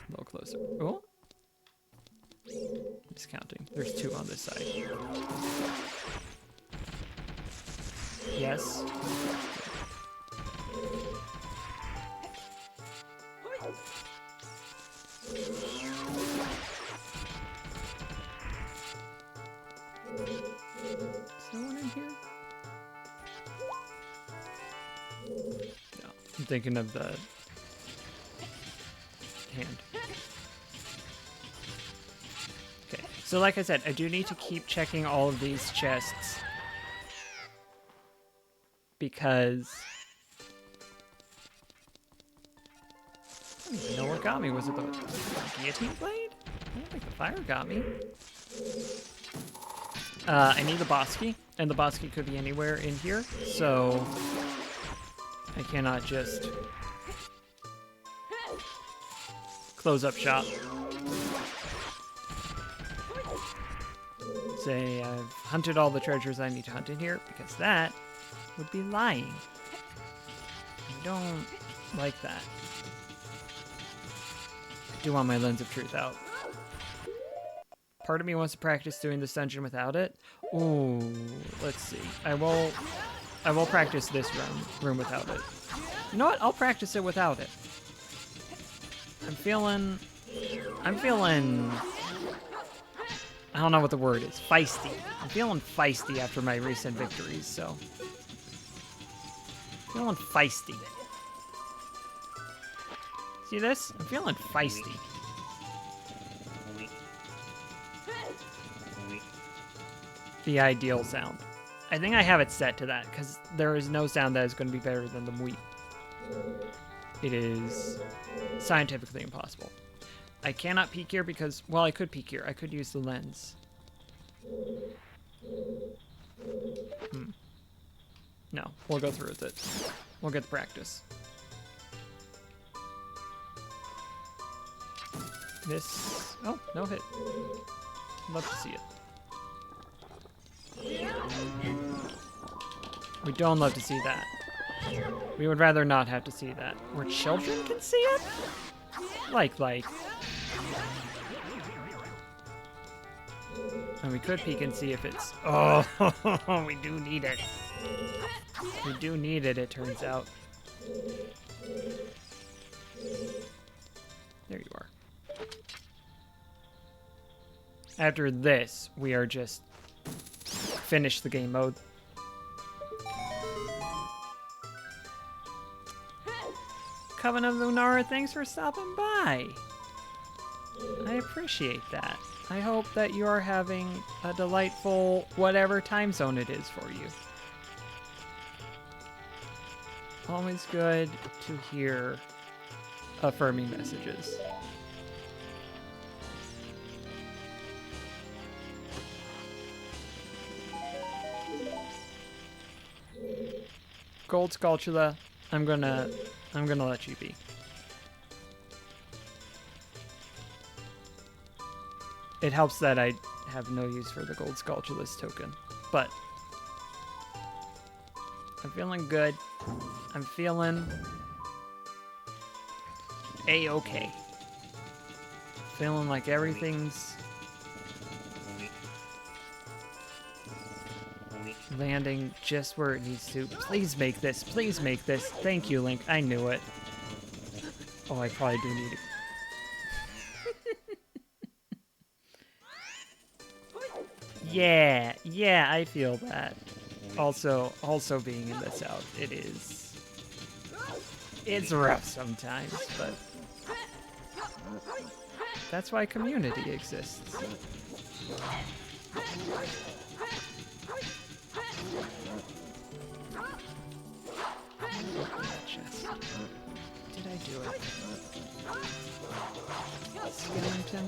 little closer. Oh. I'm just counting. There's 2 on this side. Yes. Is there one in here? No. I'm thinking of the hand. Okay. So like I said, I do need to keep checking all of these chests. Because I don't even know what got me. Was it the guillotine blade? I don't think the fire got me. I need the boss key, and the boss key could be anywhere in here, so I cannot just close up shop. Say I've hunted all the treasures I need to hunt in here, because that would be lying. I don't like that. I do want my lens of truth out. Part of me wants to practice doing this dungeon without it. Ooh, let's see. I will practice this room without it. You know what? I'll practice it without it. I'm feeling I don't know what the word is. Feisty. I'm feeling feisty after my recent victories, so feeling feisty. See this? I'm feeling feisty. The ideal sound. I think I have it set to that, because there is no sound that is going to be better than the mweep. It is scientifically impossible. I cannot peek here because, well, I could peek here. I could use the lens. No, we'll go through with it. We'll get the practice. This, oh, no hit. Love to see it. We don't love to see that. We would rather not have to see that. Where children can see it? Like. And we could peek and see if it's... Oh, we do need it. We do need it, it turns out. There you are. After this, we are just... finish the game mode. Coven of Lunara, thanks for stopping by. I appreciate that. I hope that you are having a delightful whatever time zone it is for you. Always good to hear affirming messages. Gold Sculptula, I'm gonna let you be. It helps that I have no use for the Gold Sculptulus token, but I'm feeling good. I'm feeling A-okay. Feeling like everything's landing just where it needs to. Please make this. Please make this. Thank you, Link. I knew it. Oh, I probably do need it. Yeah, I feel that. Also being in this out, it's rough sometimes, but that's why community exists. Chest. Did I do it? Skillington?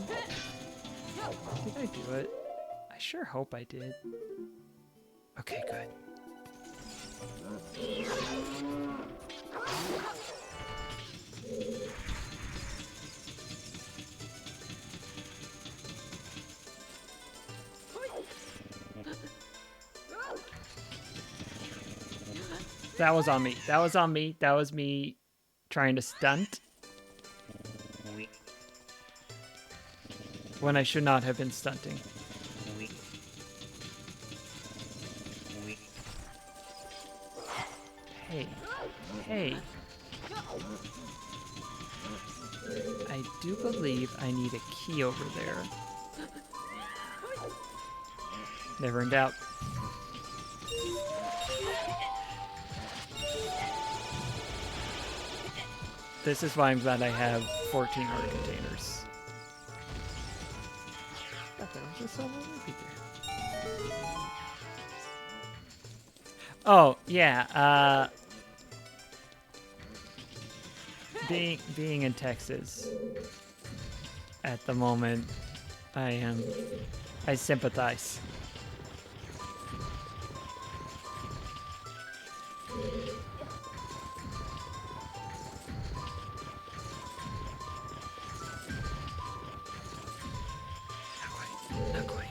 Did I do it? I sure hope I did. Okay, good. That was on me. That was on me. That was me trying to stunt when I should not have been stunting. Hey. Hey. I do believe I need a key over there. Never in doubt. This is why I'm glad I have 14 heart containers. God, there was just so many people. Oh, yeah, being in Texas at the moment, I sympathize. Not quite.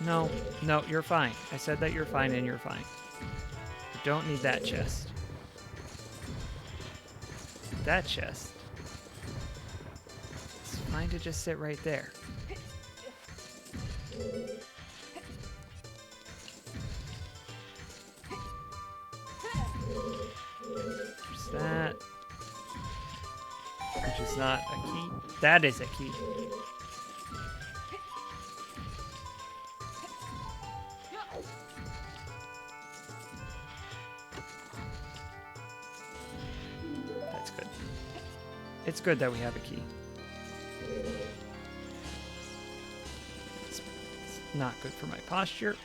No, no, you're fine. I said that you're fine and you're fine. You don't need that chest. That chest. It's fine to just sit right there. There's that. Which is not a key. That is a key. That's good. It's good that we have a key. It's not good for my posture.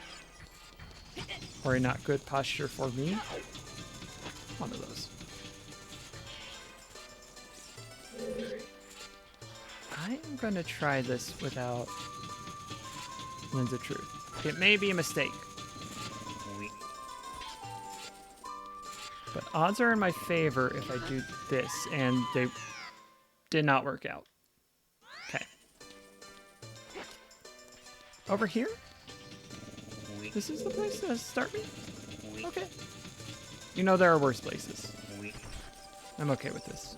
Or not good posture for me. One of those. I am going to try this without Lens of Truth. It may be a mistake. But odds are in my favor if I do this, and they did not work out. Okay. Over here? This is the place to start me? Okay. You know there are worse places. I'm okay with this.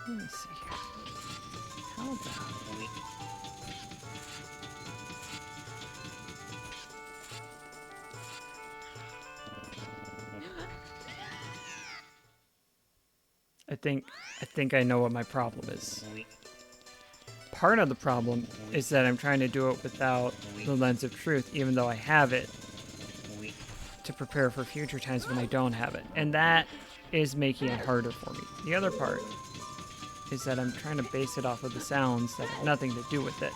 Let me see here. How about... I think I know what my problem is. Part of the problem is that I'm trying to do it without the Lens of Truth, even though I have it, to prepare for future times when I don't have it. And that is making it harder for me. The other part is that I'm trying to base it off of the sounds that have nothing to do with it.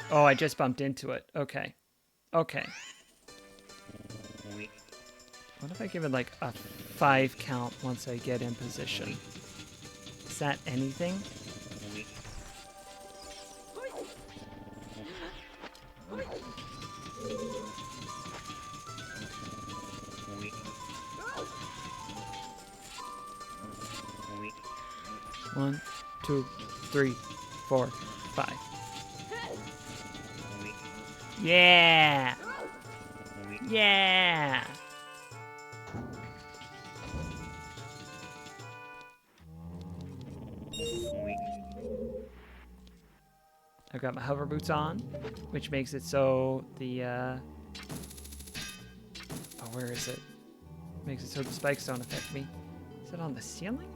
Oh, I just bumped into it. Okay. Okay. What if I give it like a 5 count once I get in position? Is that anything? One, 2, 3, 4, 5. Yeah! Yeah! I've got my hover boots on, which makes it so the, oh, where is it? Makes it so the spikes don't affect me. Is it on the ceiling?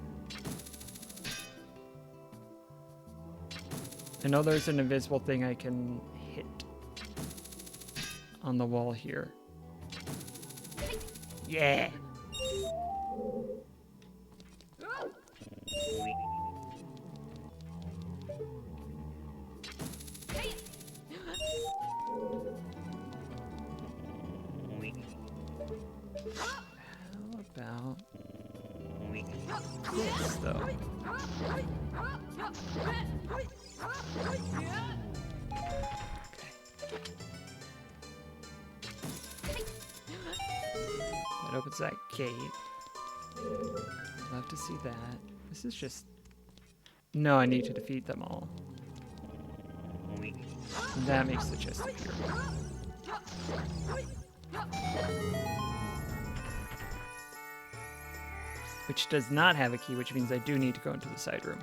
I know there's an invisible thing I can hit on the wall here. Yeah! How about this, though? That opens that gate. Love to see that. This is just... No, I need to defeat them all. That makes the chest appear. Which does not have a key, which means I do need to go into the side room.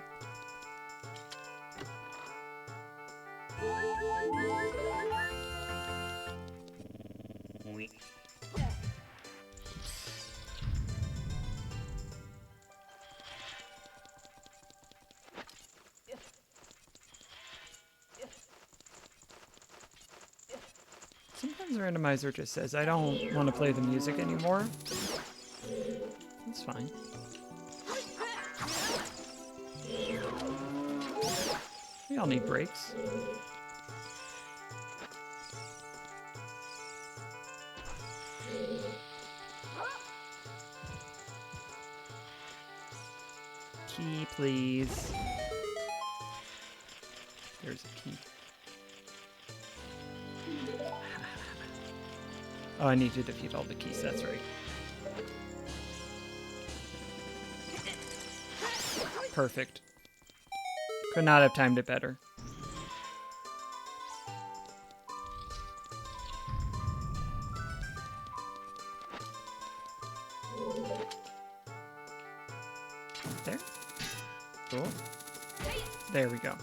Sometimes the randomizer just says, I don't want to play the music anymore. That's fine. We all need breaks. Key, please. There's a key. Oh, I need to defeat all the keys, that's right. Perfect. Could not have timed it better. There. Cool. There we go.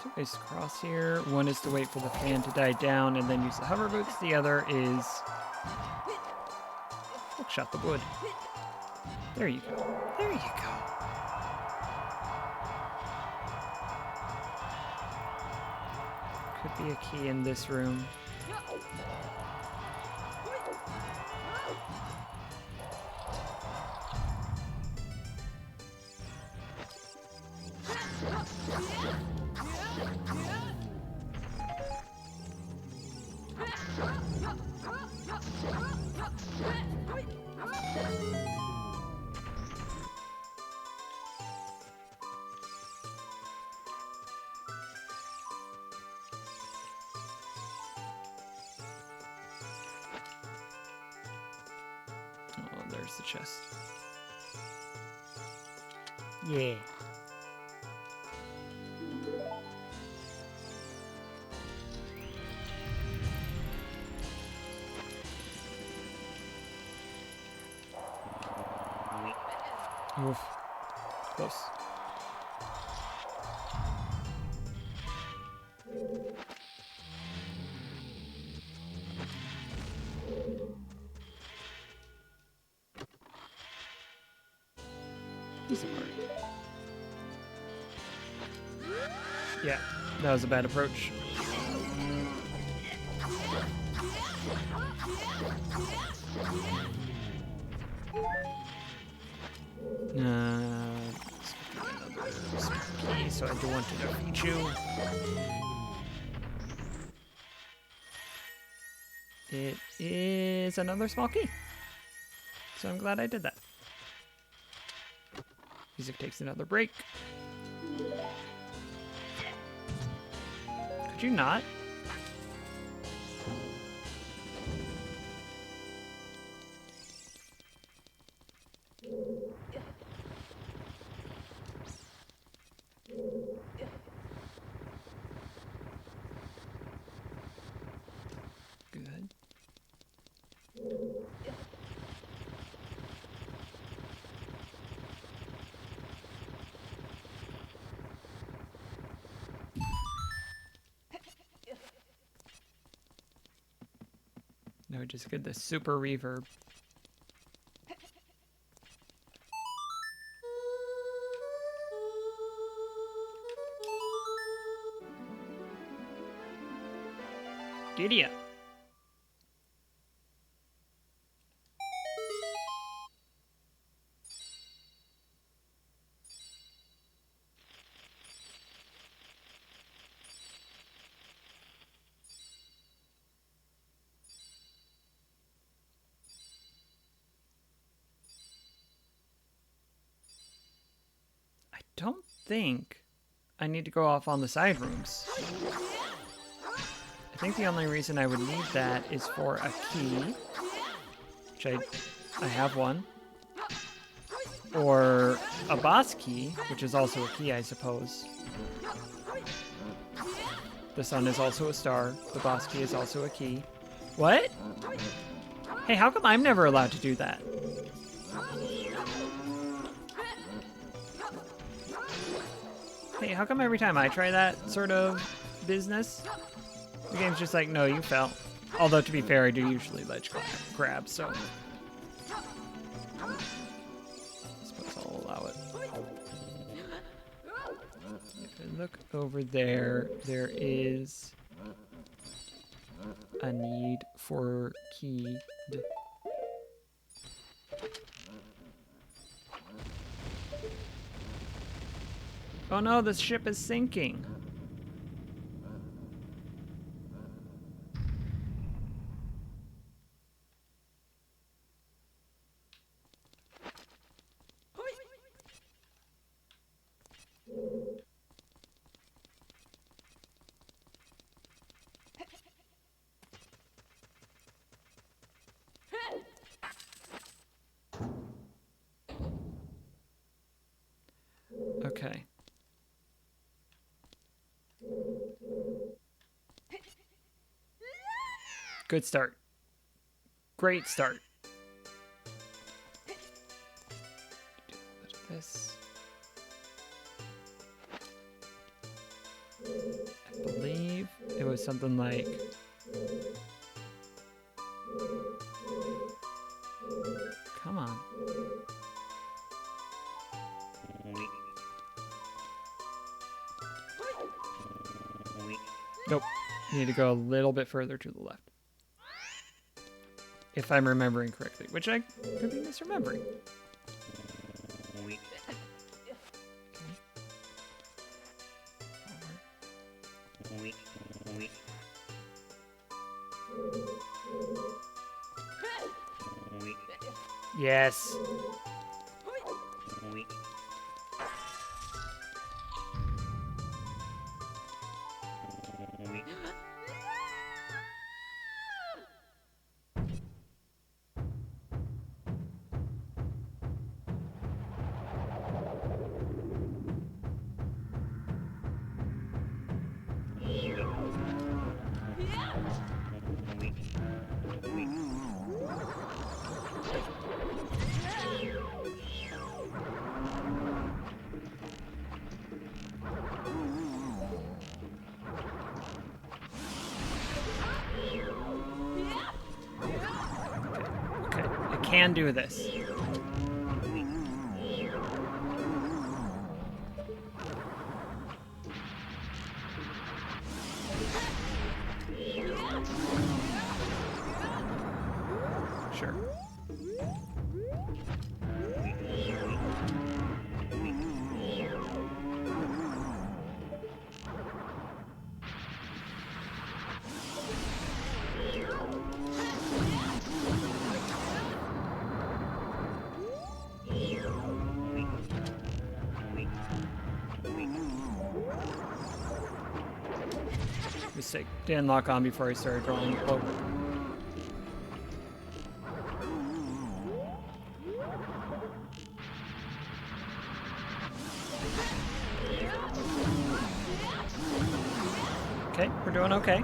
Two ways to cross here. One is to wait for the fan to die down and then use the hover boots. The other is hookshot the wood. There you go. There you go. Could be a key in this room. Oh, there's the chest. Yeah. Oof. Close. Easy part. Yeah, that was a bad approach. Key, so I do want to defeat you. It is another small key. So I'm glad I did that. Music takes another break. Could you not? Good. No, just get the super reverb. Giddy up. don't think I need to go off on the side rooms. I think the only reason I would need that is for a key, which I have one, or a boss key, which is also a key, I suppose. The sun is also a star. The boss key is also a key. What? Hey, how come I'm never allowed to do that? Hey, how come every time I try that sort of business, the game's just like, no, you fell. Although, to be fair, I do usually ledge grab, so... I suppose I'll allow it. If I look over there, there is a need for key. Oh no, this ship is sinking. Okay. Good start. Great start. Do a bit of this. I believe it was something like... Come on. Nope. You need to go a little bit further to the left. If I'm remembering correctly, which I could be misremembering. Yes. Can do this. Sure. Mistake. Didn't lock on before I started drawing the bow. Okay, we're doing okay.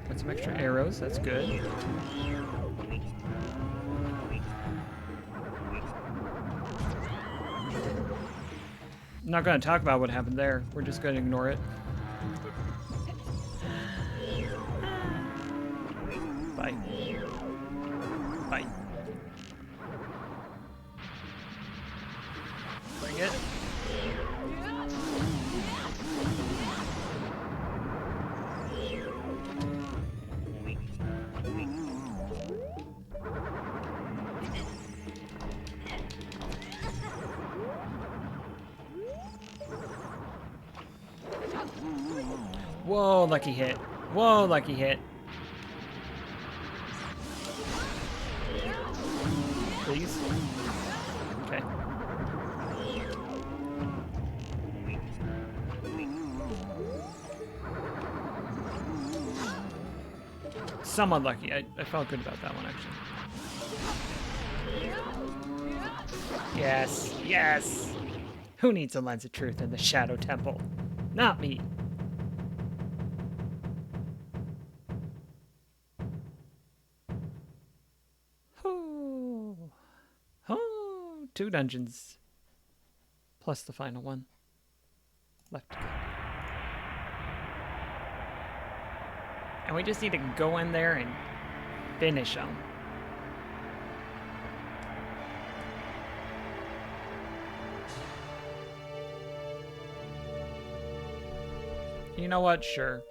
Got some extra arrows, that's good. I'm not going to talk about what happened there. We're just going to ignore it. Bye. Bye. Bring it. Whoa, lucky hit. Whoa, lucky hit. Please. Okay. somewhat lucky. I felt good about that one, actually. Yes, yes! Who needs a lens of truth in the Shadow Temple? Not me. Oh, oh, 2 dungeons. Plus the final one. Left to go. And we just need to go in there and finish them. You know what? Sure.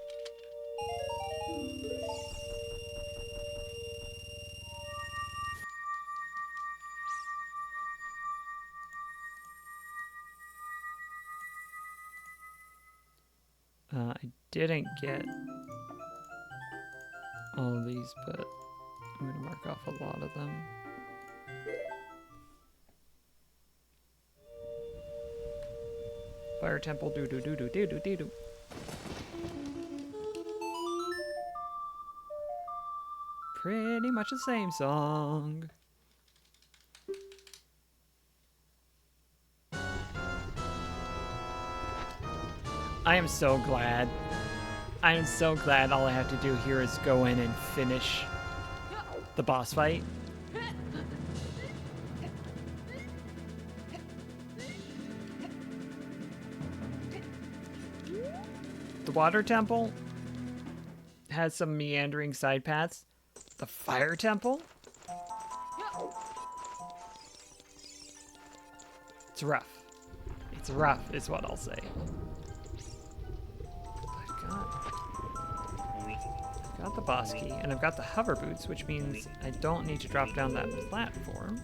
I didn't get all of these, but I'm going to mark off a lot of them. Fire Temple, doo doo doo doo doo doo doo doo. Pretty much the same song. I am so glad. I am so glad all I have to do here is go in and finish the boss fight. The Water Temple has some meandering side paths. The Fire Temple? It's rough. It's rough is what I'll say. I've got the boss key, and I've got the hover boots, which means I don't need to drop down that platform.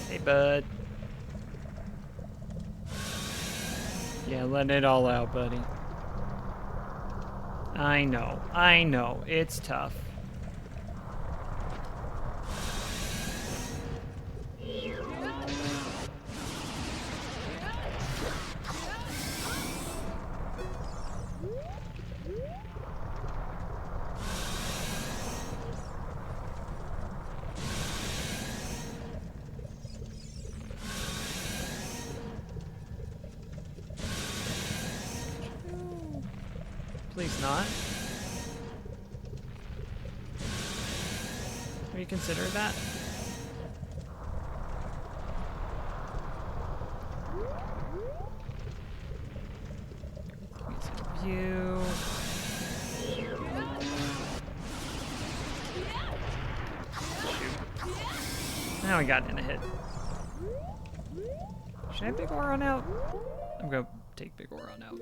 Hey, bud. Yeah, letting it all out, buddy. I know, it's tough. Please not. Have you considered that? View. Now we got in a hit. Should I have Big Oron out? I'm gonna take Big Oron out.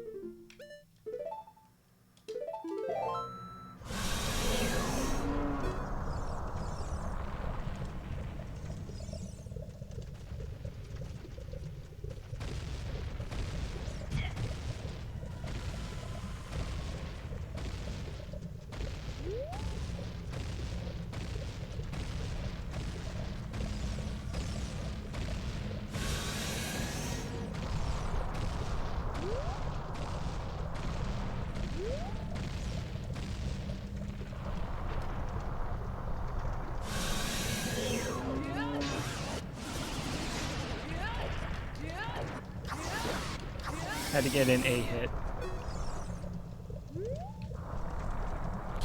Had to get in a hit.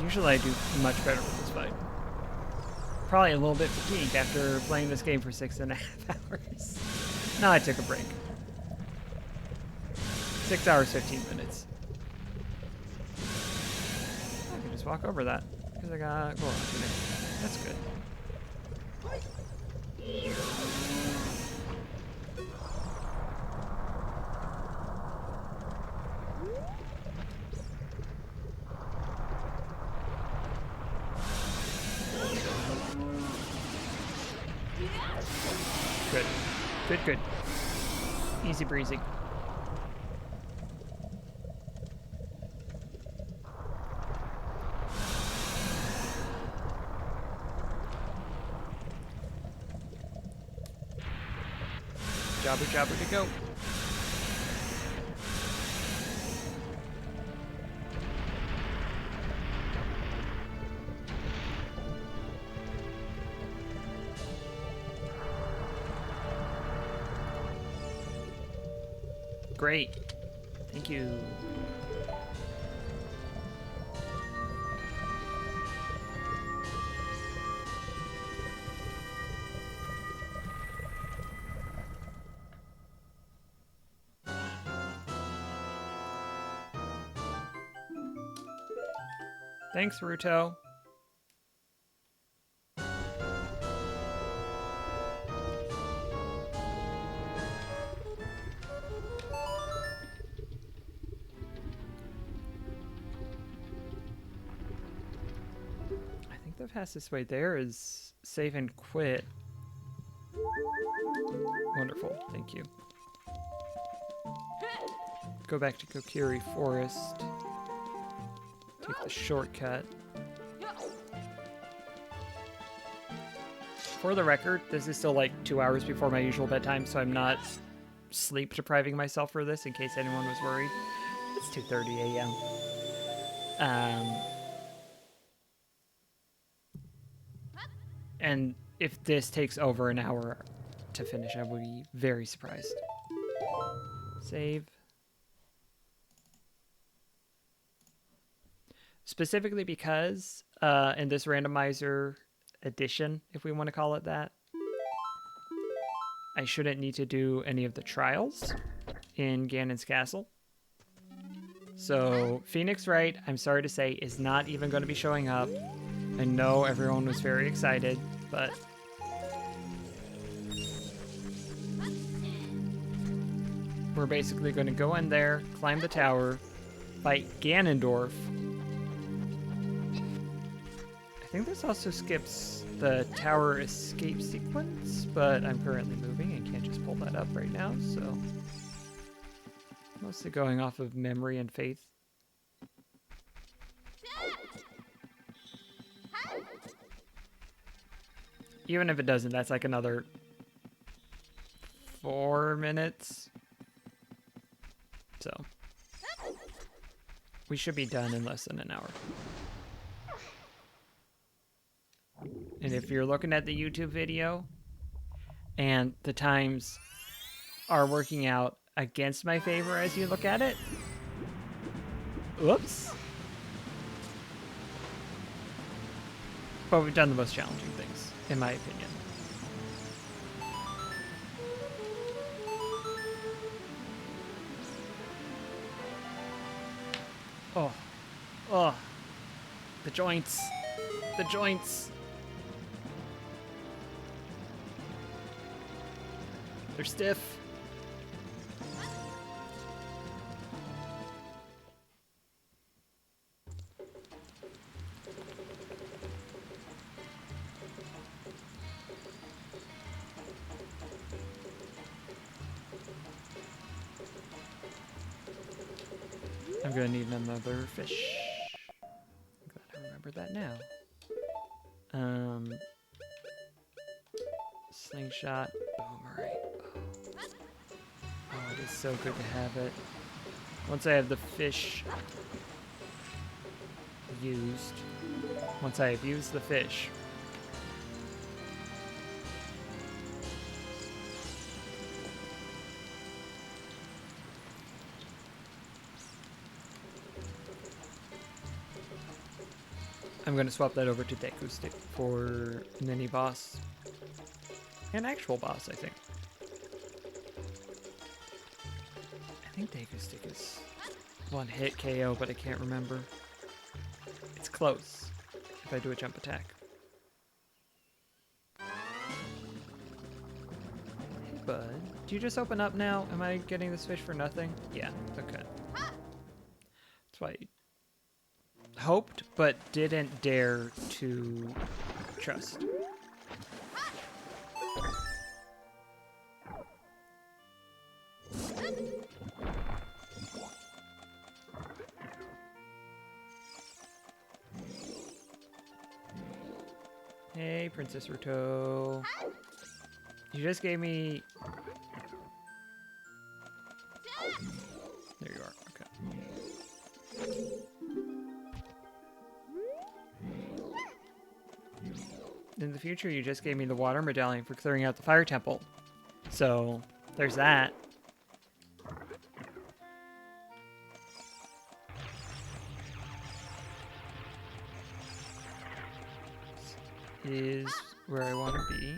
Usually I do much better with this fight. Probably a little bit fatigued after playing this game for 6.5 hours. No, I took a break. 6 hours, 15 minutes. I can just walk over that because I got Goron today. That's good. Good. Good, good. Easy breezy. Jobber, jobber to go. Great. Thank you. Thanks, Ruto. I think the fastest way there is save and quit. Wonderful, thank you. Go back to Kokiri Forest. Take the shortcut. For the record, this is still like 2 hours before my usual bedtime, so I'm not sleep depriving myself for this in case anyone was worried. It's 2:30 a.m. And if this takes over an hour to finish, I will be very surprised. Save. Specifically because in this randomizer edition, if we want to call it that, I shouldn't need to do any of the trials in Ganon's castle. So Phoenix Wright, I'm sorry to say, is not even going to be showing up. I know everyone was very excited, but we're basically going to go in there, climb the tower, fight Ganondorf. I think this also skips the tower escape sequence, but I'm currently moving and can't just pull that up right now, so mostly going off of memory and faith. Even if it doesn't, that's like another 4 minutes. So we should be done in less than an hour. And if you're looking at the YouTube video and the times are working out against my favor as you look at it, whoops. But we've done the most challenging things, in my opinion. Oh, oh, the joints, the joints. They're stiff. I'm gonna need another fish. I'm glad I remembered that now. Slingshot, boomerang. Oh, it is so good to have it. Once I have the fish used, once I have used the fish, I'm going to swap that over to Deku Stick for mini boss. An actual boss, I think. I think Deku Stick is one hit KO, but I can't remember. It's close if I do a jump attack. Hey, bud. Do you just open up now? Am I getting this fish for nothing? Yeah, okay. That's why I hoped, but didn't dare to trust. Hey, Princess Ruto. You just gave me... There you are. Okay. In the future, you just gave me the water medallion for clearing out the fire temple. So, there's that. This is where I want to be.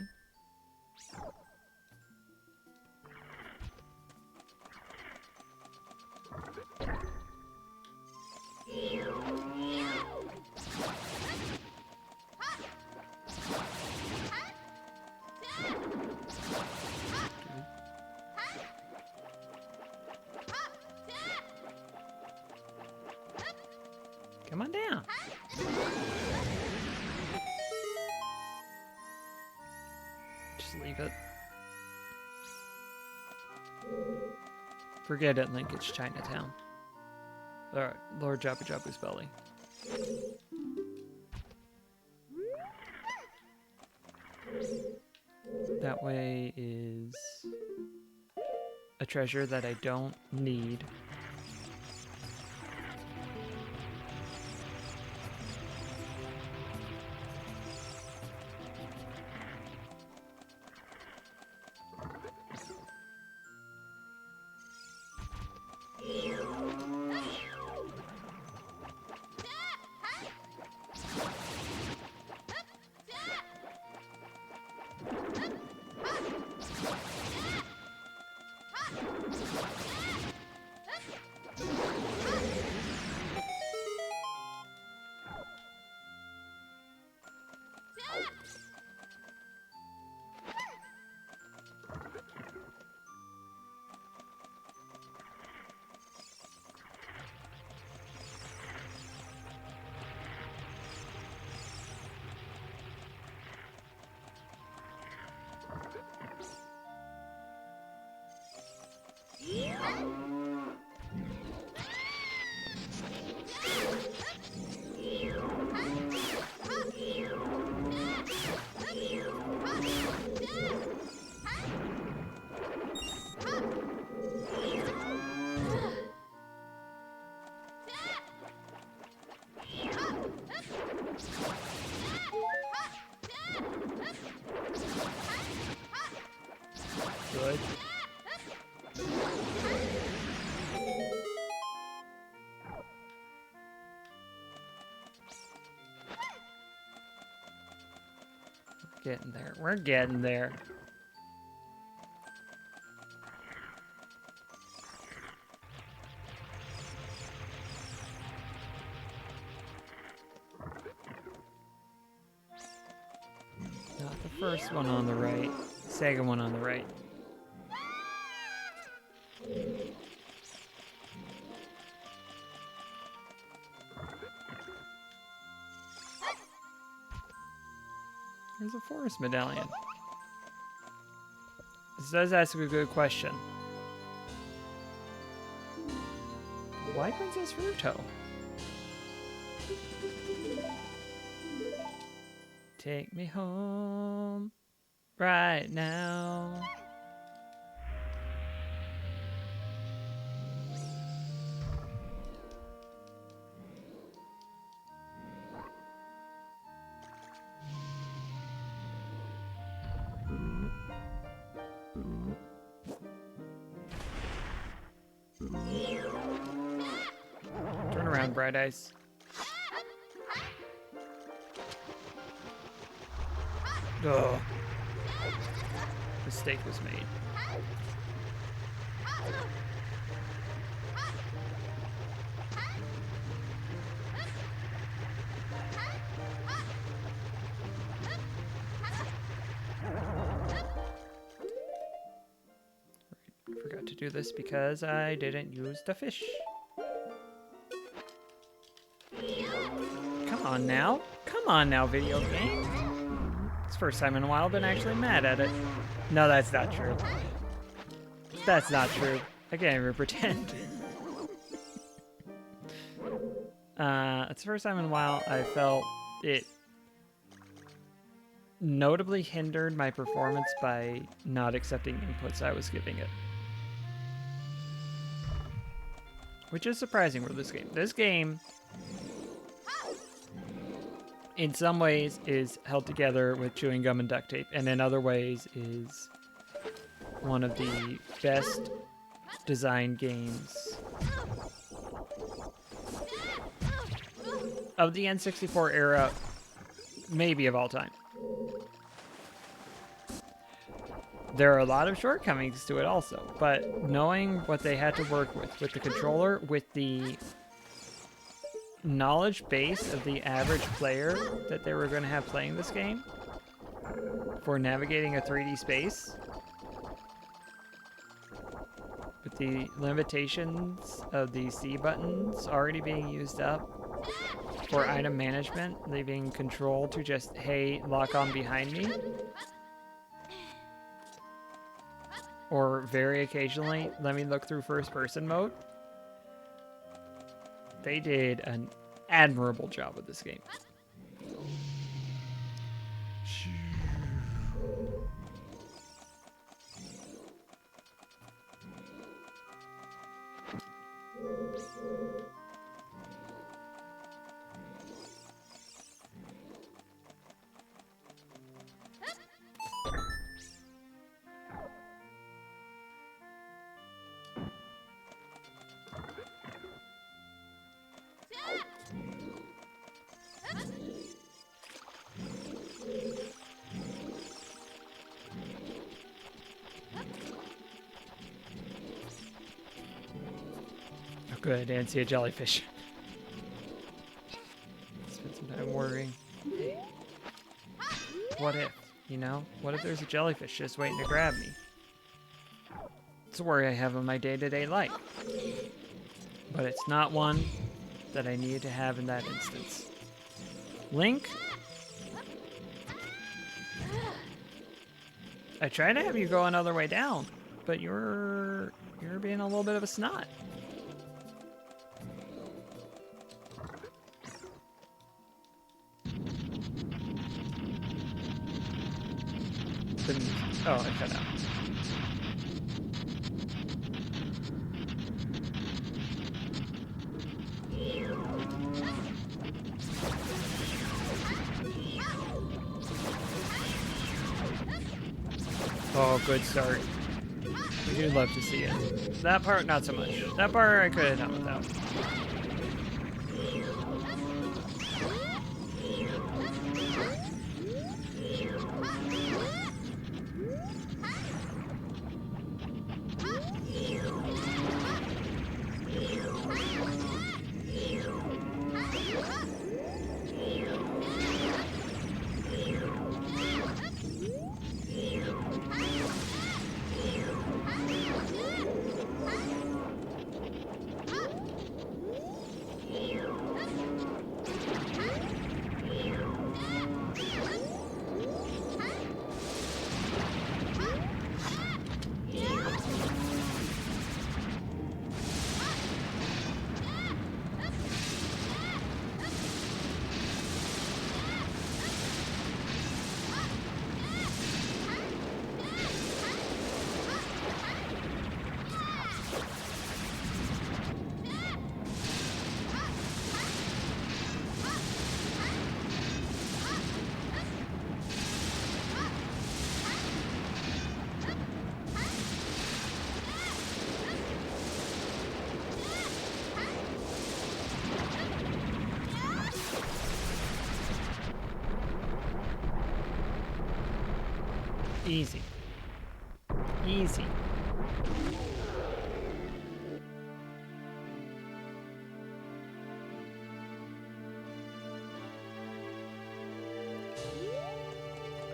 Come on down. Just leave it. Forget it, Link. It's Chinatown. Alright, Lord Jabu Jabu's belly. That way is a treasure that I don't need. Good. We're getting there. We're getting there. Not the first one on the right. Second one on the right. There's a forest medallion. This does ask a good question. Why Princess Ruto? Take me home right now. Turn around, Bright Eyes. Ugh. Mistake was made. Forgot to do this because I didn't use the fish. Come on now. Come on now, video game. It's the first time in a while I've been actually mad at it. No, that's not true. That's not true. I can't even pretend. It's the first time in a while I felt it notably hindered my performance by not accepting inputs I was giving it. Which is surprising for this game. This game, in some ways, is held together with chewing gum and duct tape, and in other ways is one of the best designed games of the N64 era, maybe of all time. There are a lot of shortcomings to it also, but knowing what they had to work with the controller, with the knowledge base of the average player that they were going to have playing this game for navigating a 3D space, with the limitations of the C buttons already being used up for item management, leaving control to just, hey, lock on behind me. Or very occasionally, let me look through first person mode. They did an admirable job with this game. Good, I didn't see a jellyfish. Spend some time worrying. Hey, what if, you know? What if there's a jellyfish just waiting to grab me? It's a worry I have in my day-to-day life. But it's not one that I needed to have in that instance. Link? I tried to have you go another way down, but you're being a little bit of a snot. Oh, I cut out. Oh, good start. We do love to see it. That part, not so much. That part I could have done without. Easy. Easy.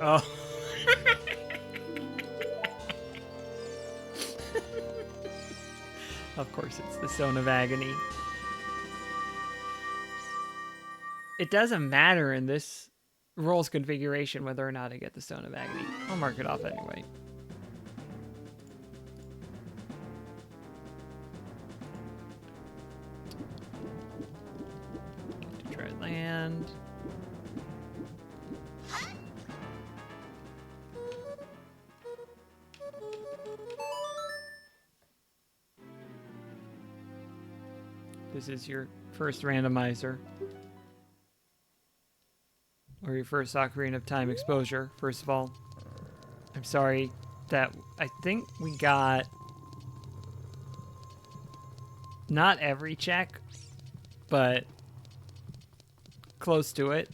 Oh. Of course, it's the Zone of Agony. It doesn't matter in this role's configuration whether or not I get the Stone of Agony. I'll mark it off anyway. Try land. this is your first randomizer. Or your first Ocarina of Time exposure, first of all. I'm sorry that I think we got not every check, but close to it.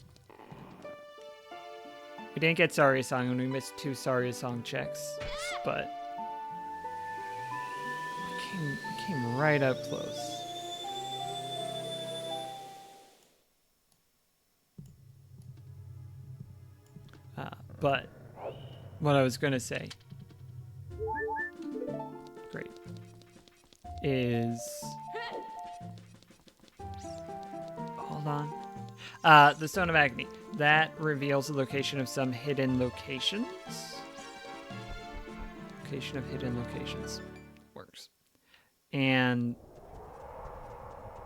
We didn't get Saria Song and we missed 2 Saria Song checks, but we came right up close. But what I was gonna say, great, is hold on. The Stone of Agony that reveals the location of some hidden locations. Location of hidden locations works, and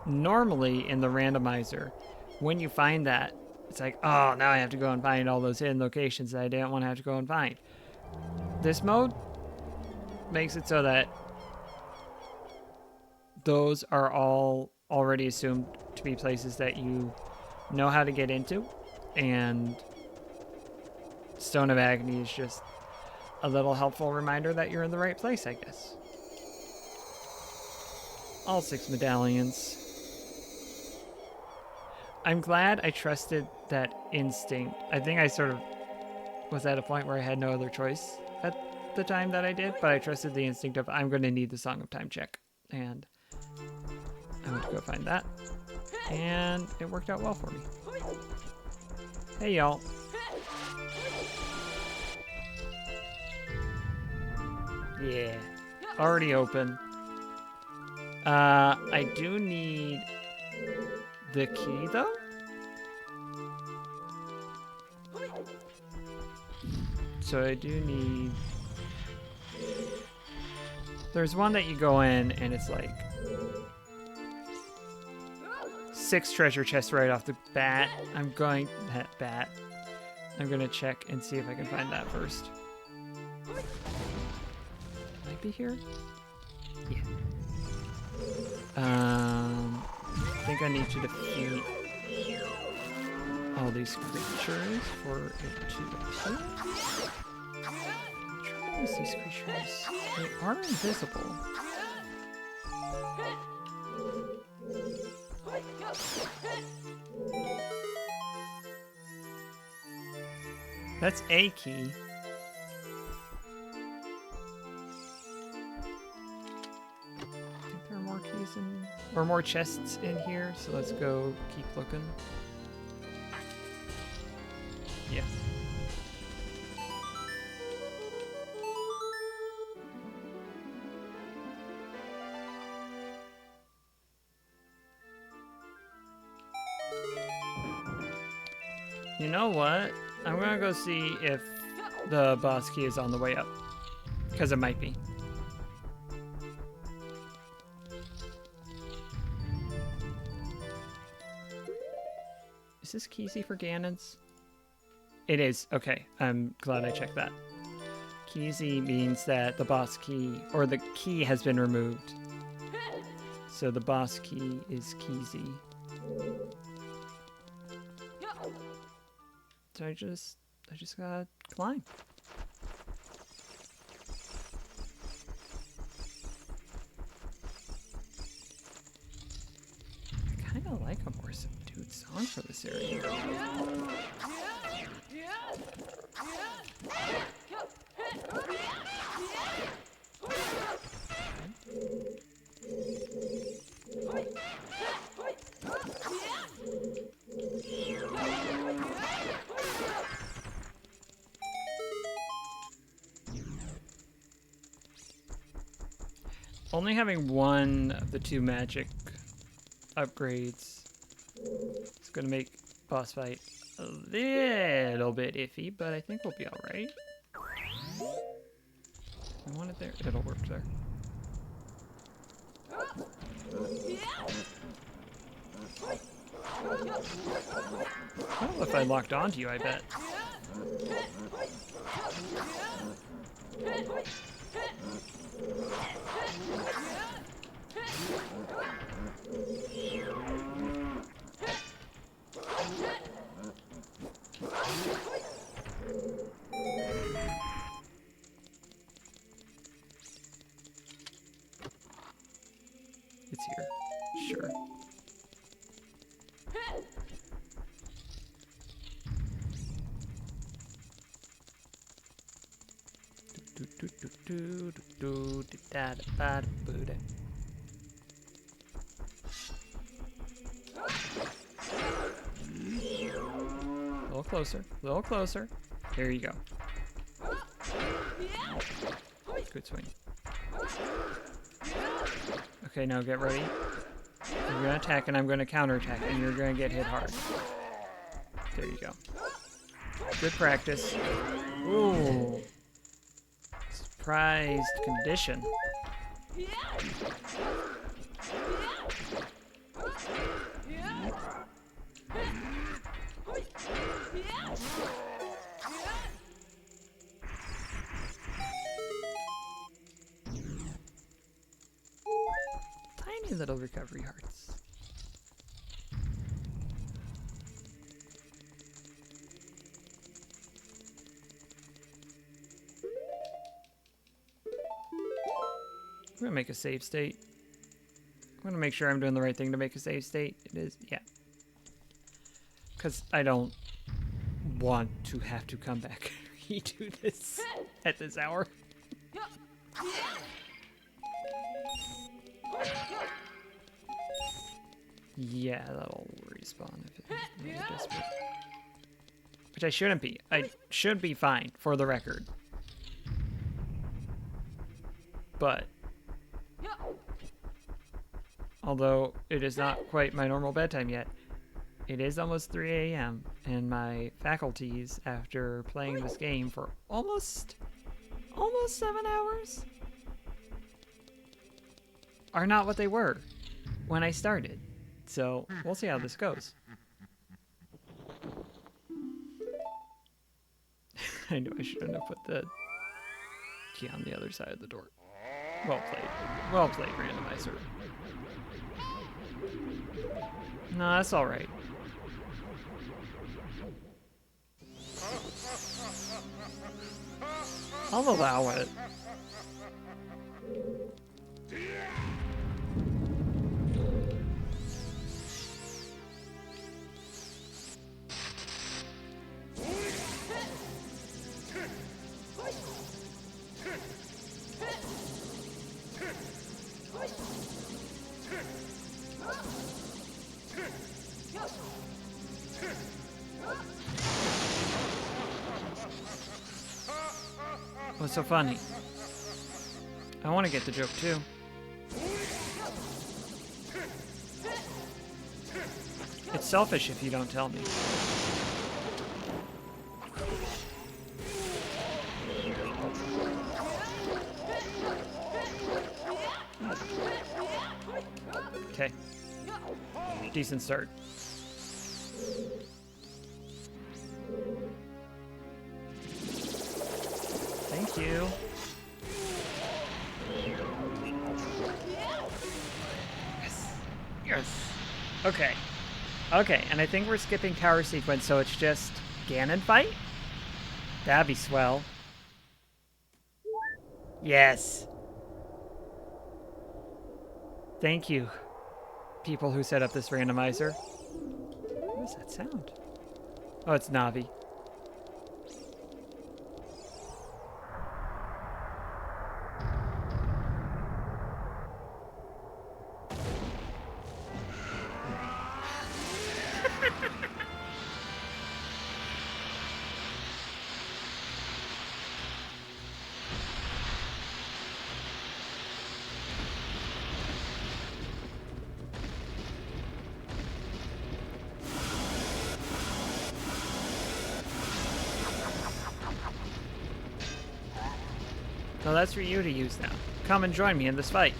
normally in the randomizer, when you find that, it's like, oh, now I have to go and find all those hidden locations that I didn't want to have to go and find. This mode makes it so that those are all already assumed to be places that you know how to get into, and Stone of Agony is just a little helpful reminder that you're in the right place, I guess. All 6 medallions. I'm glad I trusted that instinct. I think I sort of was at a point where I had no other choice at the time that I did, but I trusted the instinct of I'm going to need the Song of Time check. And I went to go find that. And it worked out well for me. Hey, y'all. Yeah. Already open. I do need the key, though? So I do need... There's one that you go in, and it's like 6 treasure chests right off the bat. I'm going to check and see if I can find that first. Might be here? Yeah. I think I need to defeat all these creatures for it to appear. What is these creatures? They are invisible. That's a key. I think there are more keys or more chests in here, so let's go keep looking. Yes. You know what? I'm gonna go see if the boss key is on the way up, because it might be. Is this Keezy for Ganon's? It is. Okay, I'm glad I checked that. Keezy means that the boss key, or the key has been removed. So the boss key is Keezy. So I just gotta climb. I kinda like a more subdued song for this area. Only having one of the 2 magic upgrades is going to make boss fight a little bit iffy, but I think we'll be alright. I want it there. It'll work there. Well, if I locked onto you, I bet. It's here. Sure. A little closer. A little closer. There you go. Good swing. Okay, now get ready. You're gonna attack and I'm gonna counterattack and you're gonna get hit hard. There you go. Good practice. Ooh. Surprised condition. Tiny little recovery hearts. I'm gonna make a save state. I'm gonna make sure I'm doing the right thing to make a save state. It is, yeah. Because I don't want to have to come back and redo this at this hour. Yeah, that'll respawn if it's really desperate. Which I shouldn't be. I should be fine, for the record. But although it is not quite my normal bedtime yet, it is almost 3 a.m. and my faculties, after playing this game for almost 7 hours, are not what they were when I started. So we'll see how this goes. I know I shouldn't have put the key on the other side of the door. Well played. Well played, Randomizer. No, that's alright. I'll allow it. What's so funny? I want to get the joke too. It's selfish if you don't tell me. Okay. Decent start. Thank you. Yes. Yes. Okay. Okay, and I think we're skipping power sequence, so it's just Ganon fight? That'd be swell. Yes. Thank you, people who set up this randomizer. What is that sound? Oh, it's Navi. No, that's for you to use now. Come and join me in this fight.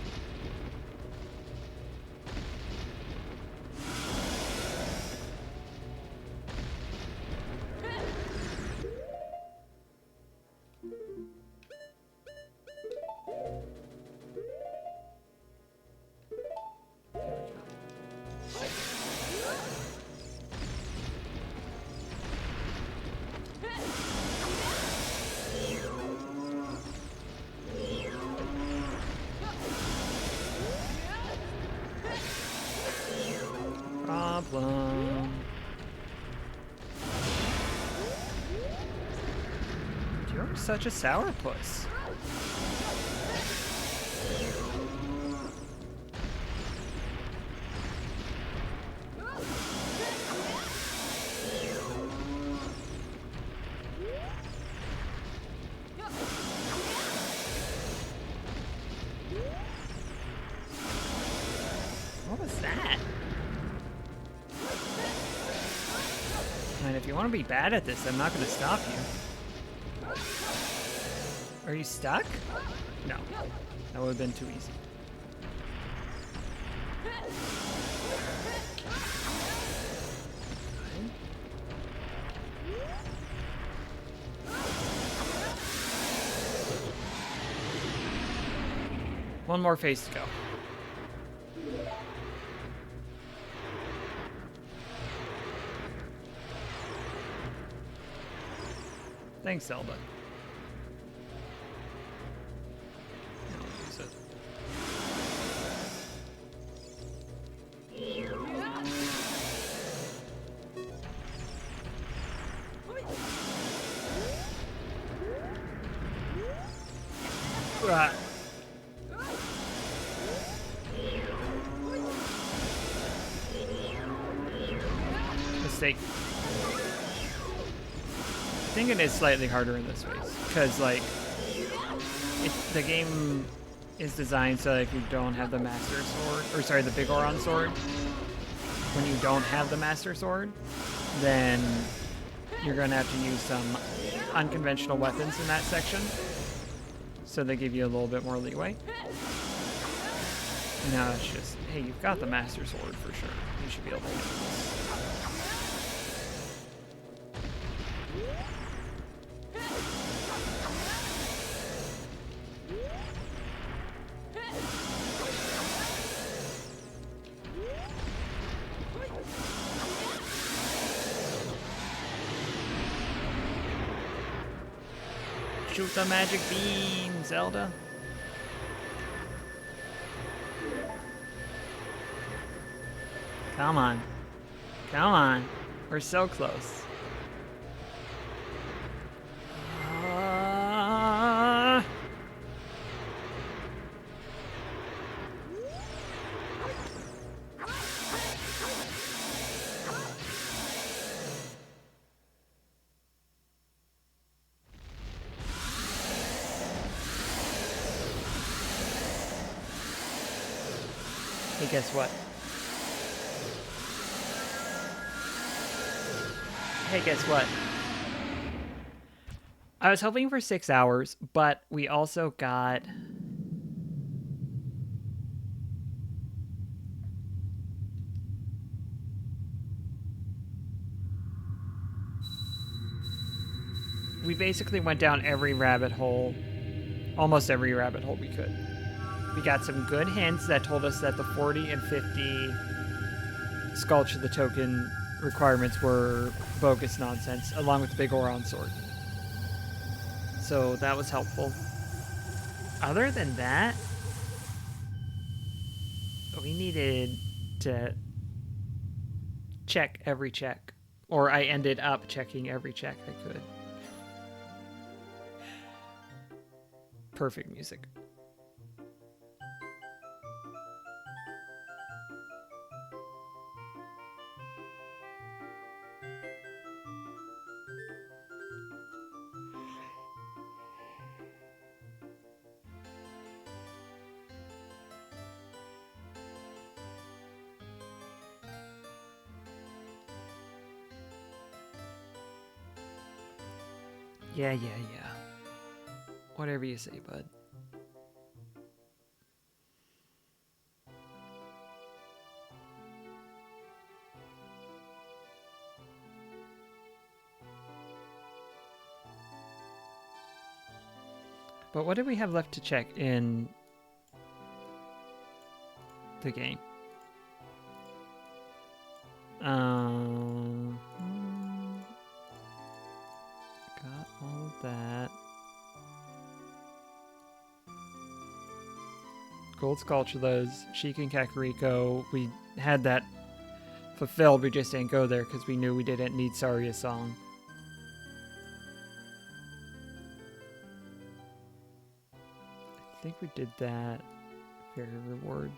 problem. You're such a sourpuss. What was that? And if you want to be bad at this, I'm not going to stop you. Are you stuck? No. That would have been too easy. One more phase to go. Thanks, Zelda. No, use it. Ah. Mistake. I think it is slightly harder in this phase because, like, the game is designed so that if you don't have the Master Sword, or sorry, the Big Oron Sword, when you don't have the Master Sword, then you're going to have to use some unconventional weapons in that section. So they give you a little bit more leeway. Now it's just, hey, you've got the Master Sword for sure. You should be able to handle this. Shoot the magic beam, Zelda. Come on. Come on. We're so close. Hey, guess what? Hey, guess what? I was hoping for 6 hours, but we also got... We basically went down every rabbit hole, almost every rabbit hole we could. We got some good hints that told us that the 40 and 50 Sculpture the Token requirements were bogus nonsense, along with the Big Oron Sword. So that was helpful. Other than that, we needed to check every check. Or I ended up checking every check I could. Perfect music. Yeah. Whatever you say, bud. But what do we have left to check in the game? Got all of that. Gold Sculptures, Sheik and Kakariko. We had that fulfilled. We just didn't go there because we knew we didn't need Saria's song. I think we did that. Fairy reward.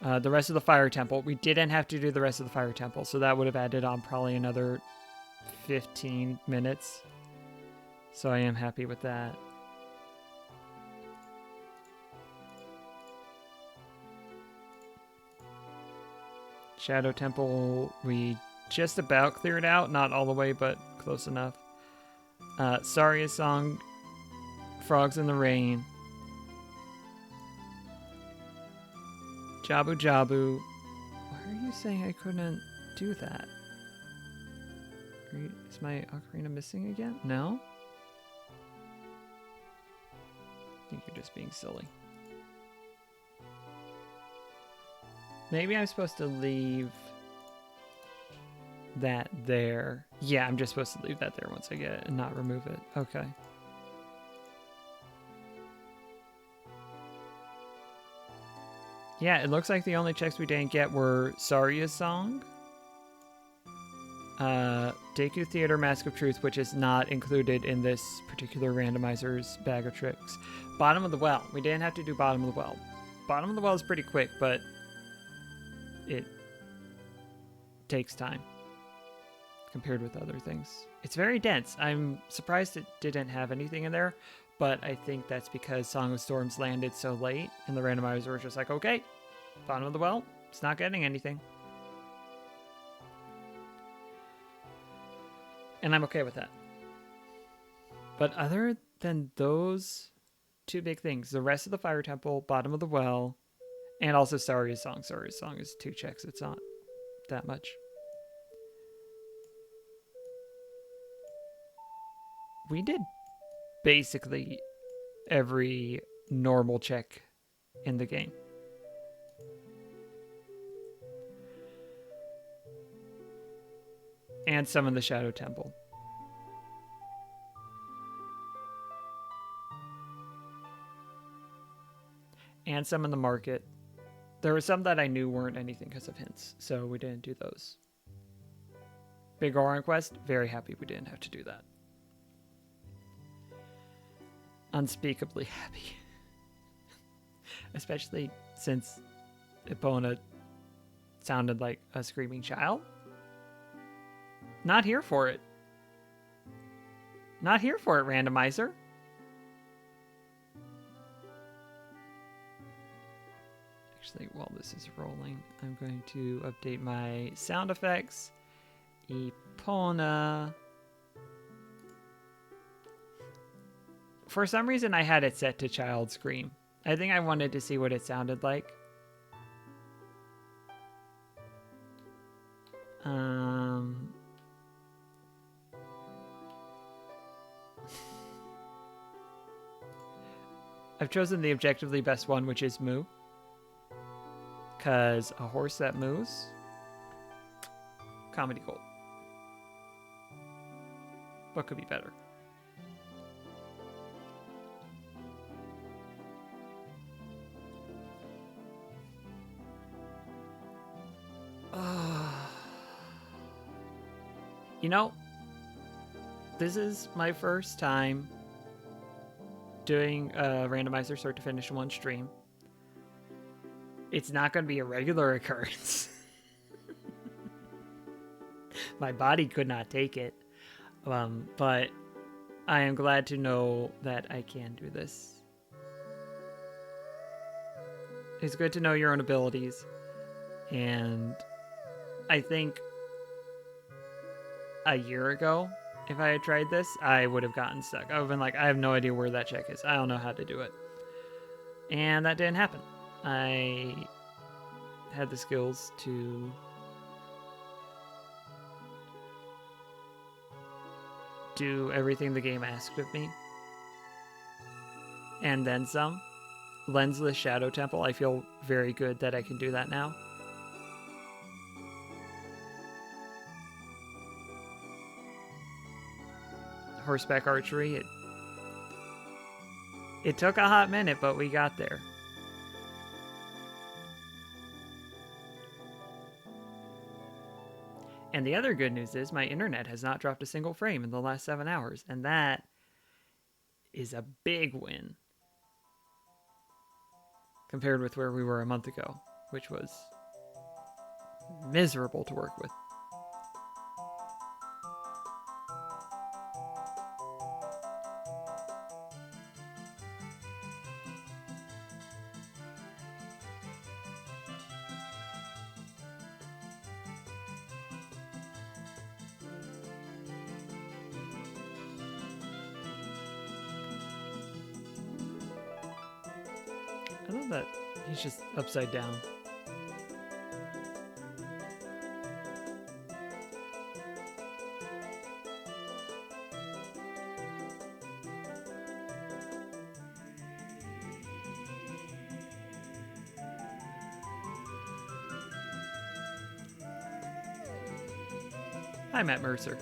The rest of the fire temple. We didn't have to do the rest of the fire temple, so that would have added on probably another 15 minutes. So I am happy with that. Shadow Temple, we just about cleared out. Not all the way, but close enough. Saria's song, Frogs in the Rain. Jabu Jabu. Why are you saying I couldn't do that? Is my ocarina missing again? No? I think you're just being silly. Maybe I'm supposed to leave that there. Yeah, I'm just supposed to leave that there once I get it and not remove it. Okay. Yeah, it looks like the only checks we didn't get were Saria's song, Deku Theater Mask of Truth, which is not included in this particular randomizer's bag of tricks. Bottom of the Well. We didn't have to do Bottom of the Well. Bottom of the Well is pretty quick, but it takes time compared with other things. It's very dense. I'm surprised it didn't have anything in there, but I think that's because Song of Storms landed so late, and the randomizer was just like, okay, Bottom of the Well, it's not getting anything. And I'm okay with that. But other than those two big things, the rest of the Fire Temple, Bottom of the Well, and also Saria's song. Saria's song is 2 checks. It's not that much. We did basically every normal check in the game. And some in the Shadow Temple. And some in the market. There were some that I knew weren't anything because of hints, so we didn't do those. Big Oran Quest, very happy we didn't have to do that. Unspeakably happy. Especially since Epona sounded like a screaming child. Not here for it. Not here for it, randomizer. Actually, while this is rolling, I'm going to update my sound effects. Epona. For some reason, I had it set to child scream. I think I wanted to see what it sounded like. I've chosen the objectively best one, which is moo. Because a horse that moves, comedy gold. What could be better? You know, this is my first time doing a randomizer start to finish in one stream. It's not going to be a regular occurrence. My body could not take it. But I am glad to know that I can do this. It's good to know your own abilities. And I think a year ago, if I had tried this, I would have gotten stuck. I would have been like, I have no idea where that check is. I don't know how to do it. And that didn't happen. I had the skills to do everything the game asked of me. And then some. Lensless Shadow Temple, I feel very good that I can do that now. Horseback archery, it took a hot minute, but we got there. And the other good news is my internet has not dropped a single frame in the last 7 hours, and that is a big win compared with where we were a month ago, which was miserable to work with. I love that he's just upside down. Hi, Matt Mercer.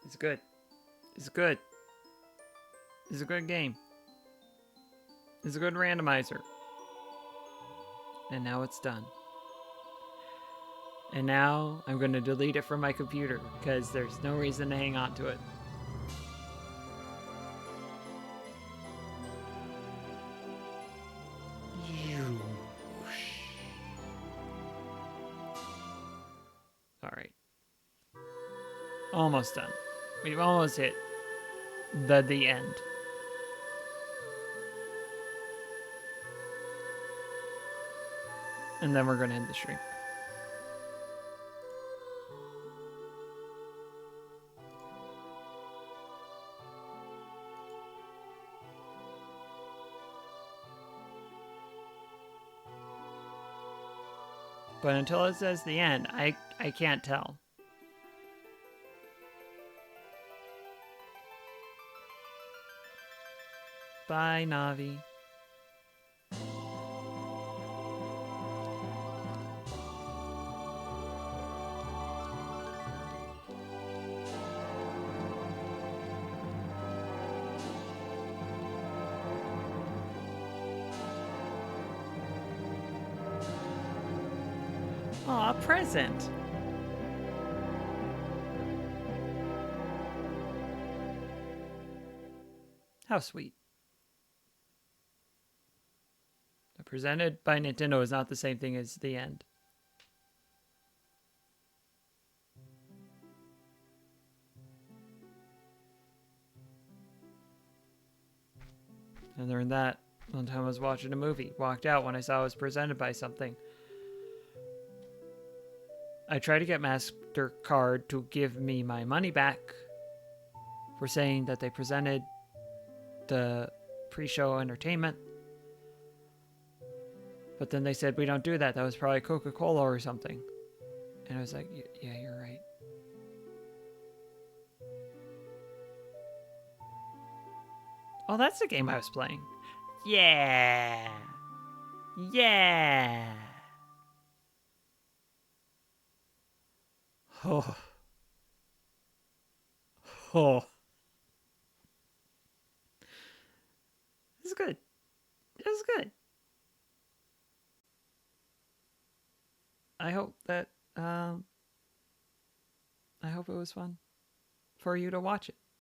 It's good. It's good. It's a good game. It's a good randomizer. And now it's done. And now I'm going to delete it from my computer because there's no reason to hang on to it. All right. Almost done. We've almost hit the end. And then we're going to end the stream. But until it says the end, I can't tell. Bye, Navi. Aw, a present. How sweet. Presented by Nintendo is not the same thing as the end. And learned that one time I was watching a movie. Walked out when I saw it was presented by something. I tried to get MasterCard to give me my money back for saying that they presented the pre-show entertainment. But then they said, we don't do that. That was probably Coca-Cola or something. And I was like, yeah, you're right. Oh, that's the game I was playing. Yeah. Yeah. Oh. Oh. It's good. It was good. I hope that I hope it was fun for you to watch it.